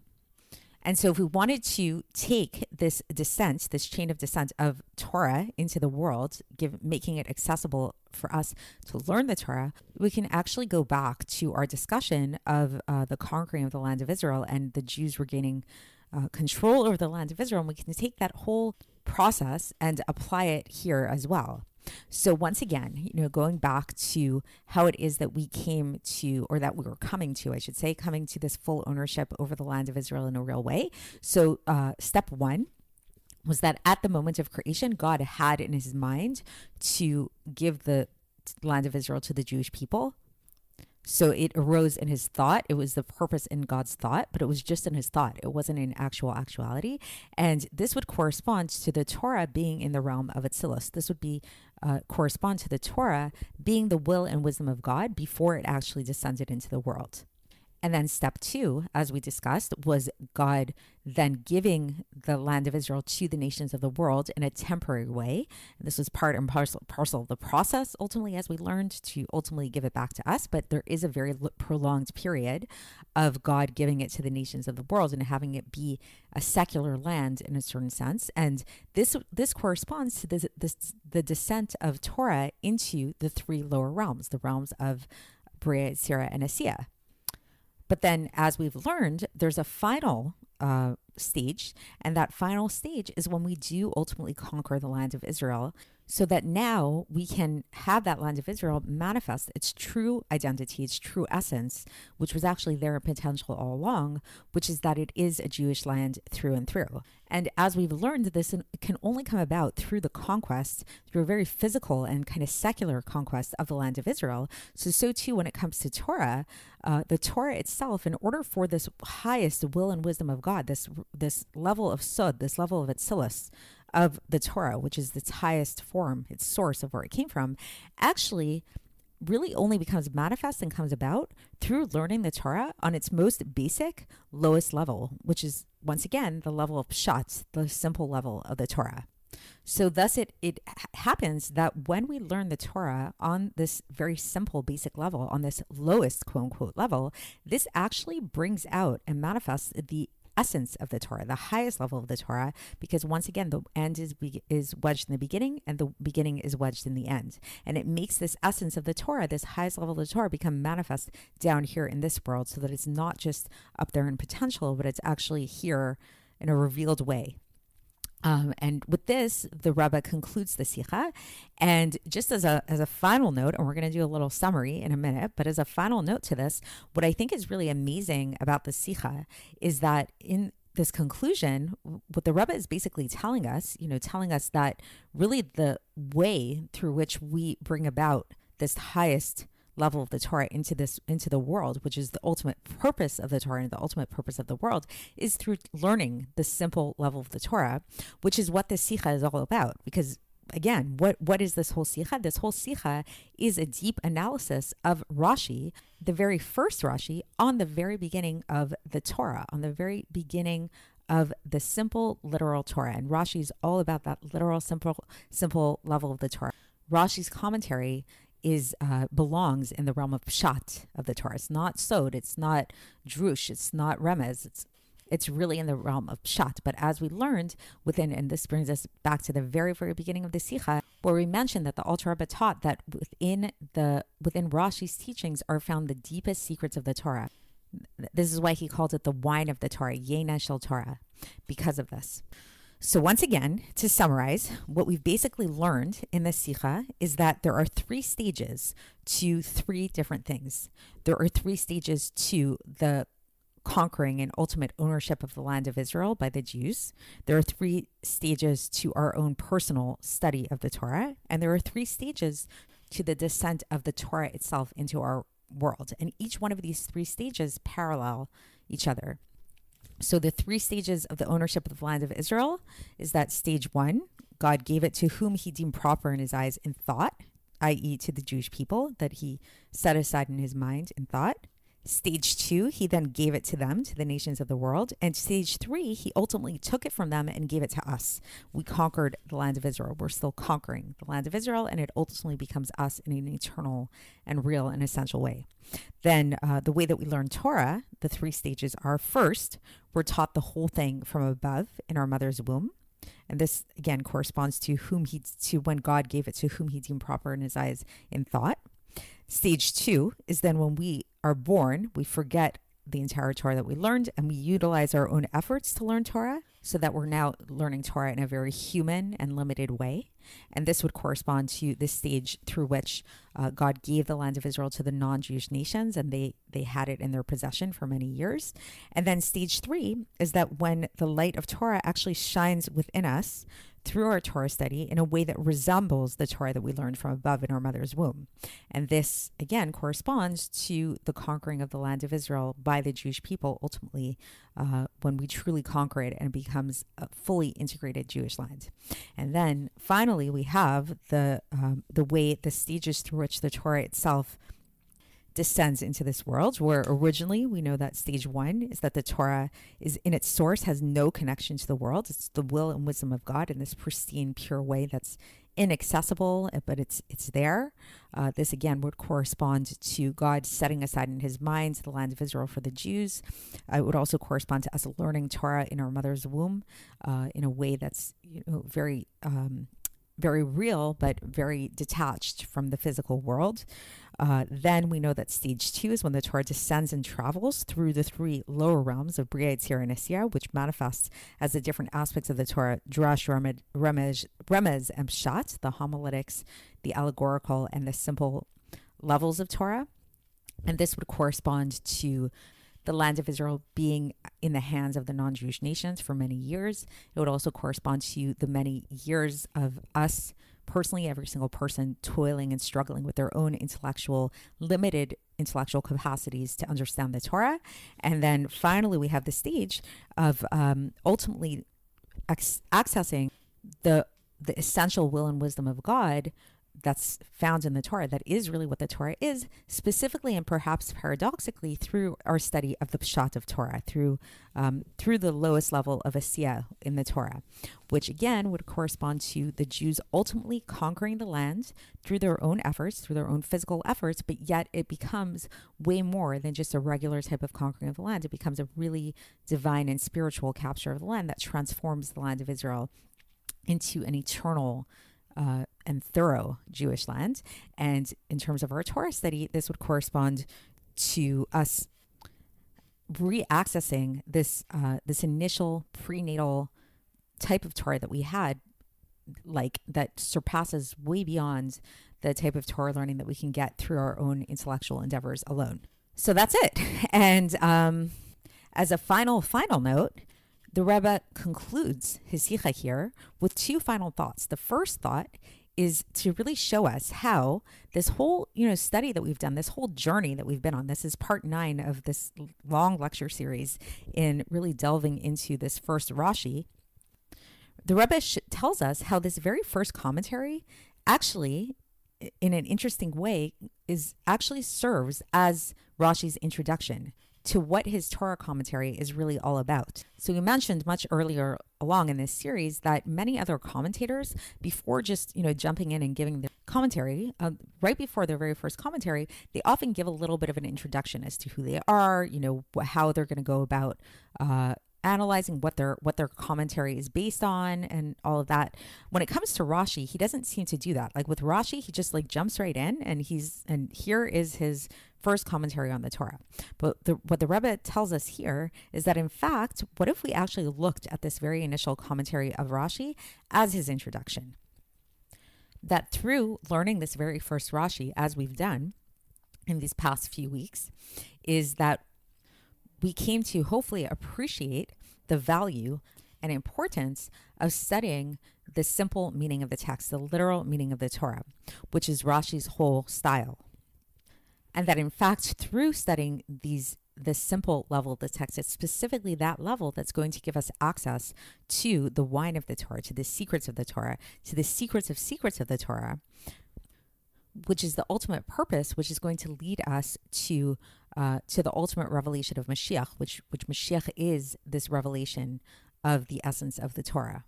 And so if we wanted to take this descent, this chain of descent of Torah into the world, making it accessible for us to learn the Torah, we can actually go back to our discussion of the conquering of the land of Israel and the Jews regaining control over the land of Israel. And we can take that whole process and apply it here as well. So once again, going back to how it is that we came to, or that we were coming to, I should say, coming to this full ownership over the land of Israel in a real way. So step one was that at the moment of creation, God had in his mind to give the land of Israel to the Jewish people. So it arose in his thought. It was the purpose in God's thought, but it was just in his thought. It wasn't in actuality. And this would correspond to the Torah being in the realm of Atzilus. This would be correspond to the Torah being the will and wisdom of God before it actually descended into the world. And then step two, as we discussed, was God then giving the land of Israel to the nations of the world in a temporary way. And this was part and parcel of the process, ultimately, as we learned, to ultimately give it back to us. But there is a very prolonged period of God giving it to the nations of the world and having it be a secular land in a certain sense. And this corresponds to the descent of Torah into the three lower realms, the realms of Bria, Yetzirah, and Asiya. But then, as we've learned, there's a final stage, and that final stage is when we do ultimately conquer the land of Israel, so that now we can have that land of Israel manifest its true identity, its true essence, which was actually their potential all along, which is that it is a Jewish land through and through. And as we've learned, this can only come about through the conquest, through a very physical and kind of secular conquest of the land of Israel. So too, when it comes to Torah, the Torah itself, in order for this highest will and wisdom of God, this level of Sod, this level of Atzilus, of the Torah, which is its highest form, its source of where it came from, actually really only becomes manifest and comes about through learning the Torah on its most basic, lowest level, which is, once again, the level of pshat, the simple level of the Torah. So thus it happens that when we learn the Torah on this very simple basic level, on this lowest quote unquote level, this actually brings out and manifests the essence of the Torah, the highest level of the Torah, because once again, the end is wedged in the beginning and the beginning is wedged in the end. And it makes this essence of the Torah, this highest level of the Torah, become manifest down here in this world, so that it's not just up there in potential, but it's actually here in a revealed way. And with this, the Rebbe concludes the Sicha. And just as a final note, and we're going to do a little summary in a minute, but as a final note to this, what I think is really amazing about the Sicha is that in this conclusion, what the Rebbe is basically telling us, telling us that really the way through which we bring about this highest level of the Torah into the world, which is the ultimate purpose of the Torah and the ultimate purpose of the world, is through learning the simple level of the Torah, which is what the Sicha is all about. Because again, what is this whole Sicha? This whole Sicha is a deep analysis of Rashi, the very first Rashi, on the very beginning of the Torah, on the very beginning of the simple literal Torah. And Rashi is all about that literal simple level of the Torah. Rashi's commentary belongs in the realm of pshat of the Torah. It's not sod, it's not drush, it's not remez. It's really in the realm of pshat. But as we learned within, and this brings us back to the very, very beginning of the Sicha, where we mentioned that the Alter Rebbe taught that within Rashi's teachings are found the deepest secrets of the Torah. This is why he called it the wine of the Torah, Yena Shel Torah, because of this. So once again, to summarize, what we've basically learned in the Sicha is that there are 3 stages to 3 different things. There are 3 stages to the conquering and ultimate ownership of the land of Israel by the Jews. There are 3 stages to our own personal study of the Torah. And there are 3 stages to the descent of the Torah itself into our world. And each one of these 3 stages parallel each other. So the 3 stages of the ownership of the land of Israel is that stage 1, God gave it to whom he deemed proper in his eyes in thought, i.e. to the Jewish people that he set aside in his mind in thought. Stage 2, he then gave it to them, to the nations of the world. And stage 3, he ultimately took it from them and gave it to us. We conquered the land of Israel. We're still conquering the land of Israel, and it ultimately becomes us in an eternal and real and essential way. Then the way that we learn Torah, the 3 stages are: first, we're taught the whole thing from above in our mother's womb. And this, again, corresponds to when God gave it to whom he deemed proper in his eyes in thought. Stage 2 is then when we are born, we forget the entire Torah that we learned, and we utilize our own efforts to learn Torah, so that we're now learning Torah in a very human and limited way. And this would correspond to the stage through which God gave the land of Israel to the non-Jewish nations, and they had it in their possession for many years. And then stage 3 is that when the light of Torah actually shines within us through our Torah study in a way that resembles the Torah that we learned from above in our mother's womb. And this, again, corresponds to the conquering of the land of Israel by the Jewish people, ultimately, when we truly conquer it and it becomes a fully integrated Jewish land. And then finally, we have the stages through which the Torah itself descends into this world, where originally we know that stage 1 is that the Torah is in its source, has no connection to the world. It's the will and wisdom of God in this pristine, pure way that's inaccessible, but it's there. This again would correspond to God setting aside in his mind the land of Israel for the Jews. It would also correspond to us learning Torah in our mother's womb in a way that's very real, but very detached from the physical world. Then we know that stage 2 is when the Torah descends and travels through the 3 lower realms of Bria, Yetzirah, and Asiyah, which manifests as the different aspects of the Torah: Drash, Remez, and Pshat, the homiletics, the allegorical, and the simple levels of Torah. And this would correspond to the land of Israel being in the hands of the non-Jewish nations for many years. It would also correspond to the many years of us personally, every single person toiling and struggling with their own limited intellectual capacities to understand the Torah. And then finally, we have the stage of ultimately accessing the essential will and wisdom of God that's found in the Torah, that is really what the Torah is, specifically and perhaps paradoxically through our study of the Pshat of Torah, through the lowest level of Asiya in the Torah, which again would correspond to the Jews ultimately conquering the land through their own efforts, through their own physical efforts, but yet it becomes way more than just a regular type of conquering of the land. It becomes a really divine and spiritual capture of the land that transforms the land of Israel into an eternal and thorough Jewish land. And in terms of our Torah study, this would correspond to us reaccessing this initial prenatal type of Torah that we had, like that surpasses way beyond the type of Torah learning that we can get through our own intellectual endeavors alone. So that's it. And as a final note, the Rebbe concludes his Sicha here with two final thoughts. The first thought is to really show us how this whole, study that we've done, this whole journey that we've been on, this is part 9 of this long lecture series in really delving into this first Rashi. The Rebbe tells us how this very first commentary actually, in an interesting way, actually serves as Rashi's introduction to what his Torah commentary is really all about. So we mentioned much earlier along in this series that many other commentators, before just, jumping in and giving the commentary, right before their very first commentary, they often give a little bit of an introduction as to who they are, how they're going to go about analyzing what their commentary is based on and all of that. When it comes to Rashi, he doesn't seem to do that. Like with Rashi, he just jumps right in and here is his first commentary on the Torah. But what the Rebbe tells us here is that, in fact, what if we actually looked at this very initial commentary of Rashi as his introduction? That through learning this very first Rashi, as we've done in these past few weeks, is that we came to hopefully appreciate the value and importance of studying the simple meaning of the text, the literal meaning of the Torah, which is Rashi's whole style. And that, in fact, through studying this simple level of the text, it's specifically that level that's going to give us access to the wine of the Torah, to the secrets of the Torah, to the secrets of the Torah, which is the ultimate purpose, which is going to lead us to the ultimate revelation of Mashiach, which Mashiach is this revelation of the essence of the Torah.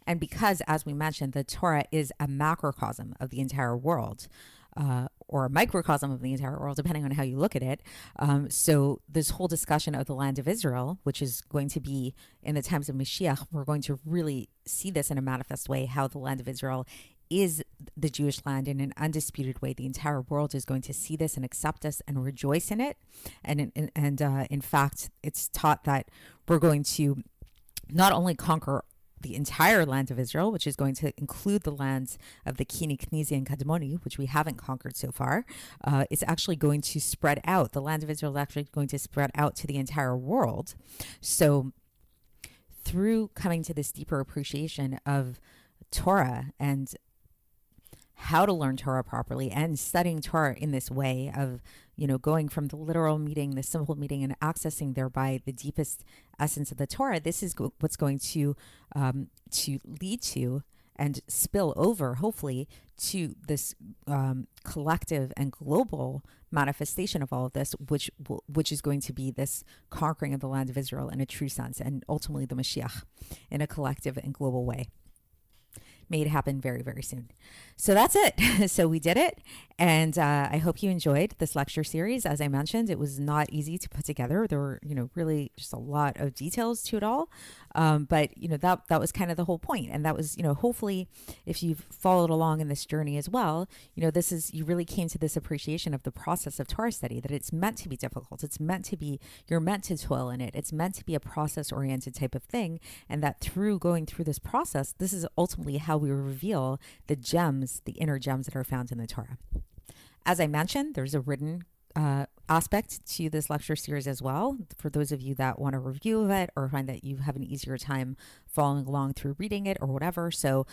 And because, as we mentioned, the Torah is a macrocosm of the entire world, or a microcosm of the entire world, depending on how you look at it. So this whole discussion of the land of Israel, which is going to be in the times of Mashiach, we're going to really see this in a manifest way, how the land of Israel is the Jewish land in an undisputed way. The entire world is going to see this and accept us and rejoice in it. And in fact, it's taught that we're going to not only conquer the entire land of Israel, which is going to include the lands of the Kini, Knizi, and Kadmoni, which we haven't conquered so far. It's actually going to spread out. The land of Israel is actually going to spread out to the entire world. So through coming to this deeper appreciation of Torah and how to learn Torah properly and studying Torah in this way of, going from the literal meaning, the simple meaning, and accessing thereby the deepest essence of the Torah, this is what's going to lead to and spill over, hopefully, to this collective and global manifestation of all of this, which is going to be this conquering of the land of Israel in a true sense, and ultimately the Mashiach in a collective and global way. May it happen very, very soon. So that's it. So we did it. And I hope you enjoyed this lecture series. As I mentioned, it was not easy to put together. There were, really just a lot of details to it all. But, that was kind of the whole point. And that was, hopefully if you've followed along in this journey as well, you really came to this appreciation of the process of Torah study, that it's meant to be difficult. It's meant to be, you're meant to toil in it. It's meant to be a process-oriented type of thing. And that through going through this process, this is ultimately how we reveal the gems, the inner gems that are found in the Torah. As I mentioned, there's a written aspect to this lecture series as well, for those of you that want a review of it or find that you have an easier time following along through reading it or whatever. So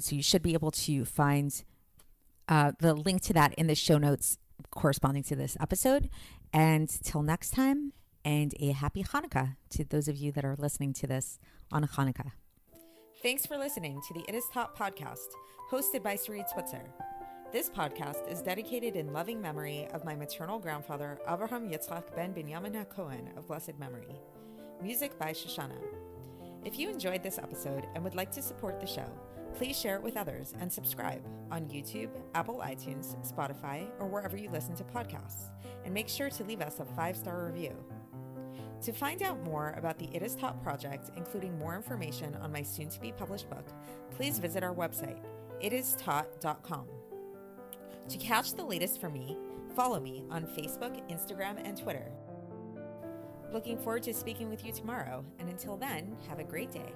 you should be able to find the link to that in the show notes corresponding to this episode. And till next time, and a happy Hanukkah to those of you that are listening to this on Hanukkah. Thanks for listening to the It Is Taught podcast, hosted by Sarit Switzer. This podcast is dedicated in loving memory of my maternal grandfather, Avraham Yitzchak ben Binyamin HaKohen of blessed memory. Music by Shoshana. If you enjoyed this episode and would like to support the show, please share it with others and subscribe on YouTube, Apple iTunes, Spotify, or wherever you listen to podcasts. And make sure to leave us a 5-star review. To find out more about the It Is Taught project, including more information on my soon-to-be published book, please visit our website, itistaught.com. To catch the latest from me, follow me on Facebook, Instagram, and Twitter. Looking forward to speaking with you tomorrow, and until then, have a great day.